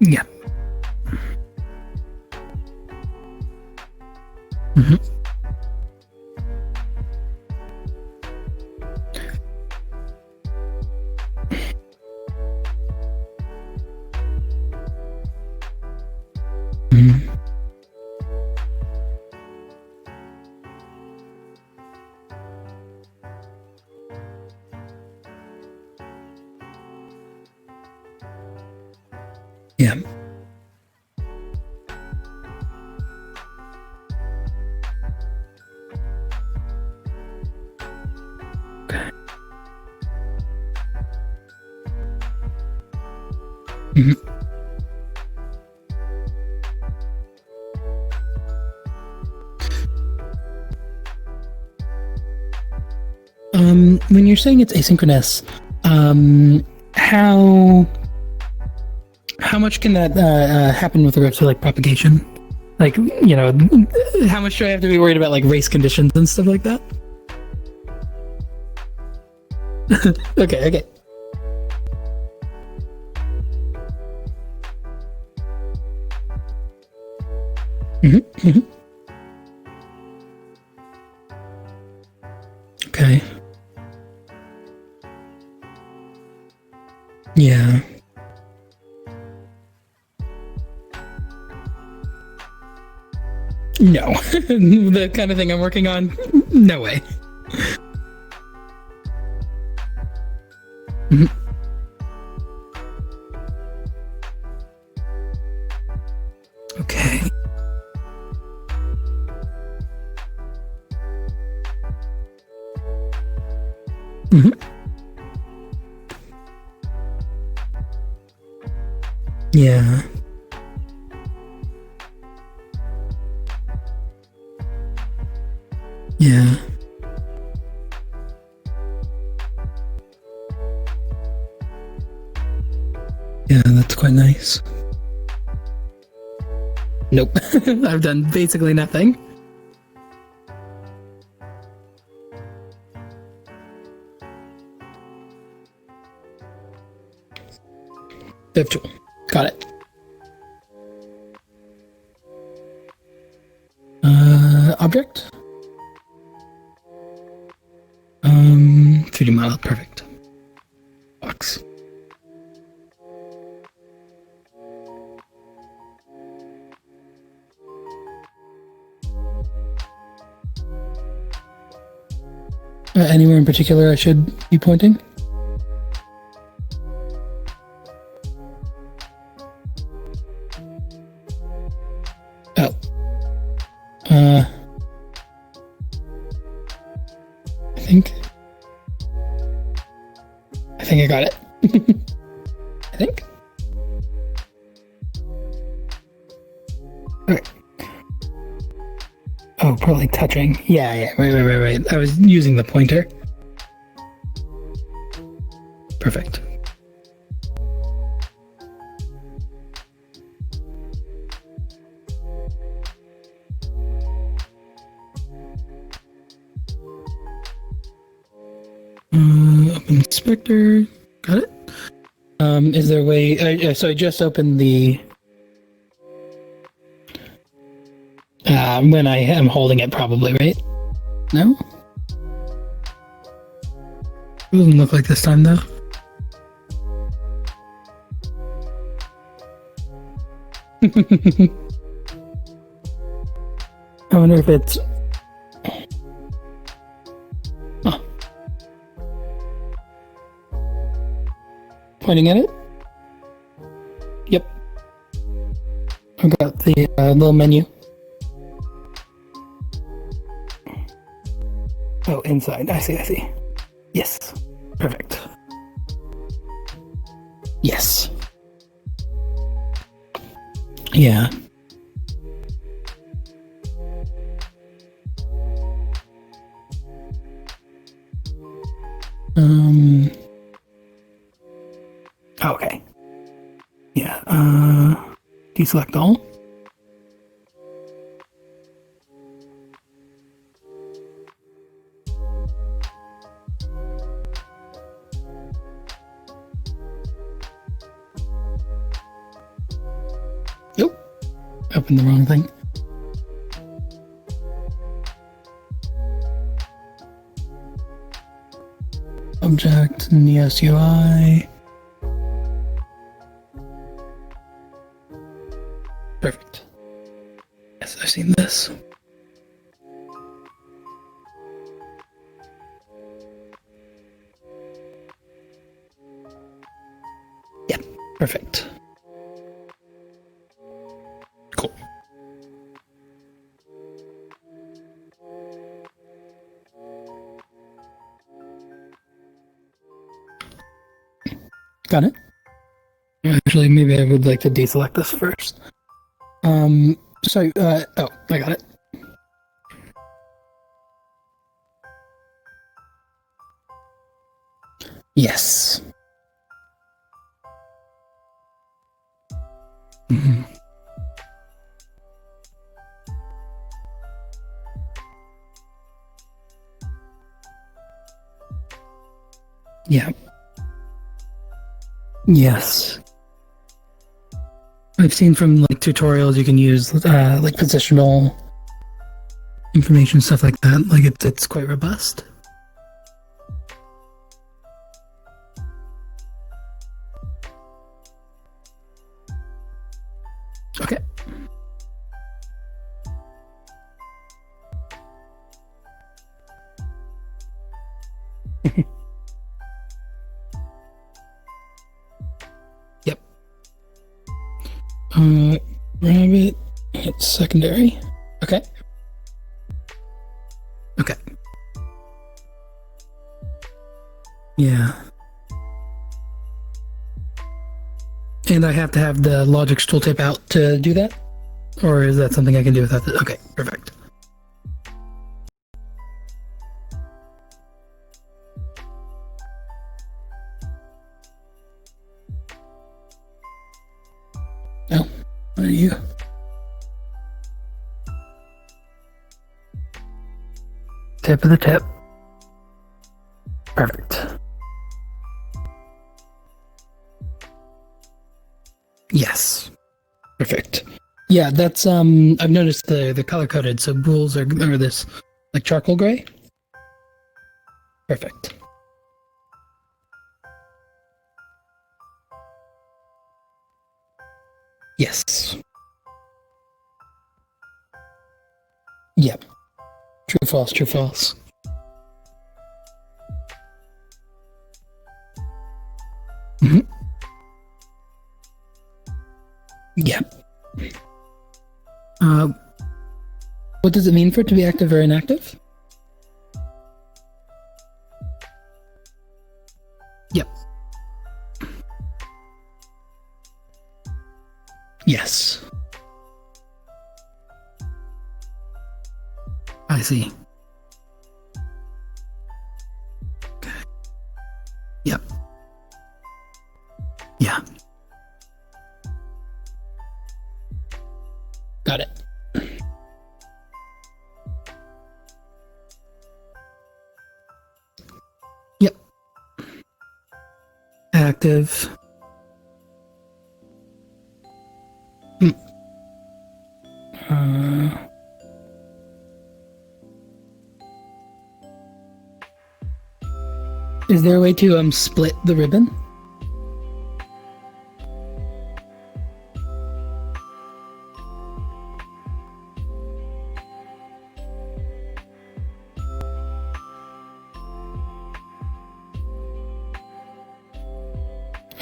Yeah. Hmm. Hmm. Yeah. Okay. Hmm. When you're saying it's asynchronous, um, how how much can that happen with regards to like propagation? Like, how much do I have to be worried about like race conditions and stuff like that? Okay, okay. Hmm. Hmm. Okay. Yeah. No. The kind of thing I'm working on, no way. Mhm. Okay. Hmm. Yeah. Yeah. Yeah, that's quite nice. Nope. I've done basically nothing. Dev tool. Got it. Object. 3D model. Perfect. Box. Anywhere in particular I should be pointing? Oh. Uh, I think. I think I got it. I think. Okay. Oh, probably touching. Yeah, yeah. Right. I was using the pointer. Perfect. Open inspector. Got it. Is there a way? So I just opened the. When I am holding it, probably, right? No? It doesn't look like this time, though. I wonder if it's. Oh, pointing at it? Yep. I've got the little menu. Oh, inside. I see. Yes. Perfect. Yes. Yeah. Okay. Yeah. Deselect all. opened the wrong thing. Object, Neos UI. Perfect. Yes, I've seen this. Yeah, perfect. Cool. Got it. Actually, maybe I would like to deselect this first. Oh, I got it. Yes. Mhm. Yeah. Yes. I've seen from like tutorials you can use like positional information, stuff like that. Like it's quite robust. Okay. Yep. Rabbit hit secondary. Okay. Okay. Yeah. And I have to have the Logix tooltip out to do that? Or is that something I can do without the... Okay, perfect. Oh, what are you? Tip of the tip. Perfect. Yes. Perfect. Yeah, that's I've noticed the color coded, so bools are this like charcoal gray. Perfect. Yes. Yep. True false, true false. Mm-hmm. Yep. What does it mean for it to be active or inactive? Yep. Yes. I see. Okay. Yep. Yeah. Got it. Yep. Active. Is there a way to split the ribbon?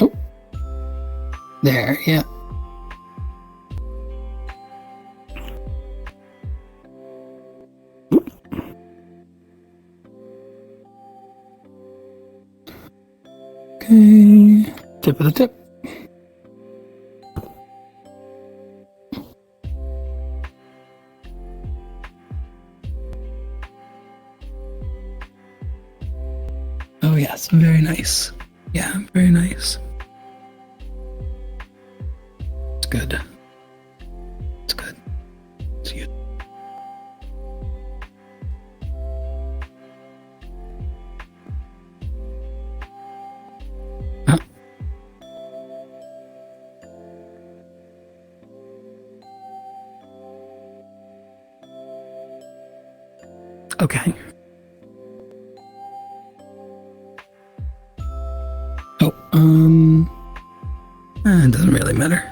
Oh. There, yeah. Okay. Tip of the tip. Oh yes, very nice. Yeah, very nice. It's good. It's good. It's good. Huh? Okay. Oh, it doesn't really matter.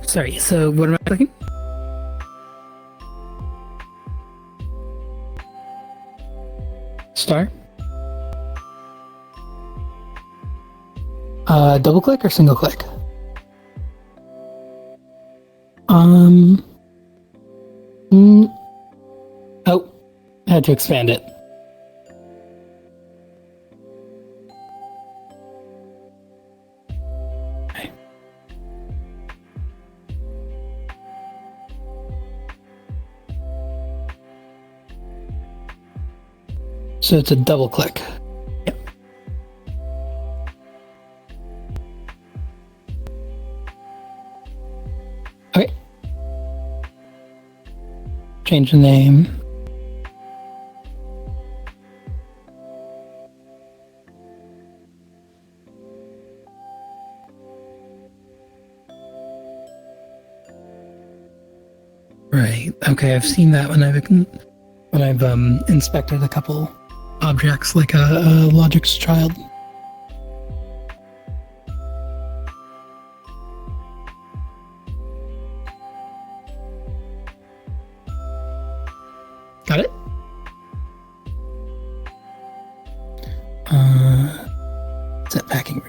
Sorry, so what am I clicking? Star? Double click or single click? Oh, I had to expand it. Okay. So it's a double click. Yep. Okay. Change the name. Right. Okay, I've seen that when I've inspected a couple objects, like a Logic's child. Got it? Set packing.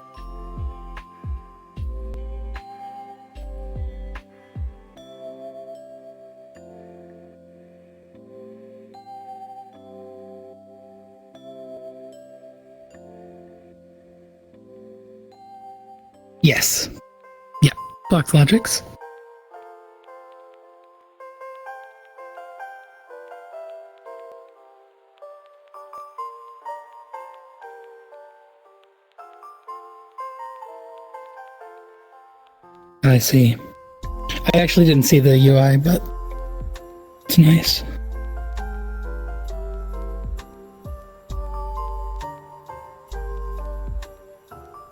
Yes. Yeah. Box logics. I see. I actually didn't see the UI, but it's nice.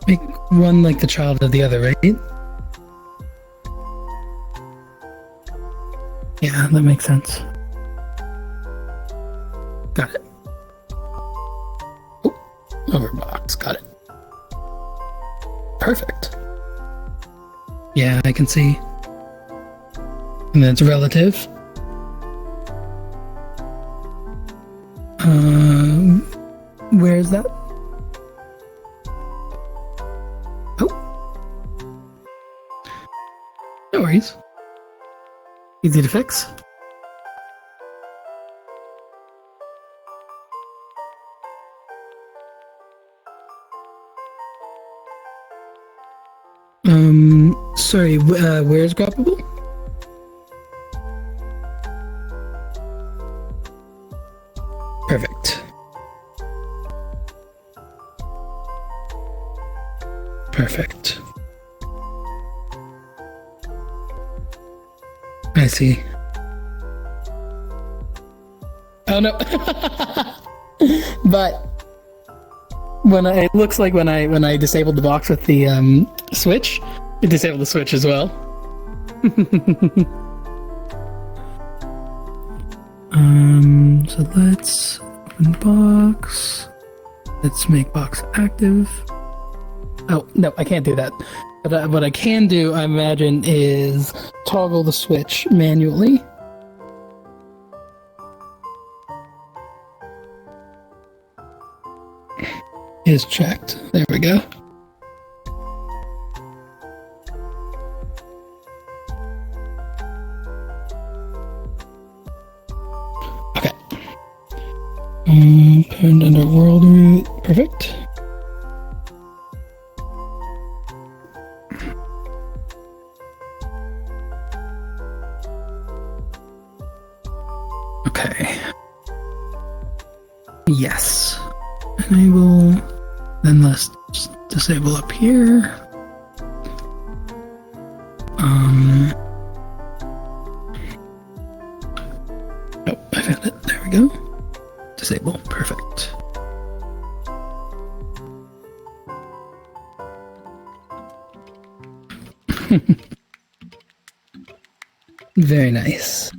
Make one like the child of the other, right? Yeah, that makes sense. Got it. Oh, overbox. Got it. Perfect. Yeah, I can see. And then it's relative. Where is that? Oh. No worries. Easy to fix. Sorry, where's Grappable? Perfect. Perfect. I see. Oh no. But it looks like when I disabled the box with the switch, it disabled the switch as well. So let's open box. Let's make box active. Oh no, I can't do that. But what I can do, I imagine, is toggle the switch manually. Is checked. There we go. Okay. Parent under world root. Perfect. Okay. Yes. Enable. Then let's disable up here. Oh, I found it. There we go. Disable. Perfect. Very nice.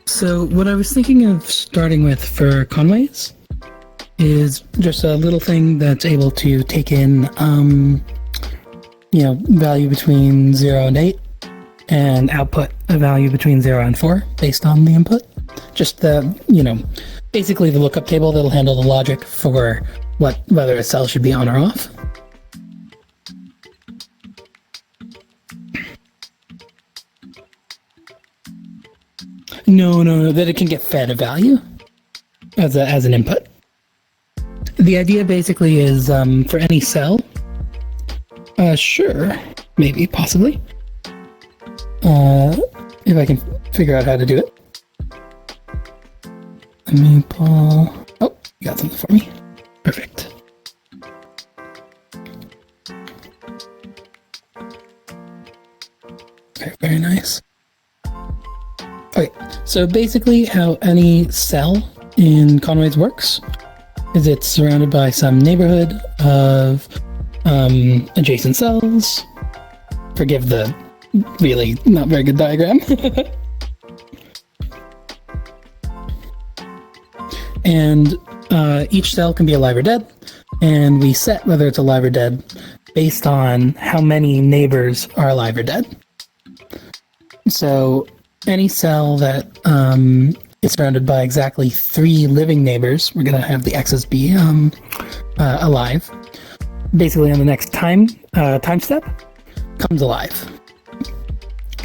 So what I was thinking of starting with for Conways is just a little thing that's able to take in, value between 0 and 8 and output a value between 0 and 4 based on the input. Just basically the lookup table that'll handle the logic for whether a cell should be on or off. No, that it can get fed a value as an input. The idea basically is for any cell. Sure, maybe, possibly. If I can figure out how to do it. Let me pull. Oh, you got something for me. Perfect. Very nice. Okay, so basically how any cell in Conways works is it's surrounded by some neighborhood of adjacent cells. Forgive the really not very good diagram. And each cell can be alive or dead, and we set whether it's alive or dead based on how many neighbors are alive or dead. So any cell that is surrounded by exactly 3 living neighbors, we're going to have the x's be alive. Basically, on the next time step, comes alive.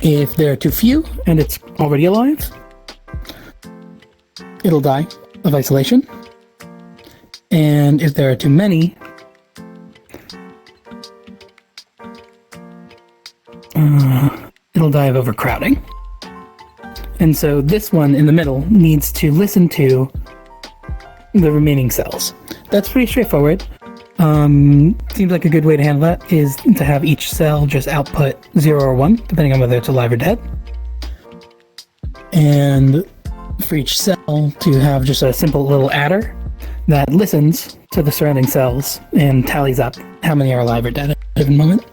If there are too few and it's already alive, it'll die of isolation. And if there are too many, it'll die of overcrowding. And so this one in the middle needs to listen to the remaining cells. That's pretty straightforward. Seems like a good way to handle that is to have each cell just output 0 or 1, depending on whether it's alive or dead. And for each cell to have just a simple little adder that listens to the surrounding cells and tallies up how many are alive or dead at a given moment.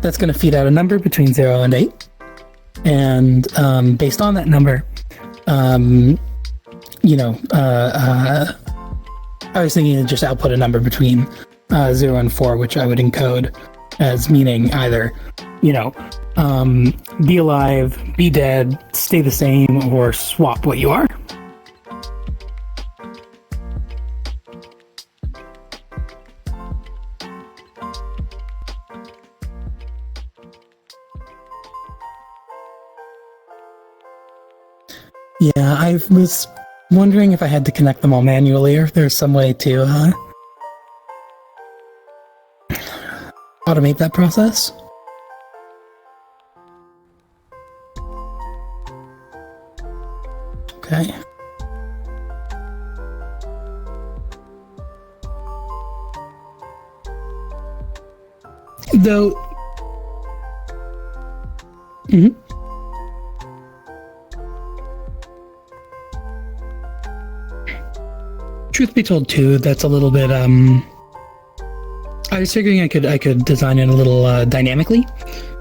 That's going to feed out a number between 0 and 8. And based on that number, I was thinking to just output a number between 0 and 4, which I would encode as meaning either, be alive, be dead, stay the same, or swap what you are. Yeah, I was wondering if I had to connect them all manually or if there's some way to automate that process. Okay. Though... Mm-hmm. Truth be told, too, that's a little bit, I was figuring I could design it a little dynamically.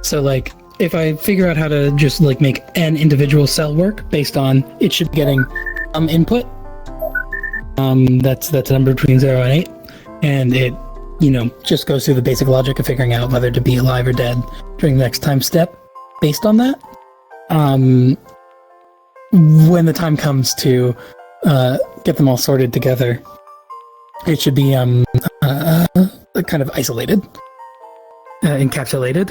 So, like, if I figure out how to just, like, make an individual cell work based on it should be getting input, that's a number between 0 and 8, and it, just goes through the basic logic of figuring out whether to be alive or dead during the next time step based on that. When the time comes to get them all sorted together, it should be kind of isolated, encapsulated.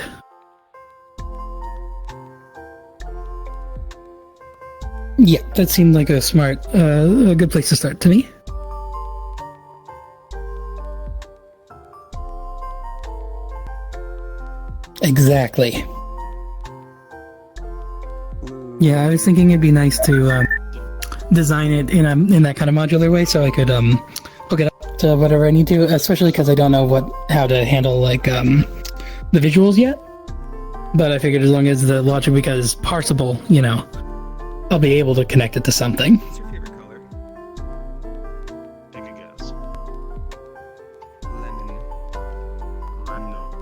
Yeah, that seemed like a smart, a good place to start to me. Exactly. Yeah, I was thinking it'd be nice to design it in that kind of modular way, so I could hook it up to whatever I need to. Especially because I don't know how to handle like the visuals yet. But I figured as long as the logic is parsable, I'll be able to connect it to something. What's your favorite color? Take a guess. Lemon. No.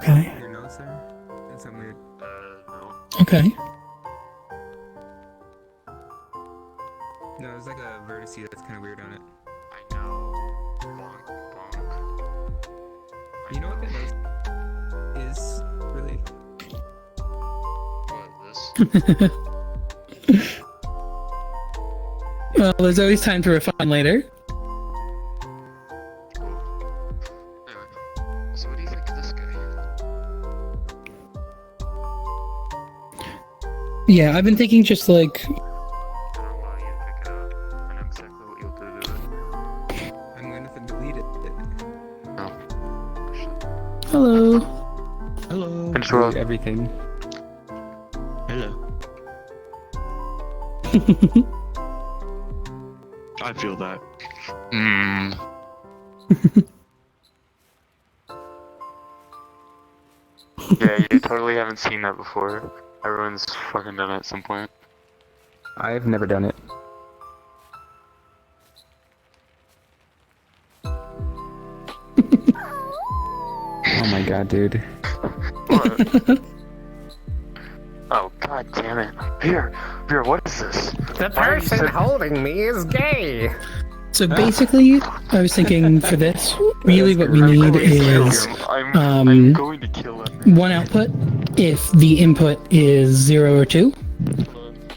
Okay. Your nose there? That's something weird. No. Okay. No, there's like a vertice that's kind of weird on it. I know. Bonk, bonk. You know what that nose is, really? What, this? Well, there's always time to refine later. Cool. Anyway. So what do you think of this guy? Yeah, I've been thinking just like I don't want you to pick it up. I know exactly what you'll do to it. I'm going to delete it. Oh. Shit. hello. Hello. Control. Delete everything. Hello. I feel that. Mmm. Yeah, you totally haven't seen that before. Everyone's fucking done it at some point. I've never done it. Oh my god, dude. What? Oh god damn it. Here, what is this? The Why are you person so- holding me is gay. So basically, I was thinking for this, really what we need is I'm going to kill him. one output if the input is 0 or 2,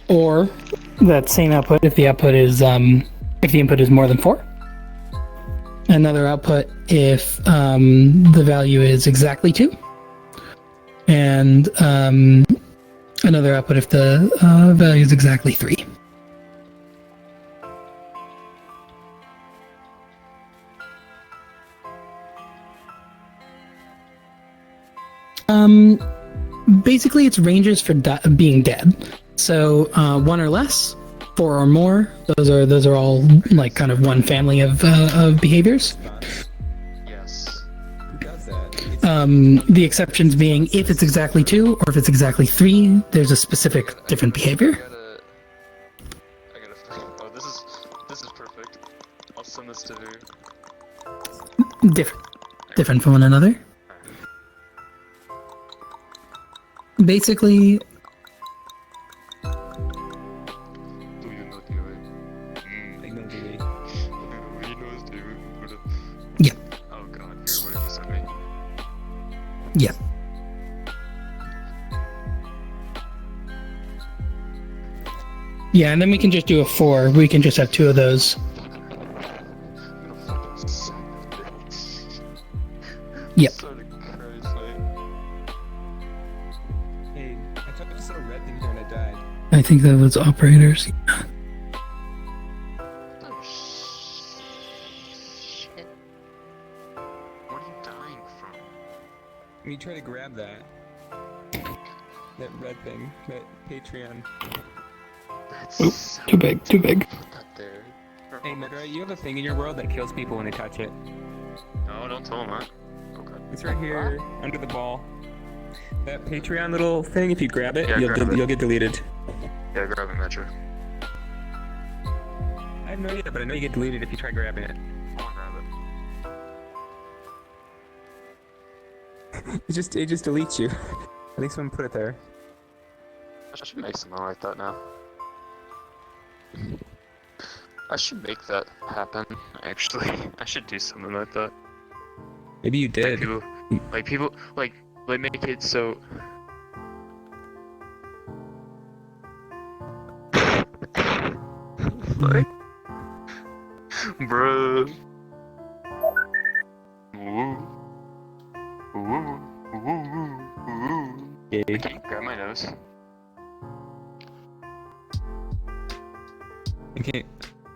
or that same output if the output is if the input is more than 4. Another output if the value is exactly 2, and another output if the value is exactly 3. Basically, it's ranges for being dead. So 1 or less, 4 or more. Those are all like kind of one family of behaviors. Yes. Who does that? The exceptions being if it's exactly 2 or if it's exactly 3, there's a specific different behavior. I gotta oh, this is perfect. I'll send this to her. Different from one another. Basically, Do you know the way? Like, no, delete. He knows the way. yeah, Oh god, here, what did you send me? yeah. Yeah, and then we can just do a 4. We can just have 2 of those. I'm gonna fucking send this. Yep. Son of Christ, mate. Hey, I took this little red thing here and it died. I think that was operators. Oh, shit. What are you dying from? When you try to grab that red thing, that Patreon. That's Oop, so too big, too big. Put that there. Hey, Medra, you have a thing in your world that kills people when they touch it. No, don't tell him that. Okay. It's right here, under the ball. That Patreon little thing, if you grab it, Yeah, grab it. you'll get deleted. Yeah, grab it, Metro. I have no idea, but I know you get deleted if you try grabbing it. I'll grab it. It just deletes you. I think someone put it there. I should make something like that now. I should make that happen, actually. I should do something like that. Maybe you did. People, like make it so... like... Bruh. Woo. Woo. Woo. Woo. Okay. Can you grab my nose? Okay.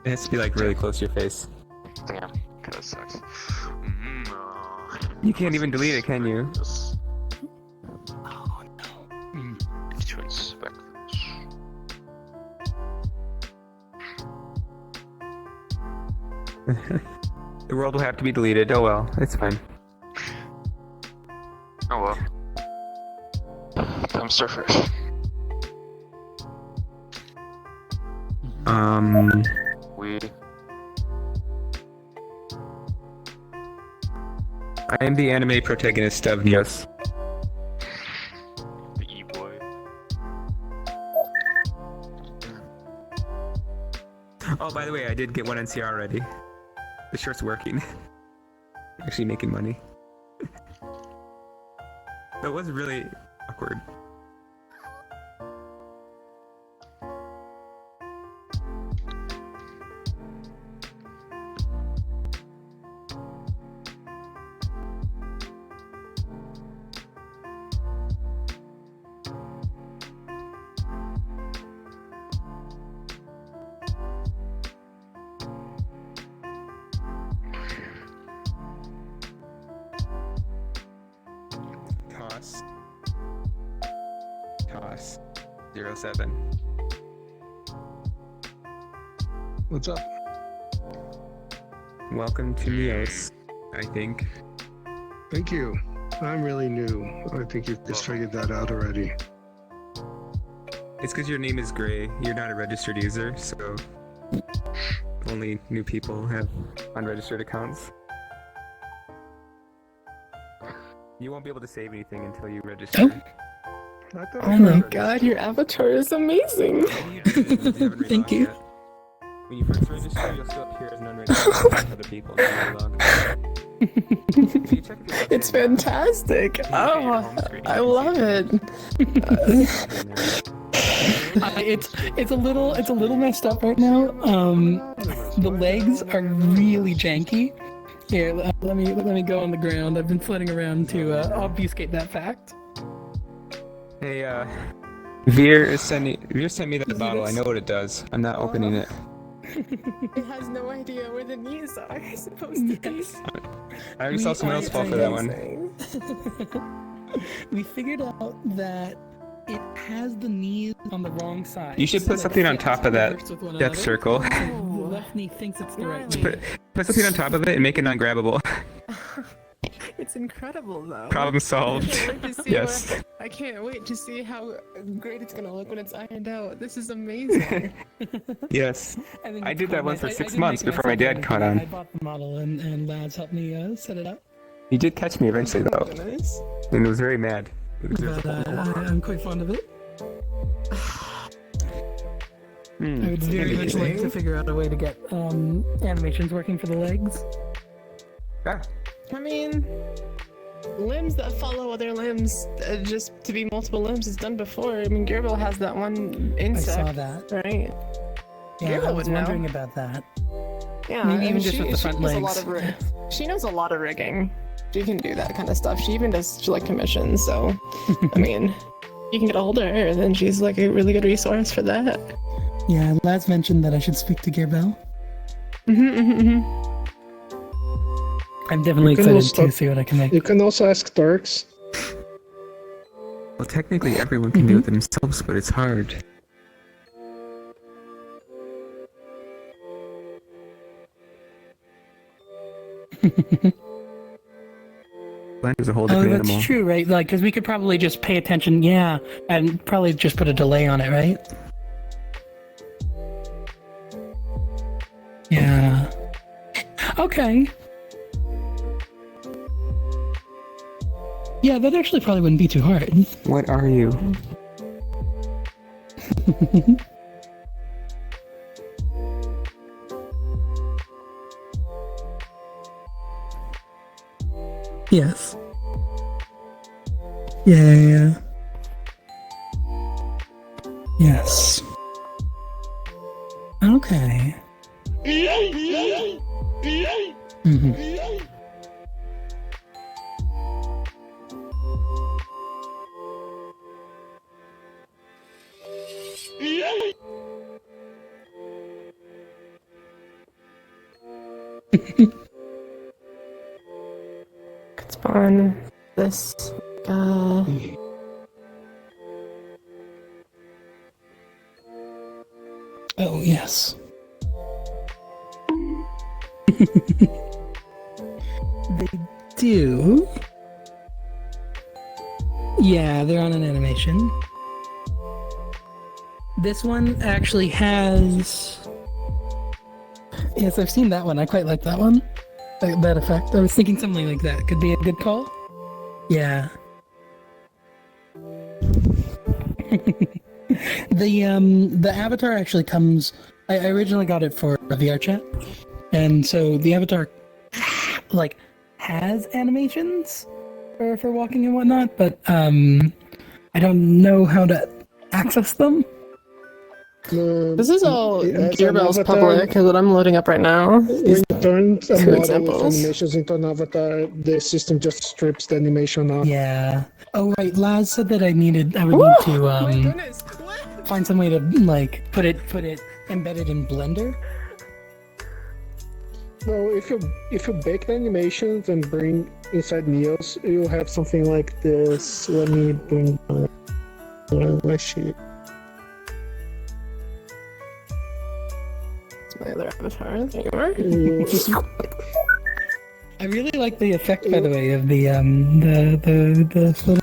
It has to be like really close to your face. Damn, that sucks. You can't even delete it, can you? Just... Oh no. To inspect this. The world will have to be deleted. Oh well, it's fine. Oh well. I'm starfish. We. I am the anime protagonist of Neos. by the way, I did get one NCR already. The shirt's working. Actually making money. That was really awkward. Toss 07. What's up? Welcome to Neos, I think. Thank you. I'm really new. I think you've just figured that out already. It's because your name is Gray. You're not a registered user, so only new people have unregistered accounts. You won't be able to save anything until you register. Oh. I thought Oh I my registered. God, your avatar is amazing. Thank you. When you first register, you'll still appear as an unregistered with other people until you log. Can you check if you're It's fantastic. Can you look at your Oh, home screen? I love it. It's a little messed up right now. The legs are really janky. Here, let me go on the ground. I've been floating around to obfuscate that fact. Hey, Veer sent me that bottle. I know what it does. I'm not opening it. It has no idea where the knees are supposed to be. I already saw someone else fall for that one. We figured out that it has the knees on the wrong side. You should so put that something on it top of that converses with one depth another. circle. The left knee thinks it's the right knee. Put something on top of it and make it ungrabbable. It's incredible, though. Problem solved. Yes. I can't wait to see how great it's gonna look when it's ironed out. This is amazing. Yes. And then I you did that one comment- for I 6 did months make before my myself dad caught on. I bought the model and lads helped me set it up. He did catch me eventually though, Goodness. and was very mad. It was But I'm quite fond of it. Hmm. I would very much like to Amazing. figure out a way to get animations working for the legs. Ah, I mean, limbs that follow other limbs, just to be multiple limbs, is done before. I mean, Gerbil has that one I saw insect, that. right? Yeah, Gabriel I was would know. wondering about that. Yeah, Maybe I even mean, just with the front knows a legs. lot of she knows a lot of rigging. She can do that kind of stuff. She even does like commissions. So, I mean, you can get a hold of her, then she's like a really good resource for that. Yeah, lads mentioned that I should speak to Gearbell. I'm definitely You can excited also- to see what I can make. You can also ask Turks. well, technically everyone can do it themselves, but it's hard. Land is a whole Oh, different that's animal. true, right? Like, because we could probably just pay attention, yeah, and probably just put a delay on it, right? Yeah. Okay. Yeah, that actually probably wouldn't be too hard. What are you? Yes. Yeah. Yes. Okay. Mhm. Could spawn this. Oh, yes. They do. Yeah, they're on an animation. This one actually has. Yes, I've seen that one. I quite like that one. That effect. I was thinking something like that could be a good call. Yeah. The avatar actually comes I originally got it for VR chat, and so the avatar like has animations for walking and whatnot, but I don't know how to access them. This is all As Gear an Bell's avatar, public, what I'm loading up right now. When These you turn a two model with examples. animations into an avatar, the system just strips the animation off. Yeah. Oh right, Laz said that I would need my to goodness. find some way to like put it embedded in Blender. Well, if you bake the animations and bring inside Neos, you'll have something like this. Let me bring my sheet. It's my other avatar. There you are. I really like the effect, by the way, of the photo.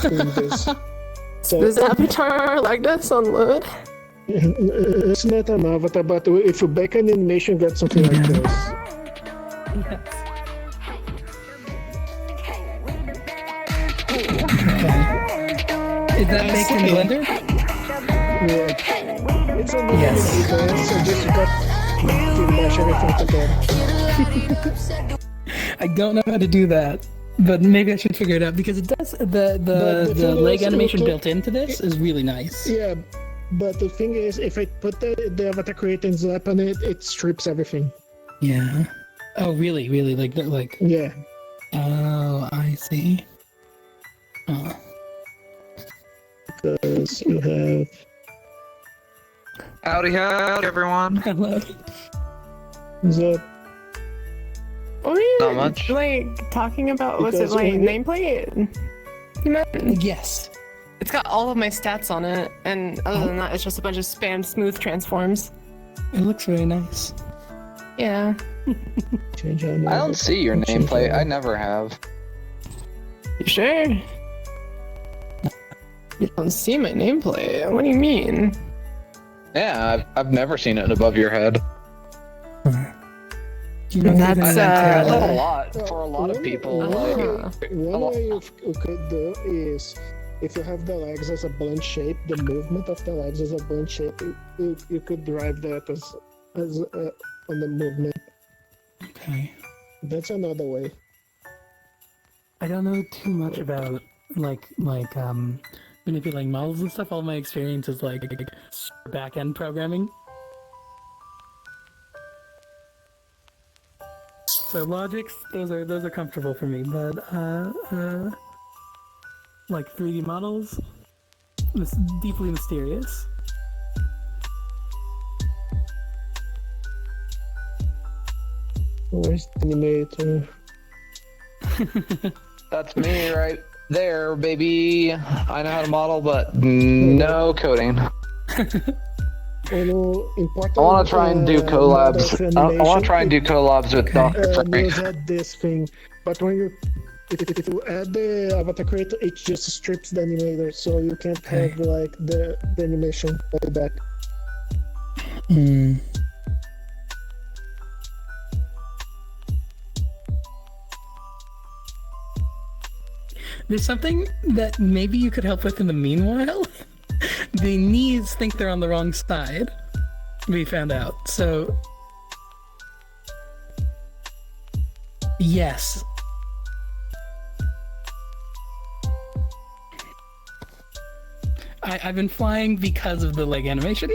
Doing this. So This avatar like this on load. it's not an avatar, but if you bake an animation, get something like this. Is that baked in Blender? Yeah. It's a Yes. so just got to mash everything together. I don't know how to do that, but maybe I should figure it out because it does the thing leg is, animation okay. built into this is really nice. Yeah, but the thing is, if I put the avatar create and zap on it, it strips everything. Yeah. Oh, really? Really? Like. Yeah. Oh, I see. Oh. Because you have. Howdy, everyone. Hello. Zap. What were you Not much. like talking about? Was it Because like when you- nameplate? You meant? Yes. It's got all of my stats on it, and other than that, it's just a bunch of spam smooth transforms. It looks very nice. Yeah. Change on I don't see your nameplate. I never have. You sure? You don't see my nameplate. What do you mean? Yeah, I've never seen it above your head. Do you know That's, if That's uh, a lot for a lot of people. Like, One way you could do is, if you have the legs as a blunt shape, the movement of the legs as a blunt shape, you could drive that as on the movement. Okay. That's another way. I don't know too much about like manipulating models and stuff. All my experience is like back end programming. So logics, those are comfortable for me, but like 3D models, this is deeply mysterious. Where's the animator? that's me right there, baby. I know how to model, but no coding. Important, I want to try and do collabs. model I want to try and do collabs with Dr. you Free. had this thing, but when you if you add the avatar creator, it just strips the animator, so you can't have like the animation way back. Hmm. There's something that maybe you could help with in the meanwhile. The knees think they're on the wrong side. We found out. So yes. I've been flying because of the leg animation.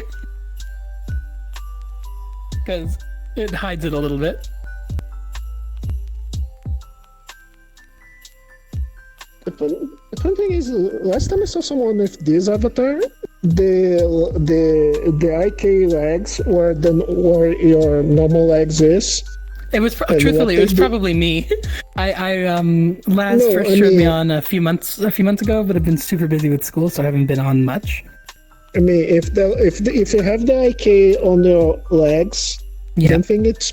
Because it hides it a little bit. The fun thing is, last time I saw someone with this avatar, the IK legs where your normal legs is, It was And truthfully, what it was they do- probably me. I Laz No, first I showed me mean- on a few months ago, but I've been super busy with school, so I haven't been on much. I mean, if you have the IK on your legs, Yeah. don't think it's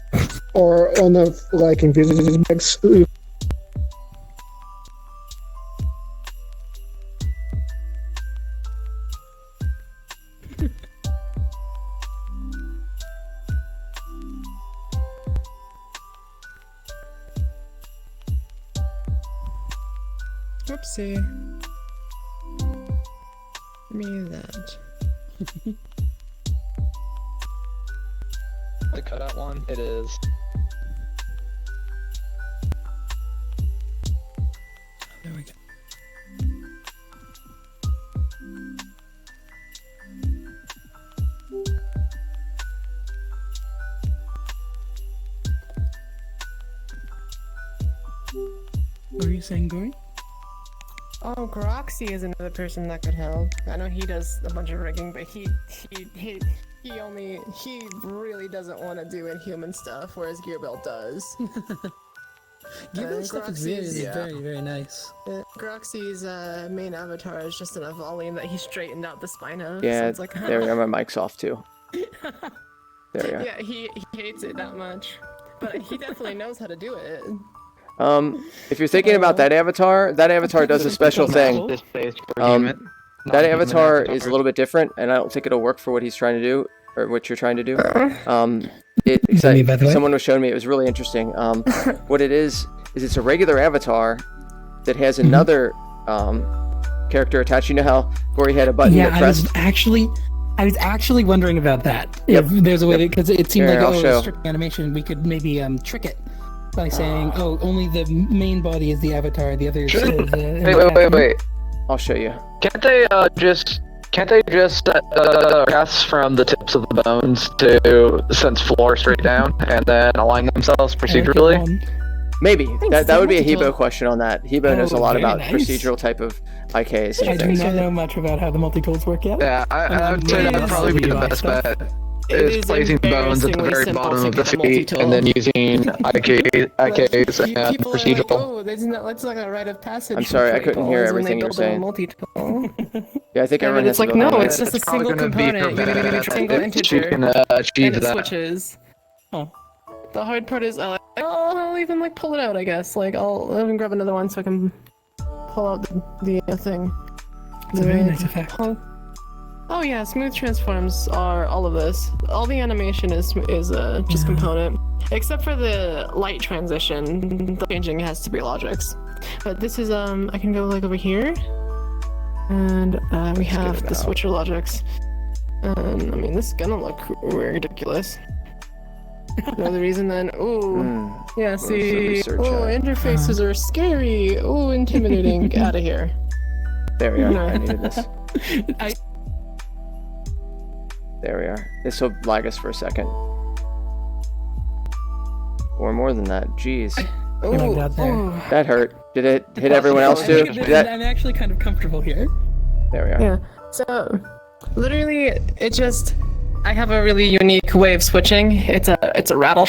or on a like invisible legs. Whoopsie. Me that. The cutout one. It is. There we go. What were you saying, Gory? Oh, Groxy is another person that could help. I know he does a bunch of rigging, but he really doesn't want to do inhuman stuff, whereas Gearbelt does. Gearbelt stuff is really, Groxy's- very, very nice. Groxy's main avatar is just an Evoleum that he straightened out the spine of. so Yeah, it's like, there we go. My mic's off too. There we go. Yeah, he hates it that much, but he definitely knows how to do it. If you're thinking about that avatar does a special thing. This phase for Um, human. That non-human avatar is a avatars. little bit different, and I don't think it'll work for what he's trying to do, or what you're trying to do. me, by the way? Someone was showing me, it was really interesting. What it is it's a regular avatar that has another character attached. You know how Gory had a button Yeah, that I pressed? was actually wondering about that. Yep. If there's a way to, because it seemed Here, like I'll show. strict animation, we could maybe trick it by saying, oh, only the main body is the avatar, the other is. Wait. I'll show you. Can't they just set casts from the tips of the bones to sense floor straight down and then align themselves procedurally? Maybe. Thanks, That would be a multiple. Hebo question on that. Hebo knows a Oh, lot very about nice. procedural type of IKs I and do things. not know much about how the multi-tools work yet. Yeah, I would say that would probably be the best bet. Is placing the bones at the very bottom of the feet and then using IKs and People are like, procedural. oh, that's like a rite of passage. I'm for sorry, I fight couldn't hear balls when they everything you were build them saying. multi-tool. Yeah, I think Yeah, everyone but has it's to like, go no, on it's that. just a probably single gonna be component. You need a single if integer. you can And achieve it that. switches. Huh. The hard part is, I'll even like pull it out, I guess. Like, I'll even grab another one so I can pull out the thing. It's a very nice effect. Oh yeah, smooth transforms are all of this. All the animation is just component, except for the light transition. The changing has to be logics. But this is I can go like over here, and we have the switcher logics. And I mean, this is gonna look ridiculous. Another reason then, ooh, yeah, the see, research oh, at? interfaces are scary, oh, intimidating, get out of here. There we are. No. I needed this. I- There we are. This will lag us for a second. Or more than that. Jeez. Oh my God, there. ooh. That hurt. Did it hit everyone else too? Did that... I'm actually kind of comfortable here. There we are. Yeah. So, literally, it just. I have a really unique way of switching. It's a rattle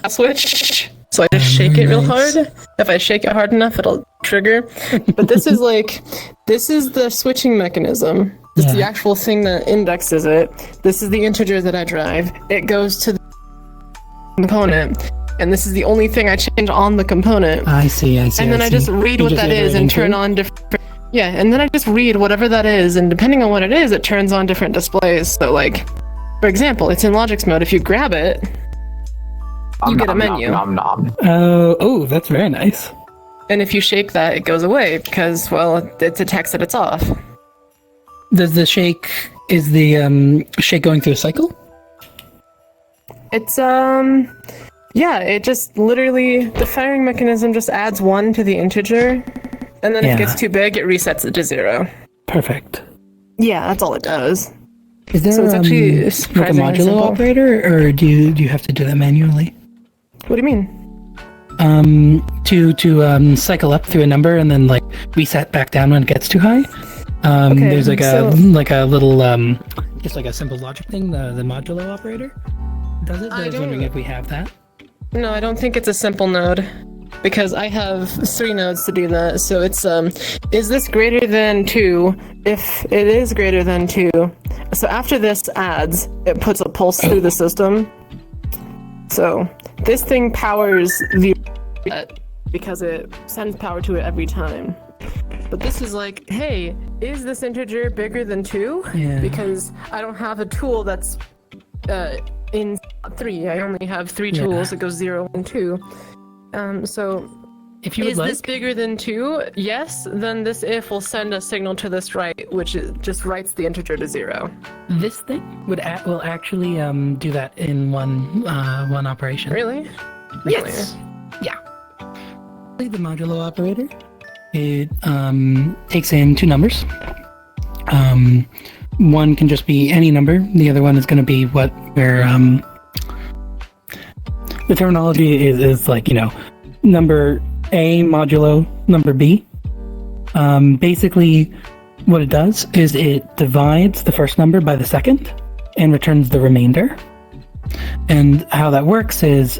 switch. So I just shake it real nice. hard. If I shake it hard enough, it'll trigger. But this is the switching mechanism. This is the Yeah. actual thing that indexes it. This is the integer that I drive. It goes to the component. And this is the only thing I change on the component. I see. And then I just read You what just that is iterate and turn into it? on different. Yeah, and then I just read whatever that is, and depending on what it is, it turns on different displays. So, like, for example, it's in Logix mode. If you grab it, you get a menu. Oh, that's very nice. And if you shake that, it goes away because, well, it detects that it's off. Does the shake is the shake going through a cycle? It's yeah, it just literally the firing mechanism just adds 1 to the integer, and then if Yeah. it gets too big, it resets it to 0. Perfect. Yeah, that's all it does. Is there So it's actually like a surprisingly modulo simple. operator, or do you have to do that manually? What do you mean? To cycle up through a number and then like reset back down when it gets too high. Okay, There's like so- a little just like a simple logic thing. The modulo operator does it. I was wondering don't- if we have that. No, I don't think it's a simple node. Because I have 3 nodes to do that. So it's, is this greater than 2? If it is greater than 2, so after this adds, it puts a pulse through the system. So this thing powers the because it sends power to it every time. But this is like, hey, is this integer bigger than 2? Yeah. Because I don't have a tool that's in 3. I only have 3 Yeah. tools that go 0 and 2. So If you would is like, this bigger than 2? Yes, then this if will send a signal to this right, which just writes the integer to 0. this thing will actually do that in one operation. Really? Yes. Yeah. The modulo operator, it takes in 2 numbers. One can just be any number. The other one is going to be what we're the terminology is like, number A modulo number B. Basically, what it does is it divides the first number by the second and returns the remainder. And how that works is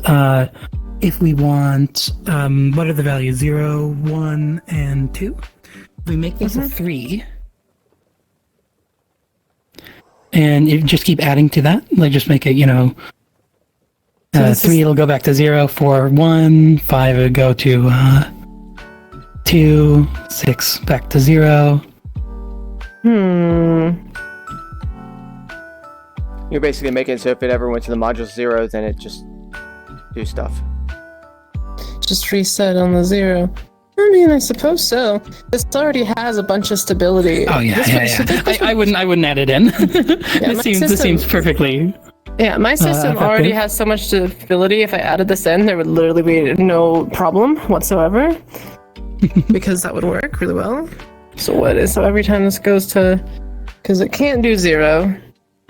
if we want, what are the values? 0, 1, and 2? We make this a 3. And you just keep adding to that. Like, just make it, So 3, it'll go back to 0, 4, 1, 5, it'll go to 2, 6, back to 0. You're basically making it so if it ever went to the module 0, then it just do stuff. Just reset on the 0. I mean, I suppose so. This already has a bunch of stability. Oh yeah, This I wouldn't add it in. This seems perfectly. Yeah, my system already effective. has so much stability. If I added this in, there would literally be no problem whatsoever. Because that would work really well. So every time this goes to, because it can't do 0.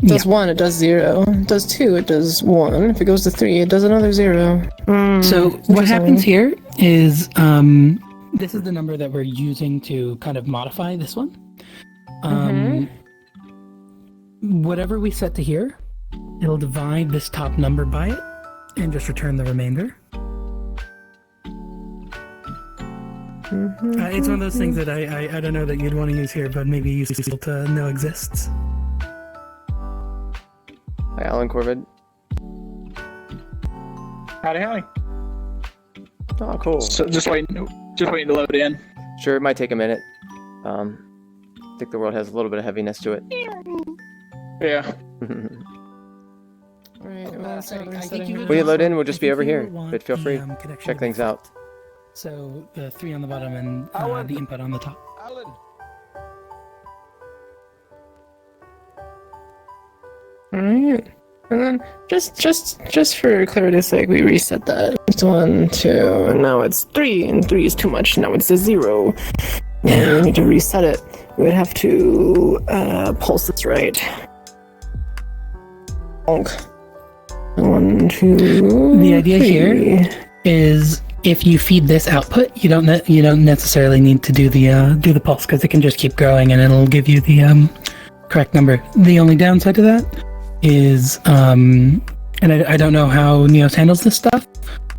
It does 1, it does 0. It does 2, it does 1. If it goes to 3, it does another 0. So what happens here is this is the number that we're using to kind of modify this one. Whatever we set to here, it'll divide this top number by it and just return the remainder. It's one of those things that I don't know that you'd want to use here, but maybe useful to know exists. Hi, Alan Corbett. Howdy. Oh, cool. So just waiting to load in. Sure, it might take a minute. I think the world has a little bit of heaviness to it. Yeah. When you load in, we'll just be over here, but feel free to check things out. So the 3 on the bottom and the input on the top. Alright. And then just for clarity's sake, we reset that. It's 1, 2, and now it's 3, and 3 is too much. Now it's a 0. And we need to reset it. We would have to pulse this right. Bonk. 1, 2. The idea 3. here is if you feed this output, you don't necessarily need to do the pulse because it can just keep growing and it'll give you the correct number. The only downside to that is and I don't know how Neos handles this stuff,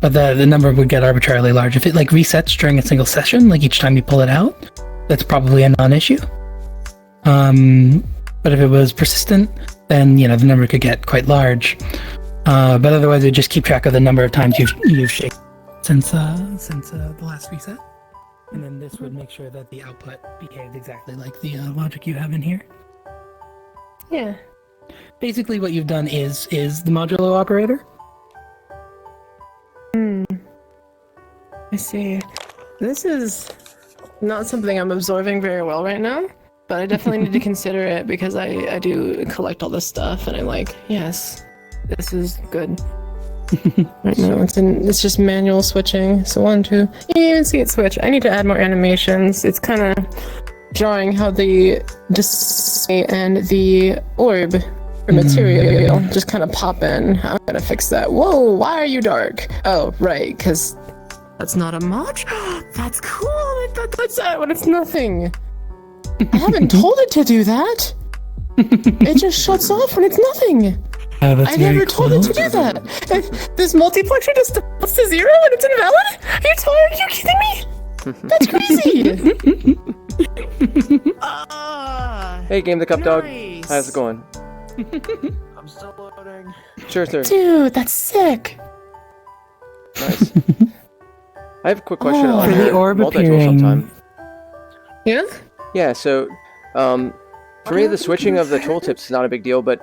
but the number would get arbitrarily large if it like resets during a single session. Like each time you pull it out, that's probably a non-issue. But if it was persistent, then the number could get quite large. But otherwise, it would just keep track of the number of times you've shaken since the last reset, and then this would make sure that the output behaved exactly like the logic you have in here. Yeah. Basically, what you've done is the modulo operator. I see. This is not something I'm absorbing very well right now, but I definitely need to consider it because I do collect all this stuff and I'm like, yes, this is good. Right now it's just manual switching. So 1, 2, you can't even see it switch. I need to add more animations. It's kind of jarring how the display and the orb for material just kind of pop in. I'm gonna fix that. Whoa, why are you dark? Oh, right, because that's not a mod? That's cool. I thought that's that when it's nothing. I haven't told it to do that. It just shuts off when it's nothing. that's I very never told it to cool. do that. This multiplexer just defaults to 0 and it's invalid? Are you kidding me? That's crazy. Hey, Game the Cup Dog. Nice. How's it going? I'm still loading. Sure, sir. Dude, that's sick. Nice. I have a quick question Oh, on for the your orb multi-tool appearing. sometime. Yeah? Yeah, so for me, the switching of the tooltips is not a big deal, but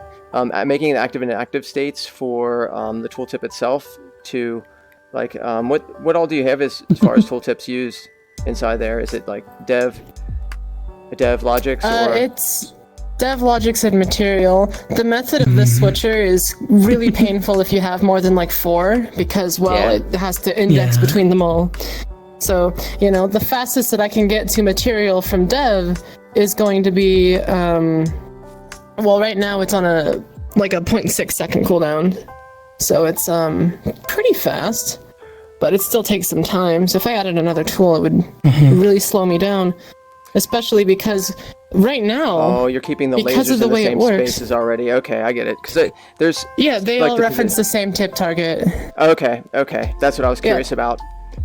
making it active and inactive states for the tooltip itself to, like, what all do you have as far as tooltips used inside there? Is it like dev logics, or? It's dev logics and material. The method of the switcher is really painful if you have more than like 4, because, well, Yeah. it has to index Yeah. between them all. So, you know, the fastest that I can get to material from dev is going to be, well, right now it's on a 0.6 second cooldown. So it's pretty fast, but it still takes some time. So if I added another tool, it would really slow me down, especially because right now, Oh, you're keeping the because lasers of the in the way it same works. spaces already. Okay, I get it. Because there's. yeah, they like all the reference the same tip target. Okay, that's what I was Yeah. curious about.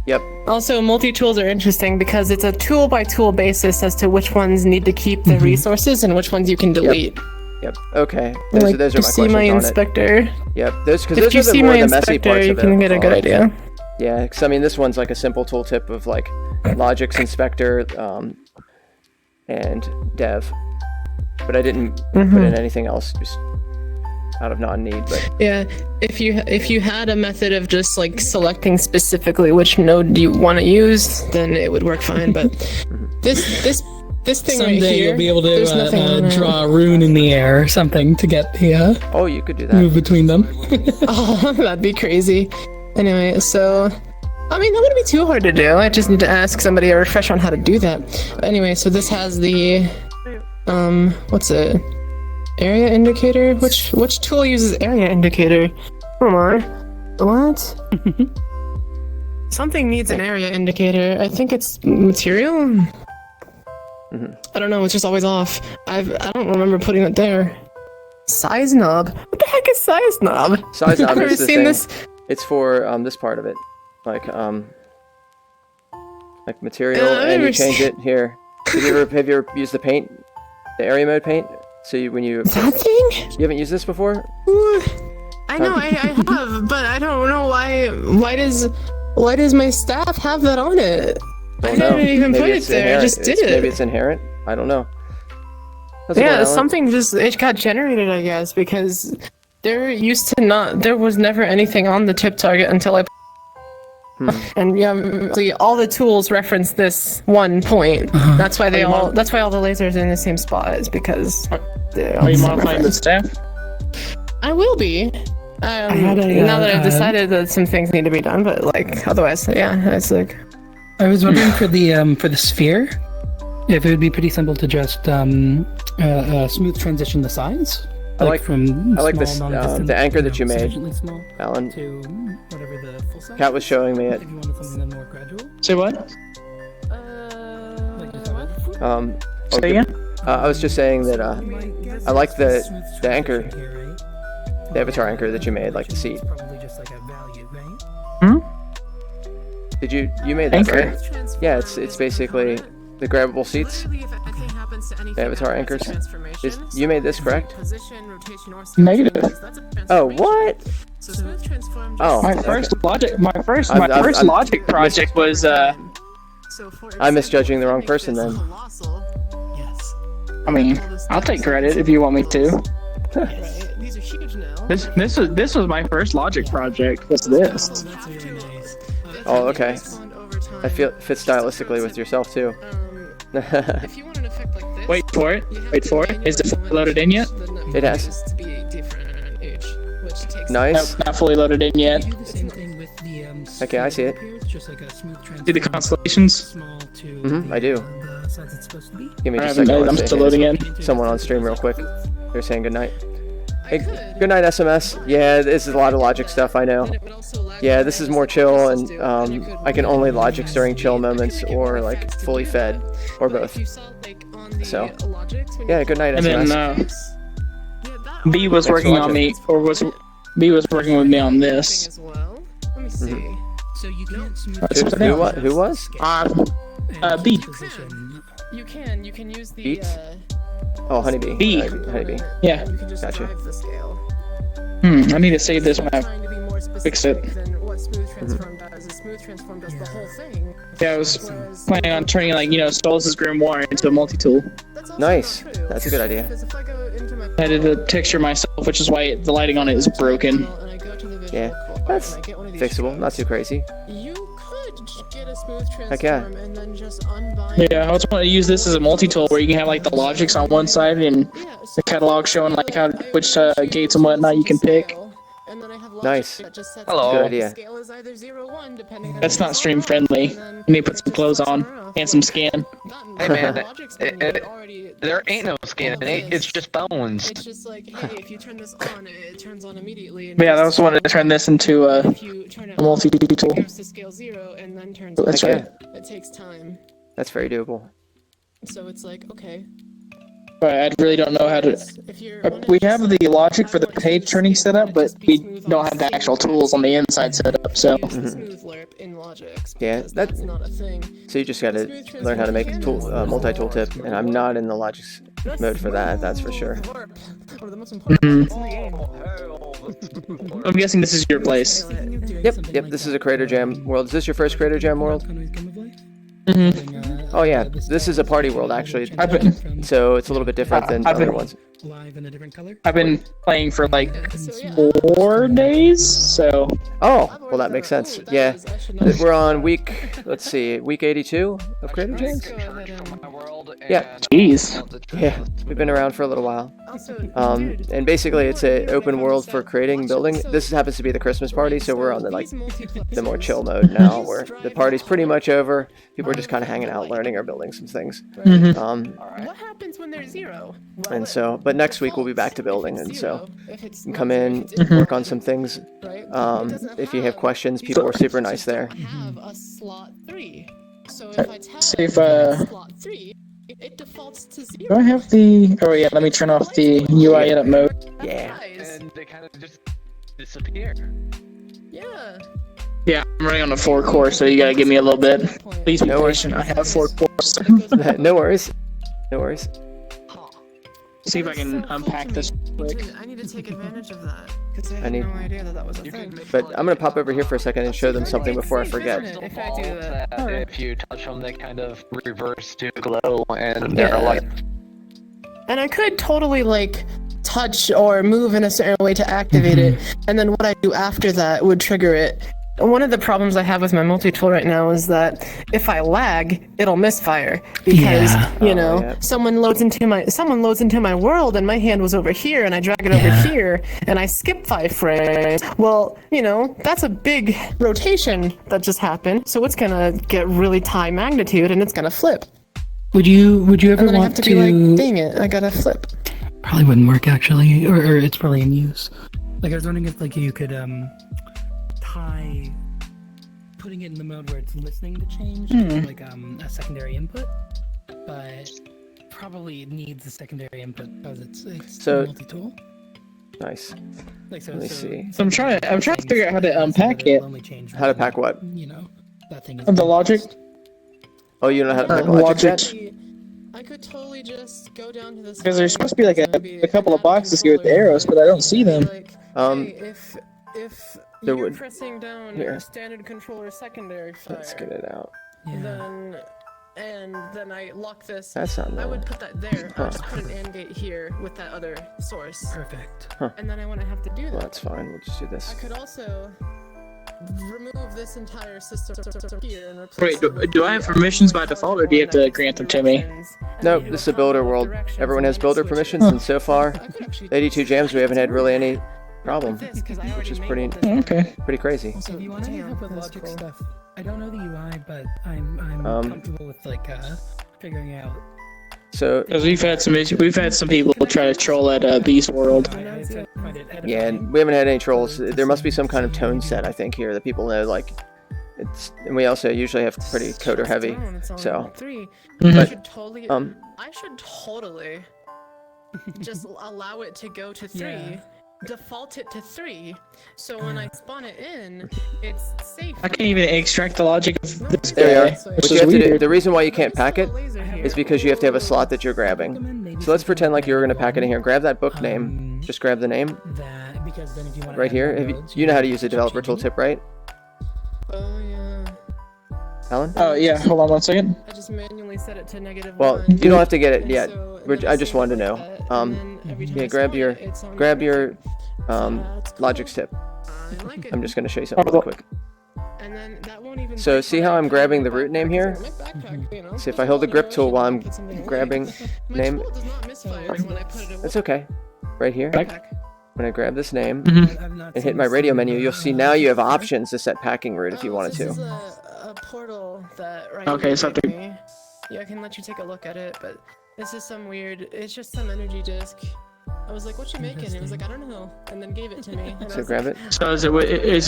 Yep. Also, multi-tools are interesting because it's a tool-by-tool basis as to which ones need to keep the resources and which ones you can delete. Yep. Okay. Like, Those are you my see questions my on it. inspector. Yep. Those If you are the see more my the messy inspector, parts you of can it. get a good idea. Yeah, because I mean, this one's like a simple tooltip of like Logix Inspector and Dev, but I didn't put in anything else just out of non-need. But Yeah, if you had a method of just like selecting specifically which node you want to use, then it would work fine. But this thing right Someday here, you'll be able there's to nothing on it. draw a rune in the air or something to get the oh, you could do that. move between them. Oh, that'd be crazy. Anyway, so I mean that wouldn't be too hard to do. I just need to ask somebody a refresher on how to do that. Anyway, so this has the what's it? Area indicator? Which tool uses area indicator? Come on. What? Something needs an area indicator. I think it's material. I don't know. It's just always off. I don't remember putting it there. Size knob. What the heck is size knob? Size knob I've never is the seen thing. this. It's for this part of it, like material, I've and you never change seen- it here. Have you ever used the paint, the area mode paint? So when you That thing? haven't used this before? I know I have, but I don't know why does my staff have that on it? I Don't know. didn't even Maybe put it it's there. I inherent. just did Maybe it. it's inherent. I don't know. How's it Yeah, going, Alan? something it got generated, I guess, because there was never anything on the tip target until I. And yeah, really, all the tools reference this one point. That's why all the lasers are in the same spot. Is because they're all Are you the same modifying the reference. staff? I will be. had a, Now that I've decided that some things need to be done, but like otherwise, yeah, it's like. I was wondering for the sphere, if it would be pretty simple to just smooth transition the size. I like small, this non-existent, the anchor that you made, sufficiently small Alan. to whatever the full size. Kat was showing me it. If you wanted something more gradual. Say what? Like just that. Oh, Say again? I was just saying that I like the anchor, Here, right? the avatar anchor that you made, like the seat. Probably just like a value, right? Did you made that, Anchor? right? Yeah, it's basically the grabbable seats. The Avatar anchors. You made this, correct? Negative. Oh, what? Oh, My okay. first logic. My first I'm- logic project was I'm misjudging the wrong person then. I mean, I'll take credit if you want me to. These are huge now. This was my first logic project. What's this? Oh, okay. I feel it fits stylistically with yourself too. If you want an effect like this, Wait for it. Wait for it. Is it fully loaded in yet? It has. to be different age, which takes Nice. Nope, not fully loaded in yet. You do the same thing with the Okay, I see it. It's just like a smooth See the transition, constellations? small to Mhm, I do. the size it's supposed to be. Give me I just a haven't. second. I'm Let's still say loading hey, in. someone on stream real quick. They're saying good night. Hey, good night, SMS. Yeah, this is a lot of logic stuff, I know. Yeah, this is more chill, and I can only logics during chill moments or like fully fed or both. So, yeah, good night, And then SMS. B was Thanks for working on watching. me, or was B was working with me on this. As well. Let me see. So you can't smooth That's Who, what who, wa- who was? B. You can use the Beat? Oh, Honeybee. B. Honeybee. Yeah. You can just Gotcha. drive the scale. I need to save this when I Trying to be more fix it. specific than what smooth transform does. Is smooth transform does the whole thing. Yeah, I was Whereas planning on turning, like, Stolas' Grimoire into a multi-tool. that's also Nice. not true. That's a good idea. Because if I go into my I did the texture myself, which is why the lighting on it is broken. and I go to the visual Yeah, qualifier that's and I get one of these fixable. Not too crazy. You could get a smooth transform Heck yeah. and then just unbind. Yeah, I also want to use this as a multi-tool where you can have, like, the logics on one side and Yeah, so the catalog showing, like, which gates and whatnot you can pick. and then I have logic Nice. that just sets Hello. up Good the idea. scale is either 0, 1, depending on That's if not it's stream on, friendly. and then You need to put it some just clothes sets on her off. and some Like, scan. done. Hey, man, The logic's done, it- already There that's ain't no skin. all it It's is. just bones. It's just like, hey, if you turn this on, it turns on immediately. And But yeah, goes I also wanted to turn this into a if you turn it multi-tool. on, it goes to scale 0 and then turns That's on. right. It takes time. That's very doable. So it's like, okay. But I really don't know how to. If you're We have the logic for the page turning setup, but we don't have the actual tools on the inside setup. So use the smooth lerp in Logix, Yeah, because that- that's not a thing. So you just gotta learn how to make a multi-tool tip, and I'm not in the Logic mode for that. That's for sure. One of the most important parts in the game. I'm guessing this is your place. Yep. This is a Crater Jam world. Is this your first Crater Jam world? Mm-hmm. Oh yeah. This is a party world actually. I've been So it's a little bit different than I've other been- ones. live in a different color. I've been playing for like So yeah, 4 days. So Oh, I've well already that makes done it. sense. Oh, that Yeah. is- I should know. We're on week. Let's see, week 82 of Crater Let's Jams. go ahead and Yeah. jeez. Yeah. We've been around for a little while. also, dude, And basically it's a open world for creating, building. This happens to be the Christmas party, so we're on the like the more chill mode now, where the party's pretty much over. People are just kind of hanging out, learning or building some things. Mhm. What happens when there's 0? And so, but next week we'll be back to building, and so If it's you can not come zero, in, if it's work on some things. right? It doesn't If you have have- questions, people are super nice there. have a slot 3. So if I tell See if, it slot 3, it defaults to 0. do I have the? Oh yeah, let me turn off the UI edit mode. Yeah. And they kind of just disappear. Yeah. Yeah, I'm running on a 4 core, so you gotta give me a little bit. Please be No worries. patient. I have 4 cores. No worries. No worries. See if I can unpack this quick. I need to take advantage of that because I I had need- no idea that that was a thing. But I'm gonna pop over here for a second and show them something before I forget. If I do that. If you touch them, they kind of reverse to glow, and they're like, And I could totally like touch or move in a certain way to activate it, and then what I do after that would trigger it. And one of the problems I have with my multi-tool right now is that if I lag, it'll misfire because Yeah. yeah. someone loads into my world and my hand was over here and I drag it over here and I skip 5 frames. Well, that's a big rotation that just happened, so it's gonna get really high magnitude and it's gonna flip. Would you ever And then I have want to be like, dang it, I gotta flip. Probably wouldn't work actually, or it's probably in use. Like I was wondering if like you could tie putting it in the mode where it's listening to change to, like a secondary input, but probably it needs a secondary input because it's So- multi-tool. Nice. Like, so, Let me so see. So I'm trying to figure out how to unpack it. How to pack what? That thing is The logic. Oh, you don't know how to pack Logic. Logic yet? I could totally just go down to this. Because there's supposed to be like a couple of boxes here with the arrows, but I don't see them. If There you're would- pressing down Here. standard controller secondary fire, Let's get it out. Yeah. then I lock this. That's not I normal. would put that there. I'll just put an AND gate here with that other source. Perfect. And then I wouldn't have to do Well, that. that's fine. We'll just do I this. could also remove this entire system here and replace Wait, it with do I have the permissions by default, or do you have to one that grant them gives to me? directions, and Nope, then this is a builder world. directions Everyone and has then builder switch it. permissions, and so far, I could actually 82 jams, we haven't had really any problem, this, 'cause I which already is made pretty all this. Okay. pretty crazy. Also, if you want any Damn, help with that's logic cool. stuff, I don't know the UI, but I'm comfortable with like figuring out. So Because we've had some people try to troll at Beast World. I find it yeah, edifying. and we haven't had any trolls. There must be some kind of tone set, I think, here that people know. Like, it's, and we also usually have pretty coder heavy. It's on So, three. Mhm. I but should totally. um, I should totally just allow it to go to 3. Yeah. Default it to 3, so when I spawn it in, it's safe. I can't even extract the logic of this There you are. guy, What which you is have to do, weird. the reason why you can't pack it Laser here. is because you have to have a slot that you're grabbing. So let's pretend like you're gonna pack it in here. Grab that book name. Just grab the name That because then if you want right here. You know how to use the developer tooltip, right, Oh yeah. Alan? Oh yeah, hold on 1 second. I just manually set it to -1. Well, you don't have to get it and yet. so- and We're- then I just save wanted to it know. like that, and then every time Yeah, I grab spawn your it, it's on grab the your tip. That's cool. Logic's tip. I like it. I'm just gonna show you something really quick. And then that won't even So break see my how I'm backpack. grabbing the My root name backpack here? is like my backpack, you know, See if doesn't I hold the fall grip in tool ocean while when I'm I put something away. grabbing My name. tool does not misfire when I put it away. That's okay. Right here, Backpack. when I grab this name Mhm. I've not and hit seen my this radio in, menu, you'll see now you have options to set packing route if you wanted This is to. a portal that Okay, here so I gave think- me. Yeah, I can let you take a look at it, but this is some weird. It's just some energy disk. I was like, "What you making?" He was like, "I don't know," and then gave it to me. And I So was grab like, it. So is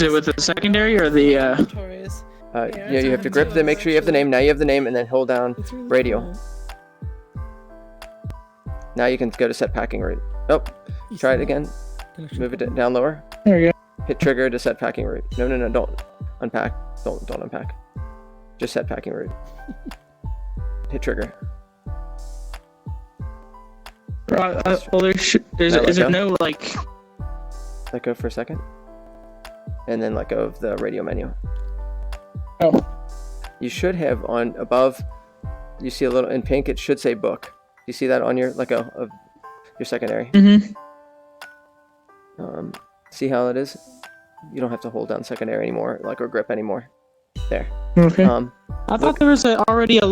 it with the secondary or the Inventories. Yeah, you have to grip the. Make sure you have the name. Now you have the name, and then hold down It's really radio. cool. Now you can go to set packing route. Oh, try it again. Move it down lower. There you Hit trigger to set packing route. No, don't unpack. Don't unpack. Just set packing route. Hit trigger. go. Well, is Now let there go. no like? Let go for a second, and then let go of the radio menu. Oh, You should have on above. You see a little in pink. It should say book. You see that on your of your secondary. mm-hmm. See how it is? You don't have to hold down secondary anymore, or grip anymore. There. Okay. I look- thought there was already a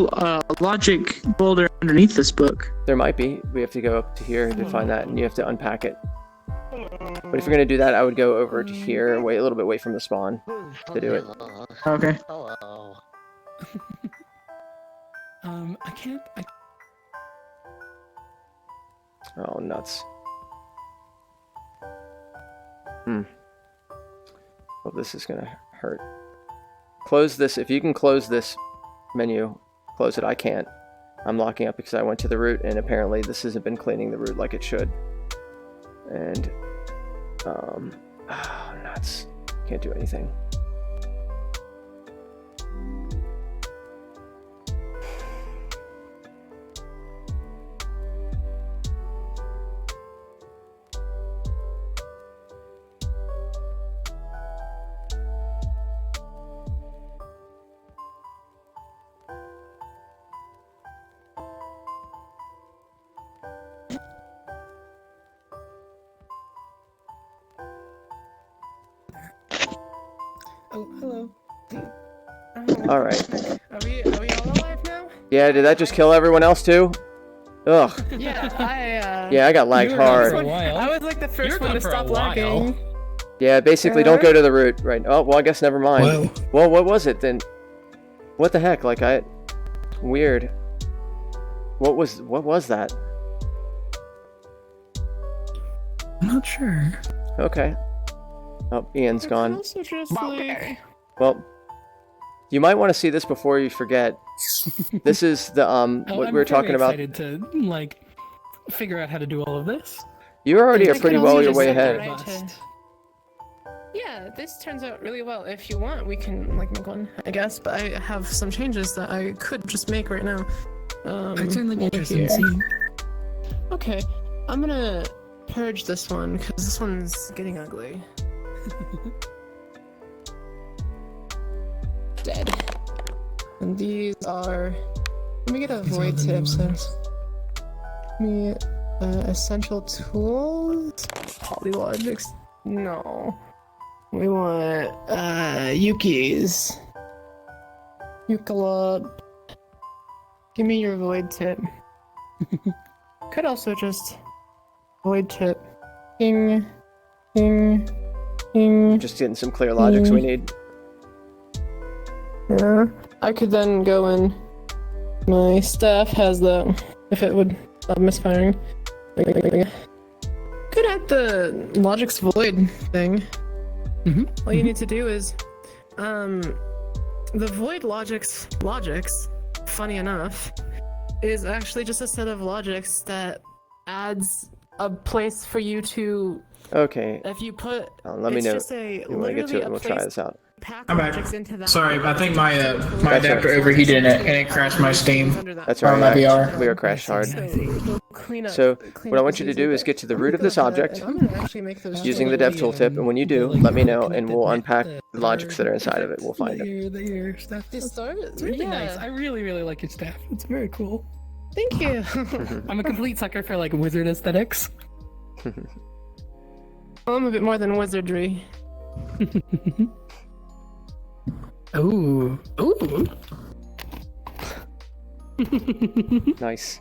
logic folder underneath this book. There might be. We have to go up to here to find that, and you have to unpack it. But if you're gonna do that, I would go over to here and wait a little bit away from the spawn to do it. Okay. Hello. I can't. Oh, nuts. Well, this is gonna hurt. Close this. If you can close this menu, close it. I can't. I'm locking up because I went to the root, and apparently this hasn't been cleaning the root like it should. And, nuts. Can't do anything. Oh, hello. All right. Are we all alive now? Yeah, did that just kill everyone else too? Ugh. Yeah, Yeah, I got lagged You were gone hard. for a while. I was like the You first were one gone to for a stop while. lagging. Yeah, basically, don't go to the root, right? Oh, well, I guess never mind. Whoa. Well, what was it then? What the heck? Weird. What was that? I'm not sure. Okay. Oh, Ian's gone. Also just like, Well, you might want to see this before you forget. This is the what I'm we were talking very about. excited to figure out how to do all of this. You already are I pretty can well also your just way set ahead. the right to- Yeah, this turns out really well. If you want, we can make one, I guess. But I have some changes that I could just make right now. I'd certainly be over interested in here. seeing. Okay, I'm gonna purge this one because this one's getting ugly. Dead. And these are. Let me get a These are void the new tip ones. since. Me essential tools. Polylogics. No. We want Yuki's. Eucalypt. Give me your void tip. Could also just void tip. Ping. Ping. Ping. Just getting some clear logics we need. Yeah. I could then go in. My staff has the. If it would stop misfiring. Could add the logic's void thing. Mm-hmm. All you need to do is, the void logics, funny enough, is actually just a set of logics that adds a place for you to. Okay. If you put. Let me it's know. Just You want to get to it, and we'll try this out. I'm back. Into Sorry, I think my That's adapter right. overheated and it crashed my Steam. That's Or right. my I- VR. We are crashed hard. Clean up, So clean what I up want you to using do is the- get to the root of this object I'm gonna actually make those using the dev tooltip, and when you do, let me know, and we'll unpack the logics that are inside of it. We'll find them. Your staff. This start? It's really Yeah. nice. I really, really like your staff. It's very cool. Thank you. I'm a complete sucker for like wizard aesthetics. Well, I'm a bit more than wizardry. Ooh. Ooh. Nice.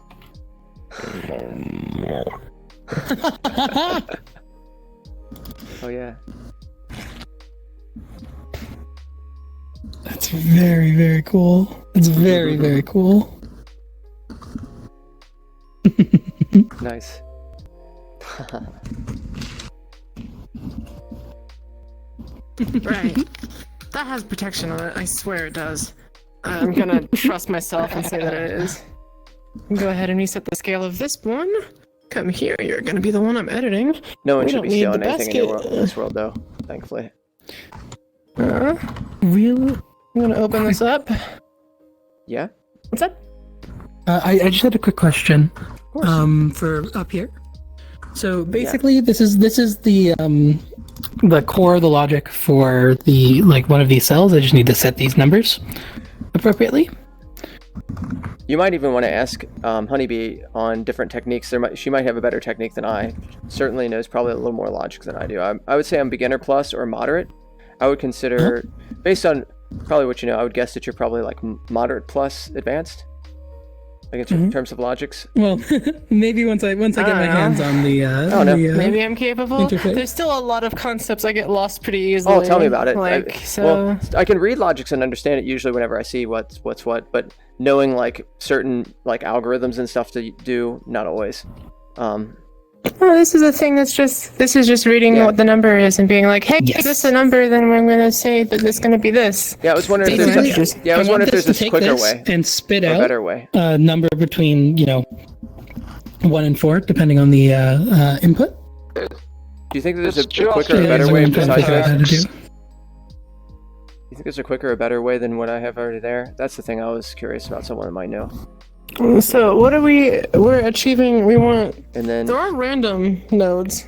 Oh yeah. That's very, very cool. It's very, very cool. Nice. Right. That has protection on it. I swear it does. I'm gonna trust myself and say that it is. Go ahead and reset the scale of this one. Come here. You're gonna be the one I'm editing. No one We should don't be need stealing the anything in, your basket. world, in this world, though. Thankfully. Really? I'm gonna open this up. Yeah. What's that? I just had a quick question. For up here. So basically, this is the core of the logic for the one of these cells. I just need to set these numbers appropriately. You might even want to ask Honeybee on different techniques. She might have a better technique than I. Certainly knows probably a little more logic than I do. I would say I'm beginner plus or moderate. I would consider, based on probably what you know, I would guess that you're probably like moderate plus advanced. Like in terms of logics. Well, maybe once I get my hands on the. Maybe I'm capable. interface. There's still a lot of concepts I get lost pretty easily. Oh, tell me about it. So. I can read logics and understand it usually whenever I see what's what, but knowing like certain like algorithms and stuff to do, not always. Oh, this is a thing this is just reading what the number is and being like, hey, Yes. is this a number? Then I'm going to say that it's going to be this. Yeah, I was wondering if Basically, there's I was wondering if there's this quicker way. And spit or out better way. a number between 1 and 4, depending on the input. Do you think there's a It's just- quicker or Yeah, better so way I'm trying to besides figure out how to this? do. You think there's a quicker or better way than what I have already there? That's the thing I was curious about. Someone that might know. So what are we're achieving? We want. And then There are random nodes.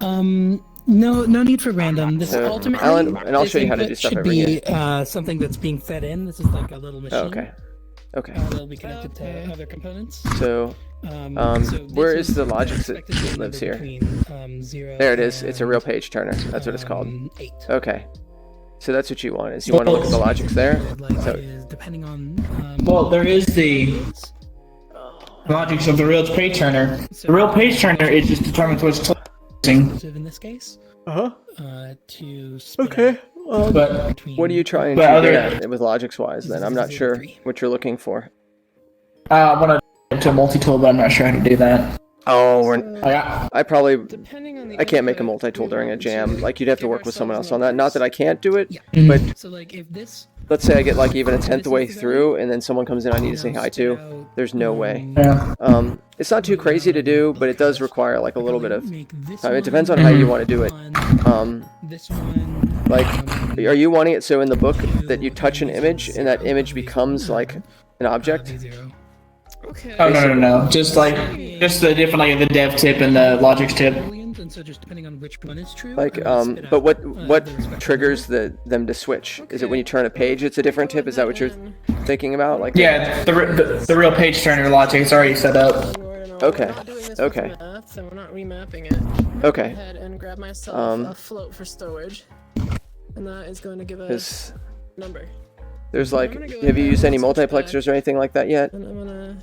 No need for random. This So, ultimately, Alan, and I'll this show you how to input do stuff should over be something that's being fed in. This is like a little machine. oh, okay. Okay. That'll be connected to other components. So So where this is the is logic expected that to be a lives number here? between, 0 There it is. It's a real and, page turner. That's what it's called. 8. Okay. So that's what you want. Is you want to look at the logics there? So, Is depending on. Well, there is the logics of the real page turner. The real page turner is just determines what's using. In this case. Uh-huh. To spit Okay. But between. What are you trying to But other- get at with logics wise then? I'm not sure what you're looking for. I want to into a multi-tool, but I'm not sure how to do that. Oh, I probably Depending on the I can't make a input, multi-tool we during a want jam. to Like you'd have to give work with someone else ourselves on that. Not that I can't do it, Yeah. but So like if this. let's say I get like even a tenth This way is the through, and then someone comes in I need to say hi to. There's no way. Yeah. It's not too crazy to do, but it does require like a little bit of Make this time. It depends on one, how you want to do it. one, this one. Like, are you wanting it so in the book that you touch an image and that image becomes like an object? Zero. Okay. Oh no! Just the different like the dev tip and the logics tip. Booleans, and so just depending on which one is true. Like, I will spit but out, what the respective triggers number. them to switch? Is it when you turn a page? It's a different tip. Is that what you're thinking about? Like, Yeah, the real page turner logic is already set up. Okay, We're not doing this okay. with math, so we're not remapping it. Go Okay. ahead and grab myself a float for stowage, and that is going to give us Because a number. there's I'm like, gonna go have you ahead used any and switch back. multiplexers or anything like that yet? And I'm gonna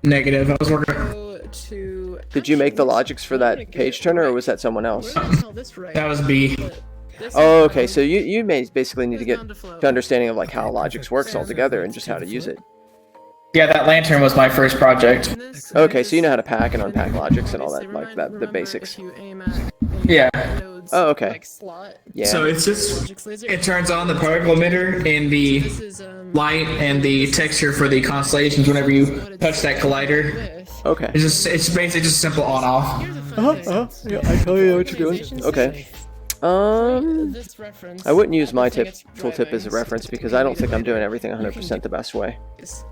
Negative. I was working. go to. Did you make the Actually, logics for I'm gonna that get page it turner, or right. was that someone else? We're gonna tell this right, That was B. but this Oh, is okay. wrong. So you may basically need to Goes get down to float. to understanding of like how logics works altogether and just how to use it. Yeah, that lantern was my first project. In this, Okay, there's so you know how to this- pack and unpack then logics and all obviously that, like remember- the remember basics. If you aim at Yeah. nodes, Oh, okay. like slot, Yeah. So it's just logic's laser, it turns on the particle emitter and the this is light and the texture for the constellations whenever you touch that collider. with. Okay. It's basically just simple on off. Here's a fun thing. Yeah, I totally know what you're doing. Organizations Okay. This reference, I wouldn't use my everything tip it's tooltip as a driving, reference so because I don't think I'm doing later. everything 100% the best way.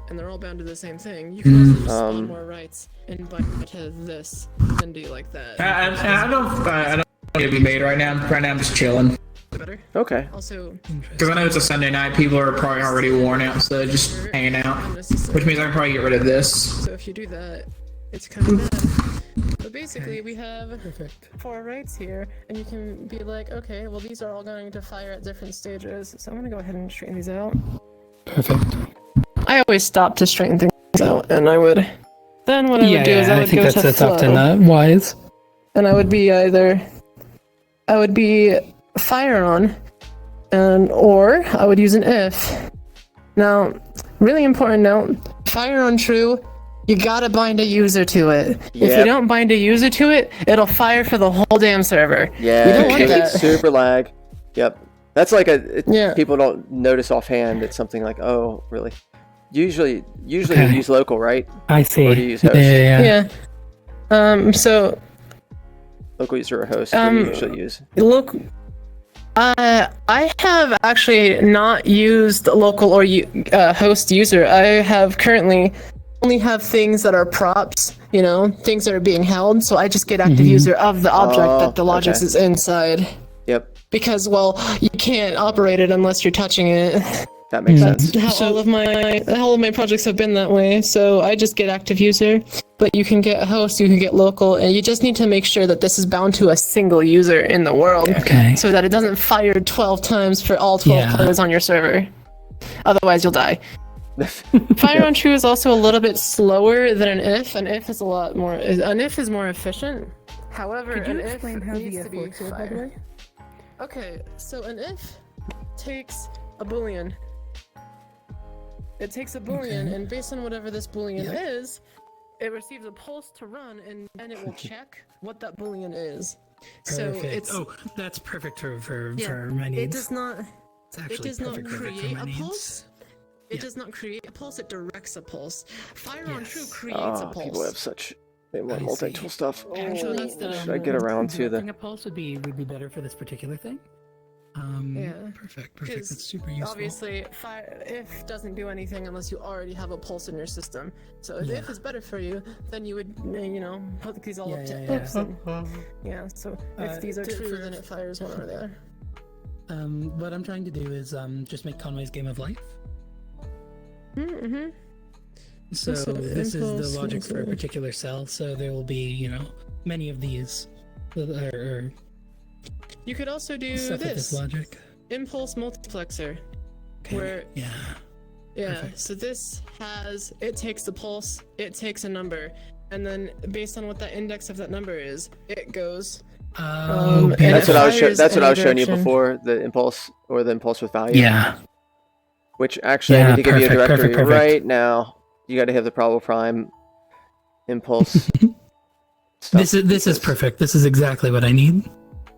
And they're all bound to the same thing. You can also just spawn Um, more rights and bind to this and do like that. I don't need to be made right now. Right now I'm just chilling. Better. Okay. Also, Because I know it's a Sunday night, people are probably already worn out, so just hanging out. unnecessary. Which means I can probably get rid of this. So if you do that, it's kind of bad. But basically, we have 4 rights here, and you can be like, okay, well these are all going to fire at different stages. So I'm gonna go ahead and straighten these out. Perfect. I always stop to straighten things out, and I would. Then what I Yeah, would do is I I would think go that's to that's flow, often wise. and I would be I would be fire on, or I would use an if. Now, really important note: fire on true. You gotta bind a user to it. If you Yep. don't bind a user to it, it'll fire for the whole damn server. Yeah, You don't want it's that. super lag. Yep. That's like Yeah. people don't notice offhand. It's something like, oh, really? Usually you Okay. use local, right? I see. Or do you use yeah, host? yeah. Yeah. So Local user or host? What do you usually use? look. I have actually not used local or host user. I have currently only have things that are props, things that are being held. So I just get active user of the object Oh, that the logics okay. is inside. Yep, Because, well, you can't operate it unless you're touching it. that makes Mm. sense. How all of my projects have been that way. So I just get active user, but you can get host, you can get local, and you just need to make sure that this is bound to a single user in the world, Okay. so that it doesn't fire 12 times for all 12 Yeah. players on your server. Otherwise, you'll die. Fire on true is also a little bit slower than an if. An if is a lot more. An if is more efficient. However, Could you an if explain how the needs if to be works here, by the fire. way? Okay, so an if takes a boolean. It takes a boolean, and based on whatever this boolean is, it receives a pulse to run, and then it will check what that boolean is. So Perfect. it's That's perfect for yeah, my needs. it does not. It's It actually does not perfect for create my a needs. pulse. It Yeah. does not create a pulse. It directs a pulse. Fire on true Yes. creates a Oh, people have pulse. such they want I multi-tool see. stuff. Actually, that's the- should I get around to directing the? a pulse would be better for this particular thing. Yeah. Perfect. 'Cause That's super useful. Obviously, if doesn't do anything unless you already have a pulse in your system. So if Yeah. if is better for you, then you would hook these all up to Yeah. ifs. And, yeah. So if these are to- true, for- then it fires one or the other. What I'm trying to do is just make Conway's Game of Life. Mm-hmm. So So this is impulse the logic for a is- particular cell. So there will be, many of these, or You could also do stuff with this this logic. impulse multiplexer, Okay. where Yeah. yeah. Perfect. So this it takes the pulse, it takes a number, and then based on what that index of that number is, it goes. Oh, and That's it what I was. fires That's what I any was showing you direction. before. The impulse or the impulse with value. Yeah. Which actually, I Yeah, need to give you a perfect, directory perfect. right now. You got to have the Probable Prime impulse. stuff This is because perfect. This is exactly what I need.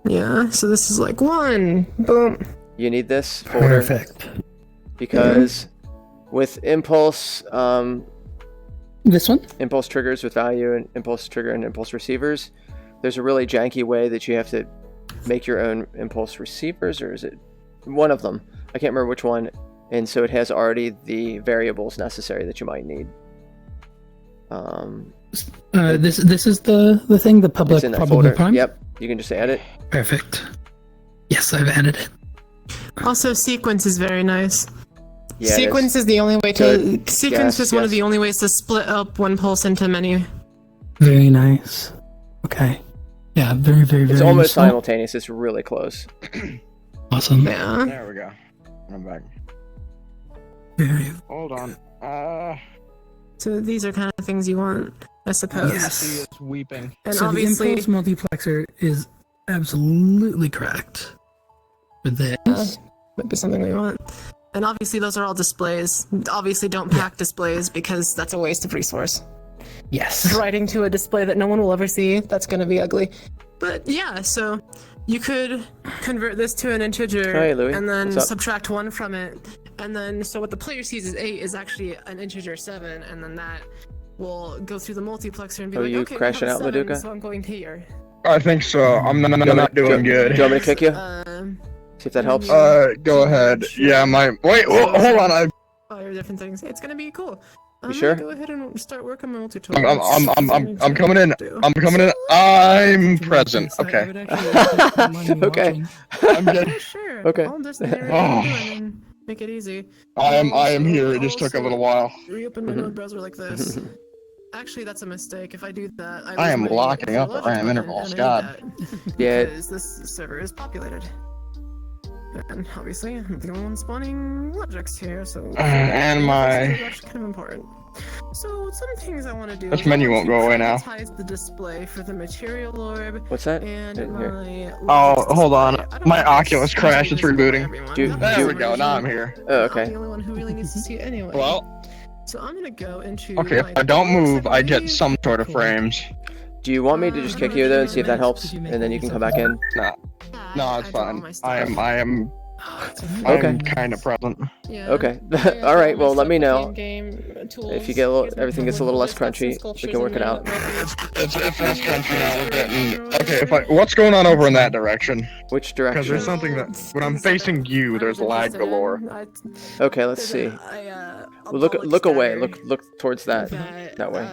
Yeah. So this is like one boom. You need this folder Perfect. because with impulse, This one? impulse triggers with value and impulse trigger and impulse receivers, there's a really janky way that you have to make your own impulse receivers, or is it one of them? I can't remember which one. And so it has already the variables necessary that you might need. This is the thing, the public It's in that probable folder. prime. Yep, you can just add it. Perfect. Yes, I've added it. Also, sequence is very nice. Yeah, it is. Sequence is the only way to. Good. Sequence Yes, is one of yes. the only ways to split up one pulse into many. Very nice. Okay. Yeah, very, very, very It's almost useful. simultaneous. It's really close. Awesome. Yeah. There we go. I'm back. Very. Hold on. So these are kind of things you want, I suppose. Yes. He is weeping. And So obviously, the impulse multiplexer is absolutely correct for this. might be something we want. And obviously those are all displays. Obviously don't pack displays because that's a waste of resource. Yes. Writing to a display that no one will ever see, that's gonna be ugly. But yeah, so you could convert this to an integer Hey, Louis. and then What's up? subtract 1 from it. And then, so what the player sees as 8 is actually an integer 7, and then that will go through the multiplexer and be Oh, like, you okay, we crashing have out, 7, Maduka? so I'm going here. I think so. I'm not doing good. Do you want me to kick you? See if that helps. Go ahead. Yeah, wait, hold on. Fire different things. It's gonna be cool. I'm sure? gonna go ahead and start working on my I'm multi-tool. coming in. I'm coming in. I'm present. Okay. Okay. I'm good. Yeah, sure. Okay. I'll just narrate what I'm doing and make it easy. I am here. It just took a little while. Reopen my node browser like this. Actually, that's a mistake. If I do that, I am lose my locking up the logic RAM button, intervals, and I need God. that Yeah. Because this server is populated. And obviously, I'm the only one spawning logics here, so And my- this is actually kind of important. So some things I want to do. This is I menu want won't to go away now. prioritize the display for the material orb What's that? and Didn't hear. my. Oh, logics hold on. display. I don't My know if Oculus it's crashed. It's visible to rebooting. everyone. Do- Not do- There we for go. Now I'm reason. here. Oh, I'm okay. the only one who really needs to see it anyway. Well, So I'm gonna go into. okay. If my I don't doors, move, I get believe. some sort of frames. Do you want me to just kick you though and see if that helps, and then you can come back in? No, Yeah, it's I brought all fine. my stuff. I am Okay. kind of present. Yeah. Okay. Yeah, All right. all my Well, let me stuff, know in-game tools, if you get a little, get everything gets a little less I've got some crunchy. We sculptures can work in it there out. that might be- It's country now. We're getting okay. What's going on over in that direction? Which Because direction? there's something that when I'm facing you, there's lag galore. Okay, let's see. Well, look away. Look towards that way.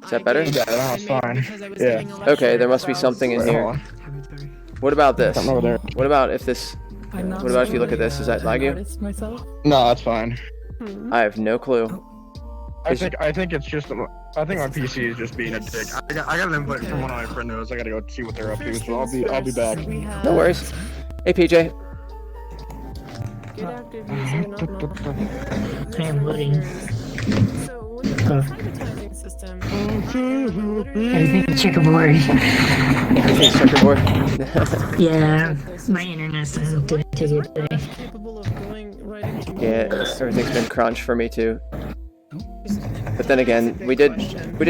Is that better? Yeah, that's fine. Yeah. Okay, there must be something in Wait, here. hold on. What about this? Something over there. What about if this? What about if you look at this? Does that lag you? Myself? No, that's fine. I have no clue. I think it's just I think my PC is just being a dick. I got an invite from one of my friends. I gotta go see what they're up to. So I'll be back. No worries. Hey, PJ. Get active user, not I'm loading. So when you're privatizing system, Everything's checkerboard. Everything's checkerboard. Yeah, my internet's doing too good today. capable of going right into Yeah, everything's been crunch for me too. But then again, we did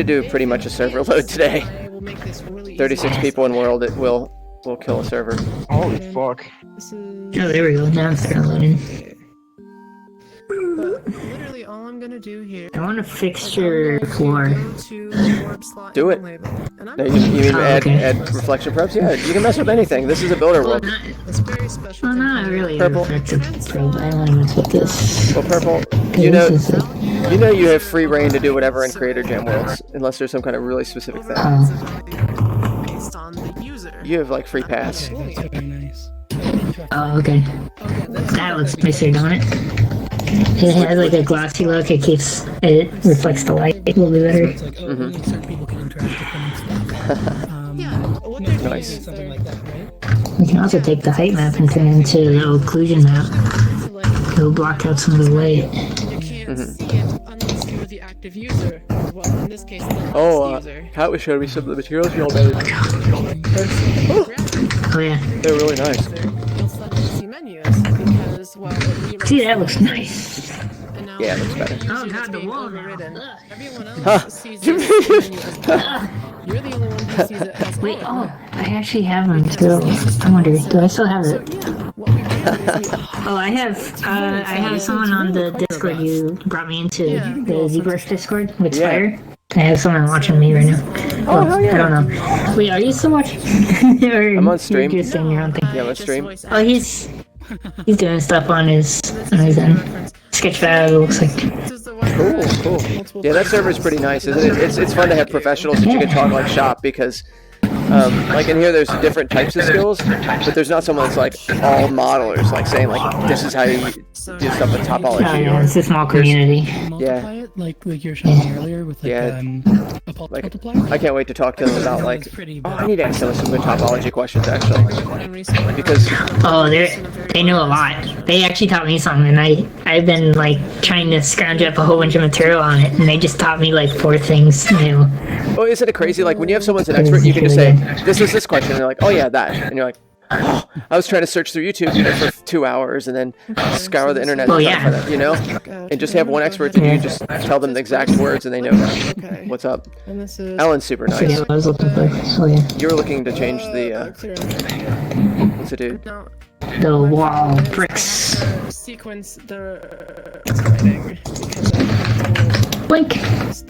do pretty much a server load today. I will make this really 36 easy. people in world. It will kill a server. Holy fuck. This is Oh, there we go. Now it's starting loading. but literally all I'm gonna do here I want a is I'm fixture going to floor. go to the orb slot Do in it. the label, and I'm No, gonna you mean Oh, add okay. reflection probes? Yeah, you can mess with anything. This is a builder Well, world. not, It's very special. well, thing not here. really Purple. effective probe. I want to mess with this. Well, purple. Okay, You know, this is like, you have free reign to do whatever in Creator Jam worlds, unless there's some kind of really specific thing. Based on the user. You have like free pass. very nice. Oh, okay. That looks nicer, don't it? It has like a glossy look. It reflects the light a little bit better. Yeah, what they're doing Nice. is they're We can also take the height map and turn it into a little occlusion map. like It'll block out some of the light. you can't see it unless you're the active user. Well, in this case, the last Oh, user. Pat was showing me some of the materials you all made. Oh yeah. They're really nice. You'll suddenly see menus because, well, it rewrites See, that the looks menu. nice. And now Yeah, it looks you're better. the user Oh, that's God, the being wall now. overridden. Ugh. Everyone Huh. else sees this menu as well. You're the only one who sees it as Wait, all. oh, I actually have them still. I wonder, do I still have So it? yeah, what we do is we Oh, I have someone on the Discord you brought me into, the ZBrush Discord with Yeah. Fire. I have someone watching me right now. Oh, hell yeah. I don't know. Wait, are you still watching? Or I'm on stream. You're just doing your own thing. Yeah, let's stream. Oh, he's doing stuff on his end. Sketchpad, it looks like. Cool. Yeah, that server's pretty nice, isn't it? It's fun to have professionals that you can talk like shop because, like in here, there's different types of skills, but there's not someone that's like all modelers, like saying like this is how you do stuff with Oh topology. yeah, it's a small community. Yeah. It, like you were showing earlier with like Yeah. a pulse Like, multiplier. I can't wait to talk to them about like, oh, I need to ask them some good topology questions actually, because Oh, they know a lot. They actually taught me something, and I've been like trying to scrounge up a whole bunch of material on it, and they just taught me like 4 things new. oh, isn't it crazy? Like when you have someo's an expert, you can just say, this is this question, and they're like, oh yeah, that, and you're like, I was trying to search through YouTube for 2 hours and then scour the internet Well, to try to find yeah. that, you know? And just have one expert to you just tell them the exact words and they know what's up. And this is Alan's super nice. Yeah, I was looking for. So yeah. You were looking to change the, what's it do? no, The wall bricks. sequence the writing because Blink.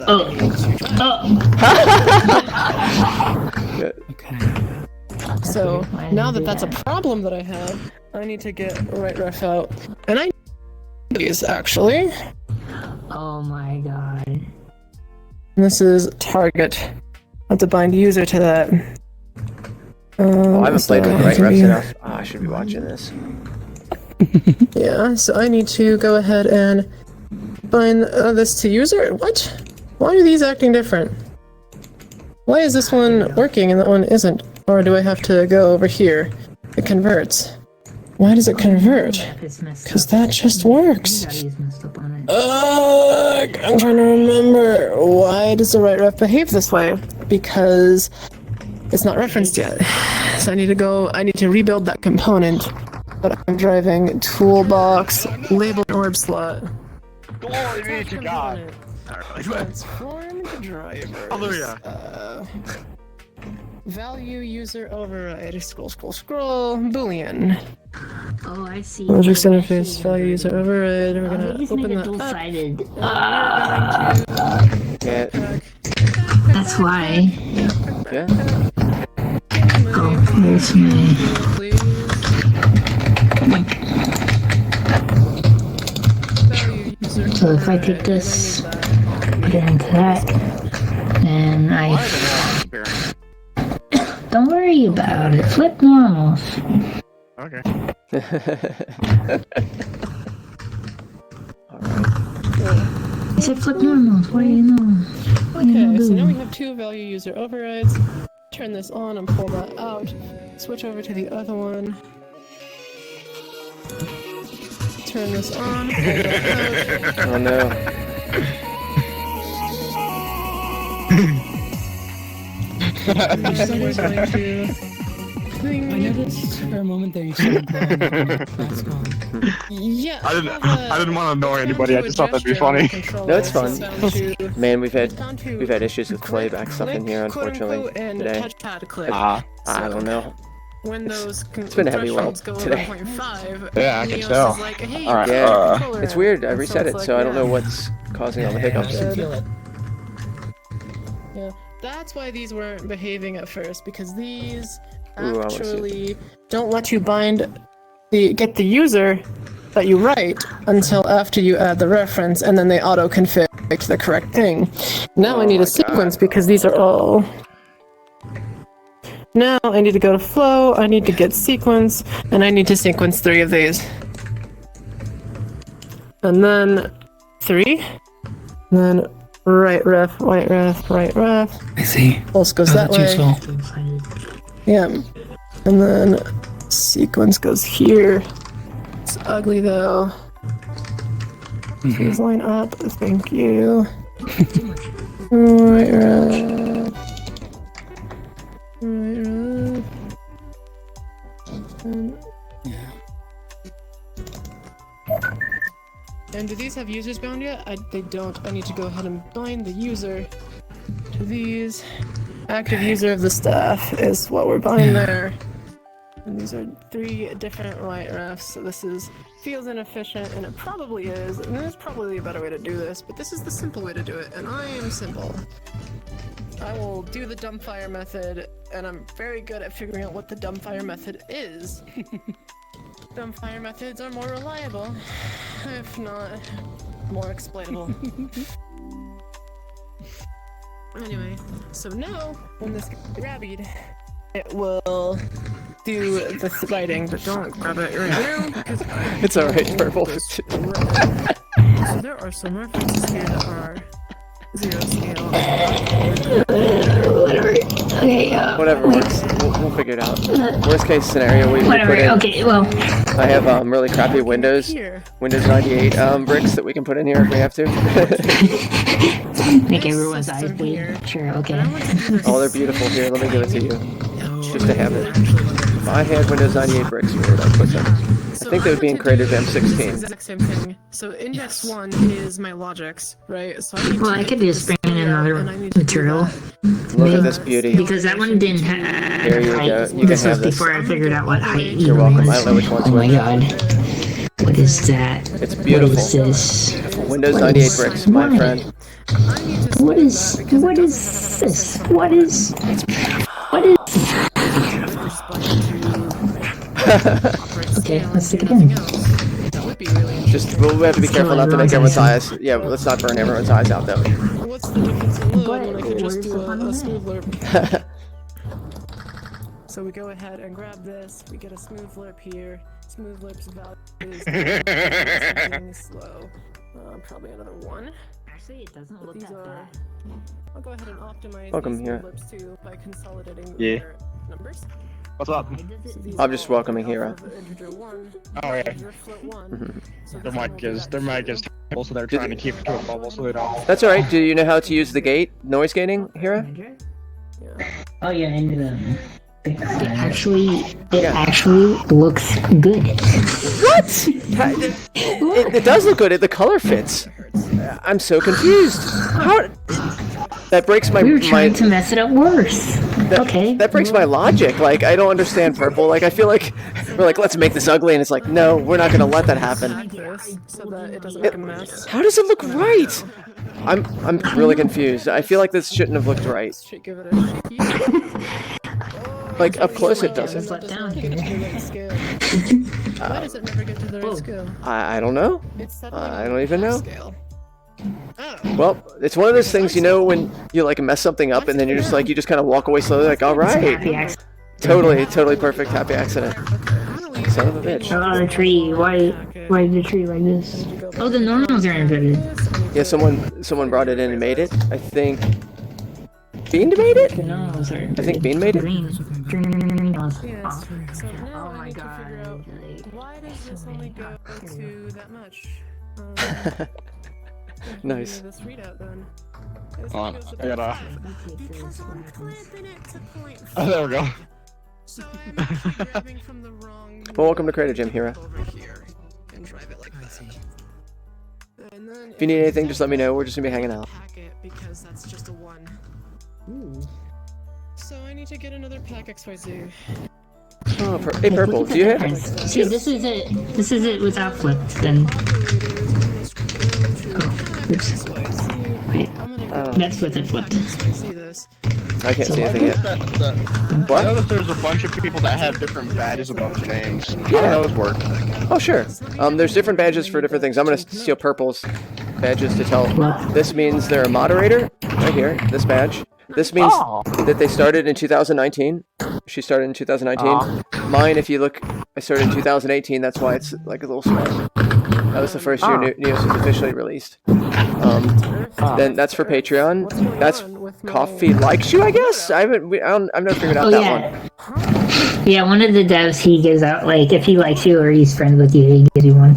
Oh. Good. Okay. So now that that's a problem that I have, I need to get right ref out, and I these actually. Oh my god. And this is target. I have to bind user to that. Oh, I haven't played with the right refs refs enough. Oh, I should be watching this. Yeah, so I need to go ahead and bind this to user. What? Why are these acting different? Why is this one working and that one isn't? Or do I have to go over here? It converts. Why does it convert? Because that just works. I'm trying to remember. Why does the right ref behave this way? Because it's not referenced yet. So I need to rebuild that component. But I'm driving toolbox, label orb slot. Glory be to God. Transformed drivers. Hallelujah. Value user override. Scroll. Boolean. Oh, I see. Logics interface. Value user override. We're gonna He's open made it that up. dual-sided. Yeah. That's why. Yeah. Oh, there's my. Please. Value user So if I take this, put it into that, and I. Don't worry about it. Flip normals. Okay. I said flip normals. What do you know? What do you Okay, so now we do? have two value user overrides. Turn this on and pull that out. Switch over to the other one. Turn this on. Pull that out. Oh no. Someone's going to. I noticed for a moment there you started glowing, but that's gone. Yeah. I didn't want to annoy anybody. I just thought that'd be funny. No, it's fun. Man, we've had issues with playback stuff in here, unfortunately, today. I don't know. Windows It's been a heavy world today. Yeah, I can tell. Alright, Yeah, it's weird. I reset it, so I don't know what's causing all the hiccups. Feel it. Yeah, that's why these weren't behaving at first, because these Ooh, I wanna see actually don't let you get the user that you write until after you add the reference, and then they auto-config the correct thing. Now I need a sequence because these are all. Now I need to go to flow, I need to get sequence, and I need to sequence 3 of these. And then 3, and then right ref, right ref, right ref. I see. Pulse goes Oh, that that's way. useful. Yeah. And then sequence goes here. It's ugly though. Please line up. Thank you. Right ref. Right ref. And do these have users bound yet? They don't. I need to go ahead and bind the user to these. Active user of the staff is what we're buying there. And these are 3 different right refs, so this feels inefficient, and it probably is. And there's probably a better way to do this, but this is the simple way to do it, and I am simple. I will do the dumbfire method, and I'm very good at figuring out what the dumbfire method is. Dumbfire methods are more reliable, if not more exploitable. Anyway, so now, when this gets grabbied, it will do the writing, but don't grab it right now, because It's alright, Purple. so there are some references here that are 0 scale. Whatever works. We'll figure it out. Worst case scenario, we put in. Okay, well. I have really crappy Windows 98 bricks that we can put in here if we have to. Make everyone's eyes bleed. Sure, okay. Oh, they're beautiful. Here, let me give it to you. just to have it. If I had Windows 98 bricks, where would I put them? I think they would be in Creator Jam 16. Exact same thing. So index 1 is my logics, right? So I need Well, to I could get just this bring in layout, another and I need to do material. that. Look at this beauty. Because that one didn't have There you height. go. You can This was have this. before I figured out what height You're even welcome. was. I don't know which one's Oh my which. god. What is that? It's beautiful. What is this? Windows 98 bricks, my friend. What is this? What is Okay, let's stick it in. That would be really interesting. Just we'll have to be careful not to make everyone's eyes. Yeah, let's not burn everyone's eyes out though. What's the difference in load when I could just do a smooth lerp? So we go ahead and grab this, we get a smooth lerp here. Smooth lerp's value is something slow. Probably another 1. Actually, it doesn't look These that are. bad. I'll go ahead and optimize Welcome these here. lerps too by consolidating Yeah. their numbers. What's up? So these I'm just are welcoming Hira. alpha integer 1, Oh yeah. integer float 1. So Their this one mic will be is that their mic is terrible, so they're trying to keep it to a bubble so they don't. That's alright. Do you know how to use the gate noise gating, Hira? Oh yeah, into them. It actually looks good. What? It does look good. The color fits. I'm so confused. How? That breaks my We were trying to mess it up worse. Okay. That breaks my logic. Like I don't understand purple. Like I feel like we're like let's make this ugly, and it's like no, we're not gonna let that happen. like this so that it doesn't make a mess. How does it look right? I'm really confused. I feel like this shouldn't have looked right. Should give it a shaky. Like up close it doesn't. That does not get to the right scale. Why does it never get to the right scale? I don't know. It's settling I on don't even the know. scale. Well, it's one of those things, you know, when you like mess something up and then you're just like, you just kind of walk away slowly, like, all right. Totally perfect happy accident. Son of a bitch. Oh, the tree. Why is the tree like this? Oh, the normals are embedded. Yeah, someone brought it in and made it. I think Bean made it? The normals are I think Bean made it. green. Yes. So now I need to figure out why does this only go to that much? Nice. This readout then. Hold on, I gotta. Oh, there we go. So I'm grabbing from the wrong. Well, welcome to Creator Gym, Hira. Over here and drive it like that. And then If you need anything, just let me know. We're just gonna be hanging out. packet because that's just a 1. So I need to get another pack XYZ. Oh, hey, purple. Do you have? See, this is it. This is it without flipped. Then. Oh, oops. Wait. That's with it flipped. See this? I can't see anything yet. I What? noticed there's a bunch of people that have different badges above their names. How do those work? Oh, sure. There's different badges for different things. I'm gonna steal purple's badges to tell. This means they're a moderator. Right here. This badge. This means that they started in 2019. She started in 2019. Mine, if you look, I started in 2018. That's why it's like a little small. That was the first year Neos was officially released. Then that's for Patreon. That's Coffee Likes You, I guess. I've never figured out that one. Yeah, one of the devs, he gives out, like, if he likes you or he's friends with you, he gives you one.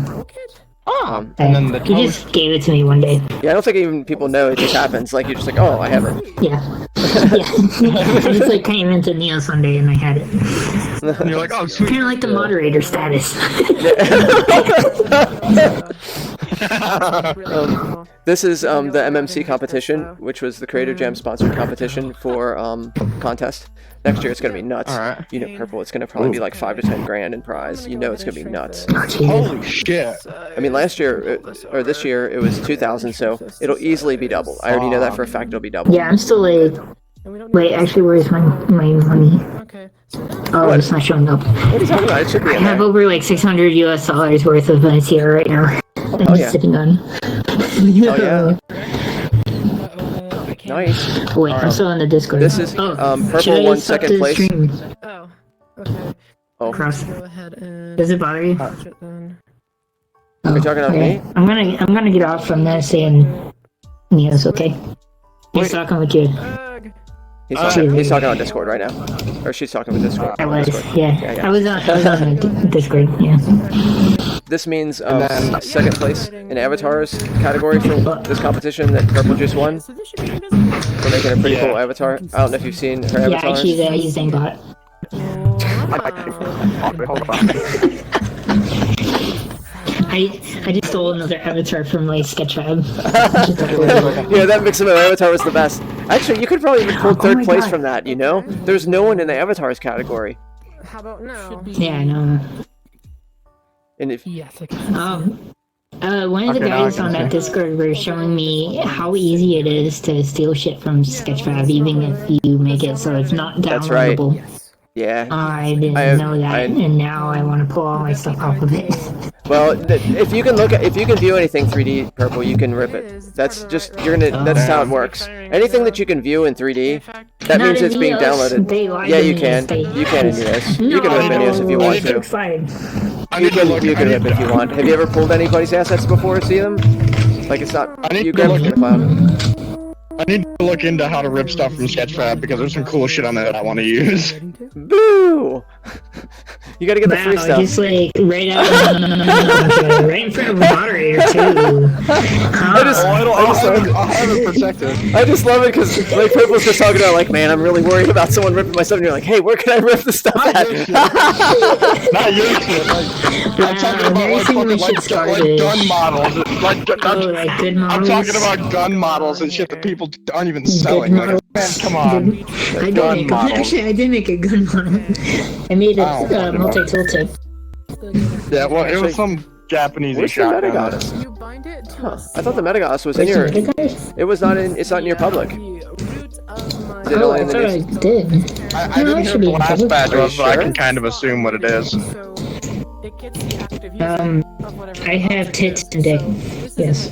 And then the He just gave it to me one day. Yeah, I don't think even people know it just happens. Like you're just like, oh, I have it. Yeah. I just like came into Neos one day and I had it. And you're like, oh, sweet. Kind of like the moderator status. This is the MMC competition, which was the Creator Jam sponsored competition for contest. Next year it's gonna be nuts. Alright. You know, purple. It's gonna probably be like 5 to 10 grand in prize. You know, it's gonna be nuts. Holy shit. I mean, last year or this year it was 2,000, so it'll easily be double. I already know that for a fact. It'll be double. Yeah, I'm still like... Wait, actually, where's my money? Oh, it's not showing up. What are you talking about? It should be I in have there. over like $600 US worth of NCR right now. I'm Oh, just yeah. sitting on. Oh yeah. Nice. Wait, I'm still on the Discord. This is should purple I won stop second the place. stream? Oh. Okay. Oh, are Cross. Go ahead and Does it bother you? watch it then. you talking about Okay. me? I'm gonna get off from this and Neos, okay? He's talking with you. He's talking on Discord right now, or she's talking with Discord. I was, Discord. yeah. I was on the Discord, yeah. This means second place in avatars category for this competition that Purple just won. We're making a pretty cool avatar. I don't know if you've seen her Yeah, avatar. she's a using bot. Hold on. I just stole another avatar from my Sketchfab. Yeah, that mix of avatar was the best. Actually, you could probably even pull third place from that, you know? There's no one in the avatars category. How about no? Yeah, I know. And if one of the guys on that Discord were showing me how easy it is to steal shit from Sketchfab, even if you make it so it's not That's right. downloadable. Yeah. I didn't know that, and now I want to pull all my stuff off of it. Well, if you can view anything 3D purple, you can rip it. That's just that's how it works. Anything that you can view in 3D, that means it's being downloaded. Yeah, you can. You can in this. You can rip videos if you want to. You can rip if you want. Have you ever pulled anybody's assets before? See them? Like it's not. You grab them from the cloud. I need to look into how to rip stuff from Sketchfab because there's some cool shit on there that I want to use. Boo! You gotta get the free stuff. Just like right out, right in front of a moderator too. I'll have it protected. I just love it because like Purple's just talking about like, man, I'm really worried about someone ripping my stuff, and you're like, hey, where can I rip the stuff at? Not your shit. I'm talking about like gun models. Like good models. I'm talking about gun models and shit that people aren't even selling. Like, man, come on. Actually, I did make a gun model. I made a multi-tool tip. Yeah, well, it was some Japanese shotgun. Huh. I thought the Metagoss was in your. It was not in. It's not in your public. Is it only in the news? I did. I didn't hear what the last badge was, but I can kind of assume what it is. I have tits and dick. Yes.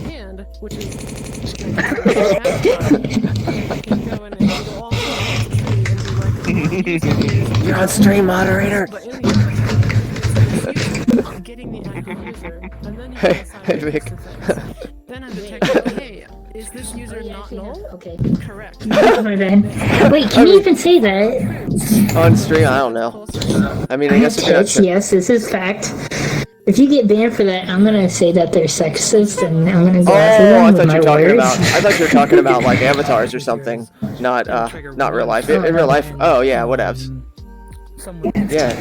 You're on stream, moderator. Hey, Vic. Then I'm detecting, hey, is this user not null? Okay. Correct. My bad. Wait, can you even say that? On stream, I don't know. I mean, I guess if you're not sure. Yes, this is fact. If you get banned for that, I'm gonna say that they're sexist, and I'm gonna go after them I with thought my you were talking words. about. I thought you were talking about like avatars or something, not real life. In real life, oh yeah, whatevs. Yeah.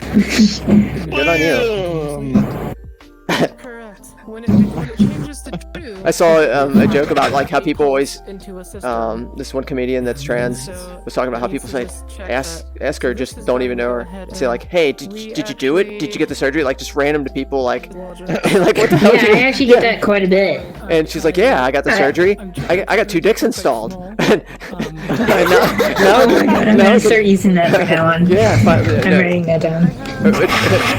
Good on you. Correct. When it changes to true. I saw a joke about like how people always this one comedian that's trans was talking about how people say ask her, just don't even know her, say like, hey, did you do it? Did you get the surgery? Like just random to people like like what the hell? Yeah, I actually get that quite a bit. And she's like, yeah, I got the surgery. I got 2 dicks installed. I'm gonna start using that from now on. Yeah, I'm writing that down.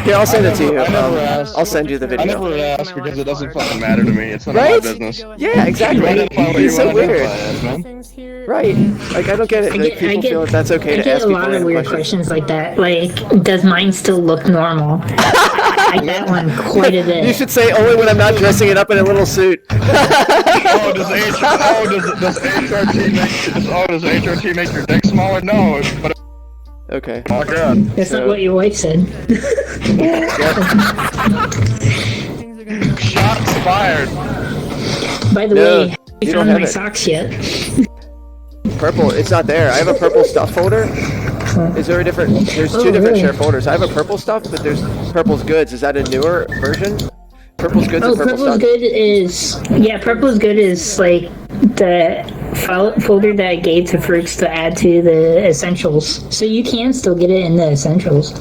Here, I'll send it to you. I'll send you the video. I never asked because it doesn't fucking matter to me. It's none of my business. Yeah, exactly. It's so weird. Right. Like, I don't get it. Like, people feel that that's okay to ask people I get a lot of weird questions like that. Like, does mine still look normal? I get that one quite a bit. You should say only when I'm not dressing it up in a little suit. Does HRT make your dick smaller? No, but okay. Oh god. That's not what your wife said. Shots fired. By the way, you don't have my socks yet. Purple, it's not there. I have a purple stuff folder. Is there a different? There's 2 different share folders. I have a purple stuff, but there's Purple's Goods. Is that a newer version? Purple's Goods and Purple Purple's Stuff. Good is Purple's Good is like the folder that I gave to Fruits to add to the essentials. So you can still get it in the essentials.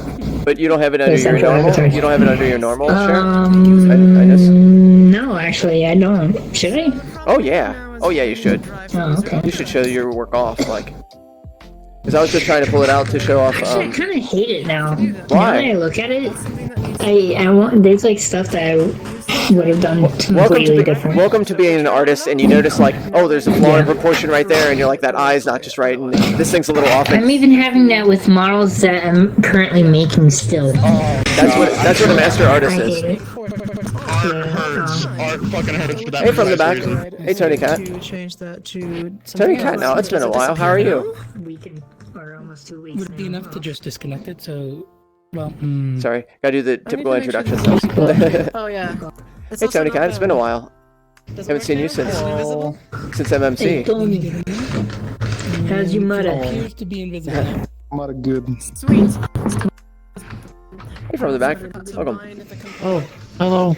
But you don't have it under your normal. You don't have it under your normal share. No, actually, I don't. Should I? Oh yeah. Oh yeah, you should. Oh, okay. You should show your work off, like. Because I was just trying to pull it out to show off. Actually, I kind of hate it now. Why? Now that I look at it, I want. There's like stuff that I would have done completely different. Welcome to being an artist, and you notice like, oh, there's a flaw in proportion right there, and you're like, that eye's not just right, and this thing's a little off. I'm even having that with models that I'm currently making still. That's what a master artist is. Art fucking hurts for that. Hey, from the back. Hey, Tony Cat. Tony Cat, now it's been a while. How are you? Or almost 2 weeks. Would it be enough to just disconnect it? So, well, sorry, gotta do the typical introduction. Oh yeah. Hey, Tony Cat, it's been a while. Haven't seen you since MMC. How's your mother? appears to be invisible. Mother good. Sweet. from the back. Welcome. Oh, hello.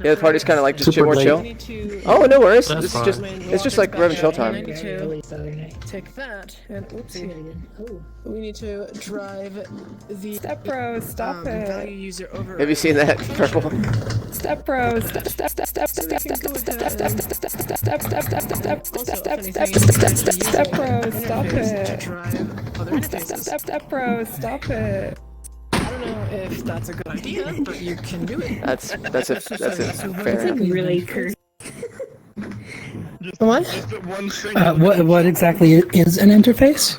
Yeah, the party's kind of like just Super more late. chill. Oh, no worries. That's It's just like Rev and chill time. Take that and oopsie. We need to drive the Step Bros, stop it. Value user over. Have you seen that, Purple? Step Bros, Step Bros, stop it. Step Bros, stop it. I don't know if that's a good idea, but you can do it. That's a fair That's enough. really cursed. What? What exactly is an interface?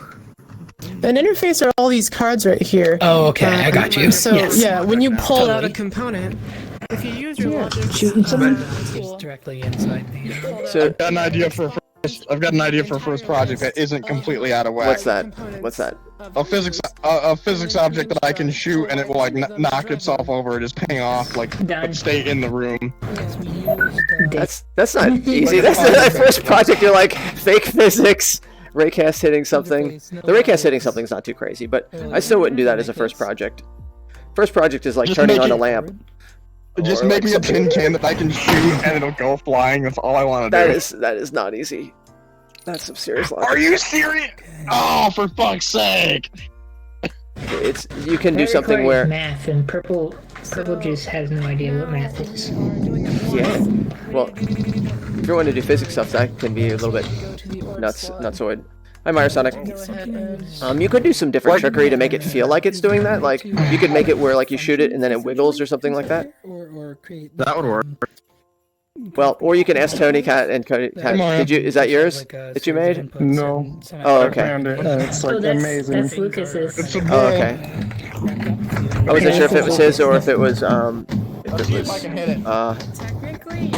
An interface are all these cards right here. Oh, okay, I got you. So Yes. yeah, when you pull out a Totally. component, if you use your logic, It's directly inside the. So I've got an idea for a first project that isn't completely out of whack. what's that? What's that? A physics object that I can shoot and it will like knock itself over and just ping off like but stay in the room. That's not easy. That's the first project. You're like fake physics. Raycast hitting something. The Raycast hitting something is not too crazy, but I still wouldn't do that as a first project. First project is like Just turning make on a it- lamp. Just Or, make like, me a tin can that I can shoot and it'll go flying. That's all I want to do. That is not easy. That's some serious logic. Are you serious? Oh, for fuck's sake! It's you can do That something requires where math, and purple just has no idea what math is. yeah. Well, if you want to do physics stuff, that can be a little bit nutsoid. Hi, Meyer Sonic. You could do some different trickery to make it feel like it's doing that. Like you could make it where like you shoot it and then it wiggles or something like that. Or create. That would work. Well, or you can ask Tony Cat and Cody Cat. Did you? Is that yours that you made? No. Oh, I okay. found it. It's like Oh, that's amazing. Lucas's. It's a Oh, okay. I wasn't sure if it was his or if it was Let's see if I can hit it.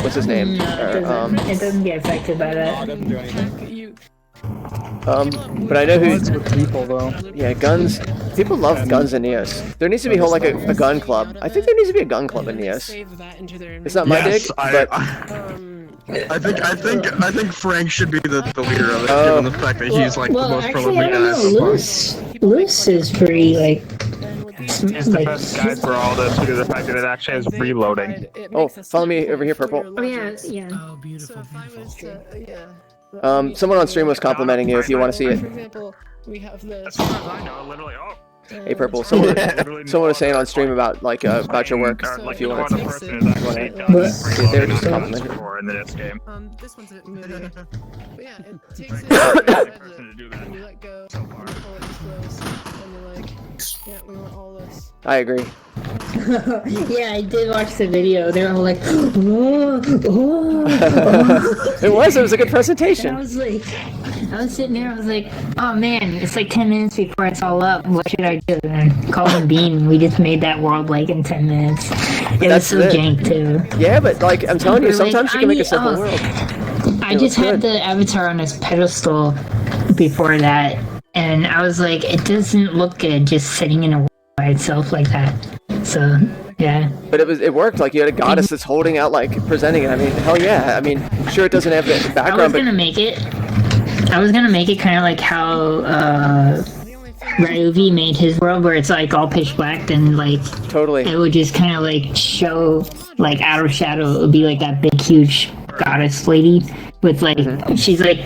what's his name? No, it doesn't get affected by that. Doesn't do anything. But I know who. People though. Yeah, guns. People love guns in Neos. There needs to be like a gun club. I think there needs to be a gun club in Neos. It's not my dig, but I think Frank should be the leader of it, Oh. given the fact that he's like the most Actually, I prolific don't guy know. so far. Lewis is pretty like. He's the best guy for all this because of the fact that it actually has reloading. Oh, follow me over here, Purple. Oh yeah, yeah. Oh, beautiful, beautiful. Someone on stream was complimenting you if you want to see For it. example, we have this. As far as I know, literally, Hey, Purple. Someone was saying on stream about about your work. If you want to. person is actually They were just complimenting. before in this game. This one's a movie. But yeah, it takes it. person to do that. And you let go, and you pull it close, and you're like, yeah, we want all this. I agree. Yeah, I did watch the video. They were all like, oh, oh, oh. It was a good And I presentation. was like, I was sitting there, I was like, oh man, it's like 10 minutes before it's all up. What should I do? And I called him Bean, and we just made that world like in 10 minutes. It was That's so it. jank too. Yeah, but like I'm telling you, We're like, sometimes you I can make a need- simple oh. world. I It just looks had good. the avatar on this pedestal before that, and I was like, it doesn't look good just sitting in a world by itself like that. So, yeah. But it worked. Like you had a goddess that's holding out, like presenting it. I mean, hell yeah. I mean, sure it doesn't have the I was background, but gonna make it kind of like how Ryuvi made his world, where it's like all pitch black, and like totally. it would just kind of like show like out of shadow. It would be like that big huge goddess lady with like she's like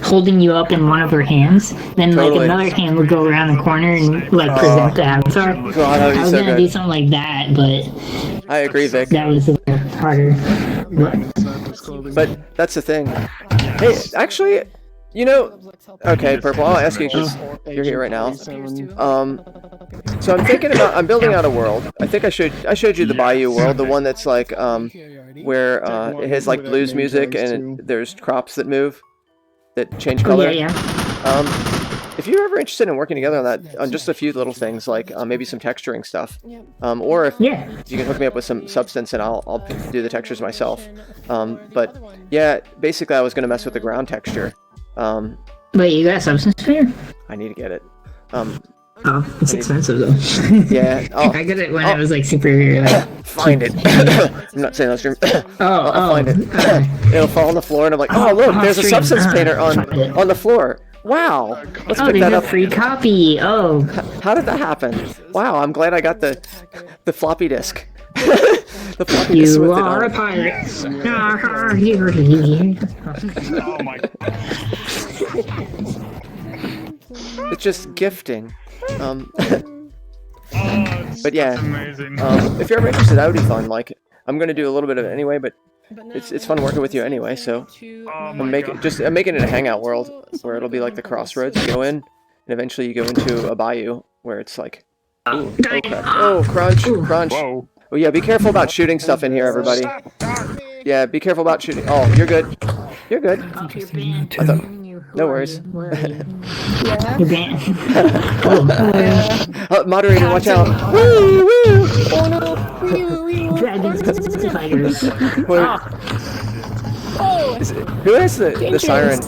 holding you up in one of her hands. Then Totally. like another hand would go around the corner and like present the avatar. God, that would be I was so gonna do good. something like that, but I agree, Vic. that was a bit harder. But that's the thing. Hey, actually, you know, okay, Purple. I'll ask you because you're here right now. So I'm thinking about building out a world. I think I showed you the Bayou world, the one that's like where it has like blues music and there's crops that move, that change color. Oh, yeah. If you're ever interested in working together on that, on just a few little things like maybe some texturing stuff, or if you can hook me up with some substance and I'll do the textures myself. But yeah, basically I was gonna mess with the ground texture. Wait, you got substance here? I need to get it. Oh, it's expensive though. Yeah, I got it when I was like super. Like, find it. I'm not saying on stream. I'll find it. It'll fall on the floor, and I'm like, oh look, there's a substance painter on the floor. Wow. Let's Oh, pick there's that a up. free copy. Oh. How did that happen? Wow, I'm glad I got the floppy disk. The floppy disk You with it are on a pirate. Oh my It's just gifting. But That's yeah, amazing. if you're ever interested, that would be fun. Like, I'm gonna do a little bit of it anyway, but it's fun working with you anyway. So I'm making it a hangout world where it'll be like the crossroads. You go in, and eventually you go into a bayou where it's like, ooh, oh crap, oh crunch, crunch. Whoa. Oh yeah, be careful about shooting stuff in here, everybody. Yeah, be careful about shooting. Oh, you're good. You're good. I thought, no worries. You're banned. Moderator, watch out. Dragons, fighters. Who has the siren?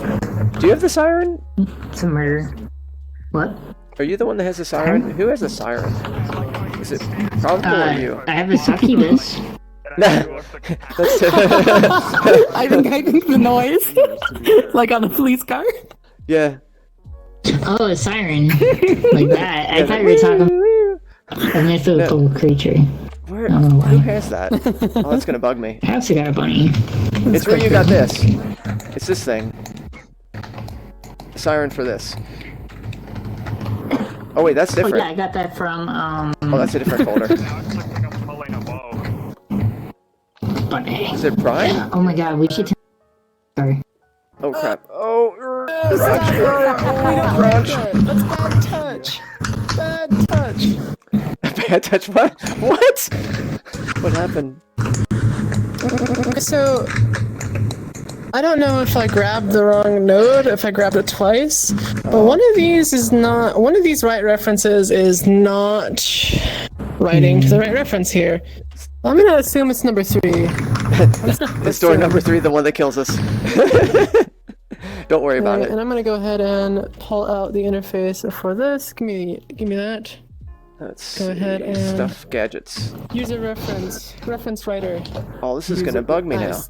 Do you have the siren? It's a murder. What? Are you the one that has the siren? Who has the siren? Is it probably or you? I have a succubus. That's I think the noise, like on a police car. Yeah. Oh, a siren. Like that. I thought you were talking a mythical creature. Where? I don't know Who why. has that? Oh, that's gonna bug me. I also got a bunny. It's where you got this. It's this thing. Siren for this. Oh wait, that's Oh different. yeah, I got that from Oh, that's a different folder. Bunny. Is it Brian? Oh my god, we should sorry. Oh crap. Oh, That's bad touch. Bad touch. Bad touch. What? What? What happened? So, I don't know if I grabbed the wrong node, if I grabbed it twice, but one of these write references is not writing to the right reference here. I'm gonna assume it's number 3. It's door number 3, the one that kills us. Don't worry about Right, it. and I'm gonna go ahead and pull out the interface for this. Give me that. Let's Go ahead see. and Stuff gadgets. user reference writer. Oh, this is gonna bug me now.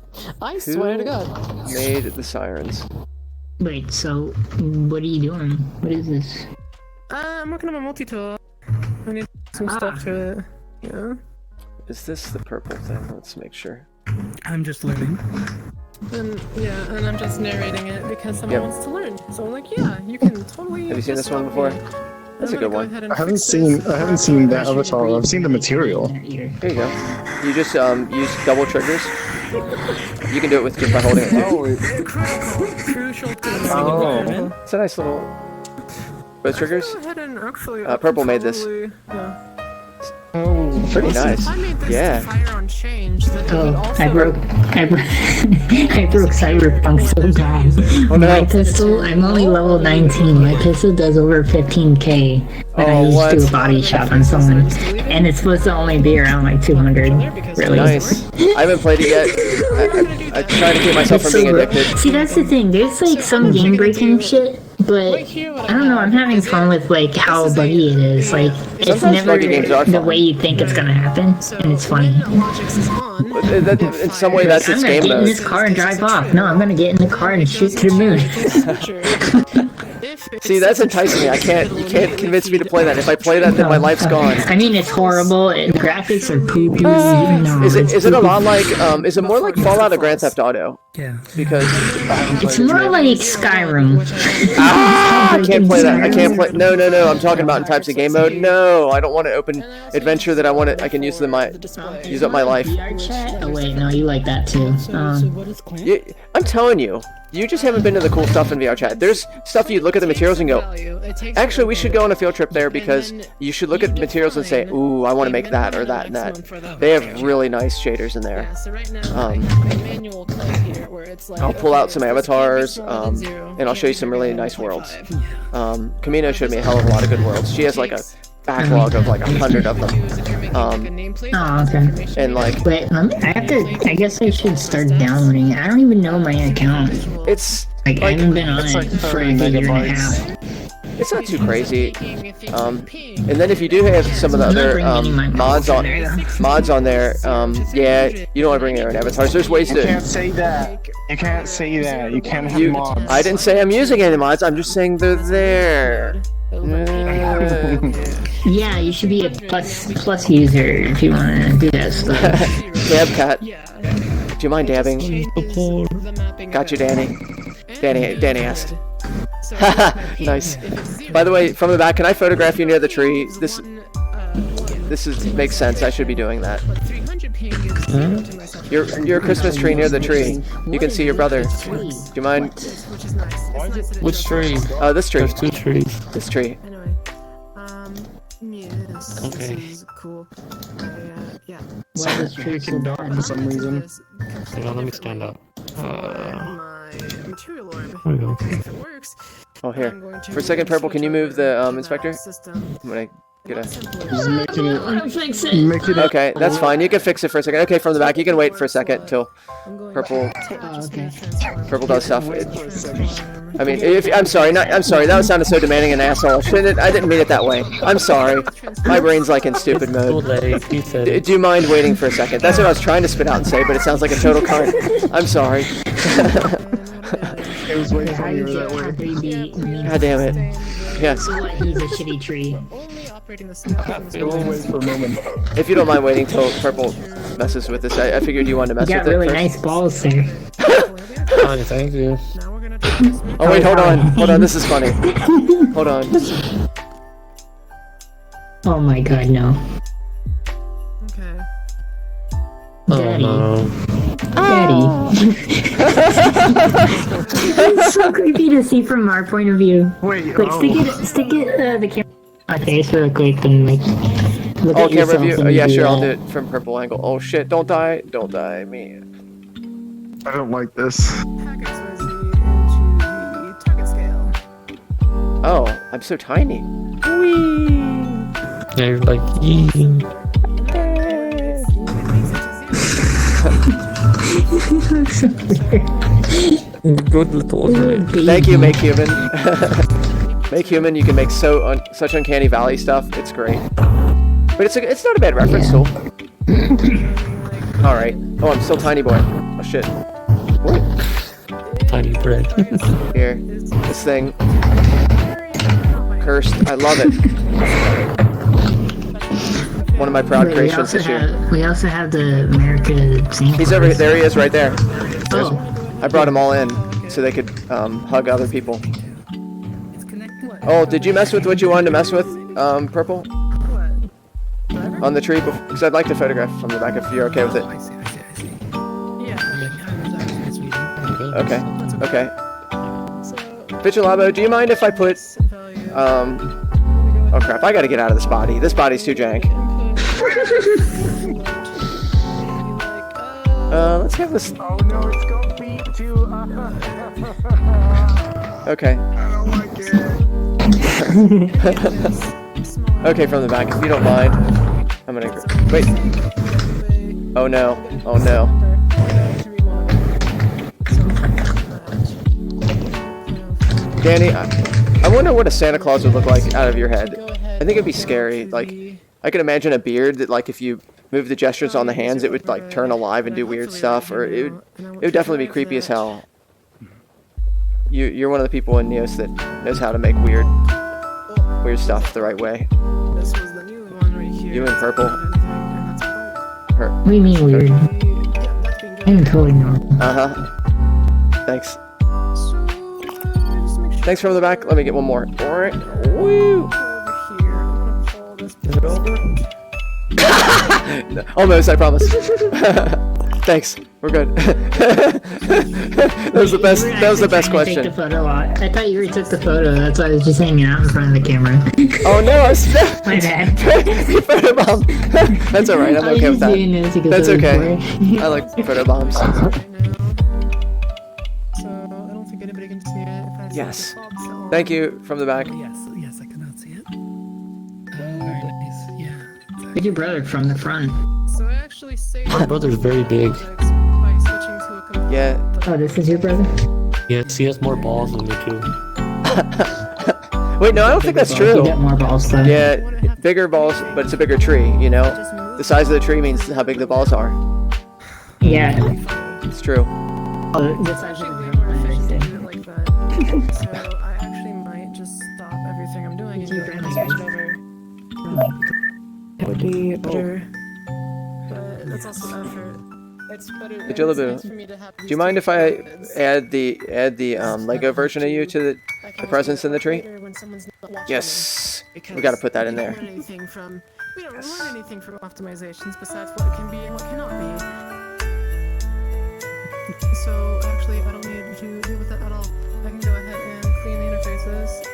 I swear to God. Made the sirens. Wait, so what are you doing? What is this? I'm working on my multi-tool. I need some stuff to it. Yeah. Is this the purple thing? Let's make sure. I'm just learning. And I'm just narrating it because someone wants to learn. So I'm like, yeah, you can totally. Have you seen this one before? That's a good one. I haven't seen that avatar. I've seen the material. There you go. You just use double triggers. You can do it with just by holding it. Crucial to It's a nice little. Both triggers. Go ahead and actually. Purple made this. Yeah. Oh, pretty nice. I made this Yeah. fire on change. That it would Oh, also... I broke Cyberpunk so bad. Oh, no. My pistol, I'm only level 19. My pistol does over 15k when I used to do a body shot on someone. And it's supposed to only be around like 200. Really? Nice. I haven't played it yet. I try to keep myself from being addicted. See, that's the thing. There's like some game breaking shit, but I don't know. I'm having fun with like how buggy it is. Like it's Sometimes never buggy games are the fun. way you think it's gonna happen, and it's funny. In some way, that's I'm its gonna game get in mode. this car and drive off. No, I'm gonna get in the car and shoot to the moon. See, that's enticing me. You can't convince me to play that. If I play that, then my life's gone. I mean, it's horrible. The graphics are poopy. No, Is it a poopy. lot like is it more like Fallout or Grand Theft Auto? Yeah. Because It's more like Skyrim. I can't play that. I can't play. No. I'm talking about in types of game mode. No, I don't want an open adventure that I can use up my life. VR chat? Oh wait, no, you like that too. I'm telling you, you just haven't been to the cool stuff in VR chat. There's stuff you look at the materials and go, actually, we should go on a field trip there because you should look at the materials and say, ooh, I want to make that or that and that. They have really nice shaders in there. I'll pull out some avatars, and I'll show you some really nice worlds. Camino showed me a hell of a lot of good worlds. She has like a backlog of like 100 of them. Oh, okay. And like, wait, I guess I should start downloading it. I don't even know my account. It's like I haven't been on it for like a year and a half. It's not too crazy. And then if you do have some of the other mods on there, yeah, you don't want to bring your own avatars. There's ways You to. can't say that. You can't say that. You can't have mods. I didn't say I'm using any mods. I'm just saying they're there. Yeah, you should be a plus user if you want to do that stuff. Dab cat. Do you mind dabbing? Got you, Danny. Danny asked. Nice. By the way, from the back, can I photograph you near the tree? This makes sense. I should be doing that. Your Christmas tree near the tree. You can see your brother. Do you mind? Which tree? This tree. There's 2 trees. This tree. Okay. Cool. Yeah. Why is tree so dark for some reason? Hang on, let me stand up. Material orb. There we go. If it works, Oh, here. For a second, Purple, can you move the inspector? I'm gonna get a. Just making it. Make it. Okay, that's fine. You can fix it for a second. Okay, from the back, you can wait for a second till Purple does stuff. I mean, I'm sorry. I'm sorry. That sounded so demanding and asshole. I didn't mean it that way. I'm sorry. My brain's like in stupid mode. Do you mind waiting for a second? That's what I was trying to spit out and say, but it sounds like a total cunt. I'm sorry. It was way funnier that way. God damn it. Yeah. So what, he's a shitty tree. We'll wait for a moment. If you don't mind waiting till Purple messes with this, I figured you wanted to mess You with got it really first. nice balls there. Fine, thank you. Oh wait, hold on, this is funny. Hold on. Oh my god, no. Okay. Oh no. Daddy. It's so creepy to see from our point of view. Wait, Like, stick it, the camera on my face real quick and, like, look Oh, at camera yourself view? and Oh, yeah, do sure, I'll that. do it from Purple angle. Oh shit, don't die, me. I don't like this. Oh, I'm so tiny. Yeah, you're like, yee. Good little Thank you, Make Human. Make Human, you can make such uncanny valley stuff. It's great. But it's not a bad reference tool. All right. Oh, I'm still tiny boy. Oh shit. Tiny bread. Here, this thing. Cursed. I love it. One of my proud Wait, creations this year. We also have the America scene. He's over there. He is right there. Oh. I brought them all in so they could hug other people. Oh, did you mess with what you wanted to mess with, Purple? On the tree? Because I'd like to photograph from the back if you're okay with it. Okay. Okay. Vigilabo, do you mind if I put oh crap, I gotta get out of this body. This body's too jank. Let's have this. Oh no, it's gonna beat you. Okay. I don't like it. Okay, from the back, if you don't mind. I'm gonna wait. Oh no. Oh no. Danny, I wonder what a Santa Claus would look like out of your head. I think it'd be scary. Like, I could imagine a beard that, like, if you move the gestures on the hands, it would, like, turn alive and do weird stuff, or it would definitely be creepy as hell. You're one of the people in Neos that knows how to make weird stuff the right way. You and Purple. What do you mean weird? I'm totally normal. Thanks. Thanks from the back. Let me get one more. Alright. Woo! Is it over? Almost, I promise. Thanks. We're good. That was the best. That was the best question. Take the photo out. I thought you already took the photo. That's why I was just hanging out in front of the camera. Oh no! I was. My bad. Photobomb. That's alright. I'm okay with that. That's okay. I like photobombs. Yes. Thank you from the back. Yes, I cannot see it. Yeah. Where's your brother from the front? So I actually saved My brother's very big. by switching to a computer. Yeah. Oh, this is your brother? Yes, he has more balls than me too. Wait, no, I don't think that's You true. get more balls though. Yeah, bigger balls, but it's a bigger tree, you know? The size of the tree means how big the balls are. Yeah. It's true. The size of the like that. So I actually might just stop everything I'm doing and go ahead and switch it over. That would be better. But that's also effort. It's better. Hey, Jillaboo, do you mind if I add the Lego version of you to the presence in the tree? Yes. We gotta put that in there. We don't learn anything from optimizations besides what can be and what cannot be. So actually, I don't need to deal with that at all. I can go ahead and clean the interfaces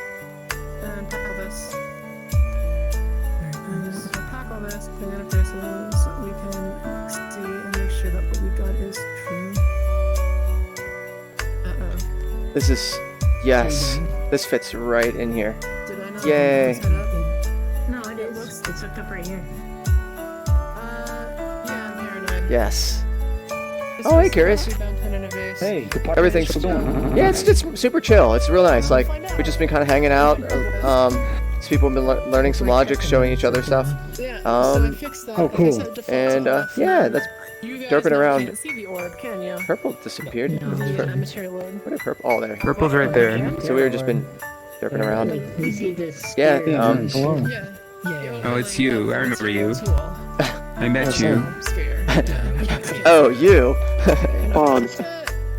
and pack all this. And just pack all this, clean the interfaces, so we can see and make sure that what we got is true. Uh-oh. This is... Yes. This fits right in here. Did I not Yay. set up? No, it is. It's hooked up right here. Yeah, I'm paranoid. Yes. Oh, hey, Curious. Hey, Everything's... Yeah, it's super chill. It's real nice. Like, we've just been kind of hanging out. These people have been learning some logic, showing each other stuff. So I fixed that. Oh, cool. And, yeah, that's derping around. Can't see the orb, can you? Purple disappeared. Yeah, material orb. What are purple? Oh, there. Purple's right there. So we've just been derping around. We see this. Yeah, Yeah. Oh, it's you. I remember you. I met you. I'm scared. Oh, you. AirPods.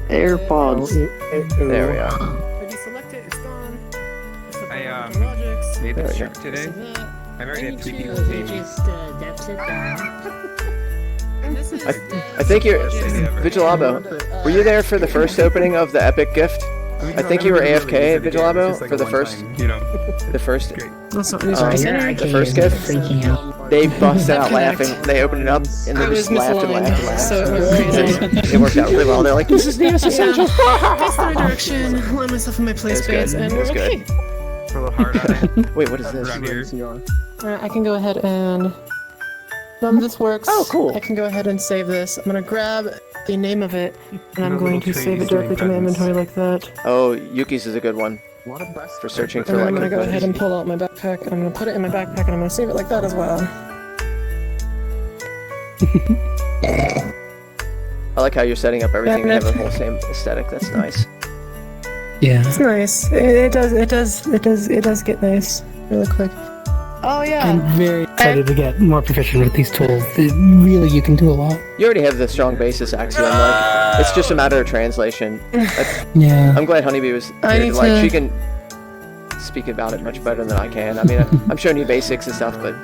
AirPods. There we are. If you select it, it's gone. I made There the we trip go. today. I've already had 3 people You pay me. just depths it down. This is I think you're... Vigilabo, were you there for the first opening of the Epic Gift? I think you were AFK, Vigilabo, for the first... You know. The first... That's not Um, news. the first gift? Freaking out. They busted out laughing. They opened it up and they I was just laughed and laughed and laughed. so it went crazy. It worked out really well. They're like, this is the essential. Face the right direction, land myself in my play That's space, good. and That's we're good. okay. Throw a heart on it. Wait, what is this? Around here. Alright, I can go ahead and... this works. Oh, cool. I can go ahead and save this. I'm gonna grab the name of it, and I'm No going little to save it trees directly to my doing inventory like that. Oh, Yuki's is a good one for searching for And then I'm like. gonna go ahead and pull out my backpack, and I'm gonna put it in my backpack, and I'm gonna save it like that as well. I like how you're setting up everything to have the whole same aesthetic. That's nice. Yeah. It's nice. It does get nice really quick. Oh yeah. I'm very excited to get more proficient with these tools. Really, you can do a lot. You already have the strong basis axiom. Like, it's just a matter of translation. Yeah. I'm glad Honeybee was I here. need Like, to- she can speak about it much better than I can. I mean, I'm showing you basics and stuff, but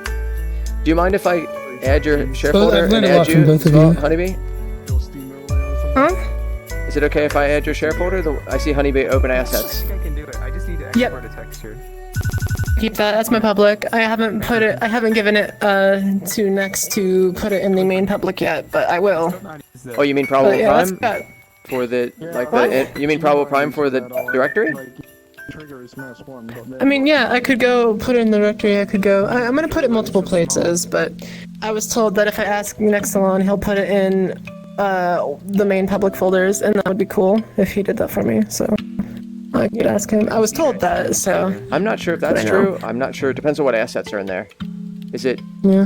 do you mind if I add your share Well, folder I've and learned a add lot you from both as of well, you. Honeybee? Huh? Is it okay if I add your share folder? I see Honeybee open assets. I think I can do it. I just need to Yep. export a texture. Keep that. That's my public. I haven't given it to Next to put it in the main public yet, but I will. Oh, you mean Probable But yeah, that's Prime got. for the you mean Probable Prime for the directory? I mean, yeah, I could go put it in the directory. I could go. I'm gonna put it multiple places, but I was told that if I ask Nexalon, he'll put it in the main public folders, and that would be cool if he did that for me. So I could ask him. I was told that, so I'm not sure if that's I know. true. I'm not sure. It depends on what assets are in there. Is it? yeah.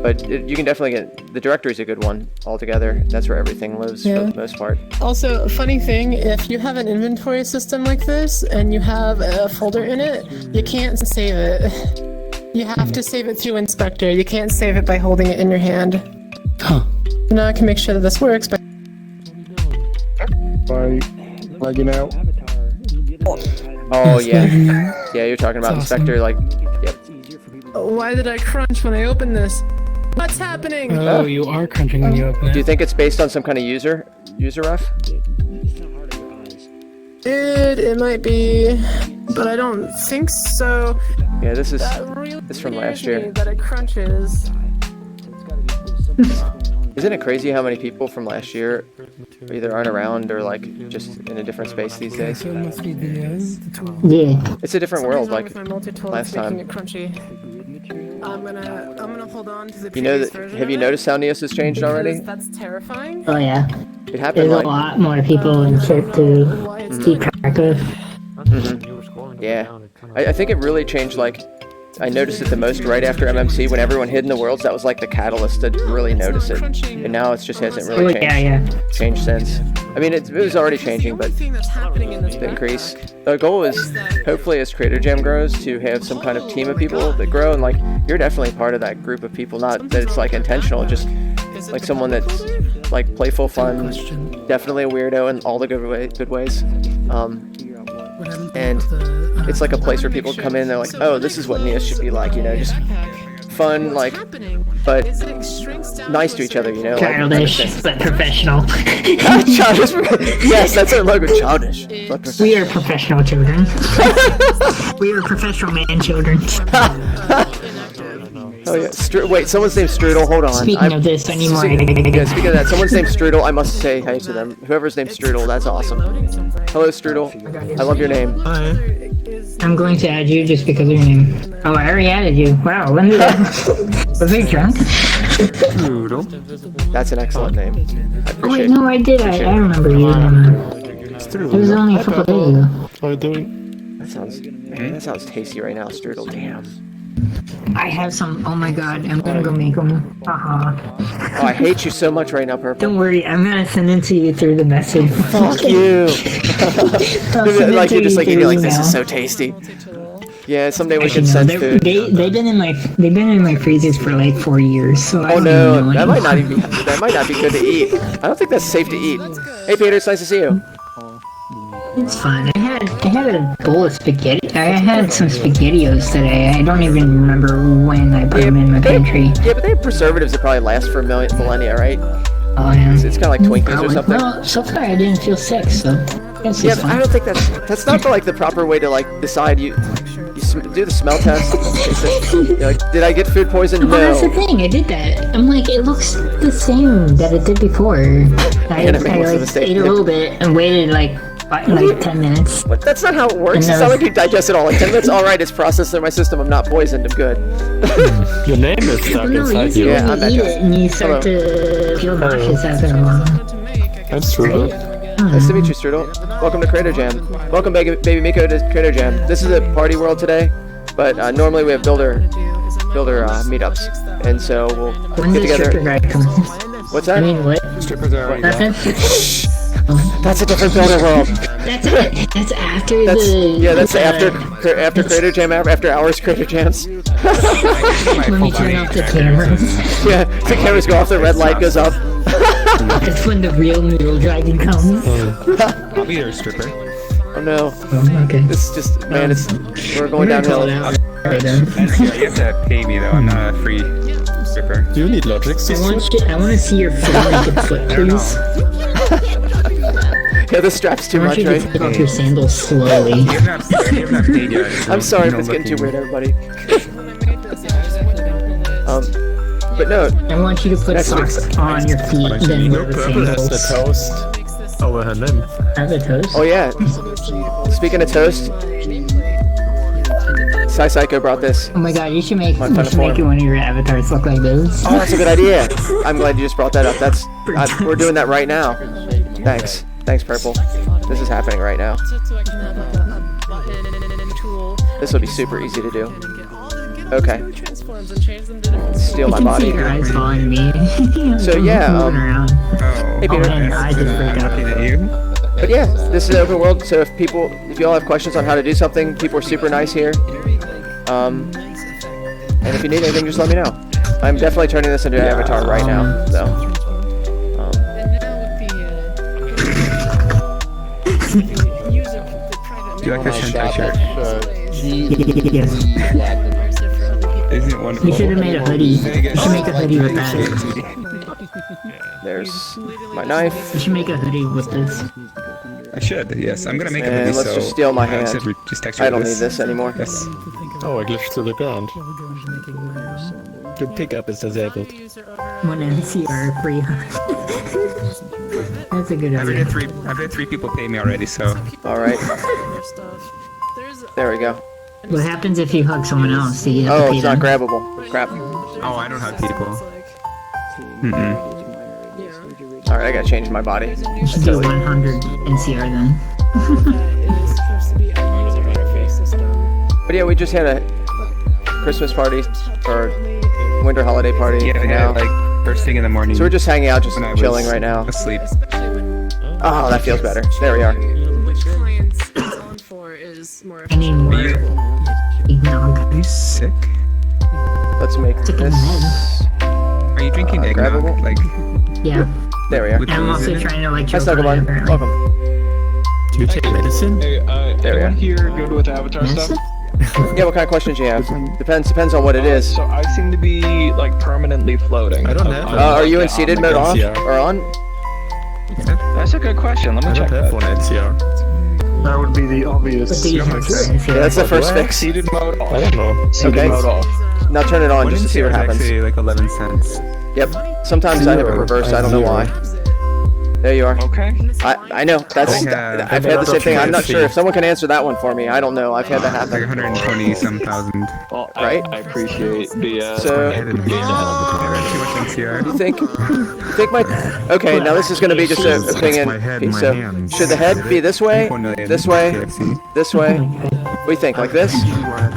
But you can definitely get the directory's a good one altogether. That's where everything lives Yeah. for the most part. Also, funny thing, if you have an inventory system like this and you have a folder in it, you can't save it. You have to save it through Inspector. You can't save it by holding it in your hand. Huh. Now I can make sure that this works, but By lagging out. Oh Yes, yeah, lagging out. yeah. You're talking about That's awesome. Inspector, like, yep. why did I crunch when I opened this? What's happening? Oh, you are crunching when you open it. Do you think it's based on some kind of user ref? It might be, but I don't think so. Yeah, this is That really this from scares last year. me that it crunches. Isn't it crazy how many people from last year either aren't around or like just in a different space these days? So it must be the tool. Yeah. It's a different world, like Something's wrong with my multi-tool last that's time. making it crunchy. I'm gonna hold on to the You know previous that? version Have you of it, noticed how Neos has changed already? because That's terrifying. Oh yeah. It happened There's a like. lot more people and shit to Why it's keep track of. Mhm. Yeah, I think it really changed. Like, I noticed it the most right after MMC when everyone hid in the worlds. That was like the catalyst to really notice it. And now it just hasn't really changed since. I mean, it was already changing, but the increase. The goal is, hopefully, as Creator Jam grows, to have some kind of team of people that grow. And like, you're definitely part of that group of people. Not that it's like intentional, just like someone that's like playful, fun, definitely a weirdo in all the good ways. And it's like a place where people come in, they're like, oh, this is what Nia should be like, you know, just fun, like, but nice to each other, you know. Childish, but professional. Childish, yes, that's our logo, childish. We are professional children. We are professional man children. Oh yeah, wait, someone's named Strudel, hold on. Speaking of this, anymore. Speaking of that, someone's named Strudel, I must say hi to them. Whoever's named Strudel, that's awesome. Hello Strudel, I love your name. Hi. I'm going to add you just because of your name. Oh, I already added you. Wow, when did that? Was I drunk? Strudel. That's an excellent name. Oh wait, no, I did. I remember you. It was only a couple days ago. How are you doing? That sounds tasty right now, Strudel, damn. I have some. Oh my god, I'm gonna go make them. Haha. Oh, I hate you so much right now, Purple. Don't worry, I'm gonna send it to you through the message. Fuck you. Like you're just like this is so tasty. Yeah, someday we can send food. They've been in my freezers for like 4 years. So oh no, that might not be good to eat. I don't think that's safe to eat. Hey Peter, it's nice to see you. It's fun. I had a bowl of spaghetti. I had some SpaghettiOs today. I don't even remember when I put them in my pantry. Yeah, but they have preservatives that probably last for millennia, right? Oh yeah. It's kind of like Twinkies or something. Well, so far I didn't feel sick, so. Yeah, but I don't think that's not the proper way to like decide. You do the smell test. You're like, did I get food poison? Well, No. that's the thing. I did that. I'm like, it looks the same that it did before. I ate a little bit and waited like 10 minutes. But that's not how it works. It's not like you digest it all in 10 minutes. All right, it's processed through my system. I'm not poised. I'm good. Your name is stuck inside you. Yeah, you eat it and you start to feel nauseous after a while. That's true. Nice to meet you, Strudel. Welcome to Creator Jam. Welcome, Baby Miko, to Creator Jam. This is a party world today, but normally we have builder meetups, and so we'll get together. What's that? I mean, what? Strippers are already gone. That's a different builder world. That's after that's after Creator Jam, after hours Creator Jams. When we turn off the cameras. Yeah, the cameras go off, the red light goes up. That's when the real Noodle Dragon comes. I'll be your stripper. Oh no. Okay. This is just, man, we're going downhill. You have to pay me though, I'm not a free stripper. Do you need logic? I want to see your naked foot, please. Yeah, the strap's too much, right? I want you to take off your sandals slowly. You have not paid yet. So I'm sorry if it's getting too weird, everybody. But no. I want you to put socks on your feet, then wear the sandals. The toast over her limb. Have a toast? Oh yeah. Speaking of toast, Psy Psycho brought this. Oh my god, you should make one of your avatars look like this. Oh, that's a good idea. I'm glad you just brought that up. We're doing that right now. Thanks. Thanks, Purple. This is happening right now. This will be super easy to do. Okay. Steal my body. Your eyes following me. So yeah, Hey Peter. I just freaked out. But yeah, this is open world, so if you all have questions on how to do something, people are super nice here. And if you need anything, just let me know. I'm definitely turning this into an avatar right now, so. Do you like the Shentai shirt? Yes. Isn't it wonderful? You should have made a hoodie. You should make a hoodie with that. There's my knife. You should make a hoodie with this. I should, yes. I'm gonna make a And hoodie, let's just steal my hand. Just I don't need this anymore. Yes. Oh, I glitched to the ground. The pickup is disabled. One NCR free. That's a good idea. I've had three people pay me already, so. Alright. There we go. What happens if you hug someone else? Do you have to Oh, pay it's not them? grabbable. Crap. Oh, I don't have people. Alright, I gotta change my body. You should do 100 NCR then. But yeah, we just had a Christmas party or winter holiday party. Yeah, now. like first thing in the morning. So we're just hanging out, just when I chilling was right now. Asleep. Oh, that feels better. There we are. Which clients it's on for is more I need more. Eggnog. Are you sick? Let's make this. Are you drinking eggnog? grabbable? Like, Yeah. There we are. with And I'm booze also in it? trying to like Hi, choke on it, Snugglebun. apparently. Welcome. Do you take medicine? Hey, There we anyone are. here good with Avatar stuff? Yeah, what kind of questions you have? Depends on what it is. So I seem to be like permanently floating. I don't have one. Are you in seated mode off NCR. or on? That's a good question. Let me I check don't have that. one NCR. That would be the obvious. What do you have to Yeah, that's the first fix. Seated mode off. I don't know. Seated Okay. mode off. Now turn it on just to see what NCR is happens. actually like 11 cents. Yep. Sometimes I have it reversed. I don't know why. There you are. Okay. I know. That's. Yeah. I've had the same thing. I'm not sure if someone can answer that one for me. I don't know. I've had that Like happen. 120 some thousand. Well, Right? I appreciate the. So I didn't too much NCR. you think my? Okay, now this is going to be just an opinion. piece. So should the head be this way, this way, this way? What do you think? Like this? I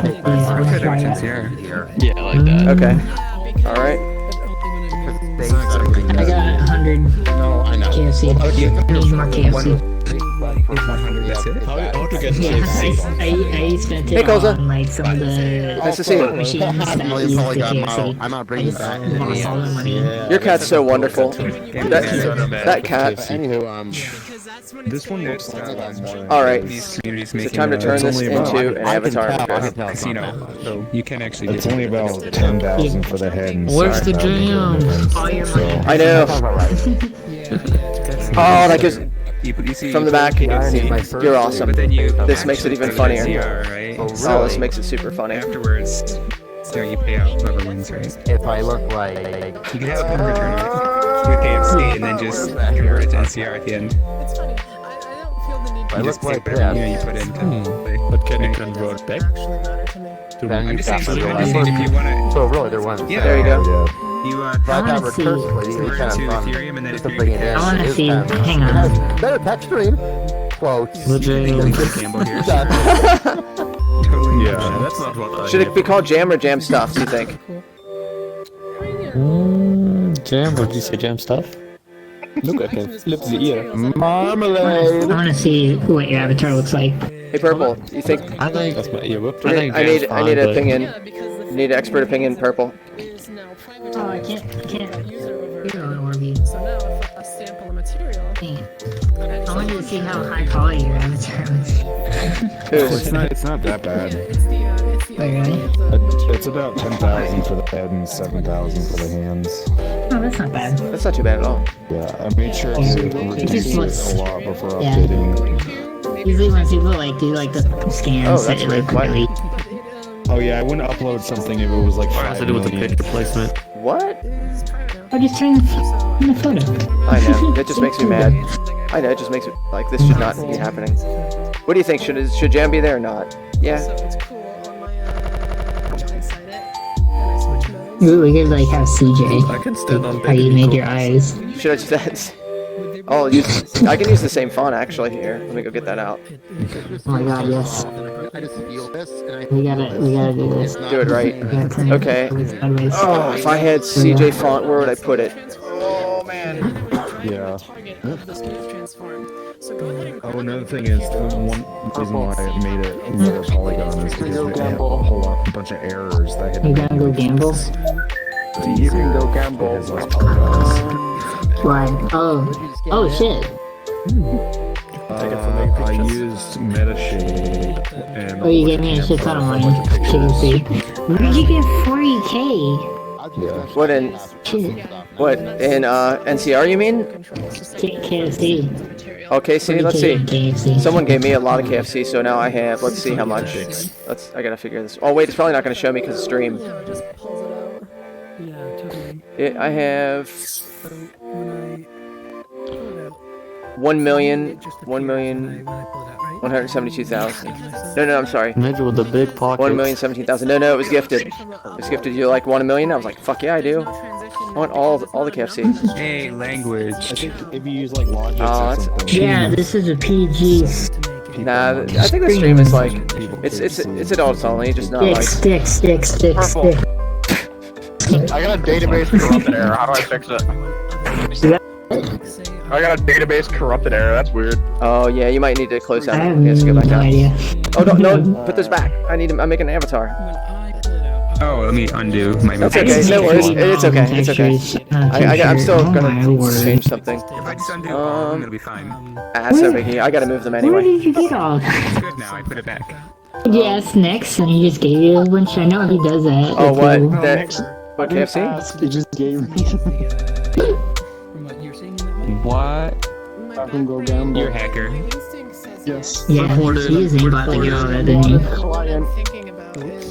wish I had much NCR. Yeah, like that. Okay. All right. I got 100 KFC. I need more KFC. That's it? How to get Yeah, I spent Hey, it Koza. on like some of the Nice to see you. machines that use the KFC. I'm not I bringing just back lost all the money. Your cat's so wonderful. That cat. Anywho, This one looks like All right. These communities It's making time to turn this only about- into an avatar. casino. So you can actually It's get only about 10,000 for the head. And Where's the 5,000 for jam? All your money. I know. Oh, that gives you see from the back. You're awesome. But then you This makes it even funnier. NCR, right? Oh, this makes it super funny. Afterwards, so you pay out whoever wins, right? if I look like You can have a pin return with KFC and then just convert it to NCR at the end. It's funny. I don't feel the need I to You just look pay like whatever this. you put in to play. But can you Right. convert back? actually matter to me. then I'm you just saying, got so the I'm just saying if you want to, So really, there wasn't. Yeah. There you go. you But I that wanna see- recursively, you convert kind it to of fun. Ethereum and then Just to if bring you it in. I wanna It is see- kind of- hang it on. has better texturing. Quotes. gamble here. Totally. Yeah, that's not what I Should it be called jam or jam stuff? Do you think? Jam? What did you say, jam stuff? Look at him, flip the ear. I Marmalade. want to see what your avatar looks like. Hey, Purple. You think? I think. That's my ear whip. I need an opinion. Yeah, because the Need an expert opinion, Purple. is now Oh, I privatized. can't. User over. Hero Orby. So now if I sample a material, Dang it. I wanted to see how high quality your avatar was. Who's? It's not that bad. it's the Wait, really? It's about 10,000 for the head and 7,000 for the hands. Oh, that's not bad. That's not too bad at all. Yeah, I made sure to reduce looks- it a lot before yeah. updating. Usually when people like do like the scans, Oh, that's it like weird. really. Oh yeah, I wouldn't upload something if it was like 5 has to do with the million. picture placement. What? Or just turn the photo. I know. It just makes me mad. I know. It just makes it like this should not be happening. What do you think? Should Jam be there or not? Yeah. So it's cool on my I cite it and I switch modes. We could like have CJ. I can stand on How you made your eyes. Should I do that? Oh, I can use the same font actually. Here, let me go get that out. Oh my god, yes. I just feel this, and I We gotta do this. Do it right. We gotta turn it Okay. sideways. Oh, if I had CJ font, where would I put it? Oh man. Yeah. Target of the smooth transform. So go ahead and Oh, another thing is, one reason why I made it lower polygon is because it had a whole lot, bunch of errors that had You gotta go gamble. You can go gamble. It has less polygons. Why? Oh shit. I used Metashape and... Oh, you gave me a shit ton of money. Chicken see. Where did you get 40k? What in? Shit. What in NCR? You mean? KFC. Oh, KFC. Let's see. KFC. Someone gave me a lot of KFC, so now I have. Let's see how much. I gotta figure this. Oh wait, it's probably not gonna show me because of stream. yeah, it just pulls it out. Yeah, totally. I have So when I pull it out, 1 million, it just 1 million, when I pull it out, right? 172,000. No, I'm sorry. Maybe with the big pockets. 1,017,000. No, it was gifted. It was gifted. You like 1 million? I was like, fuck yeah, I do. I want all the KFC. Hey, language. I think if you use like Logic Oh, or that's- something. Yeah, this is a PG people. Nah, on I think the stream is like people it's adults only, just not like. Stick. Purple. I got a database corrupted error. How do I fix it? I got a database corrupted error. That's weird. Oh yeah, you might need to close I down. have Yes, go back no out. idea. Oh no, put this back. I'm making an avatar. Oh, let me undo my That's mistake. okay. No worries. It's okay. It's okay. I'm still gonna word. change something. If I just undo all, I'm gonna be fine. That's no biggie. I gotta move them Where anyway. did you get all? It's good now. I put it back. Did you ask next and he just gave you a bunch? I know he does that. Oh what? Cool. What KFC? He just gave me. From what you're seeing in that What? I can go gamble. You're a hacker. Yes. Yeah, he was about to get all that, didn't he? Client.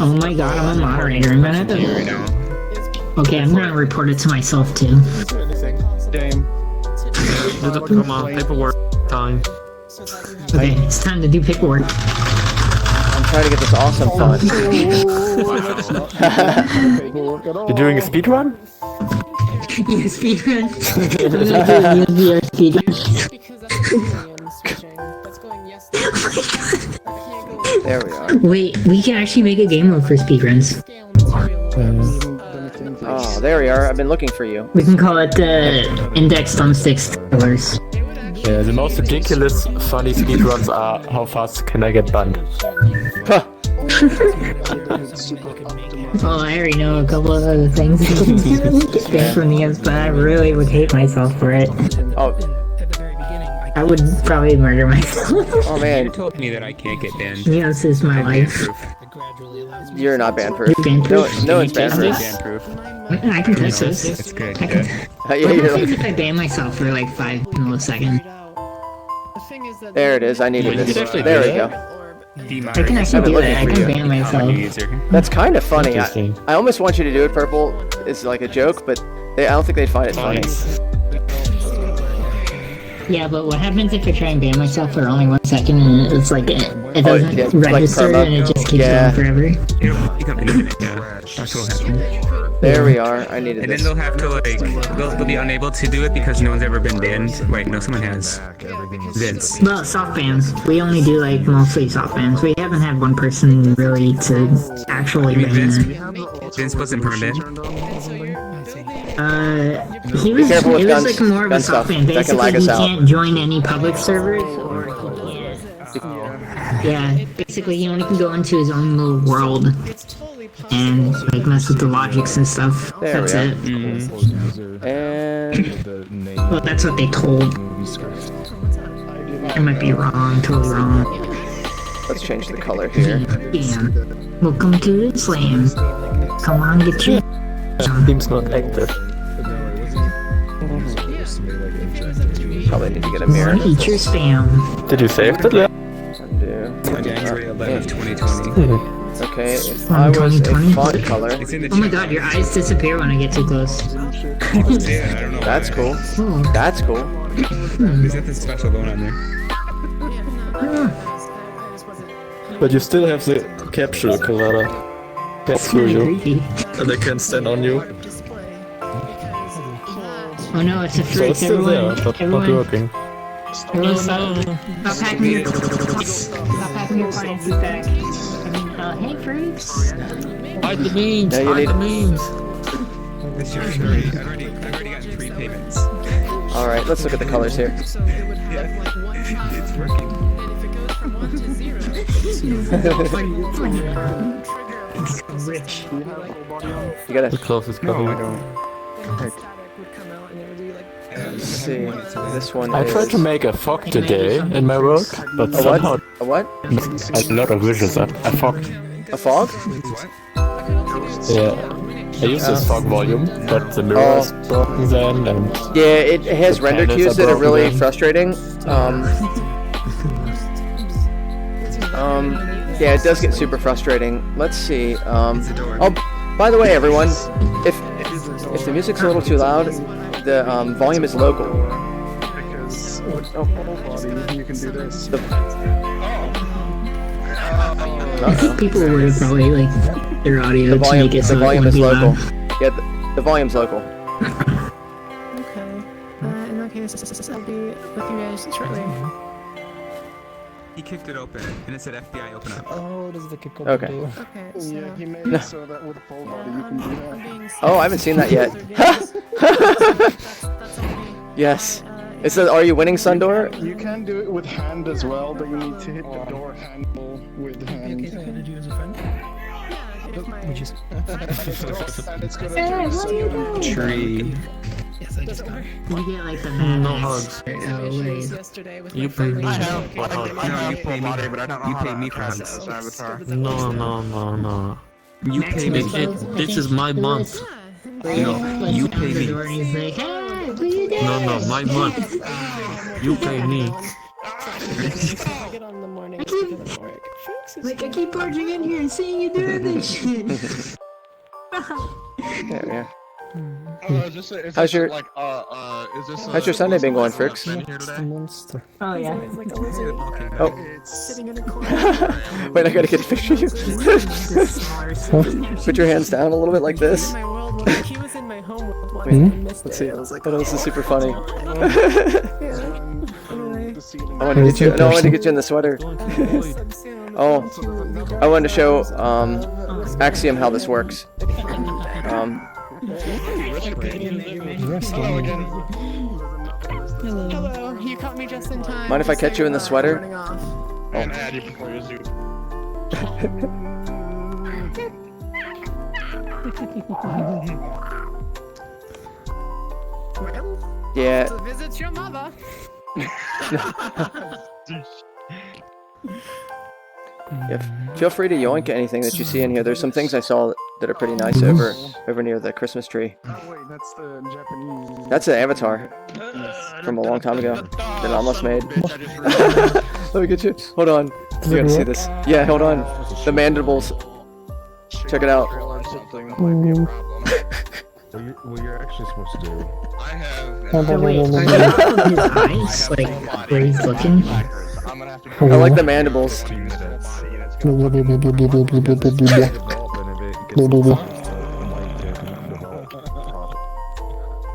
Oh my god, I'm a moderator. I'm gonna have Right to. now. Okay, I'm gonna report it to myself too. Game. Come on, paperwork time. Okay, it's time to do paperwork. I'm trying to get this awesome fun. You're doing a speed run? Yeah, speedrun. I'm gonna do a speedrun. There we are. Wait, we can actually make a game mode for speedruns. Oh, there we are. I've been looking for you. We can call it the Index Thumbsticks Killers. Yeah, the most ridiculous funny speedruns are how fast can I get banned? Huh. Oh, I already know a couple of other things. Get from the games, but I really would hate myself for it. Oh, I would probably murder myself. oh man, You told me that I can't get banned. Yeah, this is my I'm life. ban-proof. you're not ban proof. You're ban-proof? No one's ban I'm proof. ban-proof. I can test this. It's good. I can. Yeah, What you're happens like, if I ban myself for like 5 milliseconds? there it is. I needed You this. can actually There do we that. go. I can actually do that. I can ban myself. User. That's kind of funny. Interesting. I almost want you to do it, Purple. It's like a joke, but I don't think they'd find it funny. Yeah, but what happens if I try and ban myself for only 1 second and it's like it doesn't yeah, like register perma. and it just keeps Yeah. going forever? It'll become infinite. Yeah, that's what'll happen. There we are. I needed And then this. they'll have to like, they'll be unable to do it because no one's ever been banned. Wait, no, someone has. Vince. Well, soft bans. We only do like mostly soft bans. We haven't had one person really to actually You mean ban. Vince wasn't permanent. He was. careful with It was guns- like more of gun a soft stuff. ban. That can Basically, lag us he out. can't join any public servers or he can't. Yeah, basically he only can go into his own little world and like mess with the logics and stuff. There we That's are. it. And Well, that's what they told. I might be wrong, totally wrong. let's change the color here. Damn. Welcome to the slam. Come on, get your. Seems not active. Probably need to get a mirror. Eat your spam. Did you save that? Yeah. Undo. January 11th, 2020. Okay, if I was a 2020? font color, It's in the Oh my chat. god, your eyes disappear when I get too close. Yeah, I don't know. that's why. cool. Oh. That's cool. There's nothing special going on there. But you still have the capture, Kavada. Pass through you, Creepy. and they can stand on you. Oh no, it's a So fruit. it's still there, Everyone, but not everyone, working. everyone stop packing your plants back. Hey, fruits. Hide the memes! Now you need- the memes! This year's already, I've already gotten 3 payments. Alright, let's look at the colors here. It's working. Rich. You gotta The closest No, copy. I don't. let's see. This one I is tried to make a fog today in my work, but a somehow what? A what? a lot of visuals. A fog. A fog? Yeah. I use this fog volume, but the mirror is broken then, and Yeah, it has The render panels queues are that are really broken then. frustrating. Yeah, it does get super frustrating. Let's see. Oh, by the way, everyone, if the music's a little too loud, the volume is local. Because you can do this. I think people would have probably like their audio The to volume, make it so the volume it is wouldn't be local. loud. Yeah, the volume's local. Okay. In that case, I'll be with you guys shortly. He kicked it open, and it said FBI open up. Oh, does the kick Okay. do? Okay, so. Yeah, he made it so that with a full body you can do that. Oh, I haven't seen that yet. Yes. It says, "Are you winning, Sundor?" You can do it with hand as well, but you need to hit the door handle with hand. Okay, so I added you as a friend. Which is And it's gonna do Tree. yes, I just got her. You get like the man. No hugs. Oh, wait. Yesterday with You my friend pay me. Rachel. I have Okay, full like, No, you pay me. body, but I don't know You how pay to me for access hugs. this avatar. No, no, no, no. You pay me. This is my month. No, you pay me. He's like, hey, what are you doing? No, my month. You pay me. I get on in the morning because of work. Frank's is Like, I keep barging in here and seeing you doing this shit. Yeah. Is this How's your- like is this How's your Sunday been going, Frix? here today? Monster. Oh, yeah. It's like a lizard Oh. sitting in a corner. Wait, I gotta get a picture of you. Put your hands down a little bit like this. My world, he was in my home world once Mhm. and I missed Let's it. see. I was like, Oh, no, this is super funny. anyway. I wanted to get you. No, I wanted to get you in the sweater. Soon. Oh, I wanted to show Axiom how this works. Hello, you caught me just in time. Mind if I catch you in the sweater? Running off. And add you before you zoom. Yeah. To visit your mother. Yeah, feel free to yoink at anything that you see in here. There's some things I saw that are pretty nice over near the Christmas tree. Oh wait, that's the Japanese. That's an avatar from a long time ago that I almost made. Let me get you. Hold on. You gotta see this. Yeah, hold on. The mandibles. Check it out. What you're actually supposed to do. I have. So wait, his eyes, like, where he's looking? I'm gonna have to I like the mandibles.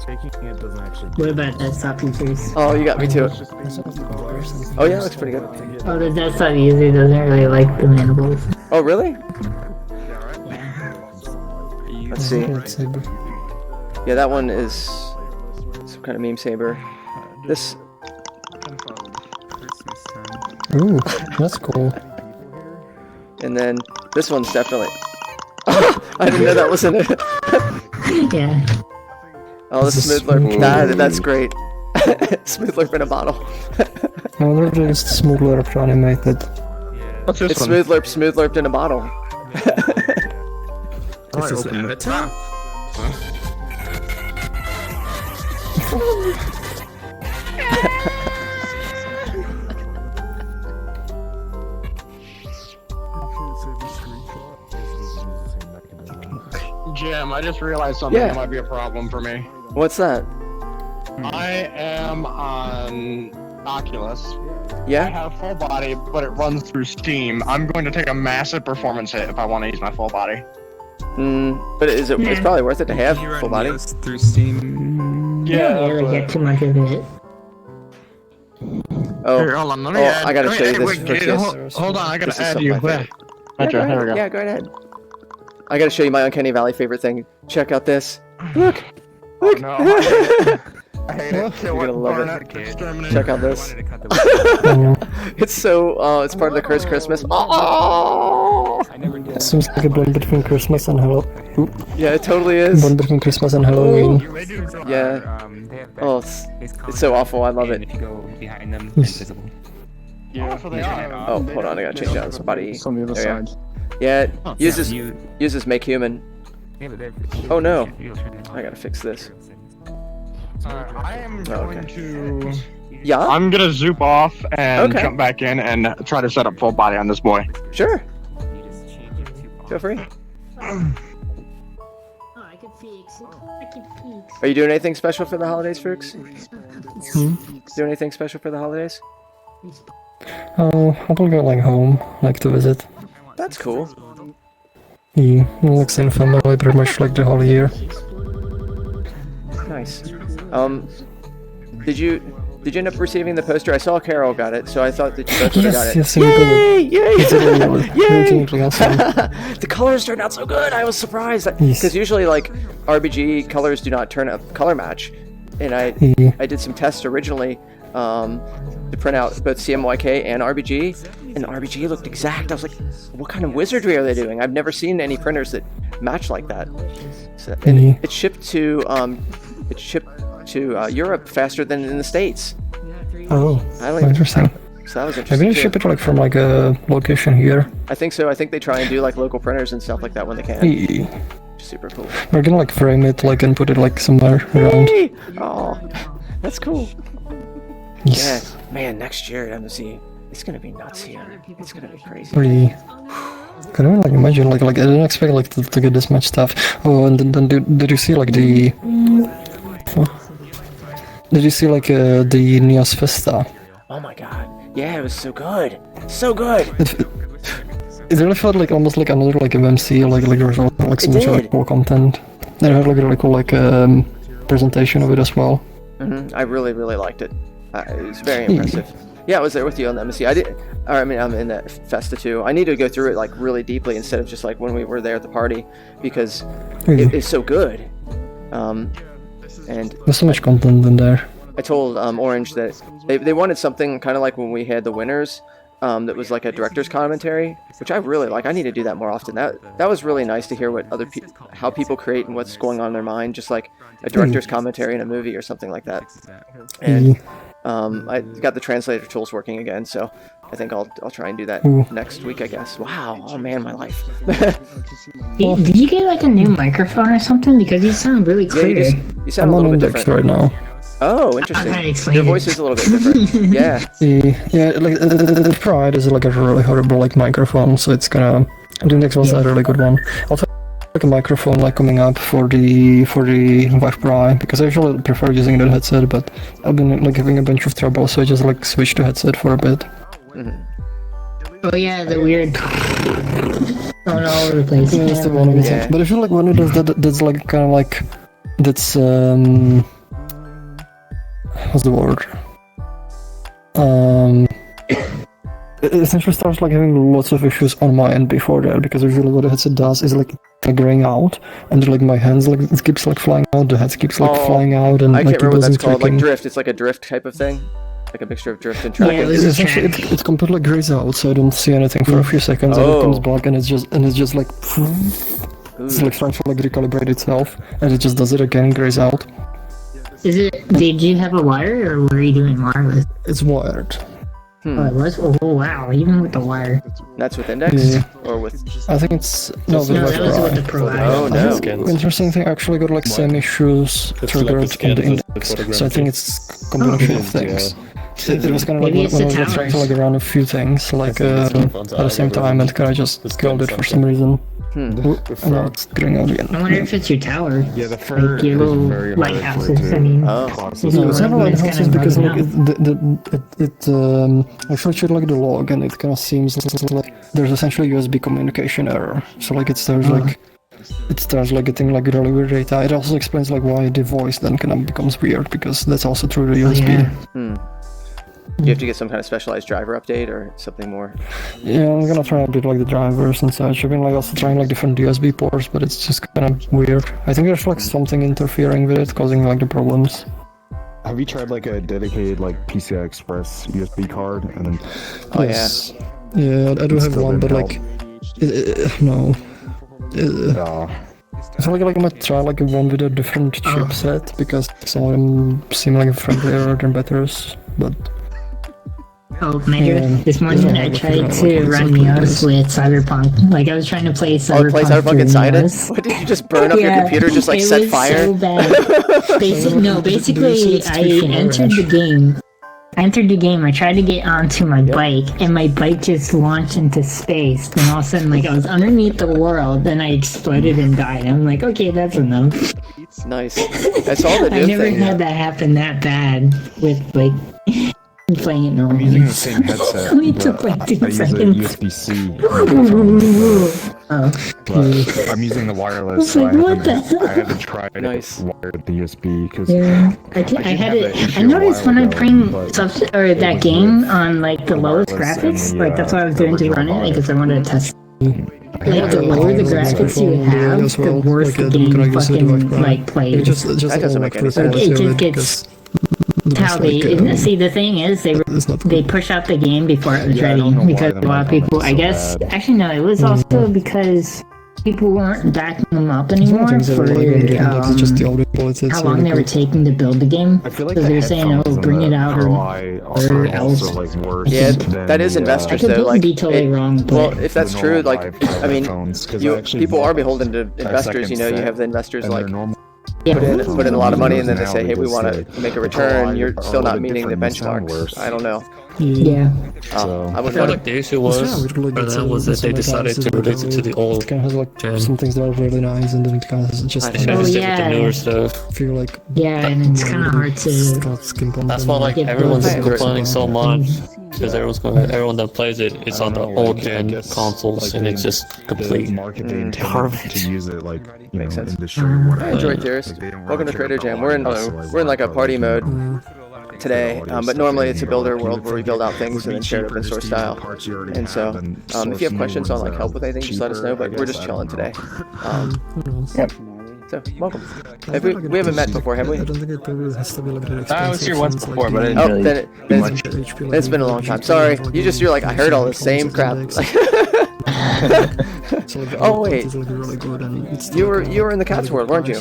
Taking it doesn't actually. What about desktop features? Oh, you got me too. Oh yeah, looks pretty good. Oh, the desktop user doesn't really like the mandibles. Oh really? Let's see. Yeah, that one is some kind of meme saber. This. Ooh, that's cool. And then this one's definitely. I didn't know that was in it. Yeah. Oh, the smooth lurp. That's great. Smooth lurp in a bottle. I wonder if it's smooth lurp animated. What's this It's one? smooth lurped in a bottle. This is Avatar. Jim, I just realized something Yeah. that might be a problem for me. What's that? I am on Oculus. I Yeah? have full body, but it runs through Steam. I'm going to take a massive performance hit if I want to use my full body. But is it? It's probably worth it to have Can you run full body. Neos through Steam? You don't really get too much of it. Oh, Here, hold on. Let me oh, add. I gotta wait, show you this wait, first. Yes. hold on, I This gotta is add something you. my Where? favorite. Yeah, Gotcha, go there we ahead. go. Yeah, go right ahead. I gotta show you my Uncanny Valley favorite thing. Check out this. Look. Look. No, I hate it. Kill You're it, gonna love burn it. exterminate. Check out this. Wanted to cut the It's so. It's part of the Cursed Christmas. Oh! I never did. Seems like a blend between Christmas and Halloween. Yeah, it totally is. Blend between Christmas and Halloween. Yeah. They have Oh, it's so awful. I love and it. if you go behind them, it's invisible. Yeah, so they are. Oh, hold on. I gotta change out this body. It's on the other There we side. go. Yeah, uses make human. Yeah, but they're- Oh no. you'll turn it on. I gotta fix this. I am Oh, going okay. to. Yeah? I'm gonna zoop off and Okay. jump back in and try to set up full body on this boy. Sure. You just change it to Feel free. Oh, I can fix it. I can fix Are you doing anything special for the holidays, Frix? Hmm? Doing anything special for the holidays? Oh, I will go like home, like to visit. That's cool. Yeah, like same family pretty much like the whole year. Nice. Did you Did you end up receiving the poster? I saw Carol got it, so I thought that you both would have got it. Yes, Yay! Yay! Yay! Awesome. The colors turned out so good. I was surprised because usually like RBG colors do not turn up color match, and I did some tests originally to print out both CMYK and RBG, and RBG looked exact. I was like, what kind of wizardry are they doing? I've never seen any printers that match like that. So, and it shipped to Europe faster than in the States. Oh, interesting. So that was interesting. Maybe they ship it like from like a location here. I think so. I think they try and do like local printers and stuff like that when they can. Super cool. We're gonna like frame it like and put it like somewhere around. Oh, that's cool. Yes. Yeah, man. Next year at MSC, it's gonna be nuts here. It's gonna be crazy. Really. Can I like imagine like I didn't expect like to get this much stuff. Oh, and then did you see like the? Did you see like the Neos Vista? Oh my god! Yeah, it was so good, so good. It really felt like almost like another like MMC, like there was like so much like cool content. They had like a really cool like presentation of it as well. I really liked it. It was very impressive. Yeah, I was there with you on the MSC. I'm in that Festa too. I need to go through it like really deeply instead of just like when we were there at the party because it's so good. And there's so much content in there. I told Orange that they wanted something kind of like when we had the winners, that was like a director's commentary, which I really like. I need to do that more often. That was really nice to hear what how people create and what's going on in their mind, just like a director's commentary in a movie or something like that. And I got the translator tools working again, so I think I'll try and do that next week, I guess. Wow, oh man, my life. Did you get like a new microphone or something? Because you sound really clear. You sound a little bit different right now. Oh, interesting. Your voice is a little bit different. Yeah. Yeah, like the Pride is like a really horrible like microphone, so it's gonna. The next one's a really good one. Also, like a microphone like coming up for the Vive Pro because I usually prefer using the headset, but I've been like having a bunch of trouble, so I just like switched to headset for a bit. Oh yeah, the weird going all over the place. Yeah, that's the one of the things. But I feel like when it does that, that's like kind of like that's what's the word? It essentially starts like having lots of issues on my end before that because usually what the headset does is like graying out and like my hands like it keeps like flying out, the head keeps like flying out, and I can't like remember what that's called. Like drift. It's like a drift type of thing. Like a mixture of drift and tracking. Yeah, essentially it completely grays out, so I don't see anything for a few seconds, and it comes back, and it's just like it's like trying to like recalibrate itself, and it just does it again, grays out. Did you have a wire, or were you doing wireless? It's wired. Oh, it was? Oh wow, even with the wire. That's with Index? Or with... I think it's... No, that was with the Pro. Oh no. Interesting thing, I actually got like same issues triggered on the Index, so I think it's a combination of things. It was kind of like when I was trying to like run a few things like at the same time, and kind of just killed it for some reason. And now it's getting out again. I wonder if it's your tower. Yeah, the fur like your little very lighthouses. I mean, no, it's not lighthouses because like it actually checked like the log, and it kind of seems like there's essentially USB communication error. So like it starts like getting like really weird data. It also explains like why the voice then kind of becomes weird because that's also through the USB. Do you have to get some kind of specialized driver update or something more? Yeah, I'm gonna try to update like the drivers and such. I've been like also trying like different USB ports, but it's just kind of weird. I think there's like something interfering with it, causing like the problems. Have you tried like a dedicated like PCI Express USB card and then? Oh yes. Yeah, I do have one, but like, no. I feel like I might try like one with a different chipset because some of them seem like friendlier than betters, but. Oh, Major, this morning I tried to run Neos with Cyberpunk. Like, I was trying to play Cyberpunk. Play Cyberpunk inside it? What, did you just burn up your computer, just like set fire? It was so bad. Basically, I entered the game. I tried to get onto my bike, and my bike just launched into space. And all of a sudden, like, I was underneath the world, and I exploded and died. I'm like, okay, that's enough. Nice. I saw the I never had that happen that bad with, like... I'm playing it I'm normally. using the same headset. Only took but like 2 I use a seconds. USB-C. Oh, But I'm using the wireless, so I haven't tried Nice. wired the USB because yeah. I had it. I noticed when I bring that game on like the lowest graphics, like that's what I was doing to run it, because I wanted to test. Like the lower the graphics you have, the worse the game fucking like plays. That doesn't make any sense. It just gets. How they see the thing is they push out the game before it was ready because a lot of people I guess actually no it was also because people weren't backing them up anymore for how long they were taking to build the game. I feel like So they're saying, "Oh, bring it out or else." Yeah, that is investors though. Like, be totally wrong. Well, if that's true, like, I mean, people are beholden to investors. You know, you have the investors like put in a lot of money, and then they say, "Hey, we want to make a return." You're still not meeting the benchmarks. I don't know. Yeah. I feel like the issue was for them was that they decided to release it to the old It has like some things that are really nice, and then it kind of just stick with the newer stuff. feel like Yeah, and it's kind of hard to. That's why like everyone's complaining so much because everyone that plays it, it's on the old gen consoles, and it's just complete garbage. To use it like Makes sense. industry. I enjoy Tears. Welcome to Trader Jam. We're in like a party mode today, but normally it's a builder world where we build out things and then share it open source style. And so, if you have questions on like help with anything, just let us know. But we're just chilling today. Yep. So welcome. We haven't met before, have we? I don't think it has to be like I was here once before, but I didn't Oh, really then it's been a long time. Sorry, you're like I heard all the same crap. Oh wait, you were in the Cats world, weren't you?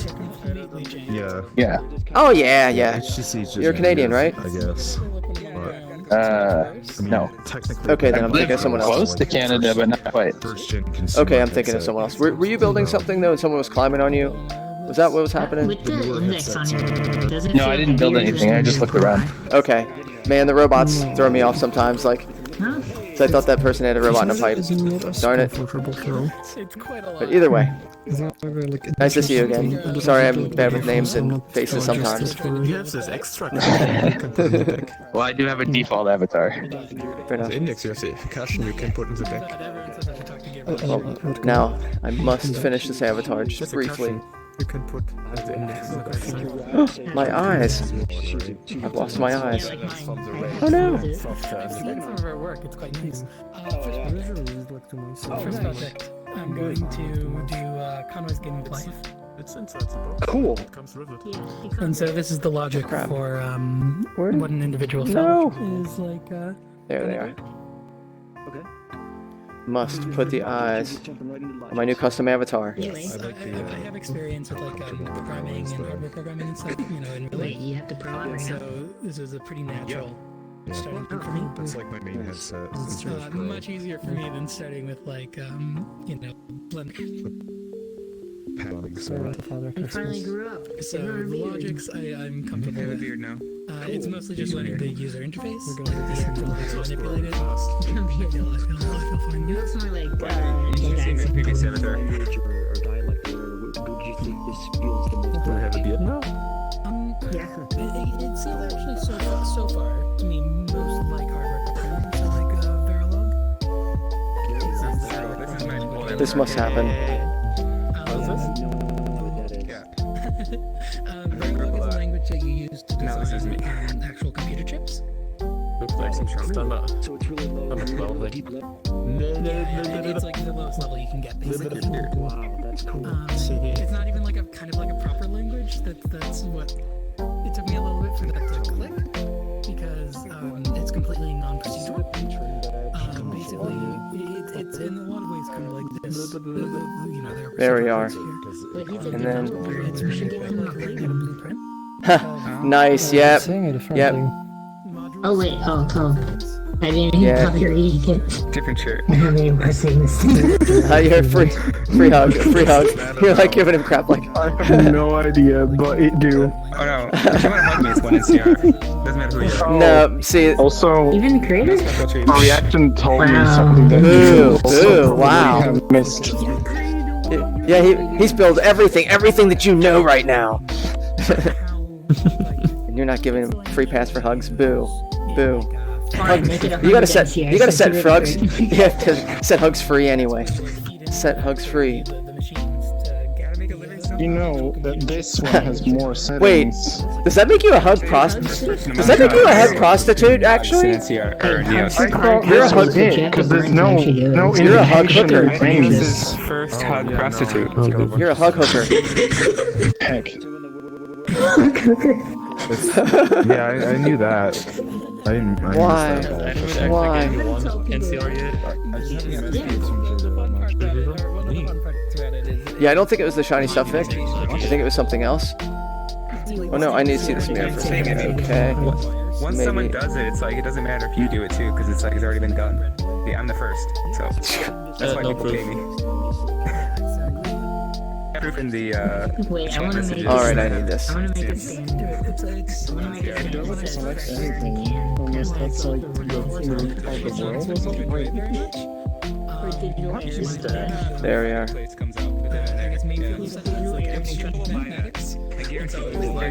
Yeah. Oh yeah. HTC You're Canadian, right? I guess. no. Okay, then I'm thinking of someone else. Close to Canada, but not quite. Okay, I'm thinking of someone else. Were you building something though, and someone was climbing on you? Was that what was happening? With the index on your, does it No, feel I didn't build weird anything. I just looked around. Okay, man, the robots throw me off sometimes. Like, so I thought that person had a robot in a pipe. Darn it. But either way, nice to see you again. Sorry, I'm bad with names and faces sometimes. Well, I do have a default avatar. Fair enough. Index verification you can put in the back. Well, now I must finish this avatar just briefly. You can put as the index. My eyes. I've lost my eyes. Oh no. I've seen some of her work. It's quite nice. First project, I'm going to do Conway's Game of Life. It's inside the box. Cool. It comes with it. And so this is the logic for what an individual No. cell is like. There they are. Must put the eyes on my new custom avatar. I have experience with like programming and hardware programming and stuff, you know, and Wait, you have to program it. so this is a pretty natural starting point for me. That's like my main headset. It's much easier for me than starting with like you know, Blender. You finally grew up. So the logics I'm comfortable with. Beard now. It's mostly just learning the user interface, like the actual ways to manipulate it. I feel fine. It looks more like You should see my previous avatar. Do I have a beard now? It's actually so far to me most like hardware programming, so like Verilog. This is my old avatar. This must happen. Verilog is a language that you use to No, this is me. design actual computer chips. Looks like some short So it's really low. It's like the lowest level you can get, basically. Wow, that's cool. It's not even like a kind of like a proper language. That's what it took me a little bit for that to click because it's completely non-procedural. Basically, it's in a lot of ways kind of like this. You know, There we are. And then. It's machine blueprint. Nice. Yep. Yep. Oh wait, oh. I didn't even bother reading it. Different shirt. I mean, we're seeing this thing. You heard free hug. You're like giving him crap like. I have no idea, but it do. Oh no. If you want to hug me, it's one NCR. Doesn't matter who you are. No, see. Also, Even creator? a reaction told me Wow. something that Boo, wow. have missed. Yeah, he's built everything that you know right now. And you're not giving him free pass for hugs. Boo. Fine, make it You gotta set. here, You gotta so set it's Frogs. really You have to set Hugs free anyway. Set Hugs free. You know that this one has more settings. Wait, does that make you a hug prostitute? Does that make you a hug prostitute? Actually, You're you're a hug. Because there's no You're a hug hooker. This is first hug prostitute. You're a hug hooker. Heck. Yeah, I knew that. I didn't. I Why? missed that all. Why? Yeah, I don't think it was the shiny stuff, Vic. I think it was something else. Oh no, I need to see this mirror for a second. Okay. Once someone does it, it's like it doesn't matter if you do it too, because it's like it's already been done. Yeah, I'm the first, so that's why no people pay me. Proof in the Wait, I want to make. All right, I need this. I want to make a standard. I want to make a standard that says first if I can. Unless that's like the world or something. Wait. There we are.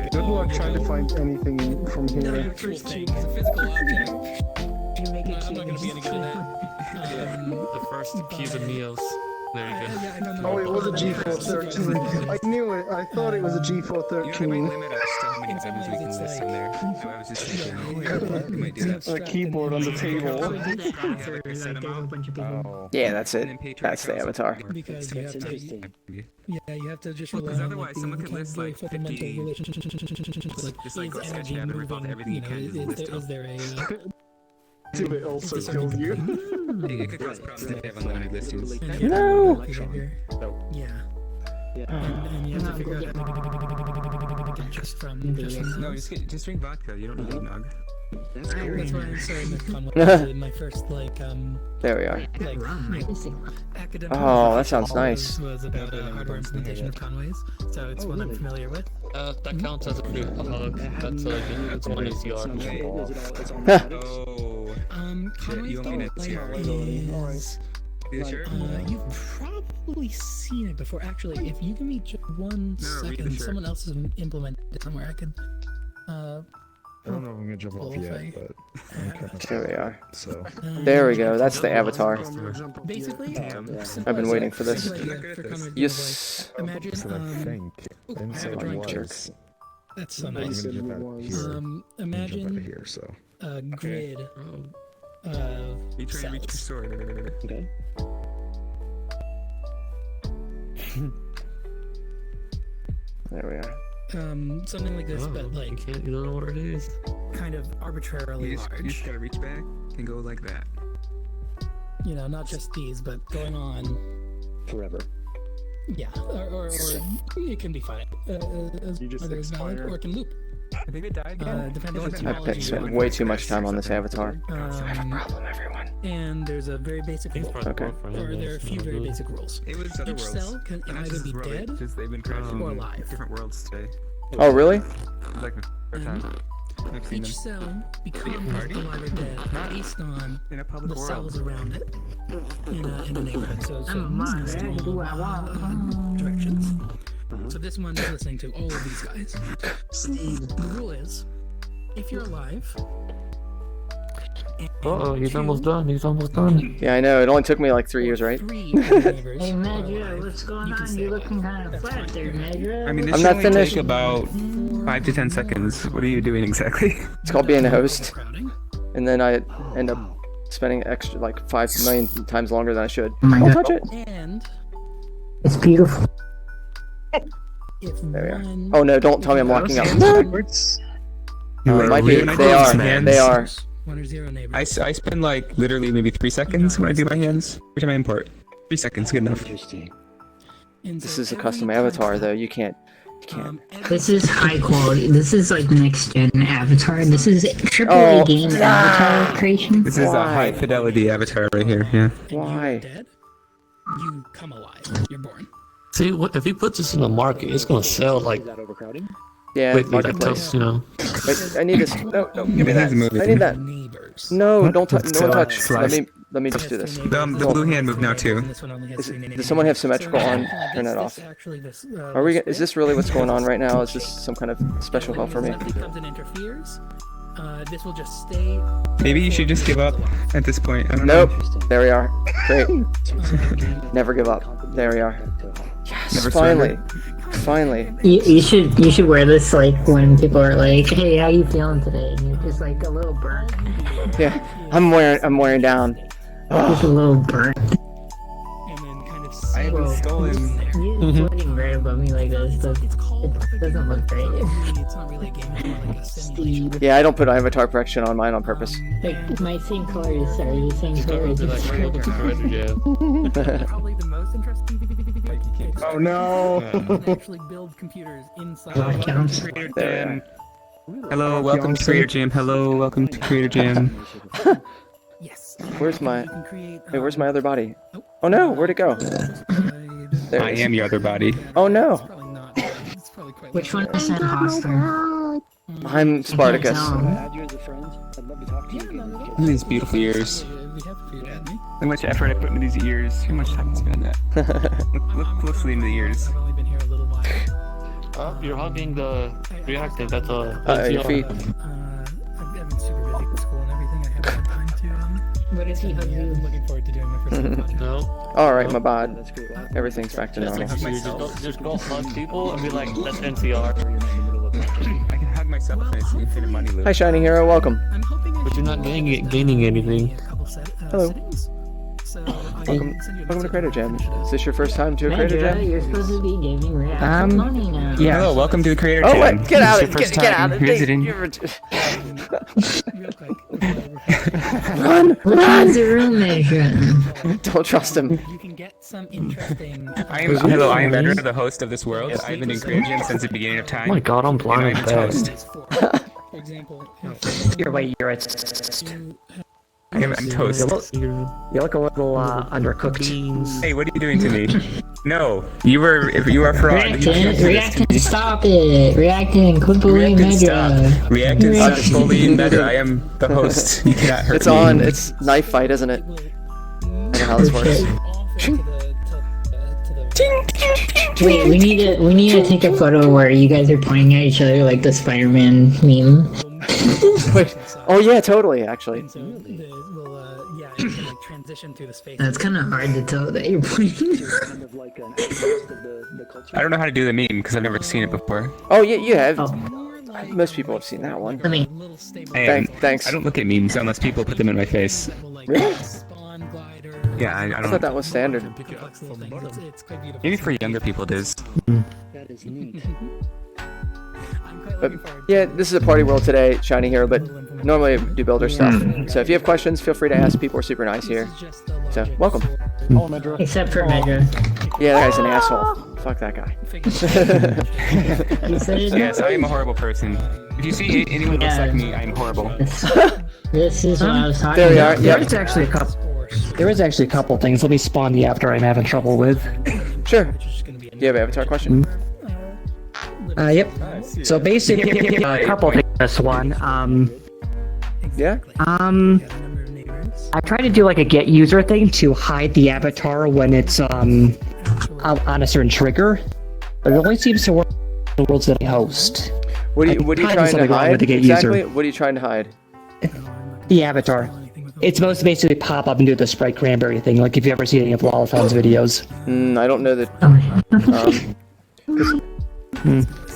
Good luck trying to find anything from here. The first piece of meals. There you go. Oh, it was a G413. I knew it. I thought it was a G413. A keyboard on the table. Yeah, that's it. That's the avatar. Because you have to, you have to just rely on otherwise someone could list like 50 relationships, like just like is go sketch energy out and rip off moving, everything you can, just is there a Do it also kills you. It could cause problems if they have unlimited listings. No. Yeah. And you have to figure out how to just from No, just drink vodka. You don't need eggnog. That's why I'm saying that Conway was my first There we are. academic. Oh, that sounds nice. Was about hardware implementation of Conway's, so it's one I'm familiar with. That counts as a free hug. That's it's one ECR. Conway's is. You've probably seen it before. Actually, if you give me just 1 second, someone else has implemented it somewhere. I could. I don't know if I'm gonna jump off yet, but There we are. So there we go. That's the avatar. Basically, I've been waiting for this. Yes. Imagine. I think inside was. That's so nice. Imagine Here, so. a grid of cells. Okay. There we are. Something like this, but like You don't know what it is. kind of arbitrarily You large. just gotta reach back and go like that. You know, not just these, but going on Forever. Yeah, or it can be fine. Either is valid or it can loop. I think it died again. Depending on I've technology. spent way too much time on this avatar. I have a problem, everyone. And there's a very basic rule. Okay. Or there are a few very basic rules. It was other Each worlds. cell can either be dead Just they've been crashing or alive. different worlds today. Oh, really? It's like the first time. I've seen Each them. cell becomes alive or dead based on In a public the world. cells around it in a neighborhood. So directions. So this one is listening to all of these guys. The rule is, if you're alive. Oh, he's almost done. He's almost done. Yeah, I know. It only took me like 3 years, right? Hey, Major, what's going on? You're looking kind of flat there, Major. I mean, this I'm should not only finished. take about 5 to 10 seconds. What are you doing exactly? It's called being a host. And then I end up spending extra like 5 million times longer than I should. Oh my Don't God. touch it. And It's beautiful. if There we are. one Oh no! Don't tell me I'm locking up. You It might be. They are. They are. one or zero neighbors. I spend like literally maybe 3 seconds when I do my hands. Every time I import. 3 seconds, good enough. This is a custom avatar, though. You can't. You can't. This is high quality. This is like next gen avatar. This is triple Oh, A game avatar creation. This is a high fidelity avatar right here. Yeah. Why? Dead, you come alive. You're born. See, if he puts this in the market, it's gonna sell like Yeah. quickly. Like Marketplace. toast, you know. Wait, I need this. No, no. Give me that. Movie. I need that. Neighbors. No, don't touch. No one touch. Slice. Let me just do this. The blue hand move now too. This one only has three Does neighbors. someone have symmetrical on? Turn that off. Actually, this, Are we? Is this really what's going on right now? Is this some kind of special help for me? If something comes and interferes, this will just stay. Maybe you should just give up at this point. I don't know. Nope. There we are. Great. Never give up. There we are. Yes. Never Finally. Finally. You should wear this like when people are like, "Hey, how you feeling today?" And you're just like a little burnt. Yeah. I'm wearing down. Just a little burnt. I haven't stolen. You sweating right above me like this. It doesn't look great. It's not really a game. It's more like a sim. Yeah, I don't put avatar correction on mine on purpose. Like my same colors are the same colors. Probably the most interesting. Oh no! Actually build computers inside. Creator Jam. Hello, welcome to Creator Jam. Hello, welcome to Creator Jam. Yes. Where's my? Hey, where's my other body? Oh no, where'd it go? There I it is. am your other body. Oh no. Which one is that hostile? I'm Spartacus. Look at these beautiful ears. Look how much effort I put into these ears. How much time I spent on that? Look closely into the ears. You're hugging the reactor. That's a. Your feet. I've been super busy with school and everything. I haven't had time to. What is he hugging? I'm looking forward to doing my first project. No. All right, my bad. Everything's back to normal. Just go hug people and be like, that's NCR. I can hug myself and it's infinite money loop. Hi, Shining Hero. Welcome. But you're not gaining anything. Hello. Welcome to Creator Jam. Is this your first time to a Creator Major, Jam? you're supposed to be giving reactive money now. Yeah. Hello, welcome to the Creator Oh Jam. wait, get out of This it! is your Get out first of time visiting. Run! Run the room, Major. Don't trust him. You can get some interesting. I am Bedra, the host of this world. I've been in Creator Jam since the beginning of time. Oh my god, I'm blind and and I'm its fast. host. For example, You're at. I'm toast. You look a little undercooked. Hey, what are you doing to me? No, you are fraud. You can't do this to Reacting, me. stop it. Reacting, quit bullying Reacting, Major. stop. Reacting, stop. Bullying better. I am the host. You cannot hurt It's me. on. It's knife fight, isn't it? I know how this works. Wait, we need to take a photo where you guys are pointing at each other like the Spider-Man meme. Wait. Oh yeah, totally. Actually. Yeah, you can like transition through the space. That's kind of hard to tell that you're pointing. I don't know how to do the meme because I've never seen it before. Oh yeah, you have. Most people have seen that one. I mean, Thanks. I don't look at memes unless people put them in my face. Really? Yeah, I I don't. thought that was standard. Maybe for younger people it is. But yeah, this is a party world today, Shiny Hero, but normally I do builder stuff. So if you have questions, feel free to ask. People are super nice here. So welcome. except for Major. Yeah, that guy's an asshole. Fuck that guy. You said it? Yes, I am a horrible person. If you see anyone looks like me, I am horrible. This is what I was talking There we about. are. Yep. There is actually a couple things. Let me spawn the after I'm having trouble with. Sure. Do you have an avatar question? Yep. So basically, a couple things. This one. Yeah. I try to do like a get user thing to hide the avatar when it's on a certain trigger, but it only seems to work in the worlds that I host. What are you Hiding trying to something wrong with hide? the get Exactly. user. What are you trying to hide? The avatar. It's supposed to basically pop up and do the Sprite Cranberry thing, like if you ever see any of Lolathon's videos. I don't know that.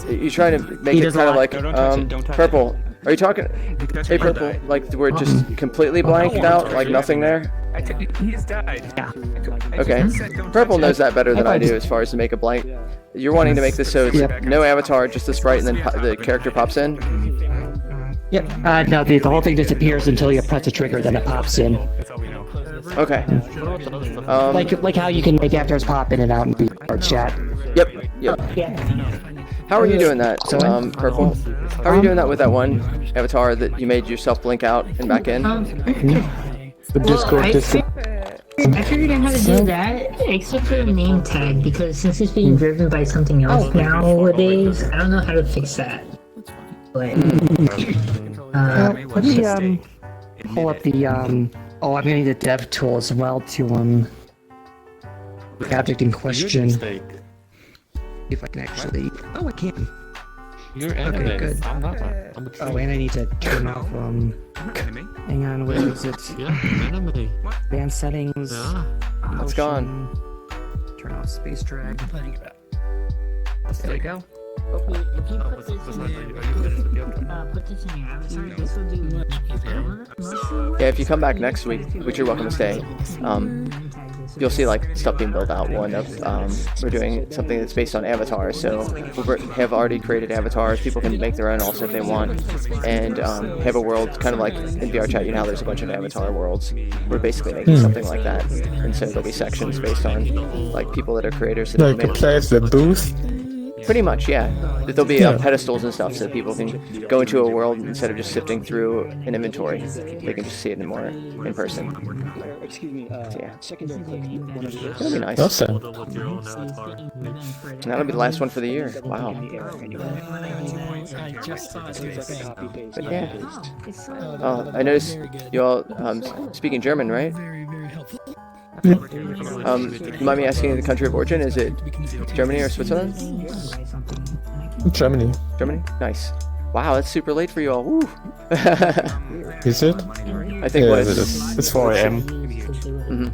You trying to make He it does kind of not. like No, don't touch it, don't touch purple? Are you talking? Hey, it. purple. Like we're just completely blanked out, like nothing there. He just died. Yeah. Okay. Purple knows that better than I do as far as to make a blank. You're wanting to make this so it's no avatar, just the sprite, and then the character pops in. Yep. No, the whole thing disappears until you press a trigger, then it pops in. Okay. Like how you can make avatars pop in and out and be hard chat. Yep. How are you doing that, Purple? How are you doing that with that one avatar that you made yourself blink out and back in? The Discord. I figured out how to do that, except for the name tag, because since it's being driven by something else nowadays, I don't know how to fix that. But, Let me pull up the oh, I'm gonna need the dev tool as well to the object in question. If I can actually, oh, I can. You're anime. good. I'm not. I'm a Oh, and I need to turn off, Anime? hang on, where is it? Yeah, anime. Band settings. Yeah. It's gone. Turn off space drag. There we go. Okay, if you put this in your avatar, this will do most of Yeah, if you come back next week, which you're welcome to stay, you'll see like stuff being built out. One of we're doing something that's based on avatars, so we have already created avatars. People can make their own also if they want, and have a world kind of like in VR chat. You know how there's a bunch of avatar worlds. We're basically making something like that, and so there'll be sections based on like people that are creators. That have Like a made place, the booth. Pretty much, yeah. There'll be pedestals and stuff so that people can go into a world instead of just sifting through an inventory. They can just see it more in person. Yeah. That'll be nice. Awesome. And that'll be the last one for the year. Wow. But yeah. Oh, I noticed you all speaking German, right? You mind me asking the country of origin? Is it Germany or Switzerland? Germany. Germany? Nice. Wow, that's super late for you all. Woo. Is it? I think Yeah, it it was. is. It's 4 a.m. Mm-hmm.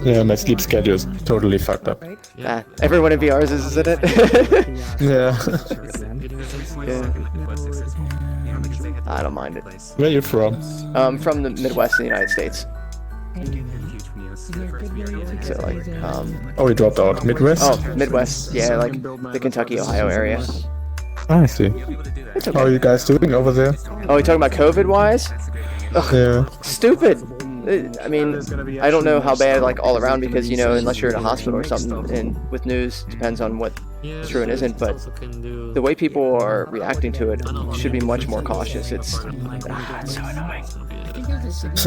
Yeah, my sleep schedule is totally fucked up. Ah, everyone in VRs is, isn't it? Yeah. Yeah. I don't mind it. Where are you from? From the Midwest in the United States. So like, Oh, you dropped out. Midwest? oh, Midwest, yeah, like the Kentucky, Ohio area. I see. It's How are okay. you guys doing over there? Oh, you talking about COVID-wise? Yeah. Stupid. I mean, I don't know how bad like all around because you know unless you're in a hospital or something, and with news depends on what is true and isn't. But the way people are reacting to it should be much more cautious. It's so annoying. So It's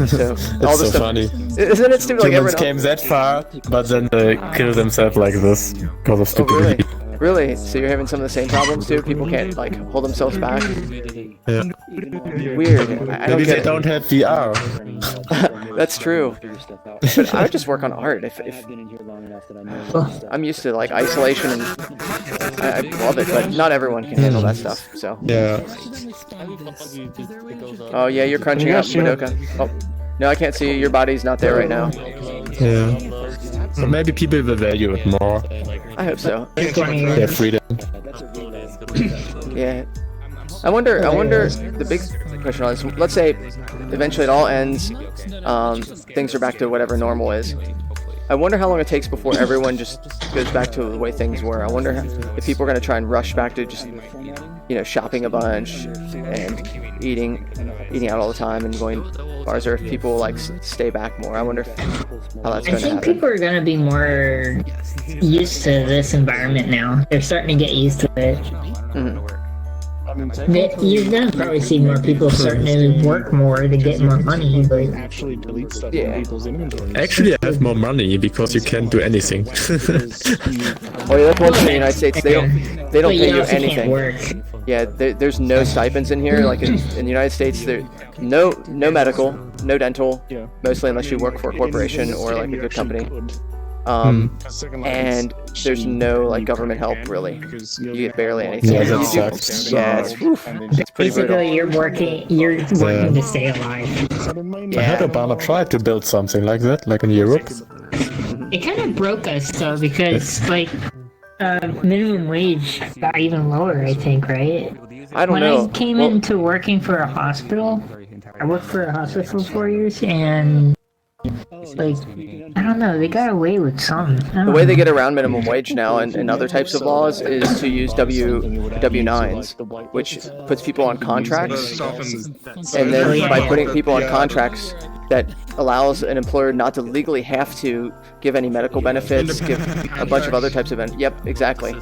all the so stuff, funny. isn't it stupid? Like Humans everyone came that far, but then they kill themselves like this because of Oh, stupidity. really? So you're having some of the same problems too? People can't like hold themselves back. Yeah. Weird. I don't Maybe get they it. don't have VR. That's true. But I would just work on art. If I'm used to like isolation and I love it, but not everyone can handle that stuff. So. Yeah. Oh yeah, you're crunching up, Madoka. Oh, no, I can't see you. Your body's not there right now. Yeah. So maybe people will value it more. I hope so. Their freedom. Yeah. I wonder the big question on this, let's say eventually it all ends, things are back to whatever normal is. I wonder how long it takes before everyone just goes back to the way things were. I wonder if people are going to try and rush back to just, you know, shopping a bunch and eating out all the time and going bars, or if people like stay back more. I wonder how that's I going to think happen. people are gonna be more used to this environment now. They're starting to get used to it. You're gonna probably see more people starting to work more to get more money. But actually delete stuff Yeah. from people's inventories. Actually, I have more money because you can't do anything. Oh yeah, that's one thing in the United States. They don't But pay you you also can't anything. work. Yeah, there's no stipends in here. Like in the United States, there no medical, no dental, mostly unless you work for a corporation or like a good company. And there's no like government help really. You get barely anything. Yeah, that You do- sucks. Yeah, it's pretty brutal. Basically, you're working to stay alive. I heard Obama tried to build something like that, like in Europe. It kind of broke us though, because like minimum wage got even lower. I think, right? I don't when know. I came into working for a hospital, I worked for a hospital for 4 years, and like I don't know, they got away with some. The way they get around minimum wage now and other types of laws is to use W-9s, which puts people on contracts, and then by putting people on contracts, that allows an employer not to legally have to give any medical benefits, give a bunch of other types of benefits. Yep, exactly.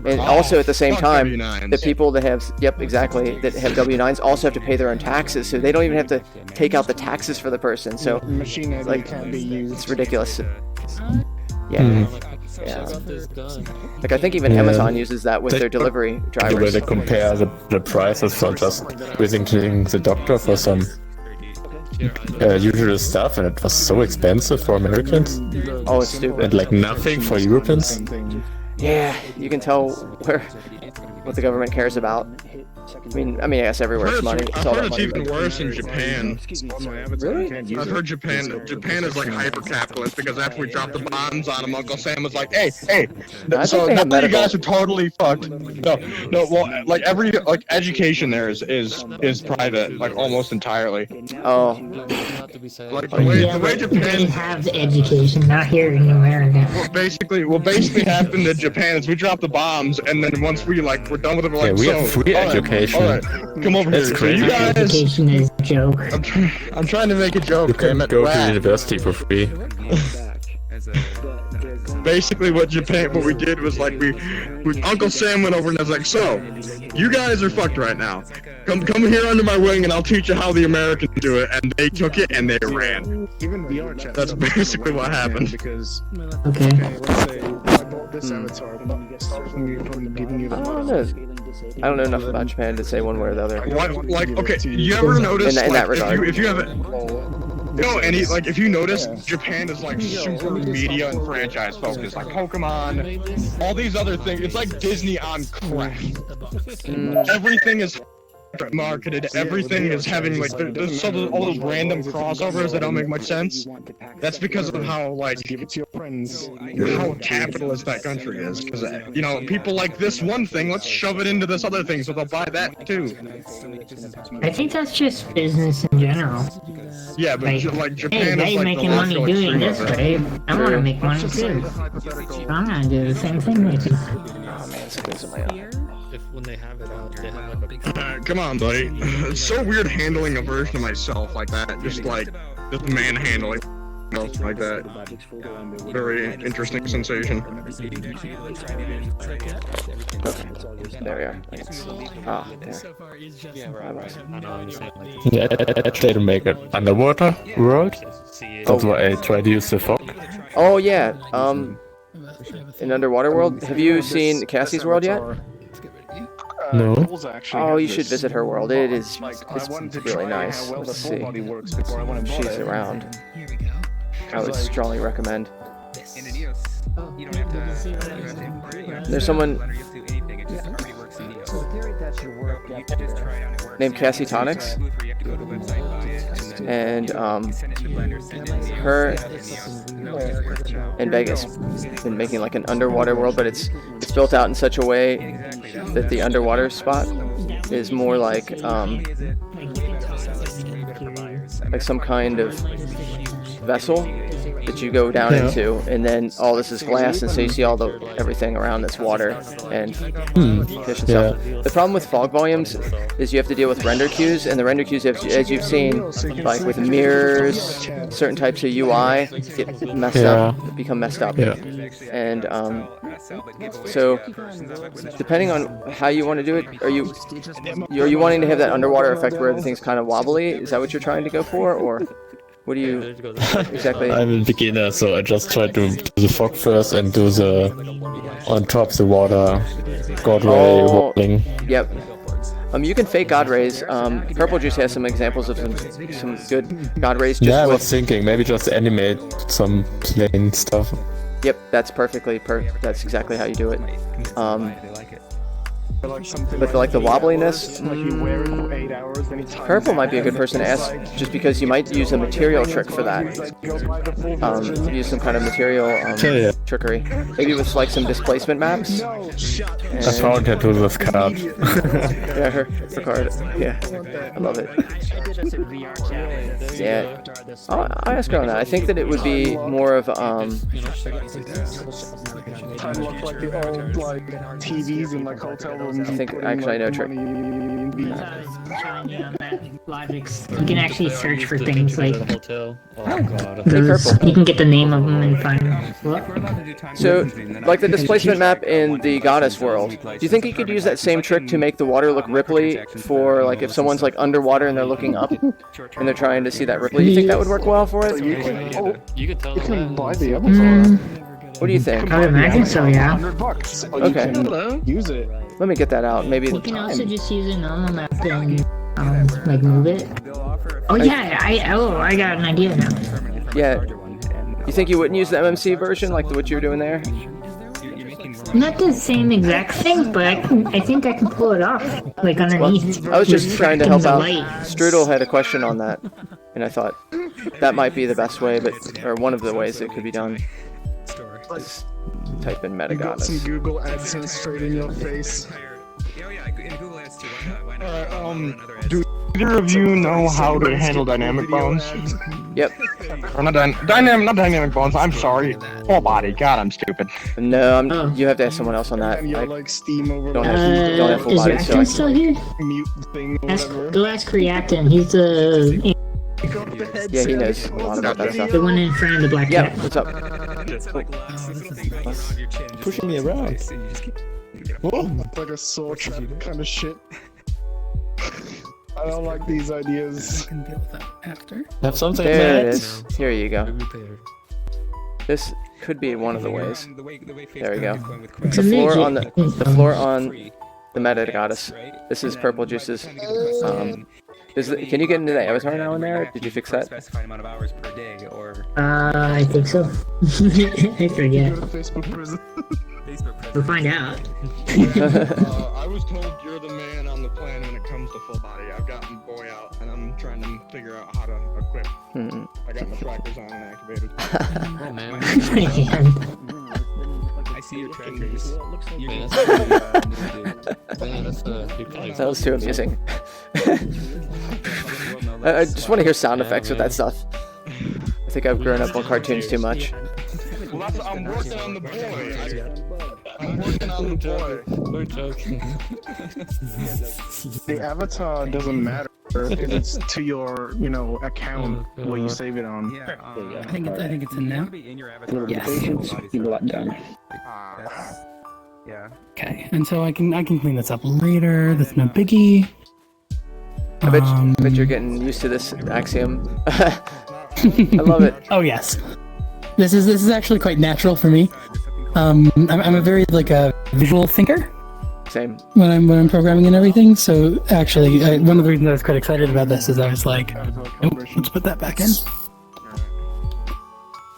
And also at the same time, the people that have, that have W-9s also have to pay their own taxes, so they don't even have to take out the taxes for the person. So, like, it's ridiculous. Yeah. Yeah. Like, I think even Amazon uses that with their delivery The way drivers. they compare the prices for just visiting the doctor for some usual stuff, and it was so expensive for Americans. Oh, it's stupid. And like nothing for Europeans. Yeah, you can tell what the government cares about. I mean, I guess everywhere it's money. I've all heard about it's money. even worse in Japan. Really? I've heard Japan is like hyper-capitalist because after we dropped the bombs on them, Uncle Sam was like, hey. So they have now you medical. guys are totally fucked. No, well, like education there is private, like almost entirely. Oh. Like the way They Japan. have the education, not here in America. What basically happened in Japan is we dropped the bombs, and then once we're done with it, we're like, we have free all right, education. All right, come over That's here. crazy. So you guys, Education is a joke. I'm trying to make a joke. You can damn it. go to Wow. university for free. Basically, what we did was like we Uncle Sam went over and was like, so you guys are fucked right now. Come here under my wing, and I'll teach you how the Americans do it. And they took it and they ran. Even VR chat. That's basically what happened. Because Okay. let's say I bought this avatar, but starts from giving you the I don't know enough about Japan to say one way or the other. What, like, okay, you ever notice in that regard. if you have it, if you notice, Japan is like super media and franchise focused, like Pokemon, all these other things. It's like Disney on crack. Everything is marketed. Everything is having like there's all those random crossovers that don't make much sense. That's because of how how capitalist that country is. Because people like this one thing, let's shove it into this other thing, so they'll buy that too. I think that's just business in general. Yeah, but Like, Japan hey, is they like making the money logical doing extreme this, of it. right? I want to make money too. I'm gonna do the same thing with you. If when they have it out, they have like a big. Come on, buddy. It's so weird handling a version of myself like that. Just manhandling myself like that. Very interesting sensation. There we are. Ah, Yeah, actually to make an underwater world. That's why I try to use the fog. Oh yeah. In Underwater World, have you seen Cassie's world yet? No. Oh, you should visit her world. It's really nice. Let's see. She's around. I would strongly recommend. There's someone named Cassie Tonics, and her in Vegas been making like an underwater world, but it's built out in such a way that the underwater spot is more like some kind of vessel that you go down into, and then all this is glass, and so you see everything around this water and fish and stuff. The problem with fog volumes is you have to deal with render queues, and the render queues, as you've seen, like with mirrors, certain types of UI get messed up, become messed up. And so depending on how you want to do it, are you wanting to have that underwater effect where everything's kind of wobbly? Is that what you're trying to go for, or what do you exactly? I'm a beginner, so I just try to do the fog first and do the on top the water god ray wobbling. Yep. You can fake god rays. Purple Juice has some examples of some good god rays. I was thinking maybe just animate some plain stuff. Yep, that's perfectly that's exactly how you do it. But like the wobbliness, Purple might be a good person to ask, just because you might use a material trick for that. Use some kind of material trickery, maybe with like some displacement maps. I found her to this card. Yeah, her card. Yeah, I love it. Yeah, I'll ask her on that. I think that it would be more of kind of look like the old TVs in like hotel rooms. I think actually I know a trick. You can actually search for things like hotel. you can get the name of them and find them. So, like the displacement map in the Goddess world, do you think you could use that same trick to make the water look ripply for like if someone's like underwater and they're looking up and they're trying to see that ripply? Do you think that would work well for it? You can tell them buy the avatar. What do you think? I would imagine so, yeah. $100. Okay. Use it. Let me get that out. Maybe. You can also just use a normal map and like move it. Oh yeah, I got an idea now. Yeah. You think you wouldn't use the MMC version like what you were doing there? Not the same exact thing, but I think I can pull it off, like underneath. I was just trying to help out. Light. Strudel had a question on that, and I thought that might be the best way, or one of the ways it could be done. Just type in You got Metagoddess. some Google AdSense straight in your face. Do either of you know how to handle dynamic bones? Yep. Or not dynamic bones. I'm sorry. Full body. God, I'm stupid. No, you have to ask someone else on that. I Like Steam over don't have full Is body, so I Reacton still here? mute thing or whatever. Go ask Reacton. He's the yeah, he knows a lot about that stuff. the one in front of the black Yeah, cat. what's up? Pushing me around. Like a sword kind of shit. I don't like these ideas. I can deal with that after. Have something There it Matt? is. Here you go. This could be one of the ways. There we go. The floor on the floor on the Metagoddess. This is Purple Juice's. Can you get into the avatar now in there? Did you fix that? I think so. I forget. Facebook prison. We'll find out. I was told you're the man on the plan when it comes to full body. I've gotten boy out, and I'm trying to figure out how to equip. I got my trackers on and activated. Oh man. I see your trackers. That was too amusing. I just want to hear sound effects with that stuff. I think I've grown up on cartoons too much. Well, I'm working on the boy. I'm working on the boy. We're joking. The avatar doesn't matter if it's to your, account where you save it on. I think it's in now. Yes. Yeah. Okay, and so I can clean this up later. That's no biggie. I bet you're getting used to this axiom. I love it. Oh yes, this is actually quite natural for me. I'm a very a visual thinker. Same. When I'm programming and everything. So actually, one of the reasons I was quite excited about this is I was like, nope, let's put that back in.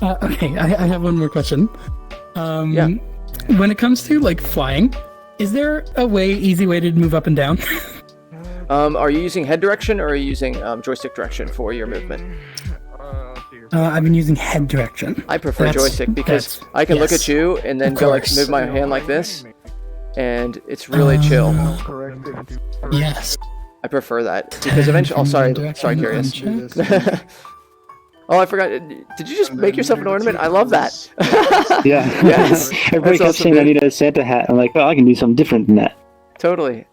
Okay, I have one more question. Yeah. When it comes to flying, is there easy way to move up and down? Are you using head direction or are you using joystick direction for your movement? I've been using head direction. I prefer joystick because I can look at you and then go move my hand like this, and it's really chill. Yes. I prefer that because eventually. Oh, sorry, Curious. Oh, I forgot. Did you just make yourself an ornament? I love that. Yeah. Yes. Everybody kept saying I need a Santa hat. I'm like, oh, I can do something different than that. Totally.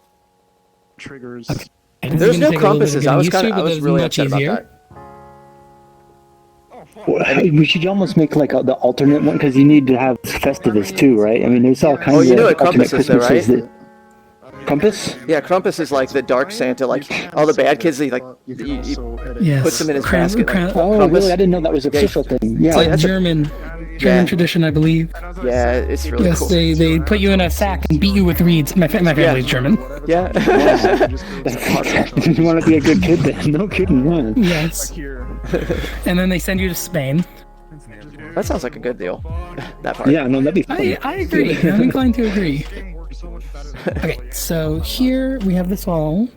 Triggers. Okay. There's no compasses. I was really upset about that. Well, we should almost make the alternate one because you need to have Festivus too, right? I mean, there's all kinds of. Oh, you know what alternate Krampus is, though, right? Christmases Krampus? Yeah, Krampus is like the dark Santa. Like all the bad kids, he puts them in his basket. Oh, really? I didn't know that was an official thing. Yeah, it's German tradition, I believe. Yeah, it's really cool. Yes, they put you in a sack and beat you with reeds. My family's German. Yeah. You want to be a good kid then? No kidding, yeah. Yes. And then they send you to Spain. That sounds like a good deal. That part. Yeah, no, that'd be fun. I agree. I'm inclined to agree. Okay, so here we have this all.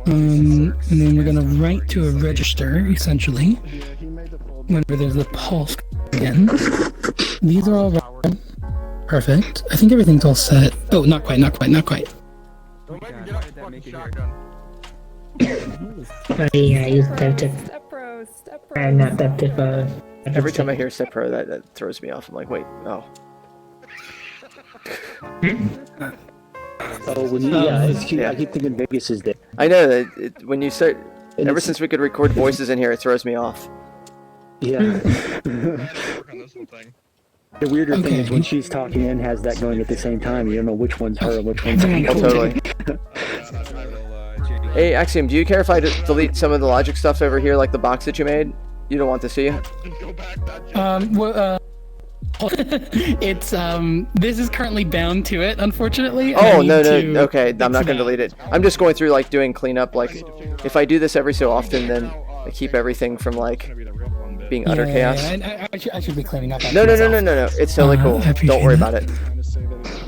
And then we're gonna write to a register, essentially. Whenever there's the pulse again. These are all right. Perfect. I think everything's all set. Oh, not quite. Yeah, I use Devtip. Not Devtip, Every time I hear Step Pro, that throws me off. I'm like, wait, oh. I keep thinking Vegas is there. I know that when you start. Ever since we could record voices in here, it throws me off. Yeah. The weirder thing is when she's talking and has that going at the same time, you don't know which one's her and which one's me. Oh, totally. Hey, Axiom, do you care if I delete some of the logic stuff over here, like the box that you made? You don't want to see? It's this is currently bound to it, unfortunately. Oh, no, okay, I'm not gonna delete it. I'm just going through doing cleanup. If I do this every so often, then I keep everything from being utter chaos. I should be cleaning up. No, it's totally cool. Don't worry about it.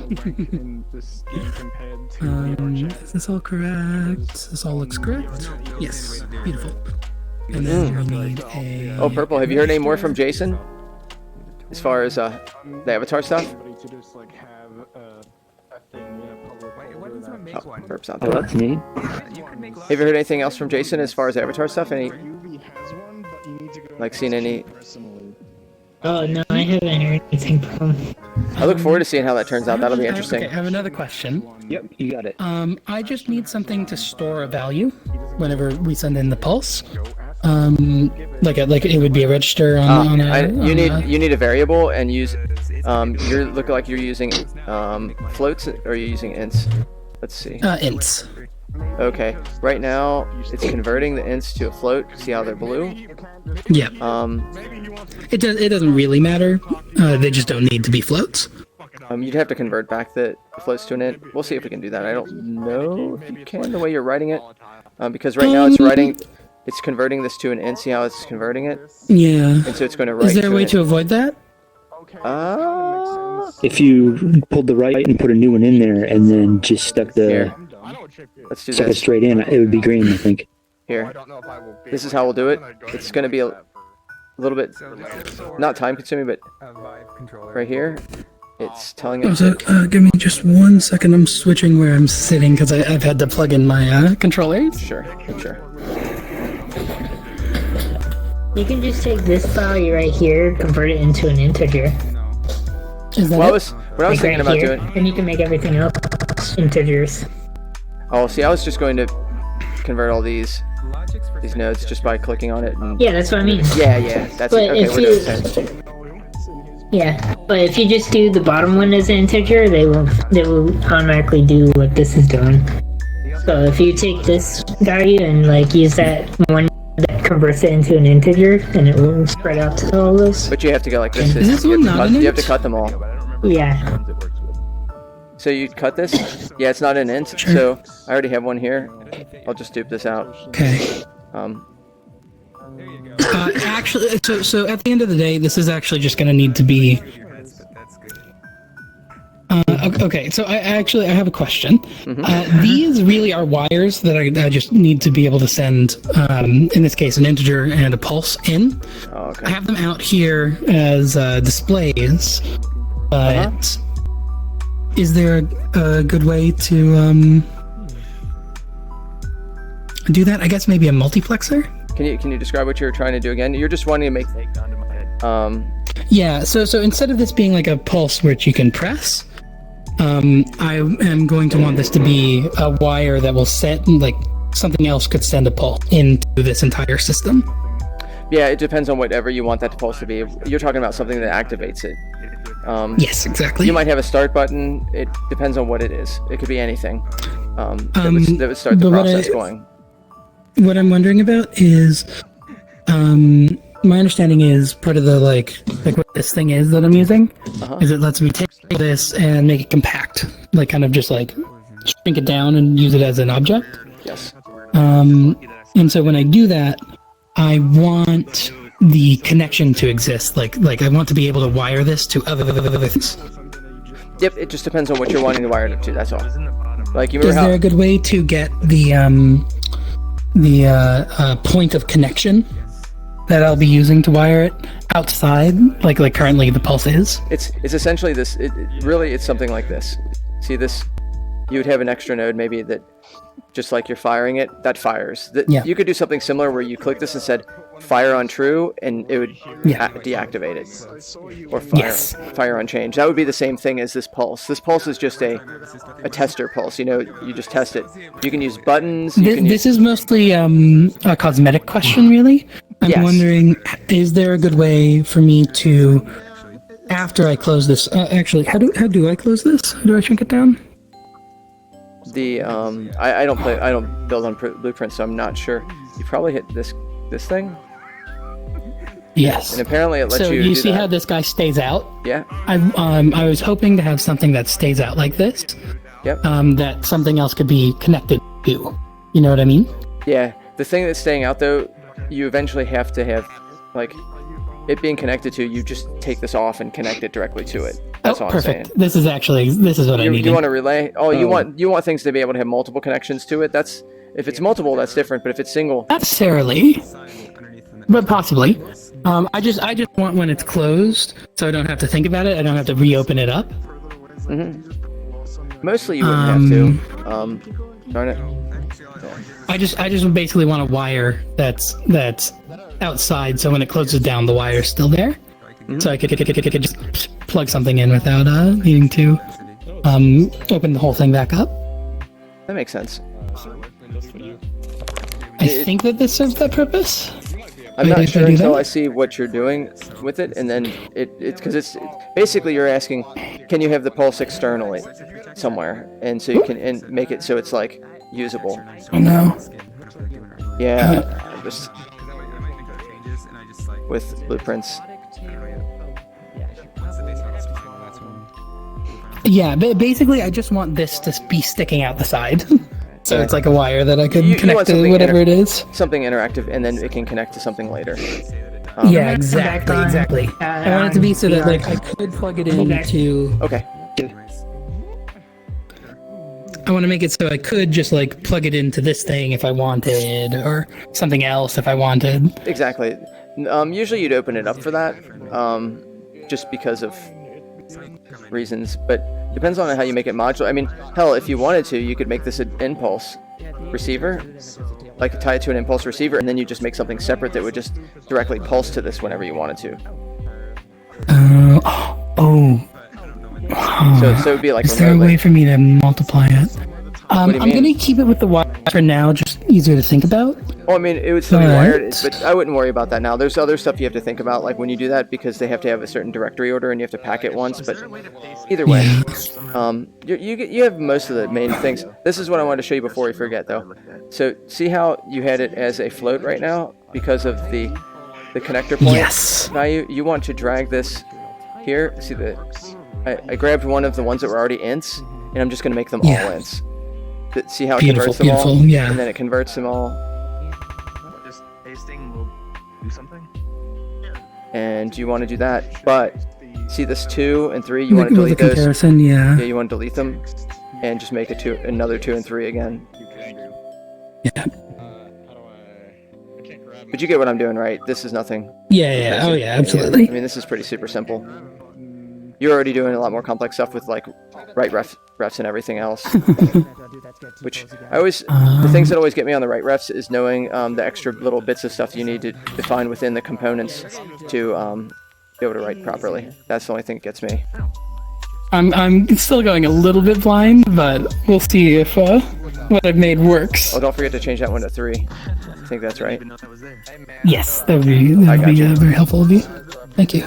in this game compared to Is this all correct? This all looks correct? Yes. Beautiful. And then we need a... Oh, Purple, have you heard any more from Jason? As far as the avatar stuff? to just like have a thing in a public Why doesn't someone make one? Burp's out Oh, there. that's neat. Have you heard anything else from Jason as far as avatar stuff? Any, like, seen any? Oh no, I haven't heard anything from. I look forward to seeing how that turns out. That'll be interesting. Okay, I have another question. Yep, you got it. I just need something to store a value whenever we send in the pulse. Like it would be a register on you need a variable and use. You look like you're using floats, or are you using ints? Let's see. Ints. Okay. Right now, it's converting the ints to a float. See how they're blue? Yeah. It doesn't really matter. They just don't need to be floats. You'd have to convert back the floats to an int. We'll see if we can do that. I don't know if you can the way you're writing it, because right now it's converting this to an int. See how it's converting it? Yeah. And so it's going to write. Is there a way to avoid that? If you pulled the right and put a new one in there, and then just stuck the Let's do stuck it this. straight in, it would be green, I think. Here. This is how we'll do it. It's going to be a little bit not time consuming, but right here, it's telling Oh, us. so give me just 1 second. I'm switching where I'm sitting because I've had to plug in my controller. Sure. You can just take this value right here, convert it into an integer. Is that What I it? was thinking about doing. and you can make everything else integers. Oh, see, I was just going to convert all these nodes just by clicking on it. And... Yeah, that's what I mean. Yeah. That's But okay. if We're doing the same. Yeah, but if you just do the bottom one as an integer, they will automatically do what this is doing. So if you take this value and like use that one that converts it into an integer, then it will spread out to all those. But you have to go like this. Is this one not an You have to int? cut them all. Yeah. So you cut this? Yeah, it's not an int. Sure. So I already have one here. I'll just dupe this out. Okay. Actually, so at the end of the day, this is actually just going to need to be. Okay, so I have a question. These really are wires that I just need to be able to send, in this case, an integer and a pulse in. Oh, okay. I have them out here as displays, but is there a good way to do that? I guess maybe a multiplexer? Can you describe what you're trying to do again? You're just wanting to make. Yeah. So instead of this being like a pulse which you can press, I am going to want this to be a wire that will set like something else could send a pulse into this entire system. Yeah, it depends on whatever you want that pulse to be. You're talking about something that activates it. Yes, exactly. You might have a start button. It depends on what it is. It could be anything. That would start the but what process going. What I'm wondering about is, my understanding is part of the like what this thing is that I'm using is it lets me take this and make it compact, like kind of just like shrink it down and use it as an object. Yes. And so when I do that, I want the connection to exist. Like I want to be able to wire this to other things. Yep. It just depends on what you're wanting to wire it to. That's all. Like you Is remember there a good way to get the point of connection that I'll be using to wire it outside, like currently the pulse is? It's essentially this. It's something like this. See this? You would have an extra node maybe that, just like you're firing it, that fires. Yeah. You could do something similar where you click this and said fire on true, and it would deactivate it, or fire on change. That would be the same thing as this pulse. This pulse is just a tester pulse. You just test it. You can use buttons. This is mostly a cosmetic question, really. I'm wondering, is there a good way for me to, after I close this, actually, how do I close this? How do I shrink it down? I don't build on Blueprint, so I'm not sure. You probably hit this thing. Yes. And apparently it lets so you. you do see that. how this guy stays out? Yeah. I was hoping to have something that stays out like this. Yep. That something else could be connected to. You know what I mean? Yeah. The thing that's staying out though, you eventually have to have, like, it being connected to, you just take this off and connect it directly to it. That's all I'm saying. Perfect. This is what I You, needed. you want a relay? Oh, you want things to be able to have multiple connections to it. That's if it's multiple, that's different. But if it's single, Not necessarily, but possibly. I just want when it's closed, so I don't have to think about it. I don't have to reopen it up. Mostly you wouldn't have to. Darn it. I just basically want a wire that's outside, so when it closes down, the wire's still there. So I could just plug something in without needing to open the whole thing back up. That makes sense. I think that this serves that purpose. I'm Maybe not if I sure do until that? I see what you're doing with it, and then it's because it's basically you're asking, can you have the pulse externally somewhere, and so you can make it so it's like usable. Oh no. Yeah, just with blueprints. Yeah, basically, I just want this to be sticking out the side. So Yeah. it's like a wire that I could You connect want to something whatever it is. Something interactive, and then it can connect to something later. Yeah, exactly. I want it to be so that like I could plug it into. Okay. I want to make it so I could just like plug it into this thing if I wanted, or something else if I wanted. Exactly. Usually you'd open it up for that, just because of reasons, but depends on how you make it modular. I mean, hell, if you wanted to, you could make this an impulse receiver, like tie it to an impulse receiver, and then you just make something separate that would just directly pulse to this whenever you wanted to. So it'd be like Is there a remotely. way for me to multiply it? What do you I'm mean? gonna keep it with the wire for now, just easier to think about. Well, I mean, it would still be Alright. wired, but I wouldn't worry about that now. There's other stuff you have to think about, like when you do that, because they have to have a certain directory order and you have to pack it once. But either way, you have most of the main things. This is what I wanted to show you before we forget, though. So see how you had it as a float right now because of the connector point value. You want to drag this here. See I grabbed one of the ones that were already ints, and I'm just going to make them all ints. See how it converts them all? Yeah. And then it converts them all. Just pasting will do something? And you want to do that, but see this 2 and 3, you want With to the delete those. comparison, yeah. Yeah, you want to delete them, and just make another 2 and 3 again. Yeah. But you get what I'm doing, right? This is nothing. Yeah. Oh yeah, absolutely. I mean, this is pretty super simple. You're already doing a lot more complex stuff with like right refs and everything else. Which I always, the things that always get me on the right refs is knowing the extra little bits of stuff you need to define within the components to be able to write properly. That's the only thing that gets me. I'm still going a little bit blind, but we'll see if what I've made works. Oh, don't forget to change that one to 3. I think that's right. Yes, that would be very helpful of you. Thank you.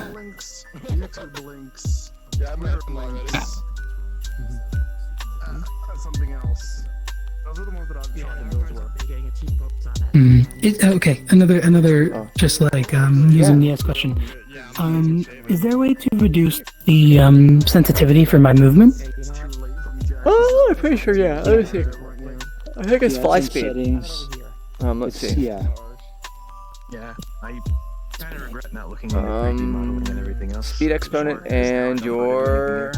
Something else. Those are the ones that I'm trying to build. Okay, another just like using Nia's question. Is there a way to reduce the sensitivity for my movement? Oh, I'm pretty sure, yeah. Let me see. I think it's fly speed. Settings. Let's see. Yeah. Yeah, I kind of regret not looking at 3D modeling and everything else. Speed exponent and your...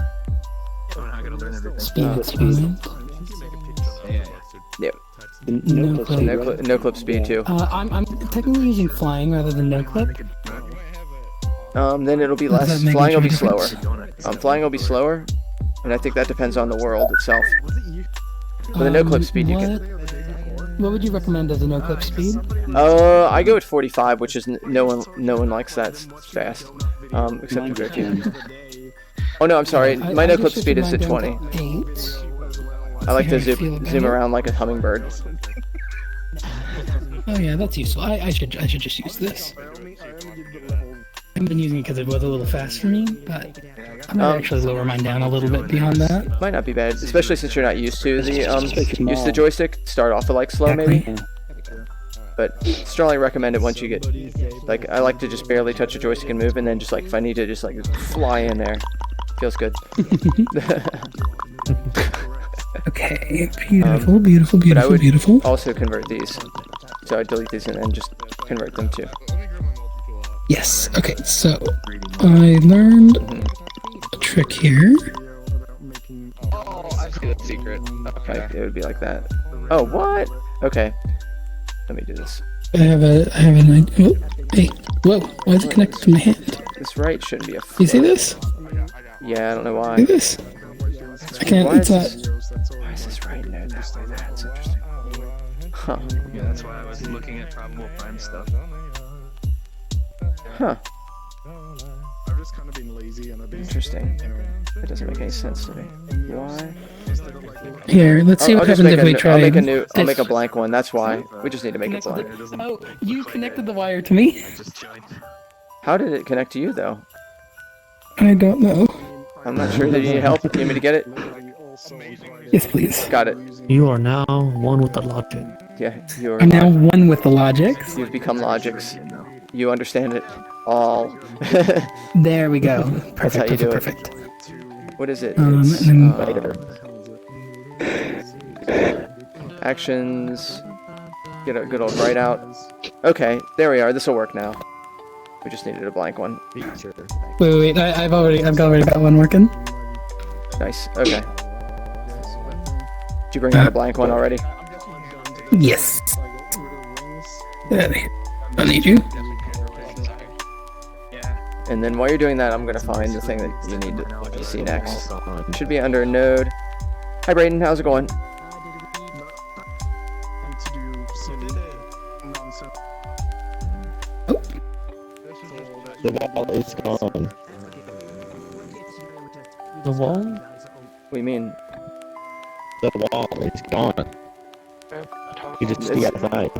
I'm not gonna learn everything. Speed exponent. Yep. No clip speed too. I'm technically using flying rather than no clip. Then it'll be Does less. that make Flying will much be slower. difference? Flying will be slower, and I think that depends on the world itself. With a no clip speed, you can. What would you recommend as a no clip speed? I go with 45, which is no one likes that fast, except for Goku. Oh no, I'm sorry. My no clip speed is at 20. I like to zoom around like a hummingbird. Oh yeah, that's useful. I should just use this. I haven't been using it because it was a little fast for me, but I might actually lower mine down a little bit beyond that. Might not be bad, especially since you're not used to the joystick. Start off with like slow maybe. But strongly recommend it once you get like I like to just barely touch the joystick and move, and then just like if I need to just like fly in there. Feels good. Okay, beautiful. But I would beautiful. also convert these. So I delete these and then just convert them too. Yes. Okay. So I learned a trick here. Oh, I see the secret. Okay. Like, it would be like that. Oh, what? Okay. Let me do this. I have an idea. Oh, hey, whoa! Why is it connected to my hand? This right shouldn't be a. You see this? Yeah, I don't know why. See this? I can't. Why It's not. Why is this right there that way? That's interesting. Huh. Yeah, that's why I was looking at probable prime stuff. Huh. I've just kind of been lazy and I've been Interesting. That doesn't make any sense to me. Why? Here, let's see what happens if we try. I'll make a new. I'll make a blank one. That's why. We just need to make it blank. Oh, you connected the wire to me? How did it connect to you though? I don't know. I'm not sure that you need help. You need me to get it? Yes, please. Got it. You are now one with the logic. Yeah, you are. I'm now one with the logics. You've become Logix. You understand it all. There we go. Perfect. That's how you do Perfect. it. What is it? And It's, then- actions. Get a good old write out. Okay, there we are. This will work now. We just needed a blank one. Wait. I've already got one working. Nice. Okay. Did you bring out a blank one already? Yes. Get out of here. I need you. And then while you're doing that, I'm gonna find the thing that you need to see next. It should be under node. Hi Brayden, how's it going? The wall is gone. The wall? What do you mean? The wall is gone. You just see outside.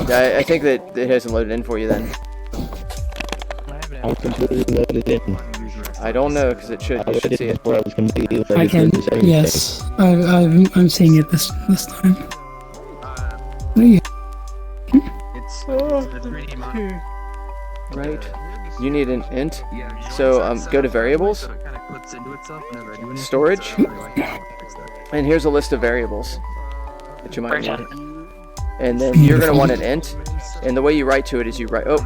Yeah, I think that it hasn't loaded in for you then. I'm completely loaded in. I don't know because it should. You should see it. I can. Yes. I'm seeing it this time. There you Right. You need an int. So go to variables. Storage. And here's a list of variables that you might need. And then you're gonna want an int. And the way you write to it is you write. Oh.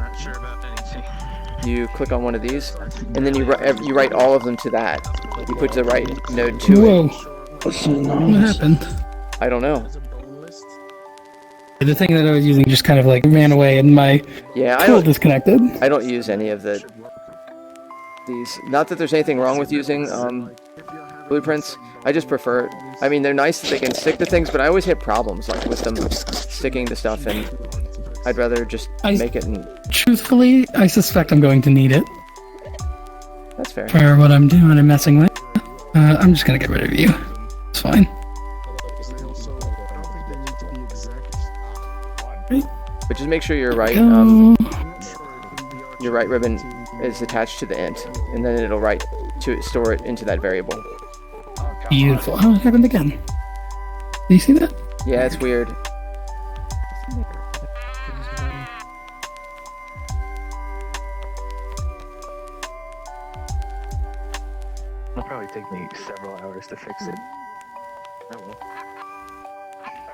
You click on one of these, and then you write all of them to that. You put the right node to Whoa. it. What happened? I don't know. The thing that I was using just kind of like ran away, and my tool disconnected. I don't use any of these. Not that there's anything wrong with using blueprints. I just prefer. I mean, they're nice that they can stick to things, but I always hit problems like with them sticking to stuff, and I'd rather just make it. And Truthfully, I suspect I'm going to need it. That's fair. For what I'm doing and messing with. I'm just gonna get rid of you. It's fine. But just make sure your right ribbon is attached to the int, and then it'll store it into that variable. Beautiful. Oh, it happened again. Do you see that? Yeah, it's weird. It'll probably take me several hours to fix it.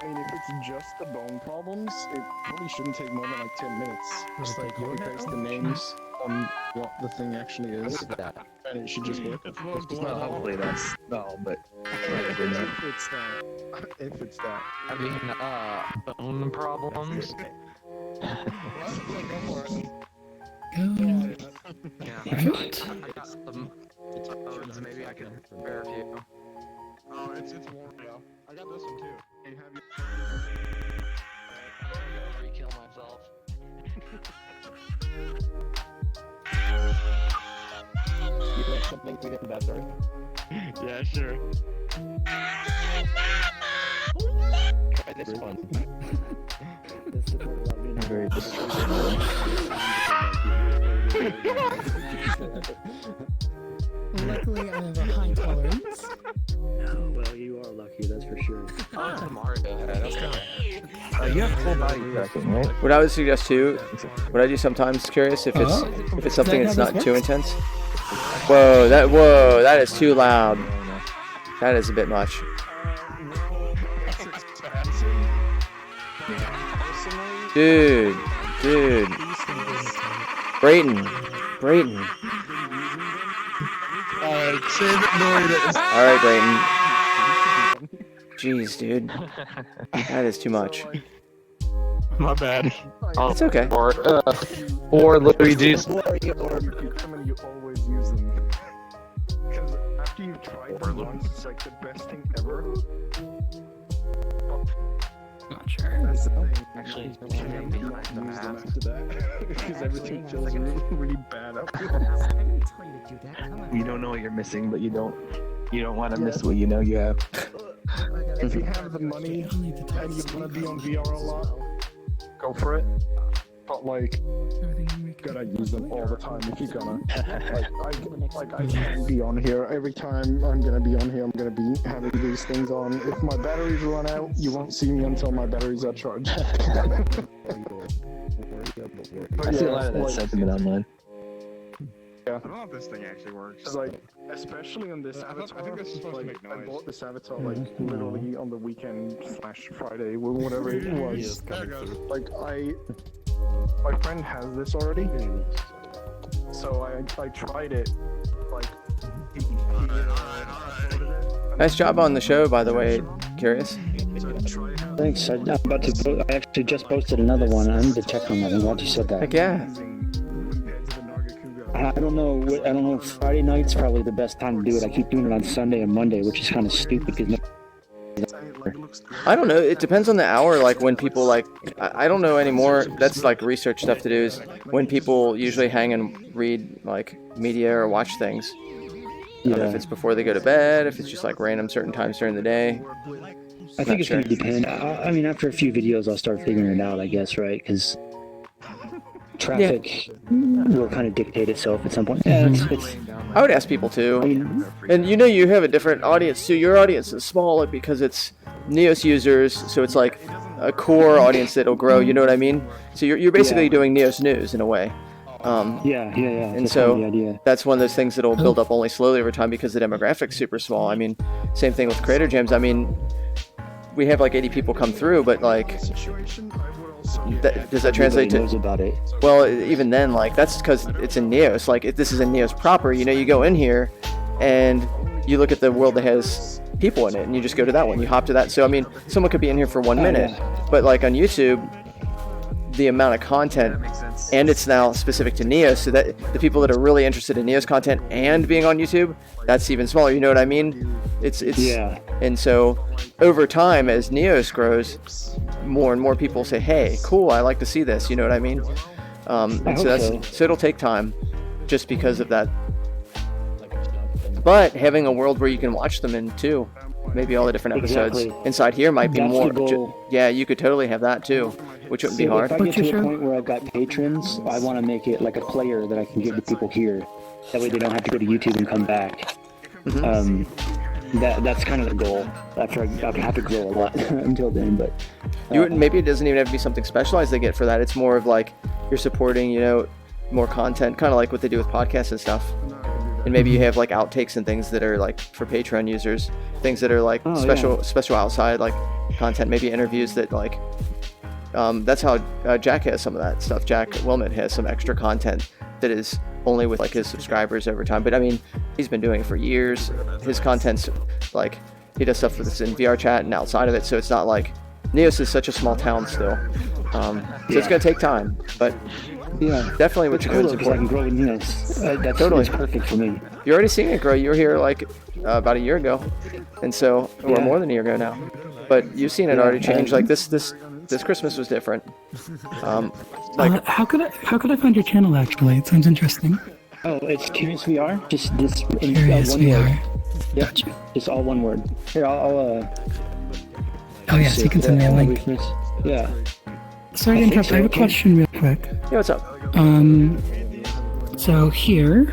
I mean, if it's just the bone problems, it probably shouldn't take more than like 10 minutes. Just like copy paste the names on what the thing actually is, and it should just work. Hopefully that's but If it's that. If it's that. I mean, bone problems. Right. I got some bones. Maybe I can repair a few. Oh, it's warm now. I got this one too. Hey, have you? Re-kill myself. You got something to get better? Yeah, sure. Try this one. This is very Luckily, I have a high tolerance. Well, you are lucky, that's for sure. Oh, Mario. That's kind of. You have full body tracking, right? What I would suggest too, what I do sometimes, curious if it's something that's not too intense. Whoa, that is too loud. That is a bit much. Dude. Brayton. Alright, save it later. Alright, Brayton. Jeez, dude. That is too much. My bad. It's okay. Or Luigi's. You always use them. Because after you've tried them once, it's like the best thing ever. Not sure. That's the thing. Actually, you can't use them after that. Because everything feels really bad after. You don't know what you're missing, but you don't want to miss what you know you have. If you have the money and you want to be on VR a lot, go for it. But like, you gotta use them all the time if you're gonna. I can't be on here every time I'm gonna be on here. I'm gonna be having these things on. If my batteries run out, you won't see me until my batteries are charged. I see a lot of that sentiment online. Yeah. I don't know if this thing actually works. It's like, especially on this avatar. I think this is supposed to make I noise. bought this avatar like literally on the weekend / Friday, whatever it was. Like my friend has this already, so I tried it. Like, Nice job on the show, by the way. Curious. Thanks. I'm about to. I actually just posted another one. I need to check on that. I'm glad you said that. Heck yeah. I don't know. I don't know. Friday night's probably the best time to do it. I keep doing it on Sunday and Monday, which is kind of stupid because. I don't know. It depends on the hour. Like when people like, I don't know anymore. That's like research stuff to do. Is when people usually hang and read like media or watch things. Yeah. If it's before they go to bed, if it's just like random certain times during the day. I think it's going to depend. I mean, after a few videos, I'll start figuring it out, I guess, right? Because traffic will kind of dictate itself at some point. Yeah, it's I would ask people too. And you know you have a different audience too. Your audience is smaller because it's Neos users, so it's like a core audience that'll grow, you know what I mean? So you're basically doing Neos news in a way. Yeah. And That's so kind of the idea. that's one of those things that'll build up only slowly over time because the demographic's super small. I mean, same thing with Creator Jams. I mean, we have like 80 people come through, but like, does that translate to? Knows about it. Well, even then, like that's because it's in Neos. Like if this is in Neos proper, you know, you go in here and you look at the world that has people in it, and you just go to that one. You hop to that. So I mean, someone could be in here for 1 minute, but like on YouTube, the amount of content, and it's now specific to Neos, so that the people that are really interested in Neos content and being on YouTube, that's even smaller. You know what I mean? It's and so over time, as Neos grows, more and more people say, "Hey, cool, I like to see this." You know what I mean? And so it'll take time, just because of that. But having a world where you can watch them in too, maybe all the different episodes inside here might be That's more. the goal. Yeah, you could totally have that too, which wouldn't be hard. If I get to a point where I've got patrons, I want to make it like a player that I can give to people here. That way they don't have to go to YouTube and come back. That's kind of the goal. After I have to grow a lot until then, but You wouldn't. Maybe it doesn't even have to be something specialized they get for that. It's more of like you're supporting, you know, more content, kind of like what they do with podcasts and stuff. And maybe you have like outtakes and things that are like for Patreon users, things that are like special outside like content, maybe interviews that like. That's how Jack has some of that stuff. Jack Wilmot has some extra content that is only with like his subscribers over time. But I mean, he's been doing it for years. His content's like he does stuff that's in VR chat and outside of it. So it's not like Neos is such a small town still. So it's gonna take time, but definitely what you're doing is important. I can grow in Neos. That's Totally. it's perfect for me. You're already seeing it grow. You were here like about a year ago, and so or more than a year ago now. But you've seen it already change. Like this Christmas was different. How could I find your channel actually? It sounds interesting. Oh, it's Curious VR. Just this in Curious one VR. word. Yep. Just all one word. Here, I'll Oh yes, you can send me a link. Yeah. Sorry to interrupt. I have a question real quick. Yeah, what's up? So here,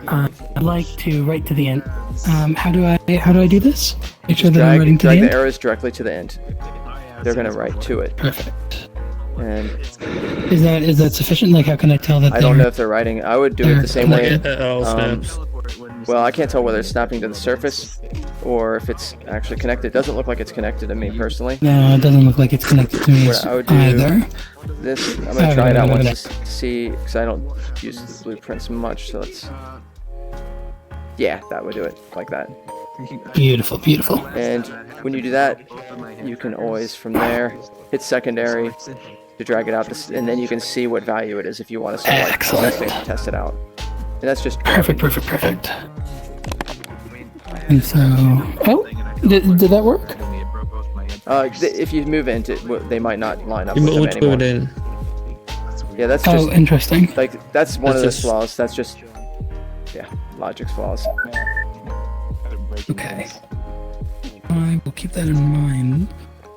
I'd like to write to the end. How do I do this? Make sure that I'm writing to the drag end. the arrows directly to the end. They're gonna write to it. Perfect. And Is that sufficient? Like, how can I tell that? I don't know if they're writing. I would do it the same way. Well, I can't tell whether it's snapping to the surface or if it's actually connected. It doesn't look like it's connected to me personally. No, it doesn't look like it's connected to me What I would do either. this, I'm gonna try it out once to see, because I don't use the blueprints much, so let's... Yeah, that would do it, like that. Beautiful, beautiful. And when you do that, you can always, from there, hit secondary to drag it out, and then you can see what value it is if you want to start like, test it out. And that's just perfect. And so, oh, did that work? If you move into it, they might not line up You with them move anymore. it in. Yeah, that's just interesting. Like that's one of That's those just- flaws. That's just logic's flaws. Okay. I will keep that in mind.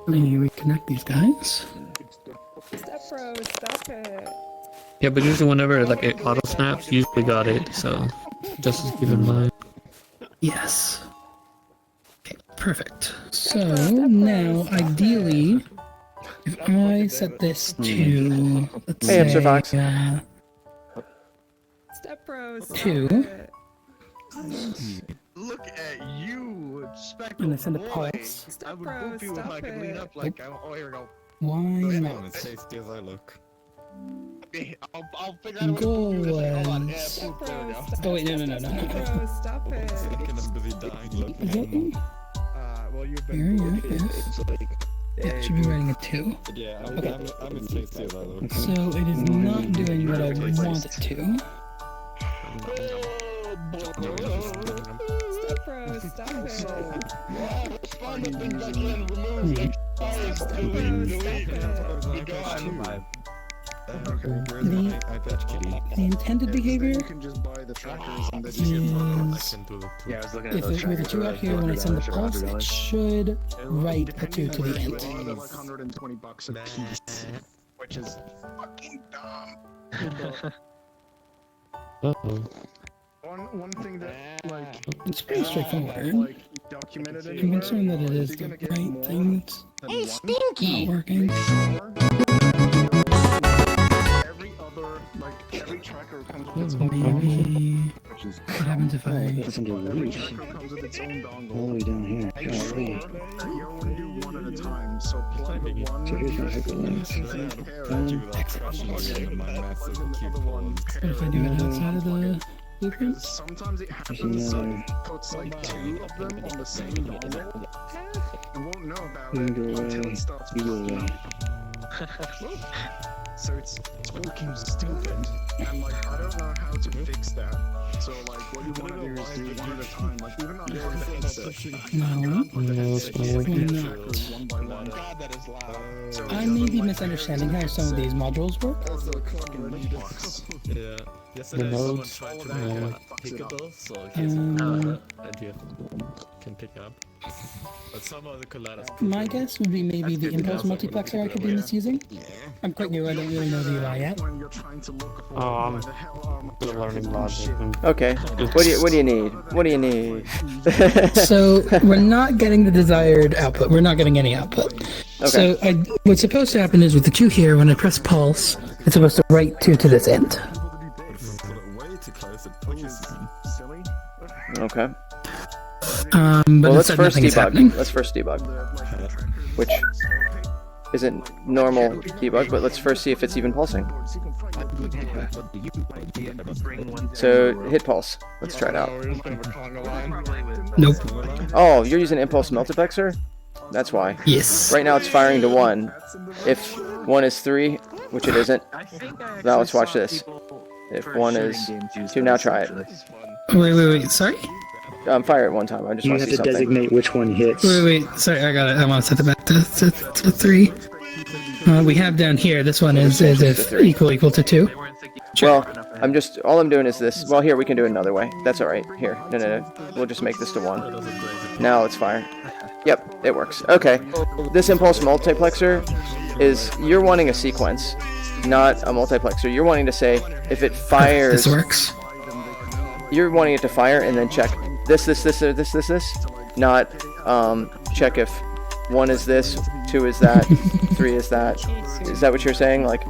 Let me reconnect these guys. Stop it. Yeah, but usually whenever like it auto snaps, you usually got it. So just keep in mind. Yes. Okay, perfect. So now, ideally, if I set this to, let's Hey, Hamster say, Fox. Step bros. 2, Look at you, Speckle and I send a boy. pulse. I would whoop you if I could lean up like oh, here we go. Why not? Tasty as I look. Okay, I'll figure out a way to Goal do this. Hold on. was... Yeah, boop, there we go. Oh wait, no. Stop it. I'm busy dying. Look. Is that me? Well, you've Here, been yes. It should be writing a 2. Yeah, Okay. I'm as tasty as I look. So it is not doing what I want it to. Step bros. Stop it. Find the things I can remove. The intended behavior You can just buy the trackers and then is Yeah, I was looking at if those it with a 2 out here, when I send the pulse, it should write a 2 to the end. like $120 a piece, which is fucking dumb. Uh-oh. One thing that like It's pretty straightforward. like documented I'm anywhere. concerned that it is the right thing that's Hey, not working. Every tracker comes with Oh, its own maybe... which is What happens if I... every tracker comes with its own dongle. All the way down here. Make sure that you only do one at a time. So plug the one So here's my hyperlink. What if I do it outside of the blueprint? Sometimes it happens that it puts like 2 of them on the same dongle. You won't know about You it can go until away. it starts You go away. So it's fucking stupid, and like I don't know how to fix that. So like what you want to do is do one at a time. Like even though I already fixed it, No. it's not working. one by one. God, that is loud. So I may be misunderstanding how some of these modules work. also fucking box. Yeah. The nodes. tried to pick it off, so and you can pick up. But some of the colliders. My guess would be maybe the impulse multiplexer I could be misusing. I'm quite new, I don't really know the UI yet. When you're trying to look for Oh, I'm where the hell still learning logic. Okay. What do you need? What do you need? So we're not getting the desired output. We're not getting any output. Okay. So what's supposed to happen is with the 2 here, when I press pulse, it's supposed to write 2 to this end. silly. Okay. But Well, let's instead first nothing is happening. debug. Let's first debug. Which isn't normal debug, but let's first see if it's even pulsing. So hit pulse. Let's try it out. Nope. Oh, you're using impulse multiplexer? That's why. Yes. Right now it's firing to 1. If 1 is 3, which it isn't, now let's watch this. If 1 is 2, now try it. Wait, sorry? Fire it one time. I just You want have to to see something. designate which one hits. Wait, sorry, I got it. I want to set it back to 3. We have down here, this one is if equal to 2. Well, all I'm doing is this. Well, here, we can do it another way. That's alright. Here. No. We'll just make this to 1. Now let's fire. Yep, it works. Okay. This impulse multiplexer is, you're wanting a sequence, not a multiplexer. You're wanting to say, if it fires... This works. You're wanting it to fire and then check this, not check if 1 is this, 2 is that, 3 is that. Is that what you're saying? Like,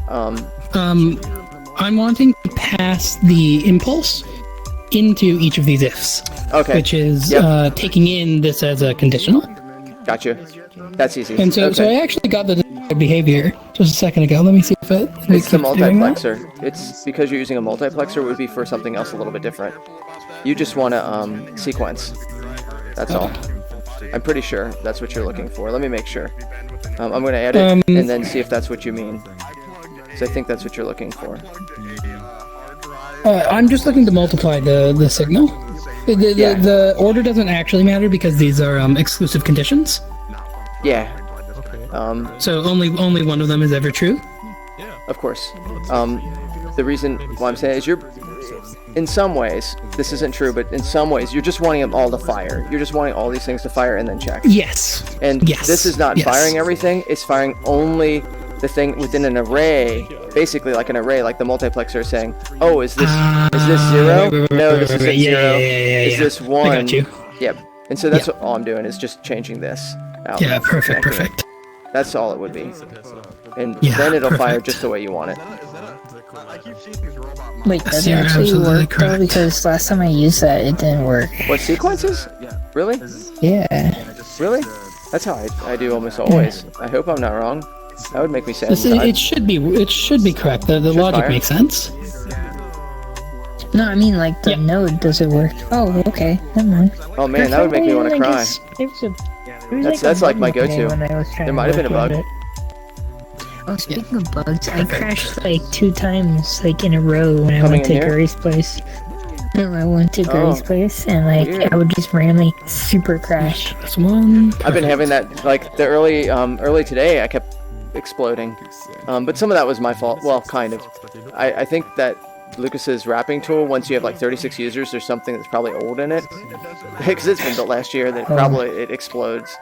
I'm wanting to pass the impulse into each of these ifs. Okay. Which is Yep. taking in this as a conditional. Gotcha. That's easy. And so, so I Okay. actually got the desired behavior just a second ago. Let me see if it. if it It's the keeps doing that. multiplexer. It's because you're using a multiplexer. It would be for something else a little bit different. You just want to sequence. That's all. I'm pretty sure that's what you're looking for. Let me make sure. I'm going to edit and then see if that's what you mean. Because I think that's what you're looking for. I'm just looking to multiply the signal. The order doesn't actually matter because these are exclusive conditions. Yeah. So only one of them is ever true. Of course. The reason why I'm saying is in some ways, this isn't true, but in some ways, you're just wanting them all to fire. You're just wanting all these things to fire and then check. Yes. And Yes. this is not Yes. firing everything, it's firing only the thing within an array, basically like an array, like the multiplexer is saying, oh, is this zero? No, this isn't zero. Is this one? I got you. Yep. And so that's what all I'm doing is just changing this out. Yeah, perfect, connecting it. perfect. That's all it would be. And Yeah, then it'll fire perfect. just the way you want it. Wait, does it You're actually absolutely work though? correct. Because last time I used that, it didn't work. What, sequences? Really? Yeah. Really? That's how I do almost always. I hope I'm not wrong. That would make me sad This, inside. it should be correct. The Should logic fire. makes sense. No, I mean like the node. Does it work? Oh, okay. Never mind. Oh man, that would make me want to I cry. guess there was That's a like my bug go-to. when I was trying There to might have been a work bug. with it. Oh, speaking of bugs, I crashed like 2 times like in a row when I Coming went in to here? Gary's place. No, I went to Gary's Oh, place and like weird. I would just randomly super crash. This one. I've been having that like the early today. I kept exploding, but some of that was my fault. Well, kind of. I think that Lucas's wrapping tool, once you have like 36 users, there's something that's probably old in it because it's been built last year. That probably it explodes.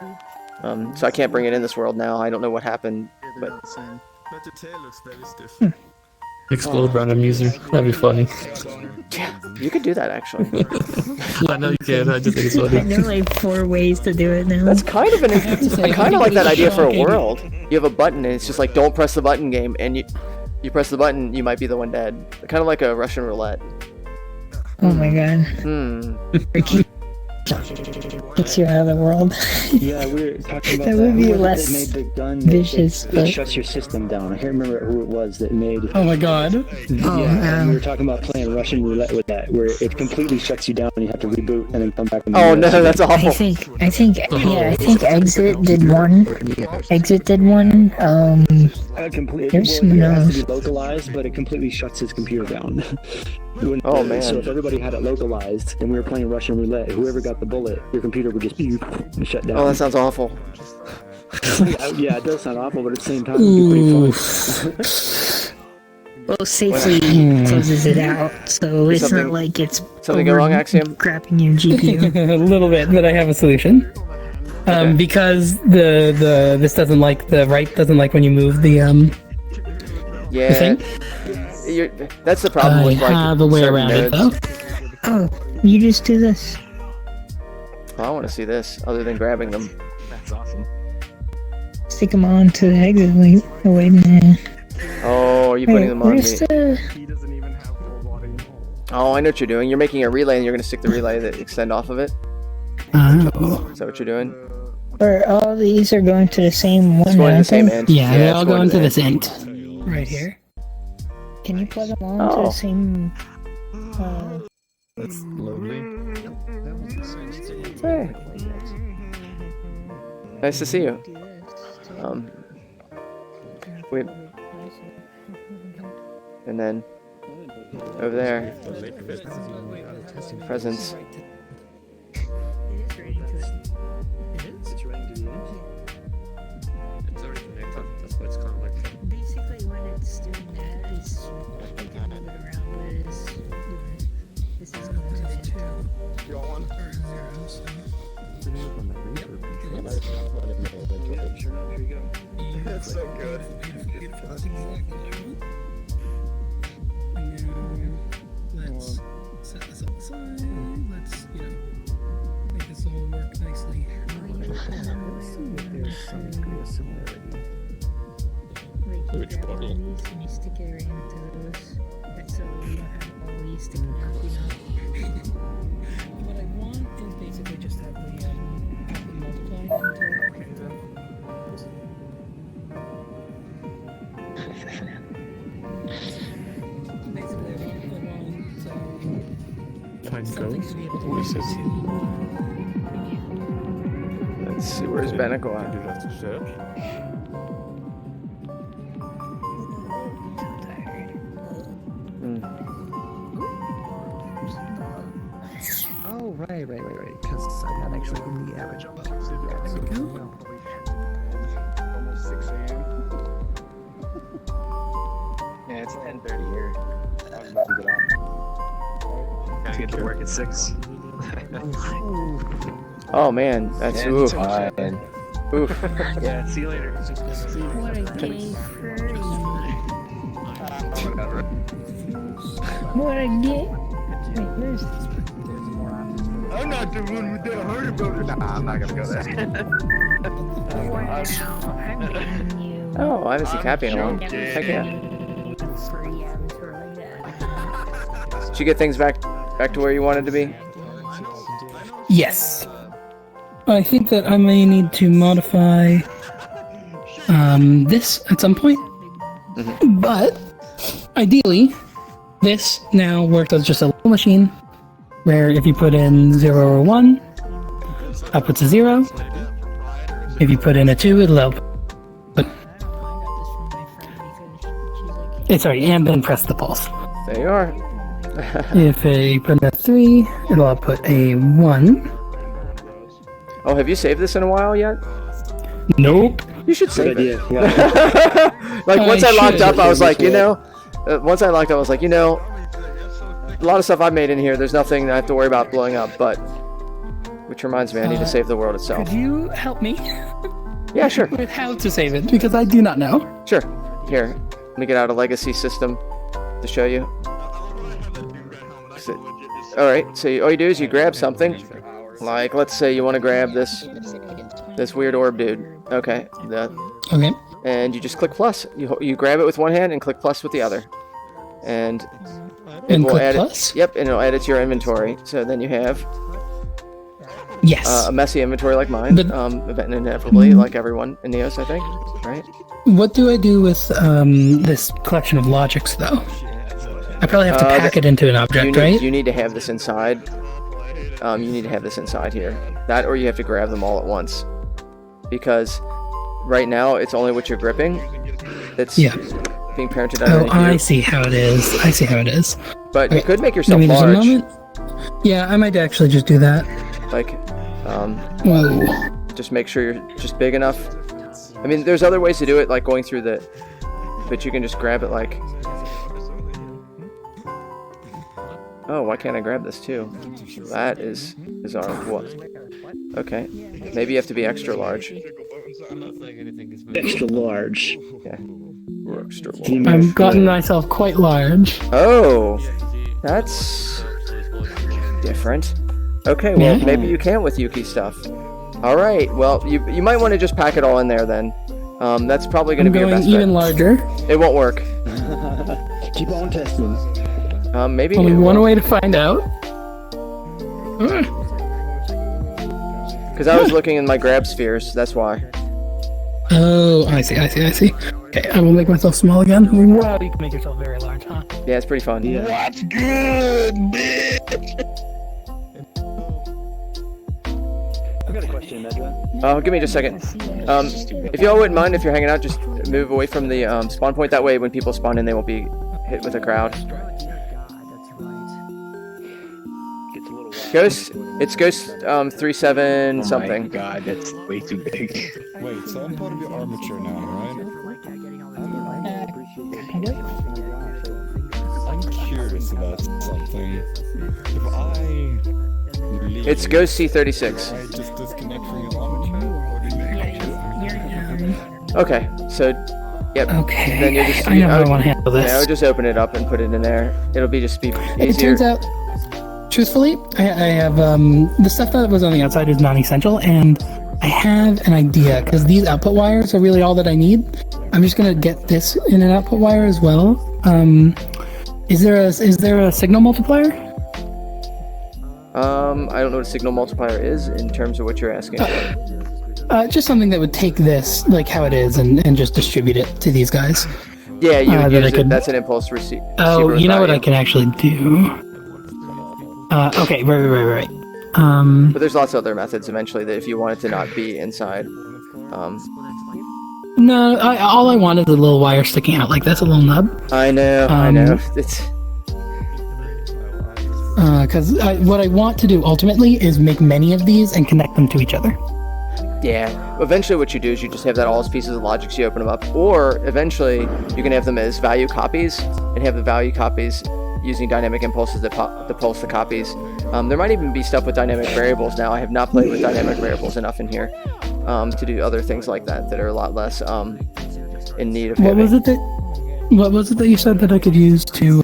So I can't bring it in this world now. I don't know what happened, but Explode random user. That'd be funny. yeah, you could do that actually. I know you can. I just think it's I funny. know like 4 ways to do it now. That's kind of I kind of like that idea for a world. You have a button and it's just like don't press the button game, and you press the button, you might be the one dead. Kind of like a Russian roulette. Oh my god. Gets you out of the world. Yeah, we were talking about That would be Who was it less that made the gun vicious, that but- shuts your system down. I can't remember who it was that made. Oh my god. Yeah, and we were talking about playing Russian roulette with that, where it completely shuts you down and you have to reboot and then come back. And Oh no, that's awful. I think Exit did one. Exit did one. There's Well, some it has to knows. be localized, but it completely shuts his computer down. Oh, man. So if everybody had it localized and we were playing Russian roulette, whoever got the bullet, your computer would just beep and shut down. Oh, that sounds awful. Yeah, it does sound awful, but at the same time, it'd be pretty fun. Well, safely closes it out, so it's Something- not like it's something go wrong, Axiom? grabbing your GPU. A little bit, but I have a solution. Because this doesn't like doesn't like when you move the Yeah. thing? That's the problem I with like have a way certain around it nodes. though. Oh, you just do this. I want to see this, other than grabbing them. That's awesome. Stick them on to the exit. Wait a minute. Oh, are you putting them on me? Where's the... Oh, I know what you're doing. You're making a relay, and you're gonna stick the relay that extend off of it. Oh. Is that what you're doing? Or all these are going to the same one. It's going to the aren't same they? end. Yeah, they it's all go going to into the this end. int right here. Can you plug them all into Oh. the same? That's lovely. Hey. Nice to see you. Wait. And then over there, presents. Basically, when it's doing that, it's moving it around, but this is going to it. That's so good. Let's set this up aside. Let's, make this all work nicely. Like, you Which grab one bottle? of these and you stick it right into those. so you have all these to What I want is basically just have the multiply into. Basically, I want Find something ghost? to be able to Who is it? Let's see, where's Beneco at? Do that to search? Oh, right. Because I'm not actually in the average. Almost 6 a.m. Yeah, it's 10:30 here. I was about to get out. Gotta get to work at 6. Oh man, that's Yeah, oof. fine. Oof. Yeah, see you later. What a gay furry. Whatever. What a gay. Wait, where's this? I'm not the one with the hurt about it. Nah, I'm not gonna go there. I'm getting you. Oh, I haven't seen Cappy in a while. Never Heck yeah. seen a furry avatar like that. Did you get things back to where you wanted to be? Yes. I think that I may need to modify this at some point. But ideally, this now works as just a little machine where if you put in 0 or 1, outputs a 0. If you put in a 2, it'll output. Sorry, and then press the pulse. There you are. If I put in a 3, it'll output a 1. Oh, have you saved this in a while yet? Nope. You should save Good it. idea. Like once I locked should. up, I was like, once I locked up, I was like, a lot of stuff I've made in here, there's nothing I have to worry about blowing up, but, which reminds me, I need to save the world itself. Could you help me? Yeah, sure. With how to save it, because I do not know. Sure. Here, let me get out a legacy system to show you. Alright, so all you do is you grab something, like, let's say you want to grab this weird orb dude. Okay, Okay. and you just click plus. You grab it with one hand and click plus with the other. And it And will click add plus? it. Yep, and it'll add it to your inventory. So then you have Yes. a messy inventory like mine, But- inevitably, like everyone in Neos, I think, right? What do I do with this collection of logics, though? I probably have to pack it into an object, right? You need to have this inside. You need to have this inside here. That, or you have to grab them all at once, because right now it's only what you're gripping that's being parented Oh, underneath I you. see how it is. I see how it is. But you Okay. could make yourself Give me just a large. moment. Yeah, I might actually just do that. Like, Whoa. just make sure you're just big enough. I mean, there's other ways to do it, like going through the, but you can just grab it like. Oh, why can't I grab this too? That is bizarre. What? Okay, maybe you have to be extra large. Extra large. Yeah, we're extra large. I've gotten myself quite large. Oh, that's different. Okay, well, Yeah. maybe you can with Yuki stuff. All right, well, you might want to just pack it all in there then. That's probably going to I'm be your going best even bet. larger. It won't work. Keep on testing. Maybe Only it one will. way to find out. Because I was looking in my grab spheres, that's why. Oh, I see. Okay, I will make myself small again. Wow, you can make yourself very large, huh? Yeah, it's pretty fun. What's good, bitch? I got a question, Nedra. Oh, give me just a second. If y'all wouldn't mind, if you're hanging out, just move away from the spawn point. That way, when people spawn in, they won't be hit with a crowd. Ghost, it's Ghost 37 something. Oh my god, that's way too big. Wait, so I'm part of your armature now, right? I'm curious about something. If I leave, It's Ghost C36. I just disconnect from your armature, or do you Okay, so, yep. Okay, Then you just, I know how I want to handle this. Yeah, I would just open it up and put it in there. It'll be just be easier. It turns out, truthfully, I have the stuff that was on the outside is non-essential, and I have an idea because these output wires are really all that I need. I'm just gonna get this in an output wire as well, Is there a signal multiplier? I don't know what a signal multiplier is in terms of what you're asking for. Just something that would take this, like how it is, and just distribute it to these guys. Yeah, you would that use I could- that's an impulse receiver. Oh, you know what I can actually do? Okay, right. But there's lots of other methods eventually that if you want it to not be inside. No, all I want is a little wire sticking out. Like that's a little nub. I know. It's because what I want to do ultimately is make many of these and connect them to each other. yeah. Eventually, what you do is you just have that all as pieces of logic, so you open them up, or eventually you can have them as value copies and have the value copies using dynamic impulses that pulse the copies. There might even be stuff with dynamic variables now. I have not played with dynamic variables enough in here to do other things like that are a lot less in need of What was it that you said that I could use to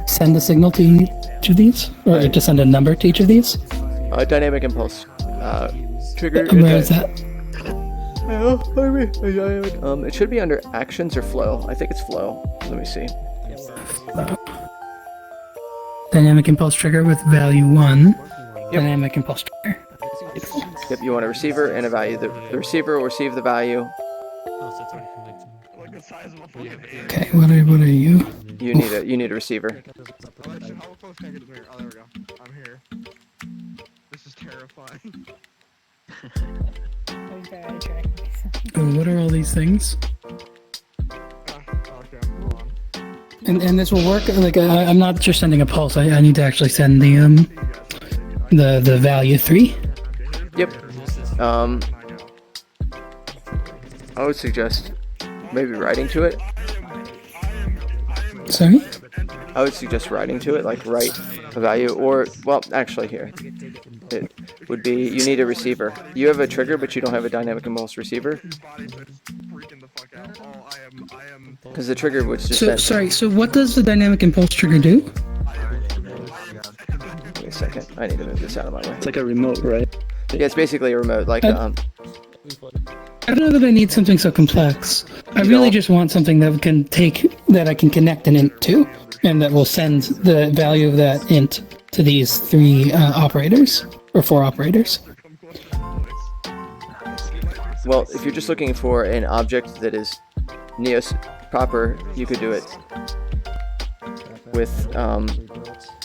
send a signal to each of these, or to send a number to each of these? Dynamic impulse trigger. Where is that? It should be under actions or flow. I think it's flow. Let me see. Dynamic impulse trigger with value 1. Dynamic impulse trigger. Yep, you want a receiver and a value. The receiver will receive the value. Okay, what are you? You need a receiver. How close can I get to here? Oh, there we go. I'm here. This is terrifying. What are all these things? And this will work. Like I'm not just sending a pulse. I need to actually send the value 3. Yep. I would suggest maybe writing to it. Sorry? I would suggest writing to it, like write a value, or, well, actually here. It would be, you need a receiver. You have a trigger, but you don't have a dynamic impulse receiver. Because the trigger would just So what does the dynamic impulse trigger do? Wait a second, I need to move this out of my way. It's like a remote, right? Yeah, it's basically a remote, like, I don't know that I need something so complex. I really just want something that I can connect an int to, and that will send the value of that int to these 3 operators, or 4 operators. Well, if you're just looking for an object that is Neos proper, you could do it with,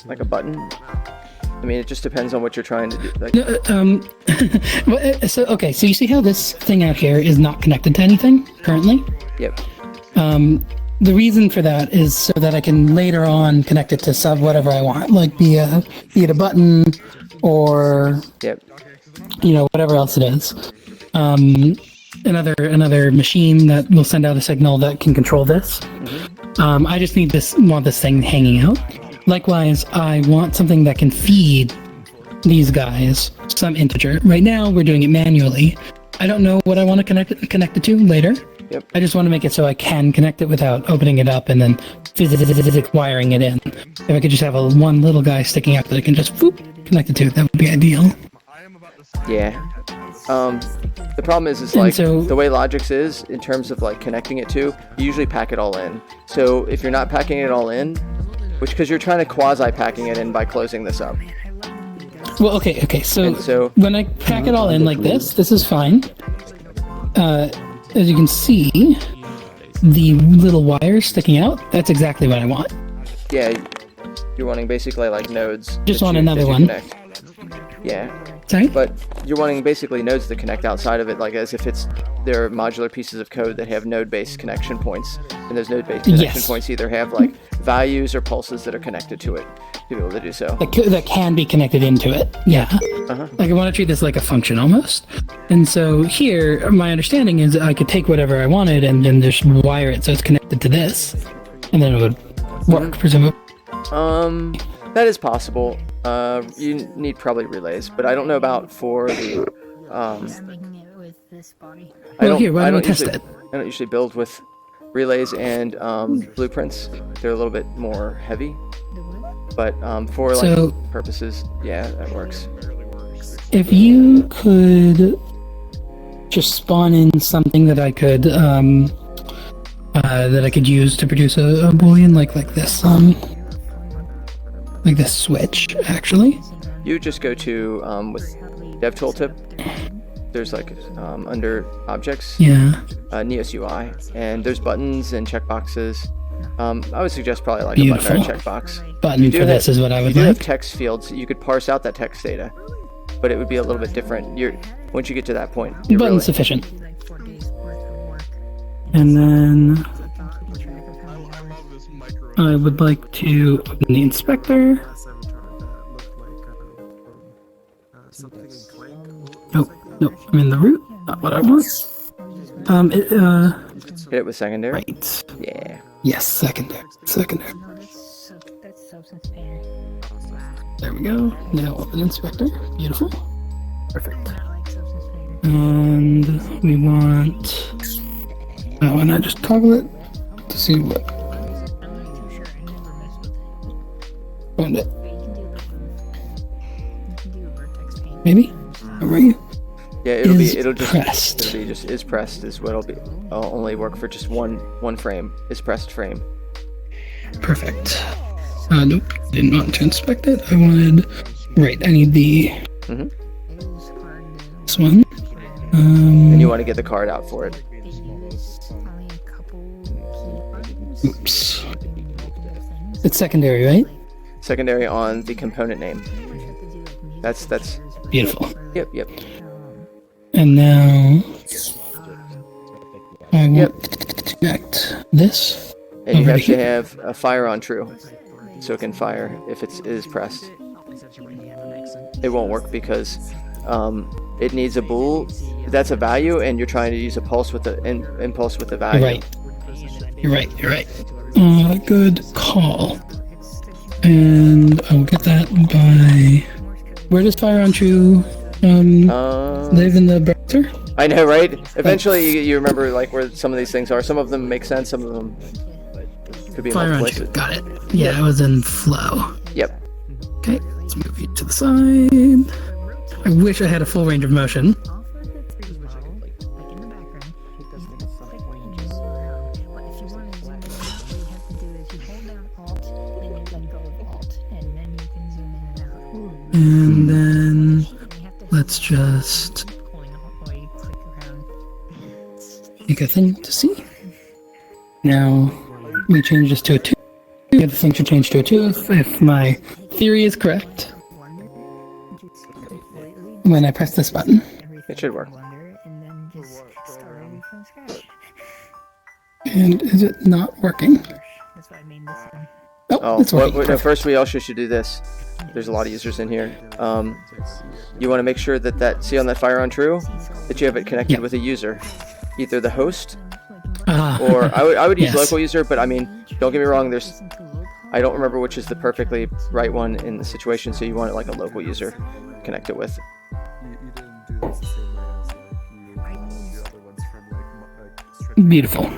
like a button. I mean, it just depends on what you're trying to do. Like, so you see how this thing out here is not connected to anything currently? Yep. The reason for that is so that I can later on connect it to whatever I want, like be it a button or whatever else it is. Another machine that will send out a signal that can control this. I just want this thing hanging out. Likewise, I want something that can feed these guys some integer. Right now, we're doing it manually. I don't know what I want to connect it to later. Yep. I just want to make it so I can connect it without opening it up and then physically wiring it in. If I could just have one little guy sticking out that I can just connect it to, that would be ideal. yeah. The problem is like the way Logix is in terms of like connecting it to, you usually pack it all in. So if you're not packing it all in, because you're trying to quasi-packing it in by closing this up. Well, okay. So when I pack it all in like this is fine. As you can see, the little wires sticking out, that's exactly what I want. Yeah, you're wanting basically like nodes. Just want another one. Connect. Yeah. Sorry? But you're wanting basically nodes that connect outside of it, like as if they're modular pieces of code that have node-based connection points. And those node-based connection points either have like values or pulses that are connected to it to be able to do so. That can be connected into it, yeah. Like I want to treat this like a function almost. And so here, my understanding is I could take whatever I wanted and then just wire it so it's connected to this. And then it would work, presumably. That is possible. You need probably relays, but I don't know about for the, I don't usually build with relays and blueprints. They're a little bit more heavy, but for like purposes, yeah, that works. If you could just spawn in something that I could that I could use to produce a boolean like this switch actually. You just go to with Dev Tooltip. There's like under objects. Yeah. Neos UI, and there's buttons and checkboxes. I would suggest probably like Beautiful. a button or a checkbox. Button for this is what I would you do have like. text fields. You could parse out that text data, but it would be a little bit different. Once you get to that point, Button sufficient. And then I would like to open the inspector. No, I'm in the root. Not what I want. Hit it with secondary. Right. Yeah. Yes, secondary. There we go. Now open inspector. Beautiful. Perfect. And we want. Oh, and I just toggle it to see what. Found it. Maybe. Right. Yeah, it'll just is pressed is what it'll be. It'll only work for just one frame. Is pressed frame. Perfect. Nope. Didn't want to inspect it. I wanted. Right. I need the. This one. And you want to get the card out for it. Oops. It's secondary, right? Secondary on the component name. That's beautiful. Yep. And now I want to connect this. And you over have here. to have a fire on true, so it can fire if it is pressed. It won't work because it needs a bool. That's a value, and you're trying to use a pulse with the impulse with the value. You're right. Good call. And I'll get that by. Where does fire on true live in the browser? I know, right? Eventually, you remember like where some of these things are. Some of them make sense. Some of them could be in Fire multiple on true. places. Got it. Yeah, I was in flow. Yep. Okay, let's move you to the side. I wish I had a full range of motion. And then let's just make a thing to see. Now we change this to a 2. The other thing should change to a 2 if my theory is correct. When I press this button. It should work. And is it not working? Oh, it's working. No, first we also should do this. There's a lot of users in here. You want to make sure that see on that fire on true, that you have it connected with a user, either the host, or I would use local user. But I mean, don't get me wrong. I don't remember which is the perfectly right one in the situation. So you want it like a local user, connect it with. Beautiful.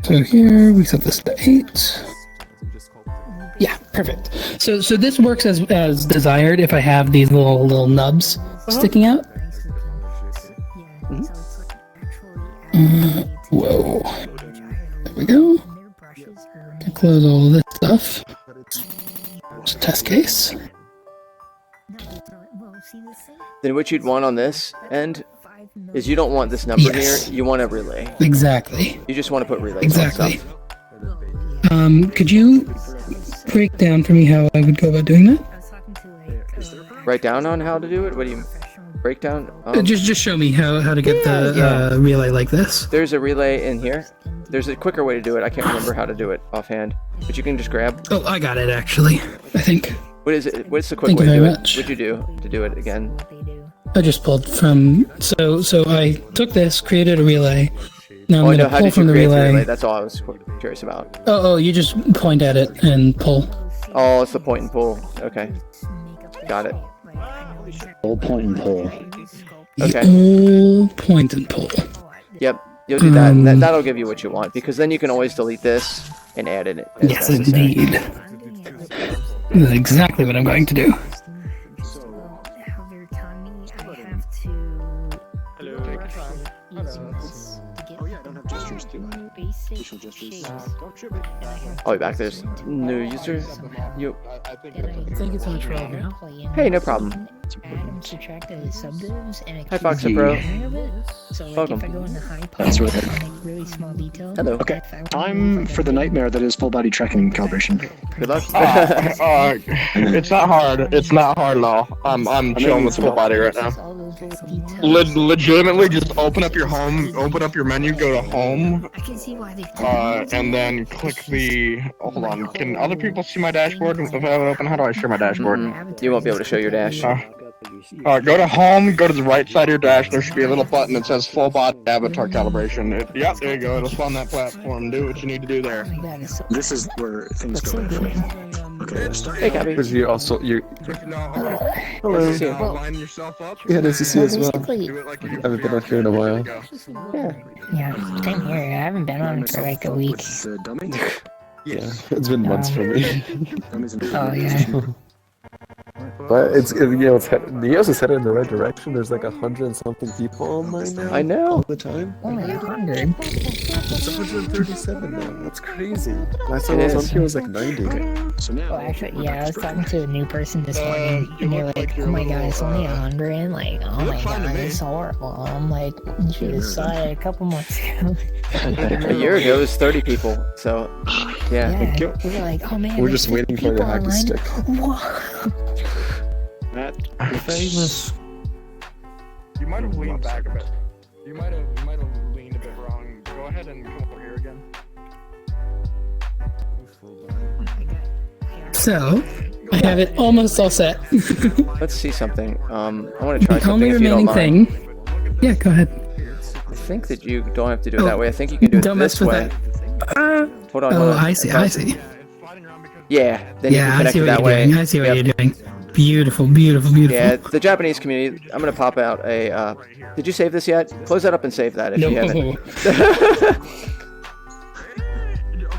So here we set this to 8. Yeah, perfect. So this works as desired if I have these little nubs sticking out. Whoa. There we go. Can close all of this stuff. It's a test case. Then what you'd want on this end is you don't want this number here. You want a relay. Exactly. You just want to put relays Exactly. on stuff. Could you break down for me how I would go about doing that? Write down on how to do it? What do you break down? Just show me how to get the relay like this. There's a relay in here. There's a quicker way to do it. I can't remember how to do it offhand, but you can just grab. Oh, I got it actually. I think. What is it? What's the quick Thank way you to do very it? much. What'd you do to do it again? I just pulled from so I took this, created a relay. Now I'm I know. gonna How pull did you from the create the relay. relay? That's all I was curious about. Oh, you just point at it and pull. Oh, it's the point and pull. Okay, got it. Old point and pull. Okay. Old point and pull. Yep, you'll do that, and that'll give you what you want, because then you can always delete this and add it. as Yes, necessary. indeed. This is exactly what I'm going to do. I'll be back. There's new user. You. Thank you so much for all of your help. Hey, no problem. Hi, Foxa Bro. Welcome. That's right. Hello. Okay. I'm for the nightmare that is full body tracking calibration. Good luck. It's not hard. It's not hard at all. I'm chilling with full body right now. Legitimately, just open up your home, open up your menu, go to home, and then click the. Hold on. Can other people see my dashboard if I have it open? How do I share my dashboard? You won't be able to show your dash. Go to home, go to the right side of your dash, there should be a little button that says full body avatar calibration. Yep, there you go, it'll spawn that platform, do what you need to do there. This is where things go bad for me. Okay, let's start. Hey, Gabby. Because you also, Hello. Line yourself up. Yeah, nice to see you as well. Basically- I haven't been on here in a while. Yeah, same here. I haven't been on for like a week. Yeah, it's been months for me. Oh yeah. But it's Neos is headed in the right direction. There's like 100-something people online now. I know. All the time. Only 100. It's 137 now. That's crazy. Last time I was on here was like 90. Oh, actually, yeah, I was talking to a new person this morning, and they're like, "Oh my god, it's only 100." Like, oh my god, it's horrible. I'm like, "You just saw it a couple months ago." A year ago, it was 30 people. So, yeah. Yeah, we were like, "Oh man." We're there's just waiting for the people hockey online. stick. Whoa. You're famous. You might have leaned back a bit. You might have leaned a bit wrong. Go ahead and come over here again. So, I have it almost all set. Let's see something. I want to try The something only if you don't remaining mind. thing. Yeah, go ahead. I think that you don't have to do it that way. I think you can do it Don't this mess with way. that. Hold on. Oh, hold on. I see. I see. Yeah, then you can Yeah, I connect see it what that you're way. doing. I see what Yep. you're doing. Beautiful, beautiful, beautiful. Yeah, the Japanese community. I'm gonna pop out a. Did you save this yet? Close that up and save that if you haven't.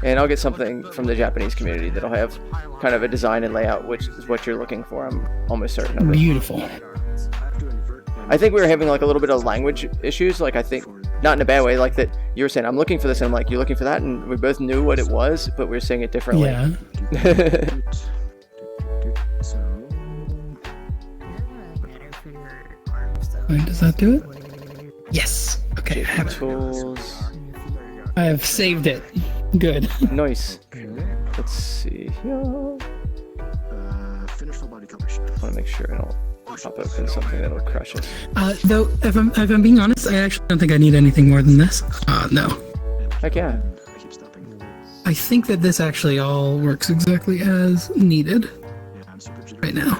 And I'll get something from the Japanese community that'll have kind of a design and layout, which is what you're looking for. I'm almost certain of it. Beautiful. I think we were having like a little bit of language issues. Like I think not in a bad way. Like that you were saying, I'm looking for this, and I'm like, you're looking for that, and we both knew what it was, but we were saying it differently. Yeah. Wait, does that do it? Yes. Okay, I have it. Tools. I have saved it. Good. Nice. Let's see here. Finish full body calibration. I want to make sure I don't pop open something that'll crush it. Though, if I'm being honest, I actually don't think I need anything more than this. No. Heck yeah. I think that this actually all works exactly as needed right now.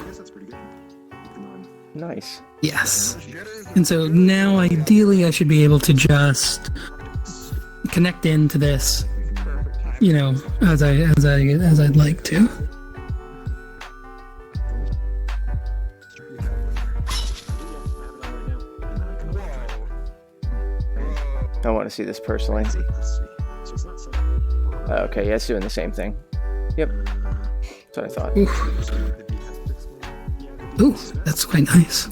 Nice. Yes. And so now, ideally, I should be able to just connect into this, you know, as I'd like to. I want to see this personally. Okay, yeah, it's doing the same thing. Yep. That's what I thought. Ooh, that's quite nice.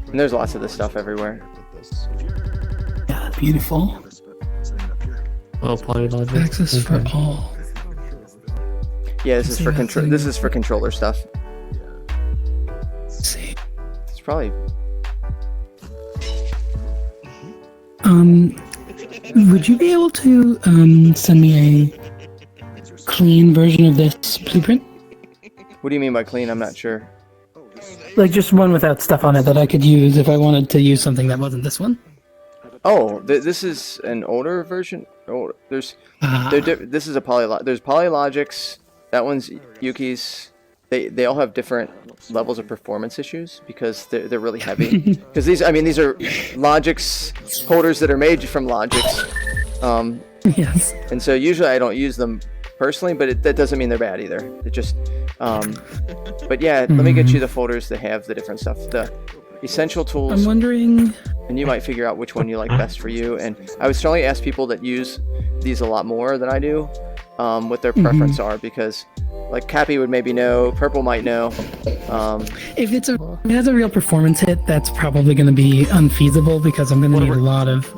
And there's lots of this stuff everywhere. Yeah, beautiful. Well, polylogic. Access for all. Yeah, this is for control. This is for controller stuff. Let's see. It's probably. Would you be able to send me a clean version of this blueprint? What do you mean by clean? I'm not sure. Like just one without stuff on it that I could use if I wanted to use something that wasn't this one. Oh, this is an older version. Oh, there's. This is a Polylog. There's Polylogics. That one's Yuki's. They all have different levels of performance issues because they're really heavy. Because these are Logix holders that are made from Logix. Yes. And so usually I don't use them personally, but that doesn't mean they're bad either. It just. But yeah, let me get you the folders that have the different stuff. The essential tools. I'm wondering. And you might figure out which one you like best for you. And I would strongly ask people that use these a lot more than I do, what their preference are, because like Cappy would maybe know, Purple might know. If it's a If it has a real performance hit, that's probably going to be unfeasible because I'm going to need a lot of,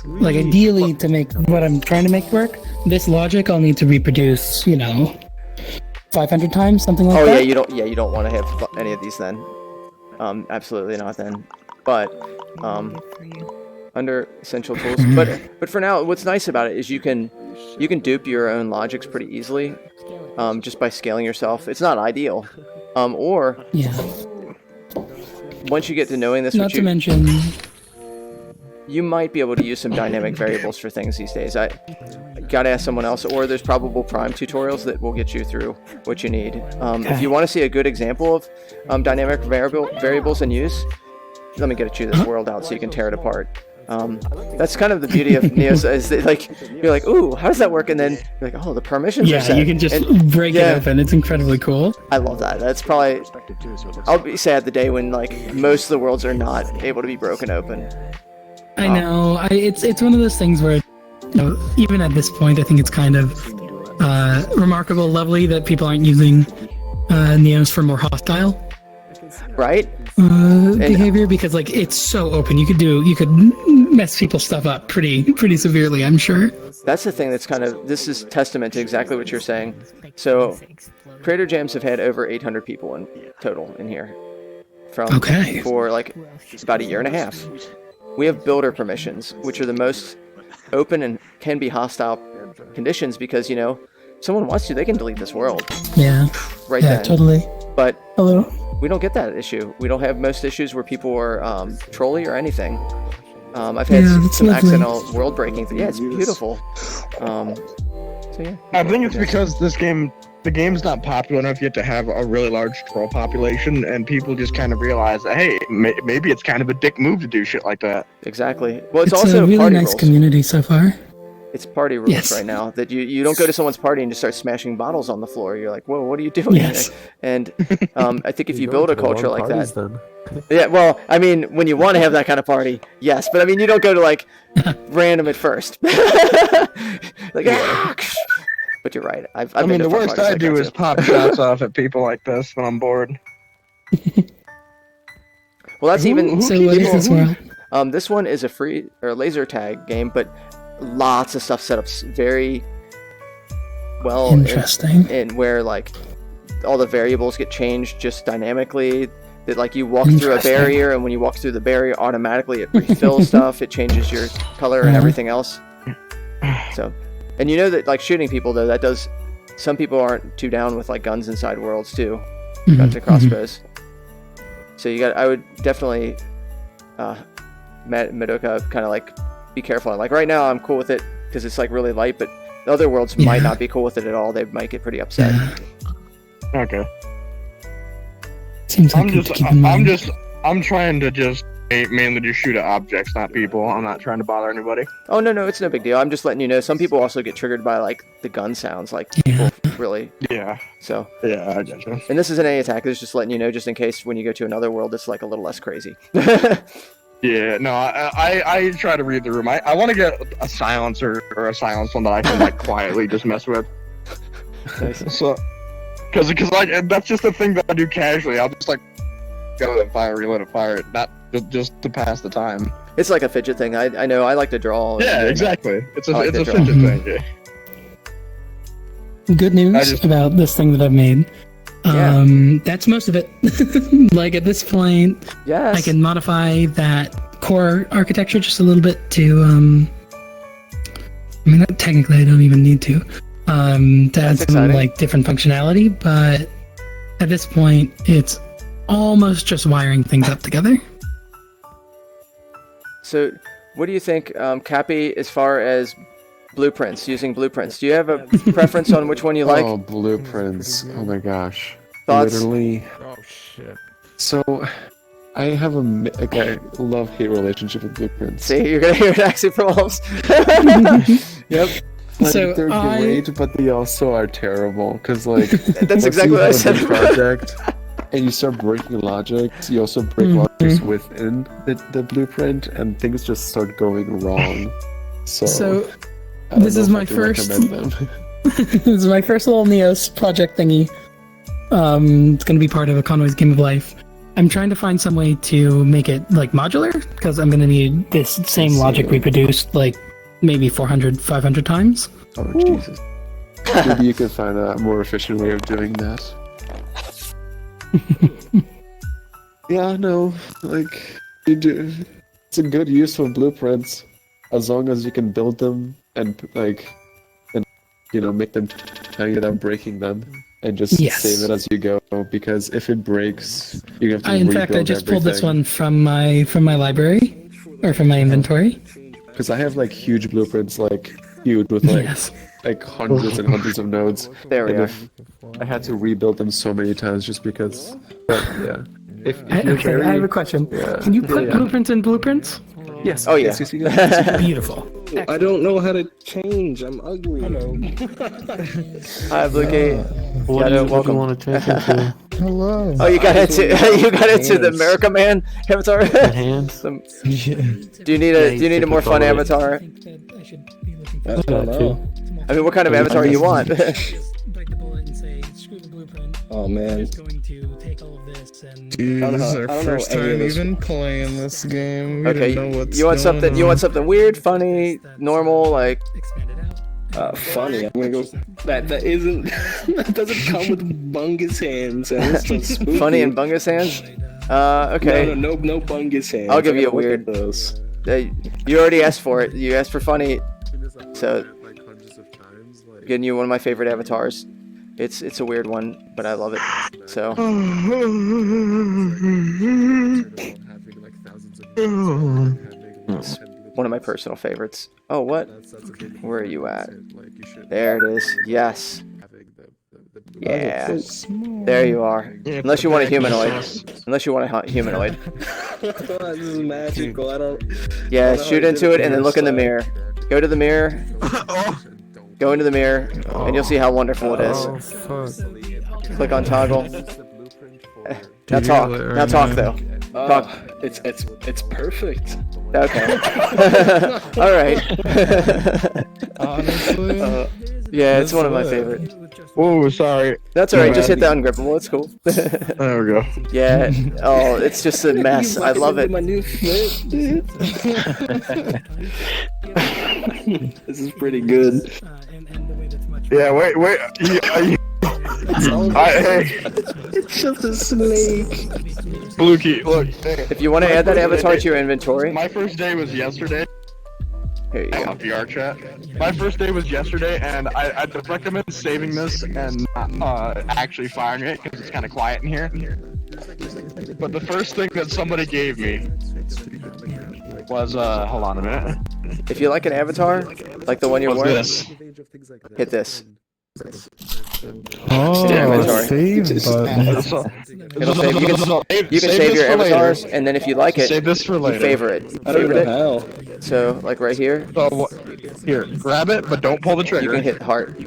like, ideally to make what I'm trying to make work. This logic I'll need to reproduce, 500 times, something like that. Oh yeah, you don't want to have any of these then. Absolutely not then. But under essential tools. But for now, what's nice about it is you can dupe your own logics pretty easily, just by scaling yourself. It's not ideal, or once you get to knowing this, not to mention, you might be able to use some dynamic variables for things these days. I gotta ask someone else, or there's probable prime tutorials that will get you through what you need. If you want to see a good example of dynamic variables in use, let me get this world out so you can tear it apart. That's kind of the beauty of Neos, is that, like, you're like, ooh, how does that work? And then you're like, oh, the permissions are set. You can just break it open. It's incredibly cool. I love that. That's probably, I'll be sad the day when, like, most of the worlds are not able to be broken open. I know. It's one of those things where, even at this point, I think it's kind of remarkable, lovely that people aren't using Neos for more hostile, right? Behavior, because like it's so open. You could mess people's stuff up pretty severely, I'm sure. That's the thing that's this is testament to exactly what you're saying. So, Creator Jams have had over 800 people in total in here, for like about a year and a half. We have builder permissions, which are the most open and can be hostile conditions because, someone wants to, they can delete this world. Yeah. Right then. Totally. But hello. We don't get that issue. We don't have most issues where people are trolly or anything. I've had some accidental world breaking. Yeah, it's beautiful. So yeah. I think it's because the game's not popular enough yet to have a really large troll population, and people just kind of realize that, hey, maybe it's kind of a dick move to do shit like that. Exactly. Well, it's a also really party nice rules. Community so far. It's party rules right now that you don't go to someone's party and just start smashing bottles on the floor. You're like, whoa, what are you doing? Yes. And I think if you build a culture like that, yeah, well, I mean, when you want to have that kind of party, yes, but I mean, you don't go to like random at first. Like, but you're right. I mean, the worst I do is pop shots off at people like this when I'm bored. Well, that's even. So what is this world? This one is a free or laser tag game, but lots of stuff set up very well. Interesting. And where like all the variables get changed just dynamically. That like you walk through a barrier, and when you walk through the barrier, automatically it refills stuff. It changes your color and everything else. So, and you know that like shooting people though, that does. Some people aren't too down with like guns inside worlds too, guns and crossbows. So I would definitely, Madoka, kind of like be careful. Like right now, I'm cool with it because it's like really light, but the other worlds might not be cool with it at all. They might get pretty upset. Okay. Seems like I'm trying to just mainly just shoot at objects, not people. I'm not trying to bother anybody. Oh no, it's no big deal. I'm just letting you know. Some people also get triggered by like the gun sounds, like people really. Yeah. So. Yeah, I get you. And this isn't any attack. It's just letting you know, just in case when you go to another world, it's like a little less crazy. Yeah, no, I try to read the room. I want to get a silencer or a silenced one that I can like quietly just mess with. So, because like that's just a thing that I do casually. I'll just like go and fire, reload, and fire it, not just to pass the time. It's like a fidget thing. I know. I like to draw. Yeah, exactly. It's a fidget thing. Yeah. Good news about this thing that I've made. That's most of it. Like at this point, I can modify that core architecture just a little bit to I mean, technically I don't even need to add some like different functionality, but at this point it's almost just wiring things up together. So what do you think, Cappy, as far as blueprints, using blueprints? Do you have a preference on which one you like? Oh, blueprints. Oh my gosh. Thoughts? Literally. Oh shit. So, I have a love-hate relationship with blueprints. See, you're gonna hear it actually from Wolves. Yep. Like, so they're great, but they also are terrible. Because, like, that's exactly what I said. Project, and you start breaking logics, you also break logics within the blueprint, and things just start going wrong. So this is my first. This is my first little Neos project thingy. It's going to be part of a Conway's Game of Life. I'm trying to find some way to make it like modular because I'm gonna need this same logic reproduced like maybe 400, 500 times. Oh Jesus! Maybe you can find a more efficient way of doing that. Yeah, no, like you do. It's a good use for blueprints as long as you can build them and like, and make them tell you without breaking them. And just save it as you go, because if it breaks, you have to In fact, I just pulled this one from my library, or from my inventory. Because I have like huge blueprints, like huge with like hundreds and hundreds of nodes. There we are. I had to rebuild them so many times just because. But yeah. I have a question. Yeah. Can you put blueprints in blueprints? Yes. Oh yeah. Yes. Beautiful. I don't know how to change. I'm ugly. Hello. Hi, Blueky. What do you want to change into? Hello. Oh, you got into the America Man avatar. Hands. Do you need a more fun avatar? I don't know. I mean, what kind of avatar you want? Oh man. Dude, this is our first time even playing this game. We Okay, don't know what's you want going something? on. You want something weird, funny, normal, like? Funny. I'm gonna go. That isn't. That doesn't come with bungus hands. And it's just spooky. Funny and bungus hands. Okay. No bungus hands. I'll give you a I gotta look weird. at those. You already asked for it. You asked for funny, so getting you one of my favorite avatars. It's a weird one, but I love it. So. It's one of my personal favorites. Oh, what? Where are you at? There it is. Yes. Yeah. There you are. Unless you want a humanoid. Unless you want a humanoid. This is magical. I don't. Yeah, shoot into it and then look in the mirror. Go to the mirror. Go into the mirror, and you'll see how wonderful it is. Click on toggle. Now talk. Now talk though. Talk. It's perfect. Okay. All right. Honestly. Yeah, it's one of my favorite. Oh, sorry. That's alright, just hit the ungrippable, it's cool. There we go. Yeah, oh, it's just a mess. I love it. My new flip, dude. This is pretty good. Yeah, wait. It's just a snake. Bluekey, look. If you want to add that avatar to your inventory. My first day was yesterday. Here you go. VR chat. My first day was yesterday, and I'd recommend saving this and not actually firing it because it's kind of quiet in here. But the first thing that somebody gave me was hold on a minute. If you like an avatar, like the one you're What's wearing, this? hit this. Oh, save button. It'll save. You can save your avatars, and then if you like it, Save this for later. you favorite. I don't Favorite know it. how. So, like right here, Here, grab it, but don't pull the you trigger. can hit heart.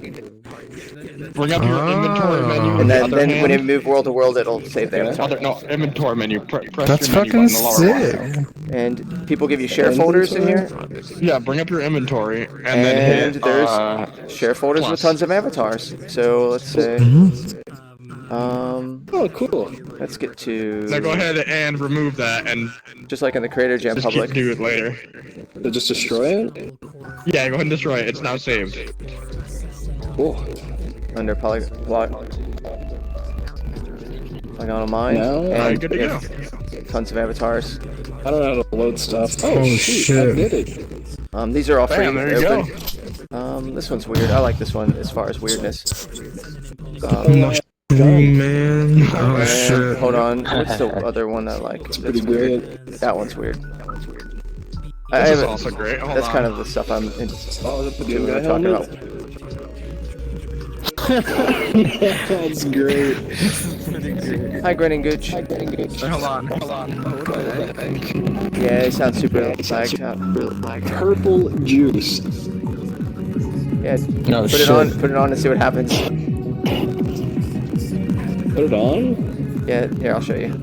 Bring up your inventory menu. And with the then, other when hand. you move world to world, it'll save the avatar. No, inventory menu. Press That's your menu fucking button, the lower one. sick. And people give you share folders in here. Yeah, bring up your inventory and then And hit. there's share folders with tons of avatars. So let's say, Oh, cool. let's get to. Now go ahead and remove that and just like in the Creator Jam just public. do it later. They just destroy it? Yeah, go ahead and destroy it. It's now saved. Cool. Under polygonal mine. No. And Alright, good to go. tons of avatars. I don't know how to load stuff. Oh, shoot. I did it. These are all free. Bam, there you They're go. open. This one's weird. I like this one as far as weirdness. Oh man. Oh and shit. hold on. What's the other one I like? That's pretty weird. That one's weird. This is also great. Hold That's on. kind of the stuff I'm talking about. That's great. Hi, Grinning Gooch. Hold on. Yeah, it sounds super lagged out. Purple juice. Yeah, No put shit. it on. Put it on and see what happens. Put it on? Yeah, here I'll show you.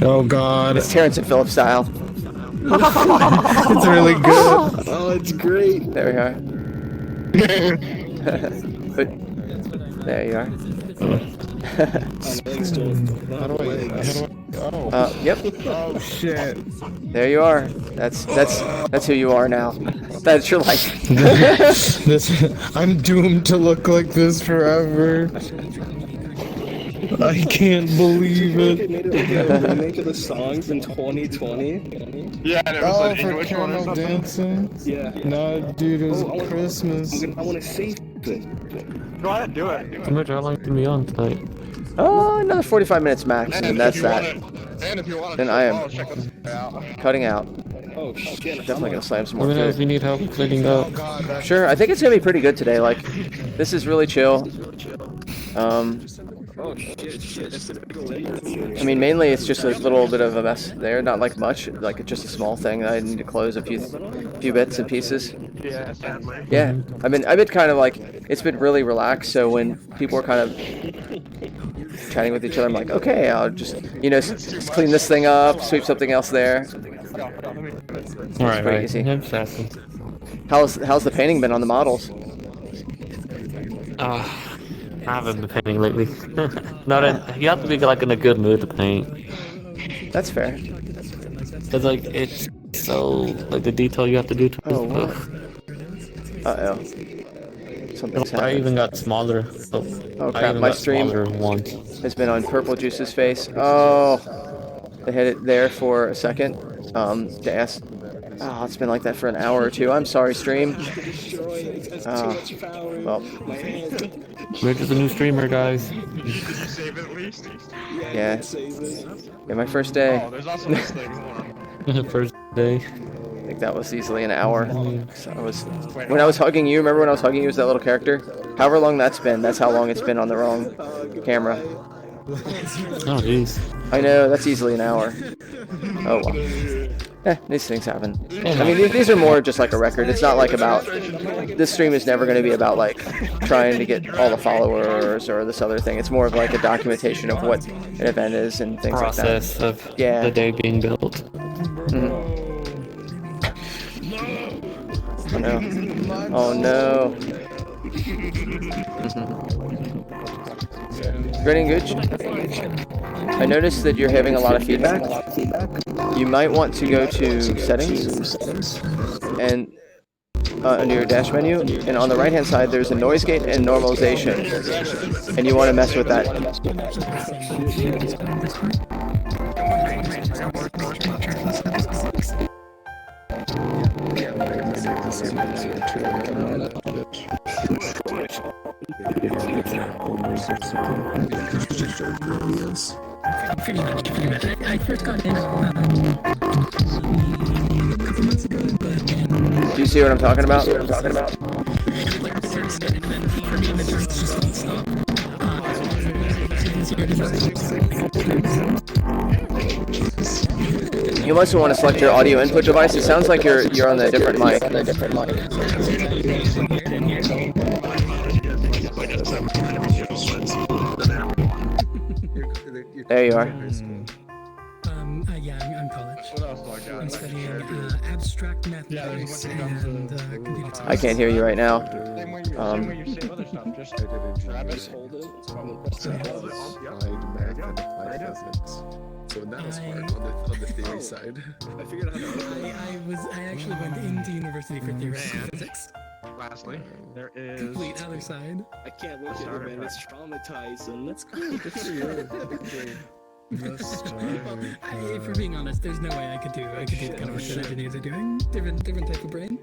Oh god. It's Terrence and Phillip style. It's really good. Oh, it's great. There we are. But there you are. Yep. Oh shit. There you are. That's who you are now. That's your life. I'm doomed to look like this forever. I can't believe it. They made a remake of the songs in 2020. Yeah, and it was like for Caramel Dancing? Yeah. No, dude, it was Christmas. I want to save it. Go ahead, do it. How much are like to be on tonight? Oh, another 45 minutes max, and that's that. And if you want to, Then I am check us out. cutting out. Oh shit. Definitely gonna slam some more Let me know if food. you need help cleaning up. Sure, I think it's gonna be pretty good today. Like, this is really chill. Oh shit. I mean, mainly it's just a little bit of a mess there, not like much, like just a small thing. I need to close a few bits and pieces. Yeah, sadly. Yeah, I've been kind of like, it's been really relaxed. So when people are kind of chatting with each other, I'm like, okay, I'll just just clean this thing up, sweep something else there. Alright, pretty easy. I'm just asking. How's the painting been on the models? I haven't been painting lately. You have to be like in a good mood to paint. That's fair. Cause like it's so like the detail you have to do to Uh-oh. Something's I happened. even got smaller. So Oh I crap, even my got stream smaller once. has been on Purple Juice's face. Oh, they hit it there for a second. To ask. Oh, it's been like that for an hour or two. I'm sorry, stream. Well. We're just a new streamer, guys. Save it at least. Yeah. Yeah, my first day. Oh, there's also this thing. First day. I think that was easily an hour. So when I was hugging you, remember when I was hugging you as that little character? However long that's been, that's how long it's been on the wrong camera. Oh jeez. I know, that's easily an hour. Oh well. These things happen. I mean, these are more just like a record. It's not like about, this stream is never going to be about like trying to get all the followers or this other thing. It's more of like a documentation of what an event is and things like that. Process of the day being built. Oh no. Oh no. Grinning Gooch, I noticed that you're having a lot of feedback. You might want to go to settings and under your dash menu, and on the right hand side there's a noise gate and normalization, and you want to mess with that. Pretty much. I first got in a couple months ago, but do you see what I'm talking about? You must want to select your audio input device. It sounds like you're on a different mic. There you are. Yeah, I'm college. I'm studying abstract mathematics and computer science. I can't hear you right now. So that was hard on the theory side. I figured out I actually went into university for theoretical physics. Lastly, there is Complete other side. I can't look at it, man. It's traumatizing. Let's go. If we're being honest, there's no way I could do the kind of work that engineers are doing. Different type of brain.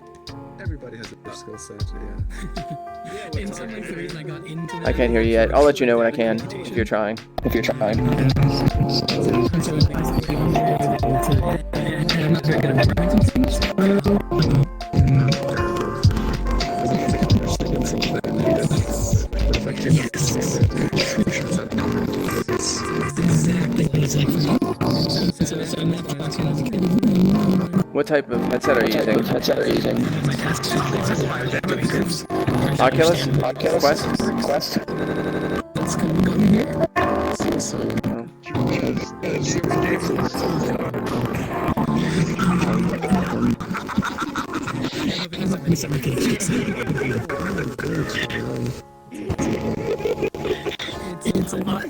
Everybody has a skill set, yeah. In some ways, the reason I got into I can't hear you yet. I'll let you know when I can, if you're trying. I'm not very good at memorizing things. What type of headset are you using? Oculus? Quest? It's a lot.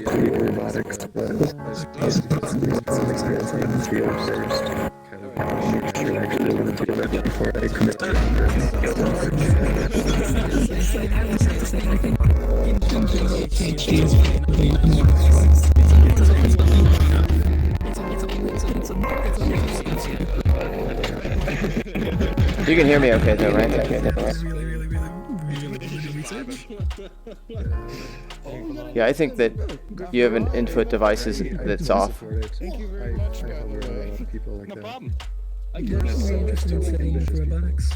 robotics, but that's experience in the field first. Kind of make sure I actually want to do it before I commit to You can hear me okay though, right? Yeah, I think that you have an input device that's off. Thank you very much, people like no that. problem. I'm very interested in studying with robotics.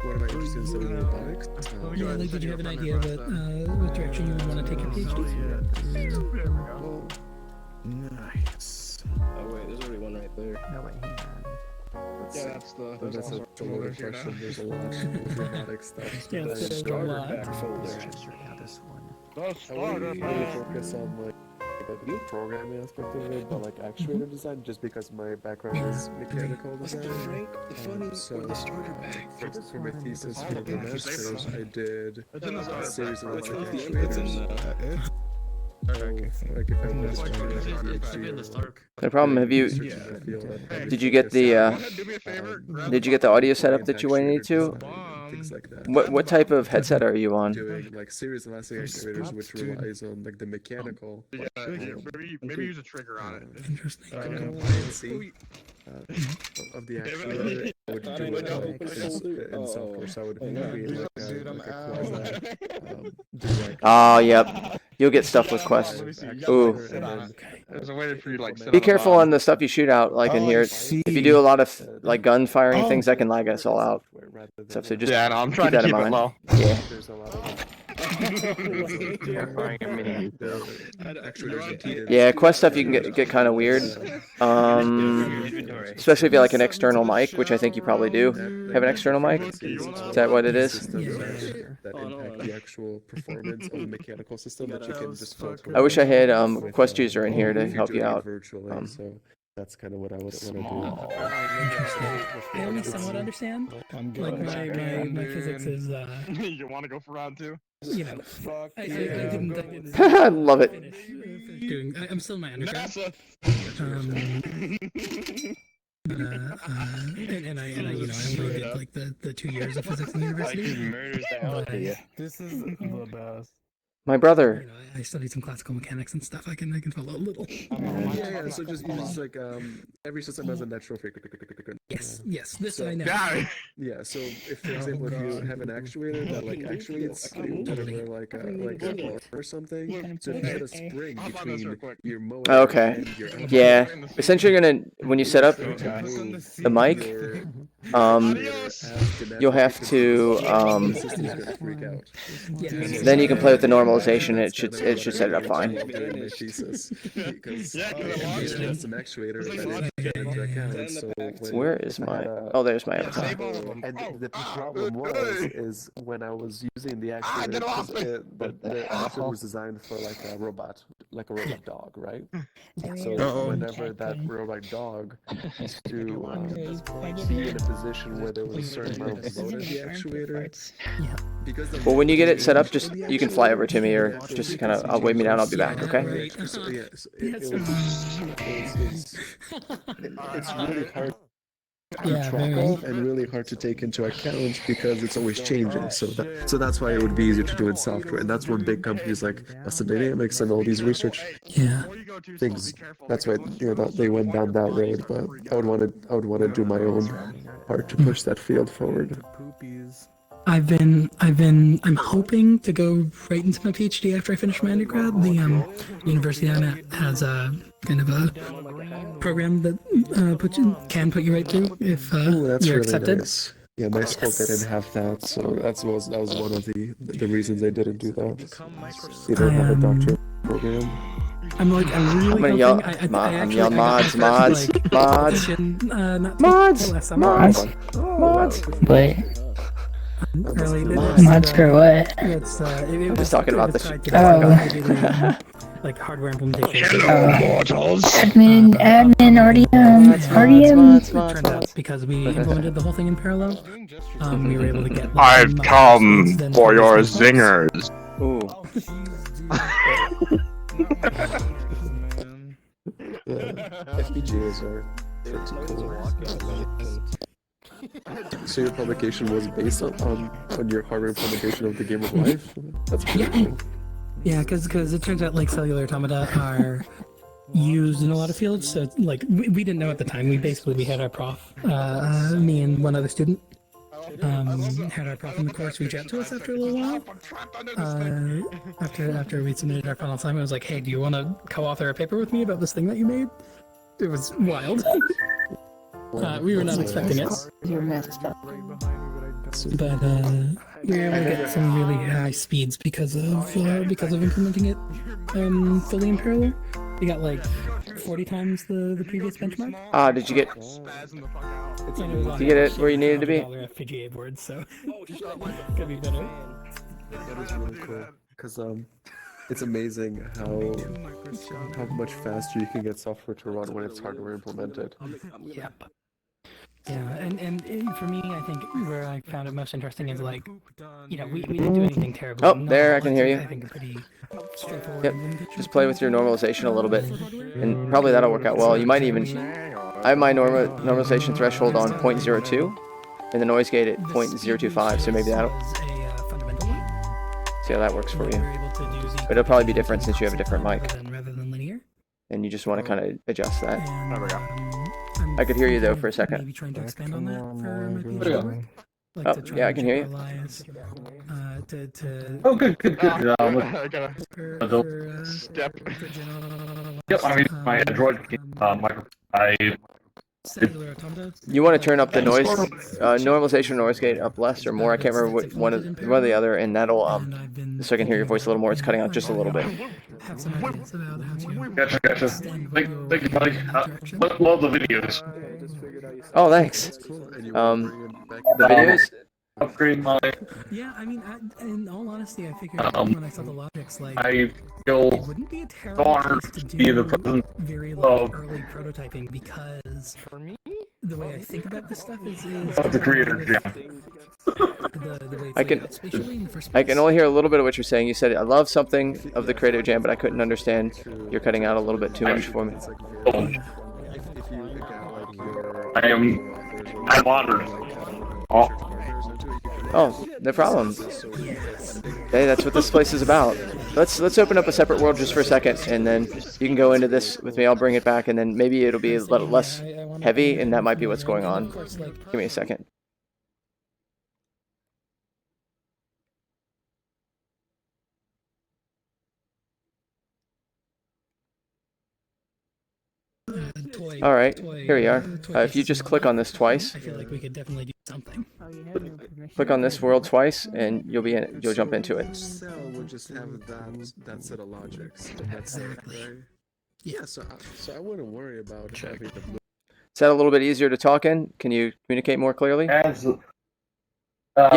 What am I interested in studying robotics? Yeah, like, did you have an idea what direction you would want to take your PhD? Nice. Oh wait, there's already one right there. No, wait, hang on. Yeah, that's the. That's a loaded question. There's a lot of robotics stuff. Yeah, The there's a starter lot. pack folder. This one. The I starter really pack. focus on like the programming aspect of it, but like actuator design, just because my background is mechanical design. So the starter pack. for my thesis for the masters, I did It's in the a starter series of pack. electric It's actuators. Like if I was to do a PhD No problem. Have you? Did you get the? Did you get the audio setup that you wanted to? things like that. What type of headset are you on? Doing like series elastic actuators, which relies on like the mechanical. Maybe use a trigger on it. Compliancy of the actuator. I would do it in software, so I would create like a quasi. Oh, yep. You'll get stuff with Quest. Ooh. There's a way for you to like. Be careful on the stuff you shoot out, like in here. If you do a lot of like gun firing things, that can lag us all out. So just Yeah, no, I'm keep trying to that in keep it mind. low. Yeah. There's a lot of Yeah, Quest stuff you can get kind of weird. Especially if you like an external mic, which I think you probably do. Have an external mic? Is that what it is? that impact the actual performance of the mechanical system that you can just filter. I wish I had Quest user in here to help you out. Virtually, so that's kind of what I would want to I only somewhat understand. Like my physics is You want to go for round two? you know, I didn't I love it. doing. I'm still in my undergrad. And I you know I only did like the 2 years of physics in university. But, This is the best. My brother. you know, I studied some classical mechanics and stuff. I can follow a little. Yeah, so just like every system has a natural frequency. Yes, this I know. Yeah, so if for example if you have an actuator that like actuates whatever like a or something, so if you put a spring between your motor Okay. and your output, Yeah. Essentially, you're gonna when you set up the mic, you'll have to the system's gonna freak out. then you can play with the normalization. It should set it up fine. During my thesis, because had some actuators I didn't get into account. So Where is my? Oh, there's my avatar. And the problem is when I was using the actuator, because the actuator was designed for like a robot dog, right? So whenever that robot dog has to be in a position where there was a certain amount of load in the actuator, because the Well, when you get it set up, just you can fly over to me or just kind of wave me down. I'll be back. Okay. So, yeah, so it's really hard Yeah, very. and really hard to take into account because it's always changing. So that's why it would be easier to do in software, and that's when big companies like Boston Dynamics and all these research things. That's why they went down that road. But I would want to do my own part to push that field forward. I'm hoping to go right into my PhD after I finish my undergrad. The university I'm at has a kind of a program that can put you right through if That's you're really accepted. nice. Yeah, my school didn't have that, so that was one of the reasons they didn't do that. They don't have a doctorate program. I'm really hoping. I'm yelling mods. Wait. Mods for what? I'm just talking about this. Like hardware implementation. Admin, RDM. Turned out because we implemented the whole thing in parallel, we were able to get. I've come for your zingers. Ooh. FPGAs are pretty cool. So your publication was based on your hardware implementation of the Game of Life? That's pretty cool. Yeah, because it turns out like cellular automata are used in a lot of fields. So like we didn't know at the time. We had our prof, me and one other student, had our prof in the course reach out to us after a little while. After we submitted our final assignment, I was like, "Hey, do you want to co-author a paper with me about this thing that you made?" It was wild. We were not expecting it. But we were able to get some really high speeds because of implementing it fully in parallel. We got like 40 times the previous benchmark. Did you get it where you needed to be? FPGA boards, so could be better. That is really cool because it's amazing how much faster you can get software to run when it's hardware implemented. Yep. Yeah, and for me, I think where I found it most interesting is like, we didn't do anything terrible. Oh, there, I can hear you. I think are pretty straightforward. Yep, just play with your normalization a little bit, and probably that'll work out well. You might even, I have my normalization threshold on 0.02, and the noise gate at 0.025, so maybe that'll, see how that works for you. But it'll probably be different since you have a different mic, and you just want to kind of adjust that. I could hear you though for a second. Maybe trying to expand on that for my PhD. Like Oh, to try yeah, I and can hear you. generalize, Oh, good. I gotta step. Yep, I mean, my Android microphone, You want to turn up the noise, normalization noise gate up less or more. I can't remember what one or the other, and that'll so I can hear your voice a little more. It's cutting out just a little bit. Gotcha. Thank you, buddy. Love the videos. Oh, thanks. The videos. Upgrade my. Yeah, I mean, in all honesty, I figured when I saw the logics, like, I feel it wouldn't be a terrible honored place to be the president very of early prototyping because for me, the way I think about this stuff is the creator jam. I can only hear a little bit of what you're saying. You said I love something of the Creative Jam, but I couldn't understand. You're cutting out a little bit too much for me. I'm honored. Oh, no problem. Hey, that's what this place is about. Let's open up a separate world just for a second, and then you can go into this with me. I'll bring it back, and then maybe it'll be a little less heavy, and that might be what's going on. Give me a second. All right, here we are. If you just click on this twice, I feel like we could definitely do something. click on this world twice, and you'll jump into it. Cell would just have that set of logics. That's Exactly. right? Yeah, so I wouldn't worry about having the blue. Is that a little bit easier to talk in? Can you communicate more clearly? Yep.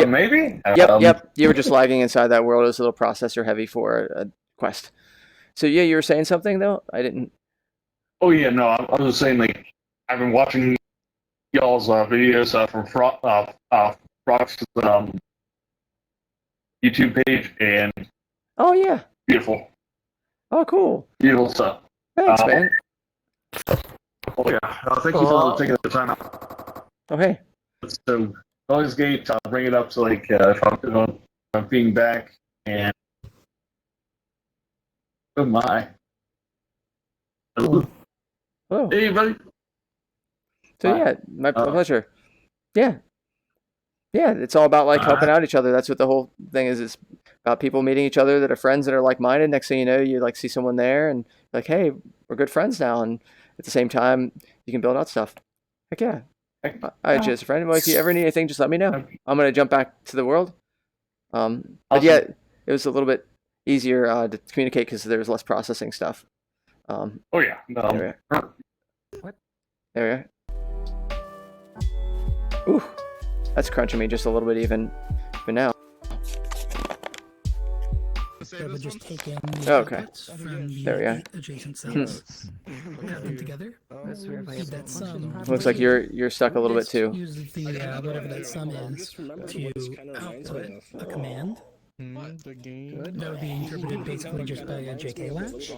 Maybe? Yep. You were just lagging inside that world. It was a little processor heavy for a quest. So yeah, you were saying something though? I didn't. Oh yeah, no, I was just saying, like, I've been watching y'all's videos from Frog's YouTube page, and Oh yeah. beautiful. Oh cool. Beautiful stuff. Thanks, man. Oh yeah, thank you for taking the time out. Oh hey. So, noise gate, I'll bring it up to, like, if I'm being back, and oh my. Oh. Hey, buddy. So yeah, my pleasure. Yeah. Yeah, it's all about like helping out each other. That's what the whole thing is. It's about people meeting each other that are friends that are like-minded. Next thing you know, you like see someone there and like, hey, we're good friends now. And at the same time, you can build out stuff. Heck yeah. I had you as a friend. Well, if you ever need anything, just let me know. I'm gonna jump back to the world. But yeah, it was a little bit easier to communicate because there was less processing stuff. Oh yeah. There we are. There we are. Ooh, that's crunching me just a little bit even now. So we'll just take in the Okay. outputs from the There we are. adjacent cells, add them together. Feed that sum. Looks like you're stuck a little bit too. Use the whatever that sum is to output a command The game. That would be interpreted basically just by a JK latch.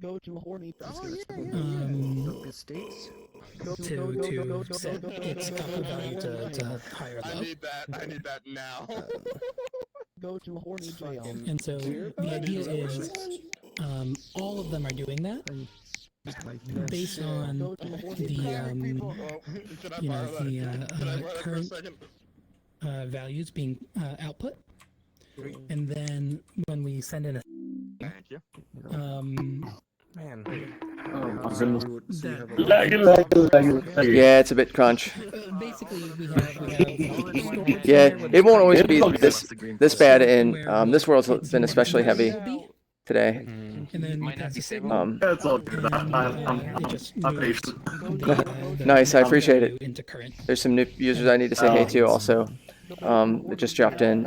Go to horny To set its alpha value to higher I low. need that. I need that now. Go to horny jail. And so the idea is all of them are doing that based on the current values being output. And then when we send in a Man. Yeah, it's a bit crunch. Basically, we have Yeah, it won't always be this bad, and this world's been especially heavy today. And then That's all good. I'm patient. Nice, I appreciate it. There's some new users I need to say hey to also. That just dropped in.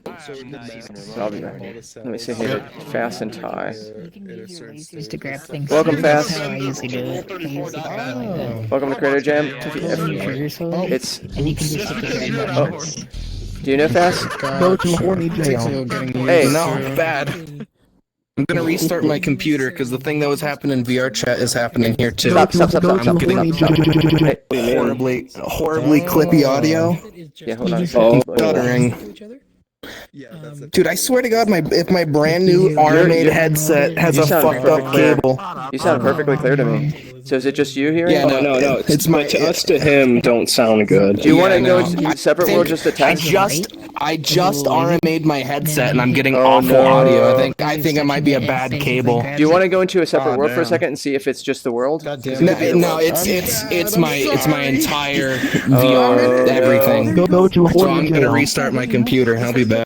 I'll be back. Let me say hey to Fast and Ty. Used to grab things. Welcome, Fast. That's how I usually do it. I usually grab like Welcome to Creator Jam. It's. Do you know Fast? Go to horny jail. Hey, No, bad. I'm gonna restart my computer because the thing that was happening in VR chat is happening here too. Stop. I'm getting horribly clippy audio. Yeah, hold on. I'm stuttering. Dude, I swear to God, if my brand new Armade headset has a fucked up cable. You sound perfectly clear to me. So is it just you hearing? Yeah, no. It's my us to him don't sound good. Do you want to go to separate world just to test? I just RMA'd my headset and I'm getting awful audio. I think it might be a bad cable. Do you want to go into a separate world for a second and see if it's just the world? No, it's my entire VR everything. Go to So I'm gonna restart my computer. I'll be back.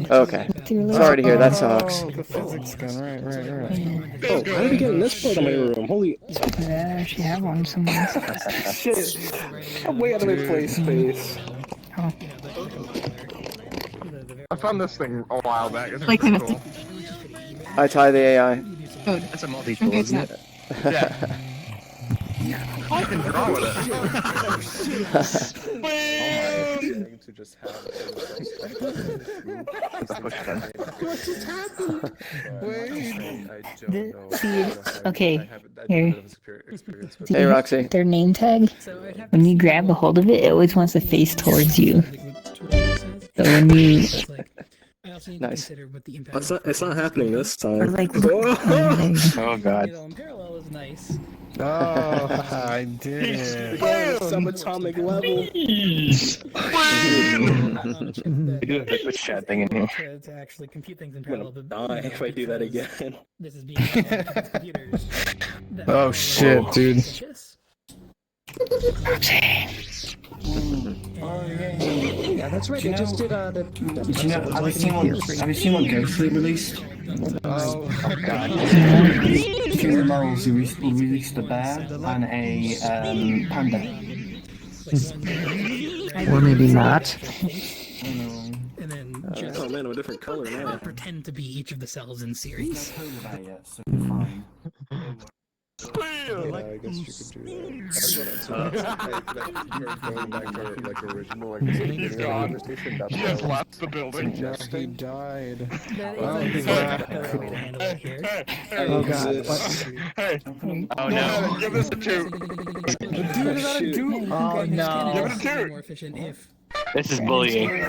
Okay. Sorry to hear that sucks. Oh, how did we get in this part of my room? Holy I actually have one somewhere. shit! I'm way out of my play space. I found this thing a while back. It's Like, pretty cool. I tie the AI. Oh, That's a multi-tool, isn't it? Yeah. I can draw with it. To just have What just happened? Okay, here. Hey, Roxy. Their name tag, when you grab a hold of it, it always wants to face towards you. So when you... Nice. It's not happening this time. Like, Oh god. Parallel is nice. Oh, I did it. Subatomic level. We do have the chat thing in here. To actually compute things in I'm parallel. gonna die if I do that again. This is being done on computers. Oh shit, dude. Yeah, that's right. They just did Have you seen what Ghostly released? Oh god. King of Morals released a bear and a panda. Or maybe not. And then just Oh man, I'm a different color now. pretend to be each of the cells in series. I guess you could do that. Going back to like original, like the beginning of the conversation. He has left the building. He died. Oh, he's back. Oh god. Hey. Oh no. Give this a 2. Oh no. Give it a 2. More efficient if. This is bullying. Nice.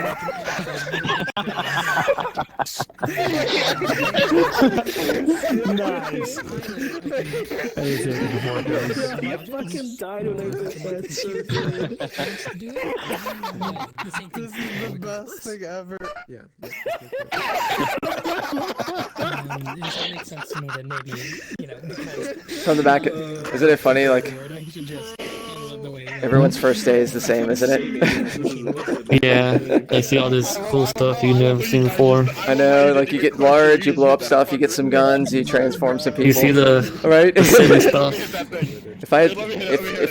I fucking died when I did that. So good. This is the best thing ever. Yeah. It just makes sense to me that maybe, because From the back, isn't it funny? Like, everyone's first day is the same, isn't it? Yeah, I see all this cool stuff you've never seen before. I know, like you get large, you blow up stuff, you get some guns, you transform some people. You see the silly stuff. If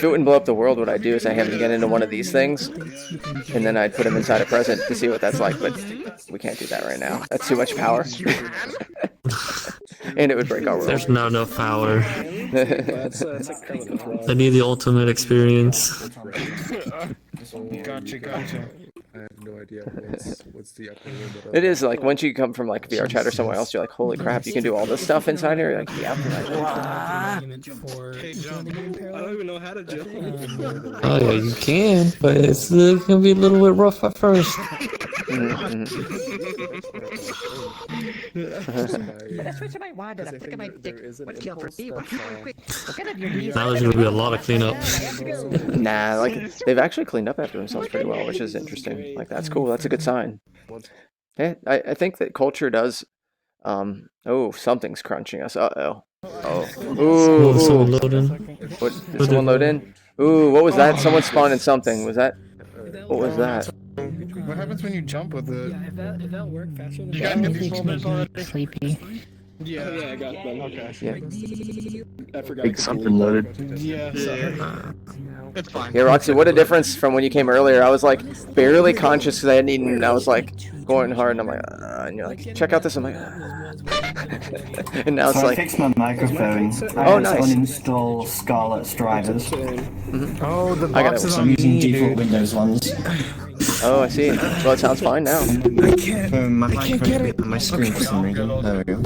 it wouldn't blow up the world, what I'd do is I have him get into one of these things, and then I'd put him inside a present to see what that's like. But we can't do that right now. That's too much power, and it would break our world. There's not enough power. I need the ultimate experience. Gotcha. I have no no idea what's the upper limit of It is like once you come from like VR chat or somewhere else, you're like, holy crap, you can do all this stuff inside here. You're like, yeah, I don't even know how to jump. Oh yeah, you can, but it's gonna be a little bit rough at first. Now there's gonna be a lot of cleanup. Nah, like they've actually cleaned up after themselves pretty well, which is interesting. Like that's cool. That's a good sign. Yeah, I think that culture does. Oh, something's crunching us. Oh. Ooh. Someone load in. What? Did someone load in? Ooh, what was that? Someone spawned in something. Was that? What was that? What happens when you jump with it? Yeah, if that worked faster than You guys get these folders already? Sleepy. Yeah, I got them. Okay. Yeah. I forgot. Big something loaded. Yeah. It's fine. Yeah, Roxy, what a difference from when you came earlier. I was like barely conscious because I hadn't eaten. And I was like going hard, and I'm like, and you're like, check out this. I'm like, and now it's So I like, fixed my microphone. Oh, I nice. uninstall Scarlet's drivers. Oh, the boxes I'm using default Windows ones. Oh, I see. Well, it sounds fine now. I can't. My microphone's on my screen for some reason. There we go.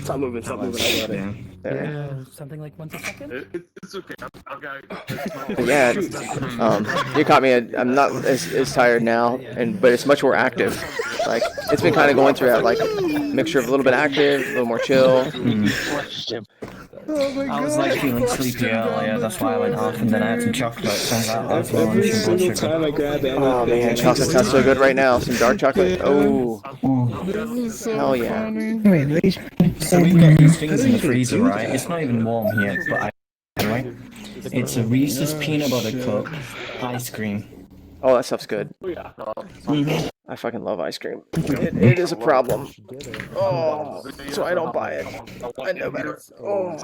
Stop moving. I got it. There. Something like once a second. It's okay. But yeah, you caught me. I'm not as tired now, but it's much more active. Like it's been kind of going through that like mixture of a little bit active, a little more chill. I was like feeling sleepy earlier, that's why I went off, and then I had some chocolate. Turns out I was low on blood sugar. Oh man, chocolate sounds so good right now. Some dark chocolate. Oh, hell yeah. So we've got these things in the freezer, right? It's not even warm here, but anyway. It's a Reese's peanut butter cup ice cream. Oh, that stuff's good. I fucking love ice cream. It is a problem. Oh, so I don't buy it. I know better. Oh.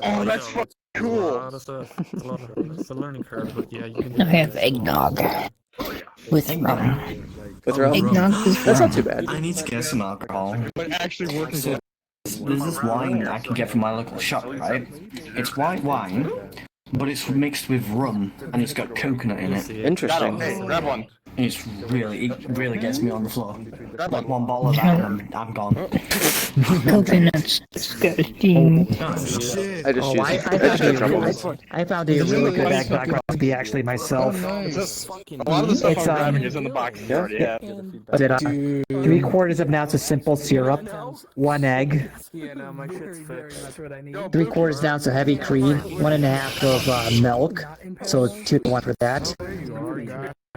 Oh, that's fucking cool. It's a learning curve, but yeah, you can. I have eggnog. With rum. With rum? Eggnog is That's rum. not too bad. I need to get some alcohol. But actually working. So, there's this wine I can get from my local shop, right? It's white wine, but it's mixed with rum, and it's got coconut in it. Interesting. Hey, grab one. It really gets me on the floor. Like one bottle of that, and I'm gone. Coconut's disgusting. I just use trouble. I found a really good backpack recipe actually myself. A lot of the stuff I'm grabbing is in the box. Yeah. Was it 3/4 of an ounce of simple syrup, 1 egg, Yeah, no, my shit's fixed. That's what I need. 3/4 ounce of heavy cream, 1.5 of milk, so 2 to 1 for that.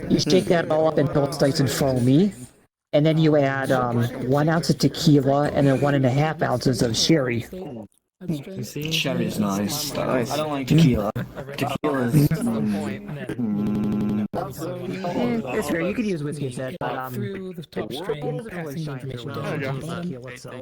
You shake that all up until it's nice and foamy, and then you add 1 ounce of tequila and then 1.5 ounces of sherry. Sherry's nice. I don't like tequila. Tequila's. It's fair. You could use whiskey instead, but through the top string, passing the information down to the bottom,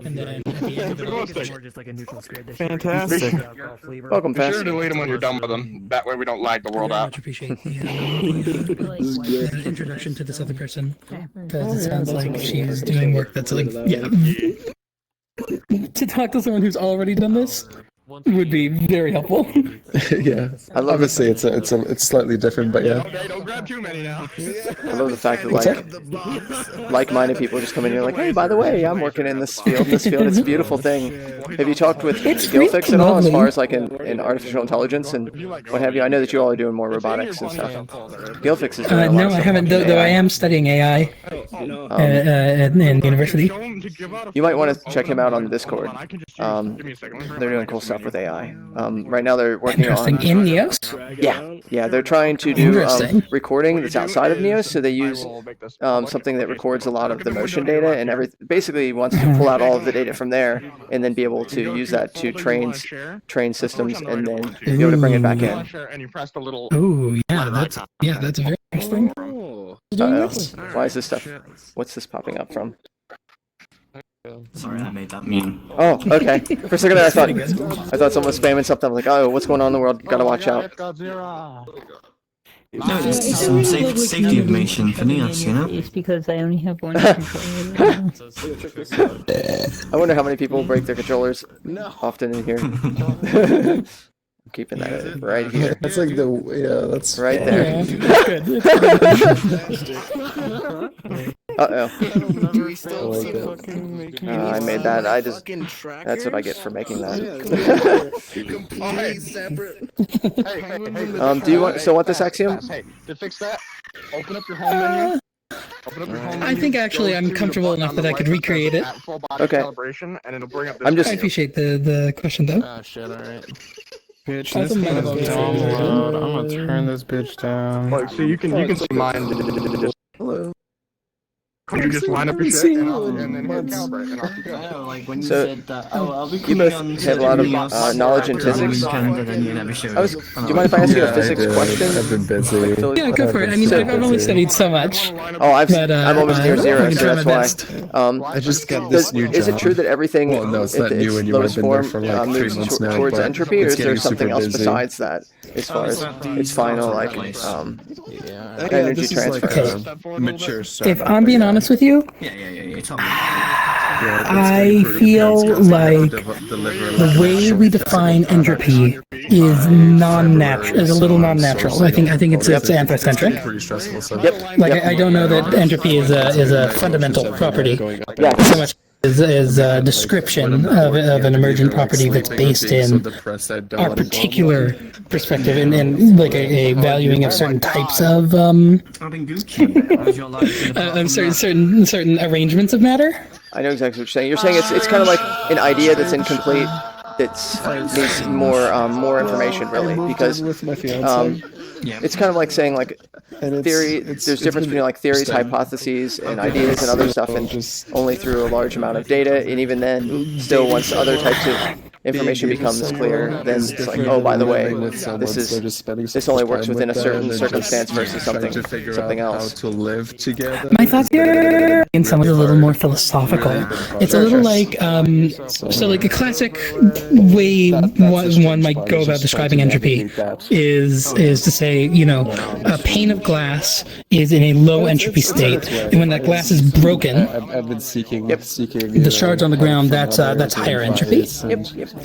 and then at the end of it, It's more just like a neutral script. Fantastic. Welcome, Be sure Fast. to delete them when you're done with them. That way we don't lag the world out. Much appreciate the introduction to this other person, because it sounds like she's doing work that's like, yeah. To talk to someone who's already done this would be very helpful. Yeah, obviously it's slightly different, but yeah. Okay, don't grab too many now. I love the fact that like-minded people just come in here like, hey, by the way, I'm working in this field. It's a beautiful thing. Have you talked with Gilfix at all as far as like in artificial intelligence and what have you? I know that you all are doing more robotics and stuff. Gilfix is doing a lot No, of I stuff haven't. with Though I AI. am studying AI in university. You might want to check him out on the Discord. They're doing cool stuff with AI. Right now they're working on. Interesting. In Neos? Yeah, they're trying to do Interesting. recording that's outside of Neos, so they use something that records a lot of the motion data and basically wants to pull out all of the data from there and then be able to use that to train systems and then be able to bring it back in. And you press the little. Oh yeah, that's very interesting. Uh-oh. Why is this stuff? What's this popping up from? Sorry, I made that meme. Oh, okay. For a second there, I thought someone was spamming something. I'm like, oh, what's going on in the world? Gotta watch out. No, it's some safety information for Neos, you know? It's because I only have one controller. I wonder how many people break their controllers often in here. Keeping that right here. That's like that's right there. Uh-oh. I made that. That's what I get for making that. Do you want this Axiom? Hey, to fix that, open up your home menu. I think actually I'm comfortable enough that I could recreate it. Okay. And it'll bring up I'm just. I appreciate the question though. Oh shit! All right. Bitch, That's this a game is metaphor. download. I'm gonna turn this bitch down. Like, so you can see mine. Hello. You just line up your shit and then hit calibrate and off you go. I know, like when you So, said that, I'll be you coming both on have a lot of knowledge in physics. Do you mind if I ask you a physics question? I've been busy. Yeah, go for it. I mean, I've only studied so much. Oh, But, I'm almost near zero, I can so try that's my why. I just got this new job. Is it true that everything Well, no, it's not at new its anymore. I've lowest been there form for like 3 moves months now. towards but entropy, or it's is there getting something super else busy. besides that, as far as its final like energy this is like transfer? a mature If I'm being honest with you, Yeah. Tell me. I feel like the way we define entropy is is a little non-natural. I think it's anthrocentric. Pretty stressful subject. Like I don't know that entropy is a fundamental property so much as a description of an emergent property that's based in our particular perspective and like a valuing of certain types of certain arrangements of matter. I know exactly what you're saying. You're saying it's kind of like an idea that's incomplete, that's needs more information really, because it's kind of like saying like theory. There's difference between like theories, hypotheses, and ideas and other stuff, and only through a large amount of data. And even then, still once other types of information becomes clear, then it's like, oh, by the way, this only works within a certain circumstance versus something else. To live together. My thoughts here in some ways a little more philosophical. It's a little like so like a classic way one might go about describing entropy is to say, you know, a pane of glass is in a low entropy state, and when that glass is broken, I've been seeking the shards on the ground, that's higher entropy.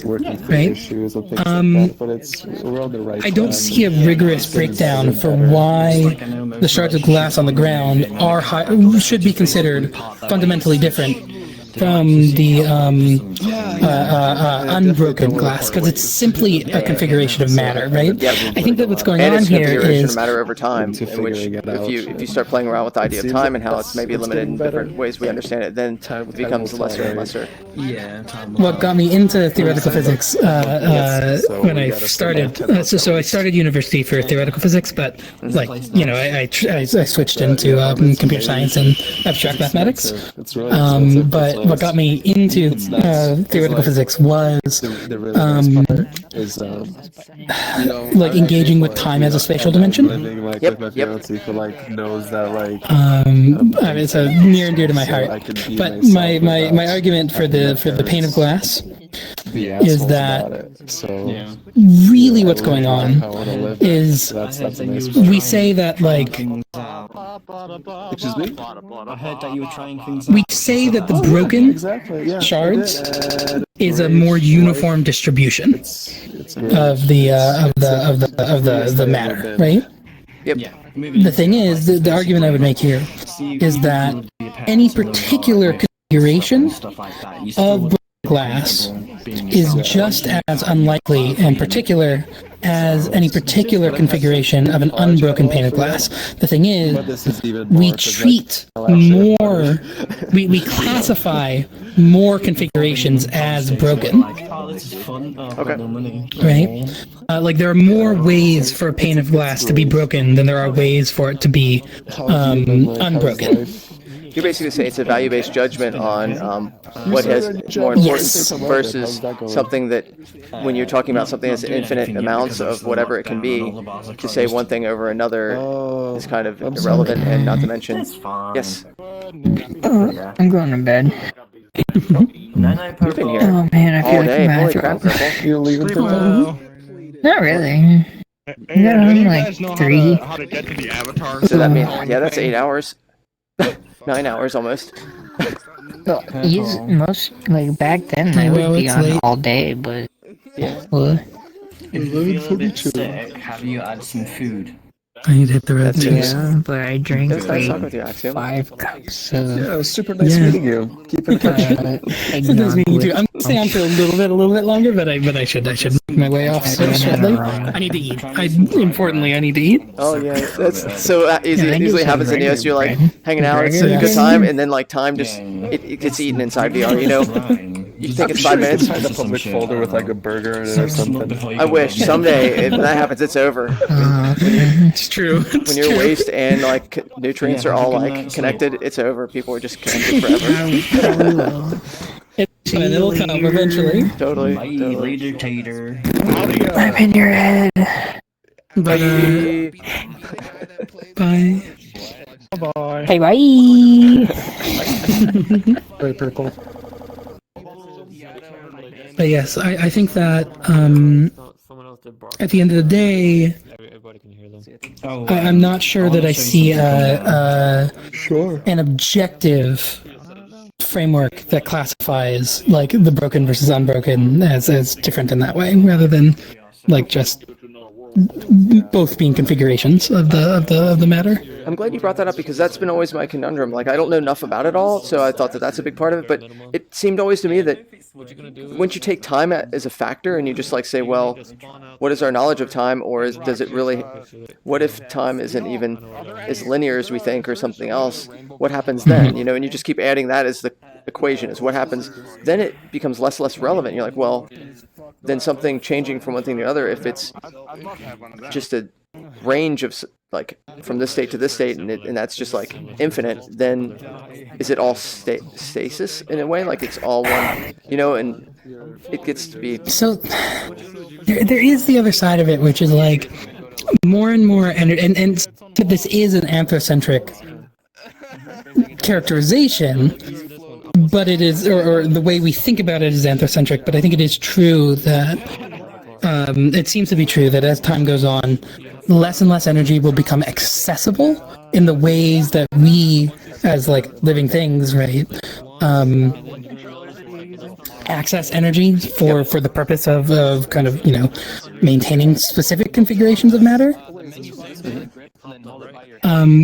Right? I don't see a rigorous breakdown for why the shards of glass on the ground should be considered fundamentally different from the unbroken glass, because it's simply a configuration of matter, right? I think that what's going on here is matter over time, in which if you start playing around with the idea of time and how it's maybe limited in different ways we understand it, then it becomes lesser and lesser. What got me into theoretical physics when I started. So I started university for theoretical physics, but like you know, I switched into computer science and abstract mathematics. But what got me into theoretical physics was like engaging with time as a spatial dimension. I mean, knows that like. I mean, it's near and dear to my heart. But my argument for the pane of glass is that really what's going on is we say that like. Excuse me? I heard that you were trying things We say that the broken shards is a more uniform distribution of the matter, right? Yep. The thing is, the argument I would make here is that any particular configuration of glass is just as unlikely and particular as any particular configuration of an unbroken pane of glass. The thing is, we treat more, we classify more configurations as broken. Right? Like there are more ways for a pane of glass to be broken than there are ways for it to be unbroken. You basically say it's a value-based judgment on what has more importance versus something that, when you're talking about something that's infinite amounts of whatever it can be, to say one thing over another is kind of irrelevant, and not to mention, yes. I'm going to bed. You've been here Oh man, I feel all like day. I'm Holy bathroom. crap, Purple. You're leaving for Not really. Yeah, I'm like 3. So that means, yeah, that's 8 hours. 9 hours almost. Most like back then they would be on all day, but yeah. What? If you feel a bit sick, have you add some food? I need to hit the red That's juice. Yeah, but I drank It was nice like talking with you, Axiom. 5 cups Yeah, of it was super nice Yeah. meeting you. Keep in touch. It's nice meeting you too. I'm gonna stay on for a little bit longer, but I should make my way off shortly. I need to eat. Importantly, I need to eat. Oh yeah, that's so easy. Yeah, I It do usually some happens in regular EOS. You're like bread. hanging out, it's a Regular good bread. time, and then like time just it gets eaten inside VR. You know, you think it's 5 minutes. Find a public folder with like a burger in it or something. I wish someday if that happens, it's over. It's true. When your waste and like nutrients are all like connected, it's over. People are just connected forever. It's fine. It'll come eventually. Totally. Bye, totally. later, tater. I'm in your head. But bye. Bye. Hey, bye. Very purple. But yes, I think that at the end of the day, I'm not sure that I see an objective framework that classifies like the broken versus unbroken as different in that way, rather than like just both being configurations of the matter. I'm glad you brought that up because that's been always my conundrum. Like I don't know enough about it all, so I thought that that's a big part of it. But it seemed always to me that once you take time as a factor and you just like say, well, what is our knowledge of time, or does it really? What if time isn't even as linear as we think, or something else? What happens then? You know, and you just keep adding that as the equation is what happens. Then it becomes less relevant. You're like, well, then something changing from one thing to the other, if it's just a range of like from this state to this state, and that's just like infinite, then is it all stasis in a way? Like it's all one, you know, and it gets to be. So there is the other side of it, which is like more and more, and this is an anthrocentric characterization, but it is, or the way we think about it is anthrocentric. But I think it is true that it seems to be true that as time goes on, less and less energy will become accessible in the ways that we, as like living things, right, access energy for the purpose of kind of, you know, maintaining specific configurations of matter.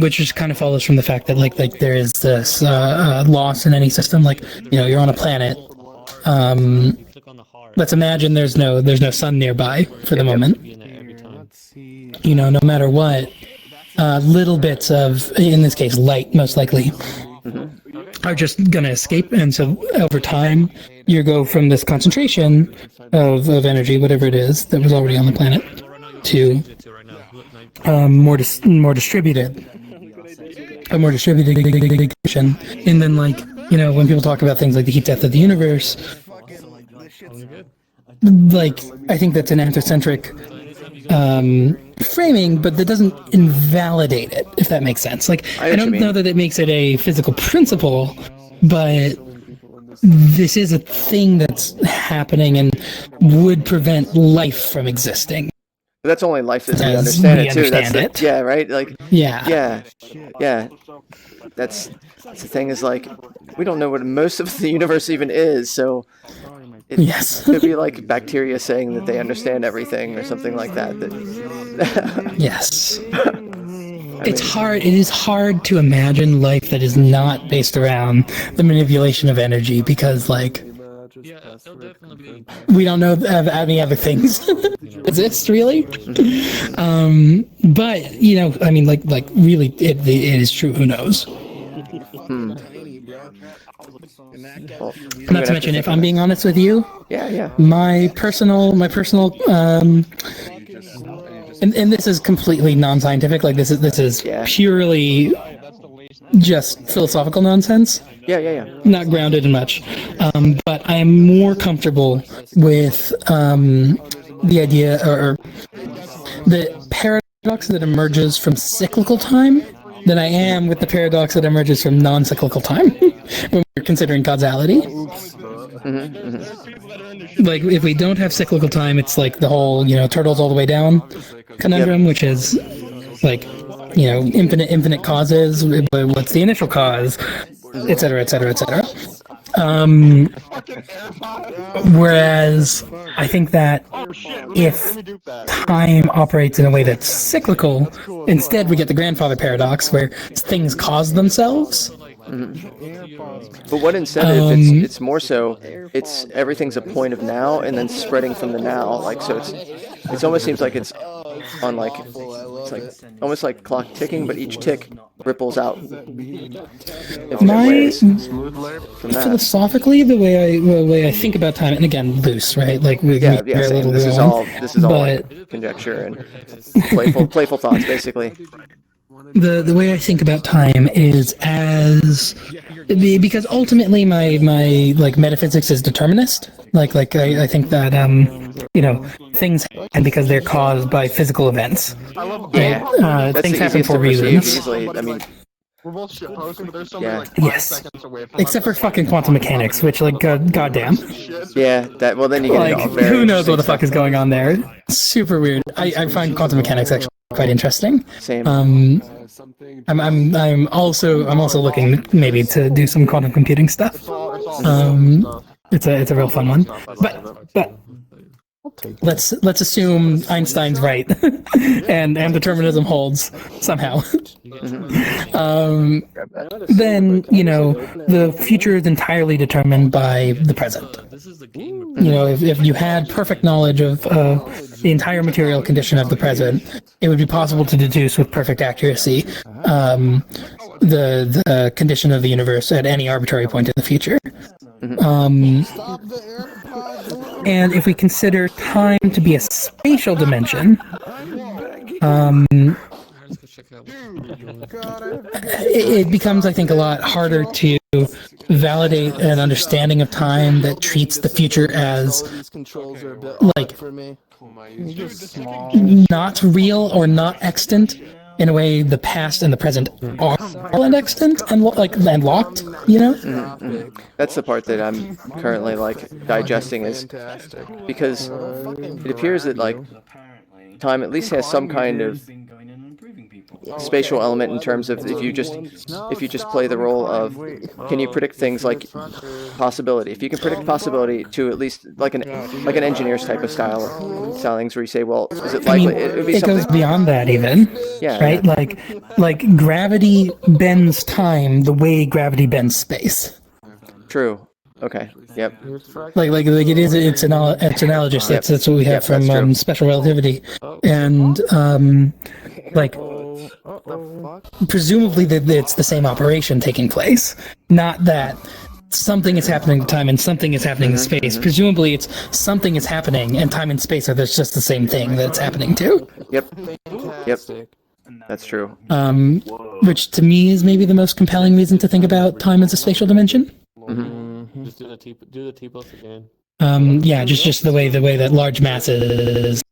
Which just kind of follows from the fact that like there is this loss in any system. Like, you know, you're on a planet. Let's imagine there's no sun nearby for the moment. You know, no matter what, little bits of, in this case, light, most likely, are just going to escape. And so over time, you go from this concentration of energy, whatever it is, that was already on the planet, to more distributed. A more distributed condition. And then, like, you know, when people talk about things like the heat death of the universe, like, I think that's an anthrocentric framing, but that doesn't invalidate it, if that makes sense. Like, I don't know that it makes it a physical principle, but this is a thing that's happening and would prevent life from existing. But that's only life as we As understand we it too. understand That's it. yeah, right. Like Yeah. yeah. That's the thing is like we don't know what most of the universe even is. So it could be like bacteria saying that they understand everything or something like that. Yes. It's hard. It is hard to imagine life that is not based around the manipulation of energy because, like, we don't know any other things exist really. But you know, I mean, like really, it is true. Who knows? Well, not to mention, if I'm being honest with you, yeah, my personal, and this is completely non-scientific. Like this is purely just philosophical nonsense. Yeah. Not grounded in much. But I am more comfortable with the idea or the paradox that emerges from cyclical time than I am with the paradox that emerges from non-cyclical time when we're considering causality. Like, if we don't have cyclical time, it's like the whole, you know, turtles all the way down conundrum, which is like, you know, infinite causes, but what's the initial cause, et cetera, et cetera, et cetera. Whereas I think that if time operates in a way that's cyclical, instead we get the grandfather paradox where things cause themselves. But what instead if it's more so it's everything's a point of now and then spreading from the now, like so it's almost seems like it's on like it's like almost like clock ticking, but each tick ripples out. Philosophically, the way I think about time, and again, loose, right? Like we yeah, very little this is on, all like conjecture and playful thoughts, basically. The way I think about time is because ultimately my like metaphysics is determinist. Like I think that things happen because they're caused by physical events. Yeah, things happen for reasons. Easily. I mean, we're both shitposting, but there's somebody like 5 Yes. seconds away from Except for fucking quantum mechanics, which goddamn. Yeah, well then you get Like, it all very who knows what the interesting fuck is going on there? Super weird. I find quantum mechanics actually quite interesting. Same. I'm also looking maybe to do some quantum computing stuff. It's a real fun one. But let's assume Einstein's right and determinism holds somehow. Then the future is entirely determined by the present. If you had perfect knowledge of the entire material condition of the present, it would be possible to deduce with perfect accuracy the condition of the universe at any arbitrary point in the future. And if we consider time to be a spatial dimension, it becomes, I think, a lot harder to validate an understanding of time that treats the future as like not real or not extant in a way the past and the present are extant and locked, That's the part that I'm currently digesting, is because it appears that time at least has some kind of spatial element in terms of if you just play the role of can you predict things like possibility. If you can predict possibility to at least like an engineer's type of stylings where you say, well, is it likely? It goes beyond that even. Yeah. Right? Like gravity bends time the way gravity bends space. True. Okay. Yep. It's analogous. That's what we have from special relativity, and presumably it's the same operation taking place, not that something is happening in time and something is happening in space. Presumably it's something is happening and time and space are just the same thing that it's happening to. Yep. That's true. Which to me is maybe the most compelling reason to think about time as a spatial dimension. Just do the T plus again. Just the way that large masses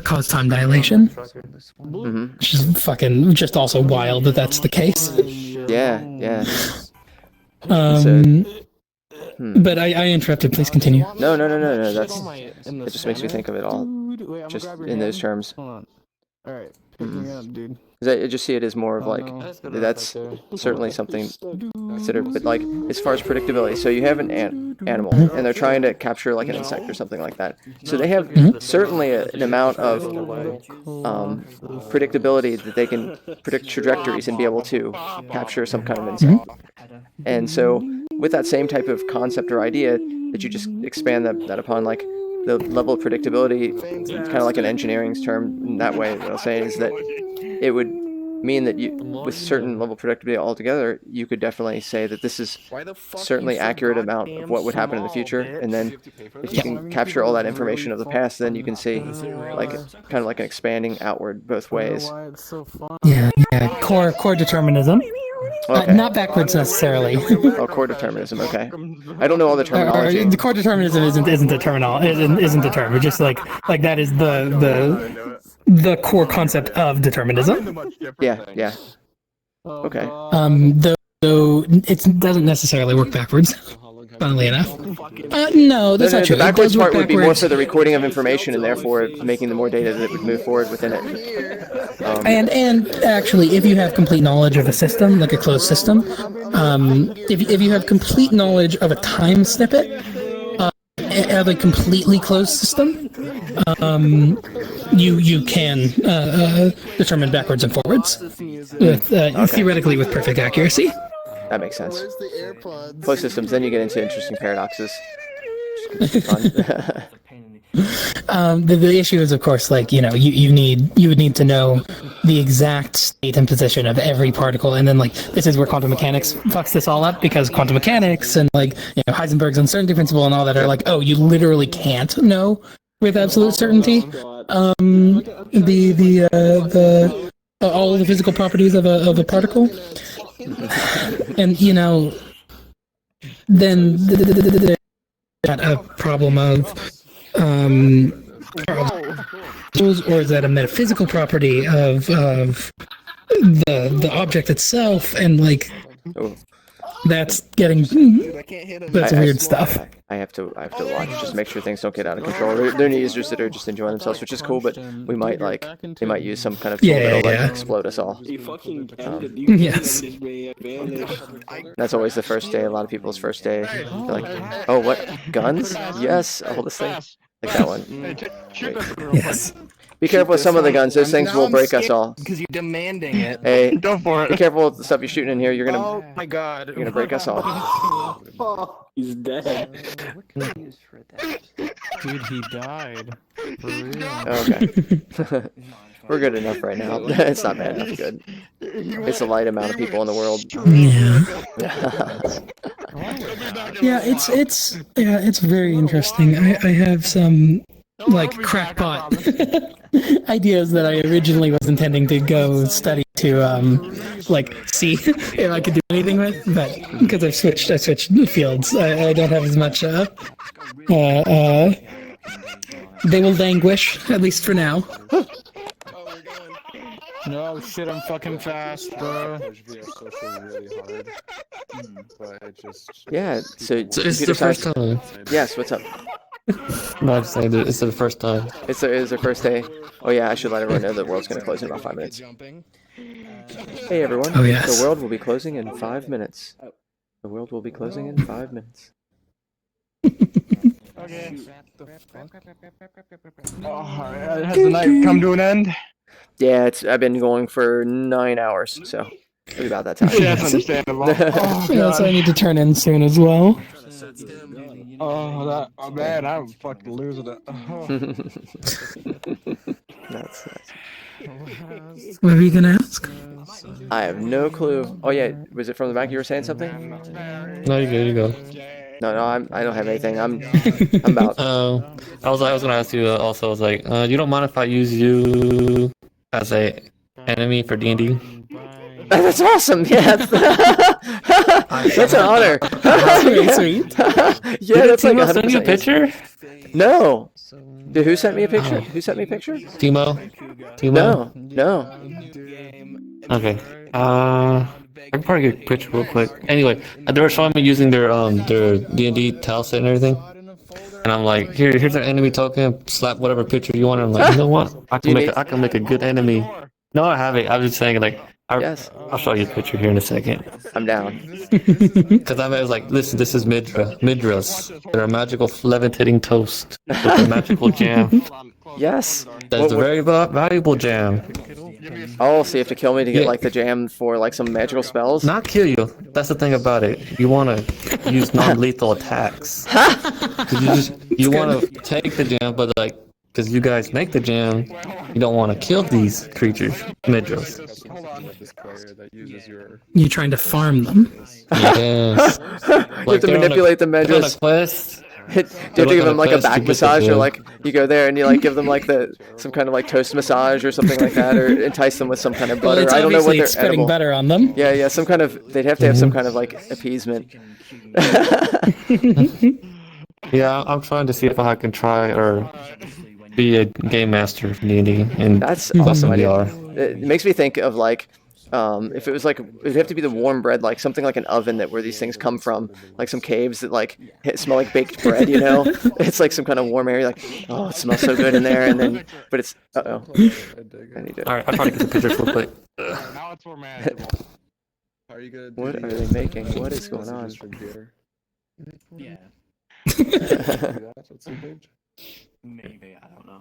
cause time dilation. Which is fucking just also wild that that's the case. Yeah. But I interrupted. Please continue. No. It just makes me think of it all just in those terms. All right, picking up, dude. I just see it as more of that's certainly something considered, but as far as predictability, so you have an animal and they're trying to capture an insect or something like that. So they have certainly an amount of predictability that they can predict trajectories and be able to capture some kind of insect. And so with that same type of concept or idea, that you just expand that upon the level of predictability, kind of like an engineering term in that way, what I'll say is that it would mean that you, with certain level of predictability altogether, you could definitely say that this is certainly accurate amount of what would happen in the future. And then if you can capture all that information of the past, then you can see kind of like an expanding outward both ways. Yeah. Core determinism. Okay. Not backwards necessarily. Oh, core determinism. Okay. I don't know all the terminology. The core determinism isn't a term. It's just like that is the core concept of determinism. Yeah. Okay. Though it doesn't necessarily work backwards. Funnily enough. No, that's not true. The backwards part would be more for the recording of information and therefore making the more data that would move forward within it. And actually, if you have complete knowledge of a system, like a closed system, if you have complete knowledge of a time snippet, have a completely closed system, you can determine backwards and forwards with theoretically with perfect accuracy. That makes sense. Closed systems, then you get into interesting paradoxes. Fun. The issue is, of course, like, you would need to know the exact state and position of every particle, and then like this is where quantum mechanics fucks this all up, because quantum mechanics and like Heisenberg's uncertainty principle and all that are like, oh, you literally can't know with absolute certainty all of the physical properties of a particle, and then a problem of or is that a metaphysical property of the object itself, and like that's getting weird stuff. I have to watch, just make sure things don't get out of control. There are users that are just enjoying themselves, which is cool, but they might use some kind of tool that'll like explode us all. Yes. That's always the first day. A lot of people's first day. They're like, oh, what? Guns? Yes. All this thing. Like that one. Yes. Be careful with some of the guns. Those things will break us all. Because you're demanding it. Hey, go for it. Be careful with the stuff you're shooting in here. You're gonna. Oh my god. You're gonna break us all. He's dead. Dude, he died. For real. Okay. We're good enough right now. It's not bad enough good. It's a light amount of people in the world. Yeah, it's very interesting. I have some like crackpot ideas that I originally was intending to go study to like see if I could do anything with, but because I switched fields, I don't have as much. They will languish, at least for now. No shit, I'm fucking fast, bro. Yeah, so it's the first time. Yes, what's up? No, I'm saying it's the first time. It's the first day. Oh yeah, I should let everyone know the world's gonna close in about 5 minutes. Hey everyone. Oh yes. The world will be closing in 5 minutes. The world will be closing in 5 minutes. Okay. Has the night come to an end? Yeah, I've been going for 9 hours, so it'll be about that time. Yeah, that's understandable. Yeah, so I need to turn in soon as well. Oh man, I'm fucking losing it. That's What were you gonna ask? I have no clue. Oh yeah, was it from the back you were saying something? No, you go. No, I don't have anything. I'm about. I was gonna ask you also. I was like, you don't mind if I use you as a enemy for D&D? That's awesome. Yeah, that's an honor. Sweet. Yeah, that's like 100%. Send you a picture? No. Dude, who sent me a picture? Who sent me a picture? Timo? No. Okay. I can probably get a picture real quick. Anyway, they were showing me using their D&D tile set and everything. And I'm like, here's an enemy token. Slap whatever picture you want. And I'm like, you know what? I can make a good enemy. No, I haven't. I was just saying like. I'll show you a picture here in a second. I'm down. Because I was like, listen, this is Midras. They're a magical levitating toast with a magical jam. Yes. That's a very valuable jam. Oh, so you have to kill me to get like the jam for like some magical spells? Not kill you. That's the thing about it. You want to use non-lethal attacks. You want to take the jam, but like, because you guys make the jam, you don't want to kill these creatures, Midras. You're trying to farm them. Yes. You have to manipulate the Midras. Do you have to give them like a back massage, or like you go there and you like give them like some kind of like toast massage or something like that, or entice them with some kind of butter. Well, I don't know what they're spitting edible. butter on them. Yeah, some kind of. They'd have to have some kind of like appeasement. Yeah, I'm trying to see if I can try or be a game master of D&D, and that's awesome idea. It makes me think of like. If it was like, it'd have to be the warm bread, like something like an oven where these things come from, like some caves that like smell like baked bread, you know? It's like some kind of warm area, like, oh, it smells so good in there, and then, but it's, I need to. Alright, I'll try to get the picture real quick. Now it's more manageable. What are they making? What is going on? Yeah. Maybe, I don't know.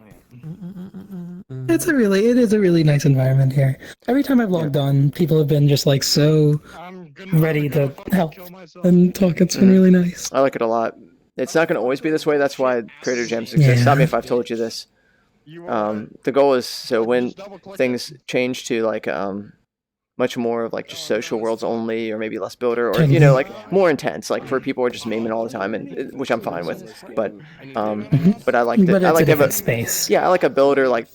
It is a really nice environment here. Every time I've logged on, people have been just like so ready to help and talk. It's been really nice. I like it a lot. It's not going to always be this way. That's why Creator Gems exist. Stop me if I've told you this. The goal is so when things change to like much more of like just social worlds only, or maybe less builder, or you know, like more intense, like for people who are just memeing all the time, and which I'm fine with. But I like that. I like to have a space. Yeah, I like a builder. Like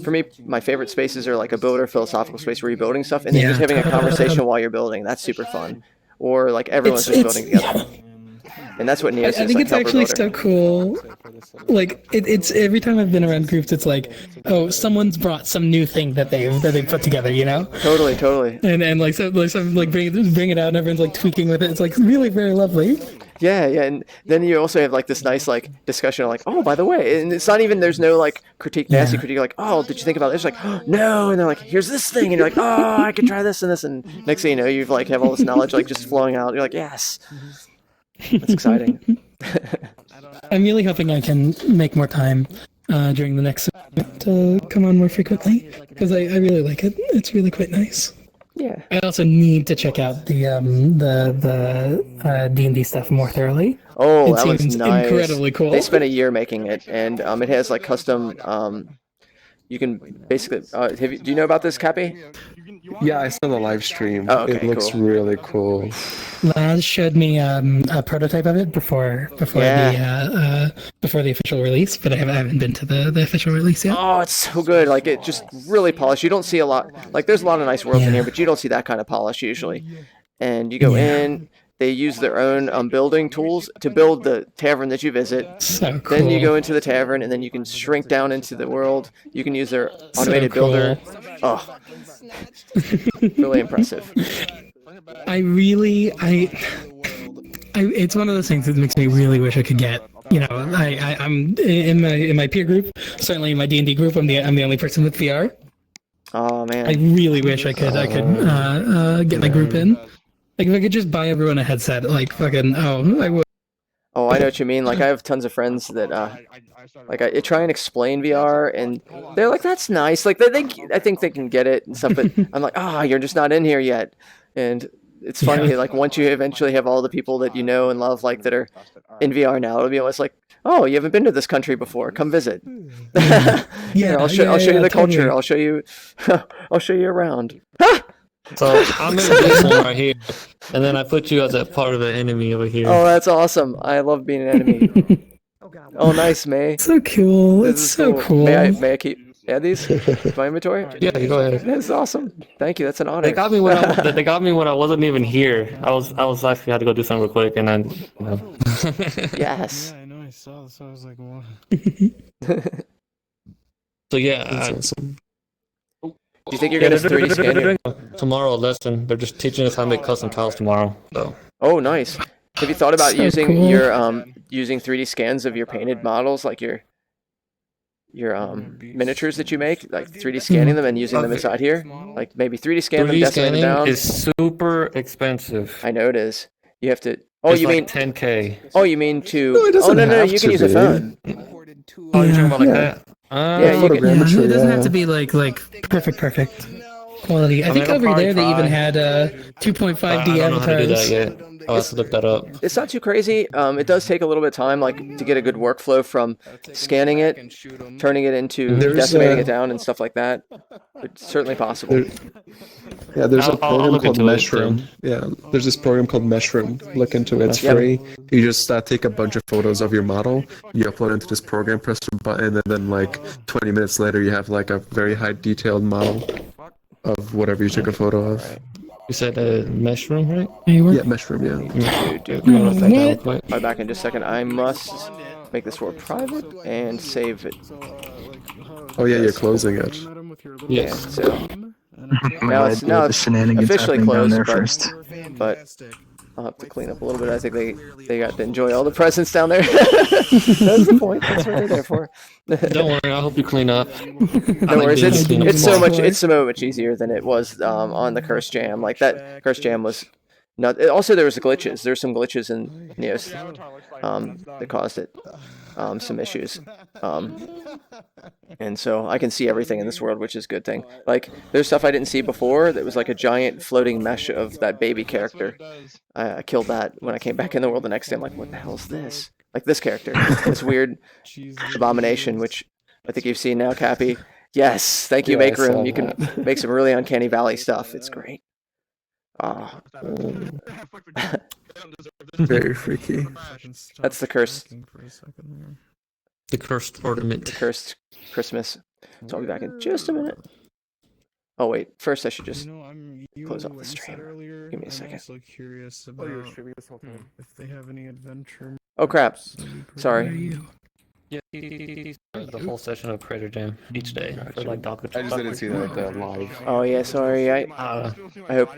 for me, my favorite spaces are like a builder philosophical space where you're building stuff, and then just having a conversation while you're building. That's super fun. Or like everyone's just building together. And that's what Neos is. I think it's actually so cool. Like it's every time I've been around groups, it's like, oh, someone's brought some new thing that they put together, you know? Totally. And like so like bring it out, and everyone's like tweaking with it. It's like really very lovely. Yeah, and then you also have like this nice like discussion of like, oh, by the way, and it's not even, there's no like nasty critique, like, oh, did you think about this? Like, oh, no, and they're like, here's this thing, and you're like, oh, I could try this and this, and next thing you know, you've like have all this knowledge like just flowing out. You're like, yes. That's exciting. I'm really hoping I can make more time during the next to come on more frequently, because I really like it. It's really quite nice. Yeah. I also need to check out the D&D stuff more thoroughly. Oh, it that looks seems nice. Incredibly cool. They spent a year making it, and it has like custom. You can basically. Do you know about this, Cappy? Yeah, I saw the live stream. Oh, okay, it looks cool. really cool. Laz showed me a prototype of it before the official release, but I haven't been to the official release yet. Oh, it's so good. Like it just really polished. You don't see a lot. Like there's a lot of nice worlds in here, but you don't see that kind of polish usually. And you go in. They use their own building tools to build the tavern that you visit. So cool. Then you go into the tavern, and then you can shrink down into the world. You can use their automated builder. Oh, really impressive. It's one of those things that makes me really wish I could get. You know, I'm in my peer group, certainly in my D&D group. I'm the only person with VR. Oh man. I really wish I could get my group in. Like if I could just buy everyone a headset, like fucking I would. Oh, I know what you mean. Like I have tons of friends that like I try and explain VR, and they're like, "That's nice." Like I think they can get it and stuff, but I'm like, you're just not in here yet. And it's funny, like once you eventually have all the people that you know and love, like that are in VR now, it'll be almost like, oh, you haven't been to this country before. Come visit. Here, I'll show you the culture. I'll show you around. So I'm in this one right here, and then I put you as a part of the enemy over here. Oh, that's awesome! I love being an enemy. Oh, nice, May. So cool. It's so cool. May I keep these to my inventory? Yeah, you go ahead. That's awesome. Thank you. That's an honor. They got me when I wasn't even here. I was actually had to go do something real quick, and then. Yes. Yeah, I know. I saw this. I was like, what? So yeah. That's awesome. Do you think you're gonna 3D scan here? Tomorrow lesson. They're just teaching us how to make custom tiles tomorrow. So. Oh, nice. Have you thought about using your using 3D scans of your painted models, like your miniatures that you make, like 3D scanning them and using them inside here? Like maybe 3D scan them, decimate them down. Is super expensive. I know it is. You have to. Oh, it's you like mean 10K? Oh, you mean to? No, it doesn't no, have you can to use a be. phone. Oh, you're talking about like that? Yeah, you can. It doesn't have to be like perfect quality. I think over there they even had 2.5D I don't know how to do that avatars. yet. I'll have to look that up. It's not too crazy. It does take a little bit of time, like to get a good workflow from scanning it, turning it into decimating it down and stuff like that. It's certainly possible. There's a program called into it, Meshroom. Yeah, there's this program called Meshroom. Look into it. It's free. You just take a bunch of photos of your model, you upload it into this program, press a button, and then like 20 minutes later you have like a very high detailed model of whatever you took a photo of. You said Meshroom, right? Yeah, Meshroom, yeah. Dude. I'll be back in just a second. I must make this world private and save it. Oh yeah, you're closing it. Yeah, so now it's officially closed, but I'll have to clean up a little bit. I think they got to enjoy all the presents down there. That's the point. That's what they're there for. Don't worry, I hope you clean up. No worries. It's so much easier than it was on the Curse Jam. Like that Curse Jam was No, also there was glitches. There's some glitches in Neos that caused it some issues. And so I can see everything in this world, which is a good thing. Like there's stuff I didn't see before that was like a giant floating mesh of that baby character. I killed that when I came back in the world the next day. I'm like, what the hell is this? Like this character, this weird abomination, which I think you've seen now, Cappy. Yes, thank you, Yeah, Make I saw Room. You can make some really uncanny valley stuff. It's great. Ah. Very freaky. That's the curse. The cursed ornament. The cursed Christmas. So I'll be back in just a minute. Oh wait, first I should just close off the stream. Give me a second. Also curious about if they have any adventure. Oh crap! Sorry. Yeah, the whole session of Crater Jam each day for like Docker. I just didn't see that live. Oh yeah, sorry. I hope.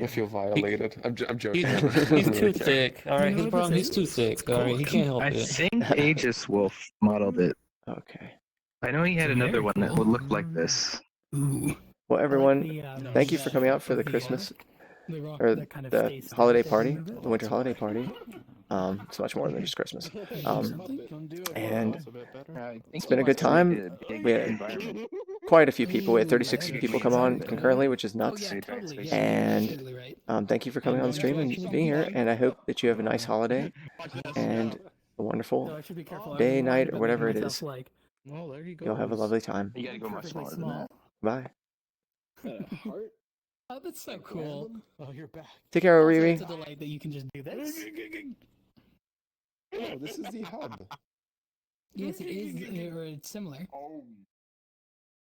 I feel violated. I'm joking. He's too thick. All right, his problem. He's too thick. All right, he can't help I it. think Aegis Wolf modeled it. Okay. I know he had another one that would look like this. Well, everyone, thank you for coming out for the Christmas or the holiday party, the winter holiday party. It's much more than just Christmas. And it's been a good time. We had quite a few people. We had 36 people come on concurrently, which is nuts. And thank you for coming on the stream and being here. And I hope that you have a nice holiday and a wonderful day, night, or whatever it is. You'll have a lovely time. You gotta go much smaller than that. Bye. Oh, that's so cool. Oh, you're back. Take care, Also, Riri. it's a delight that you can just do this. Oh, this is the hub. Yes, it is, or it's similar.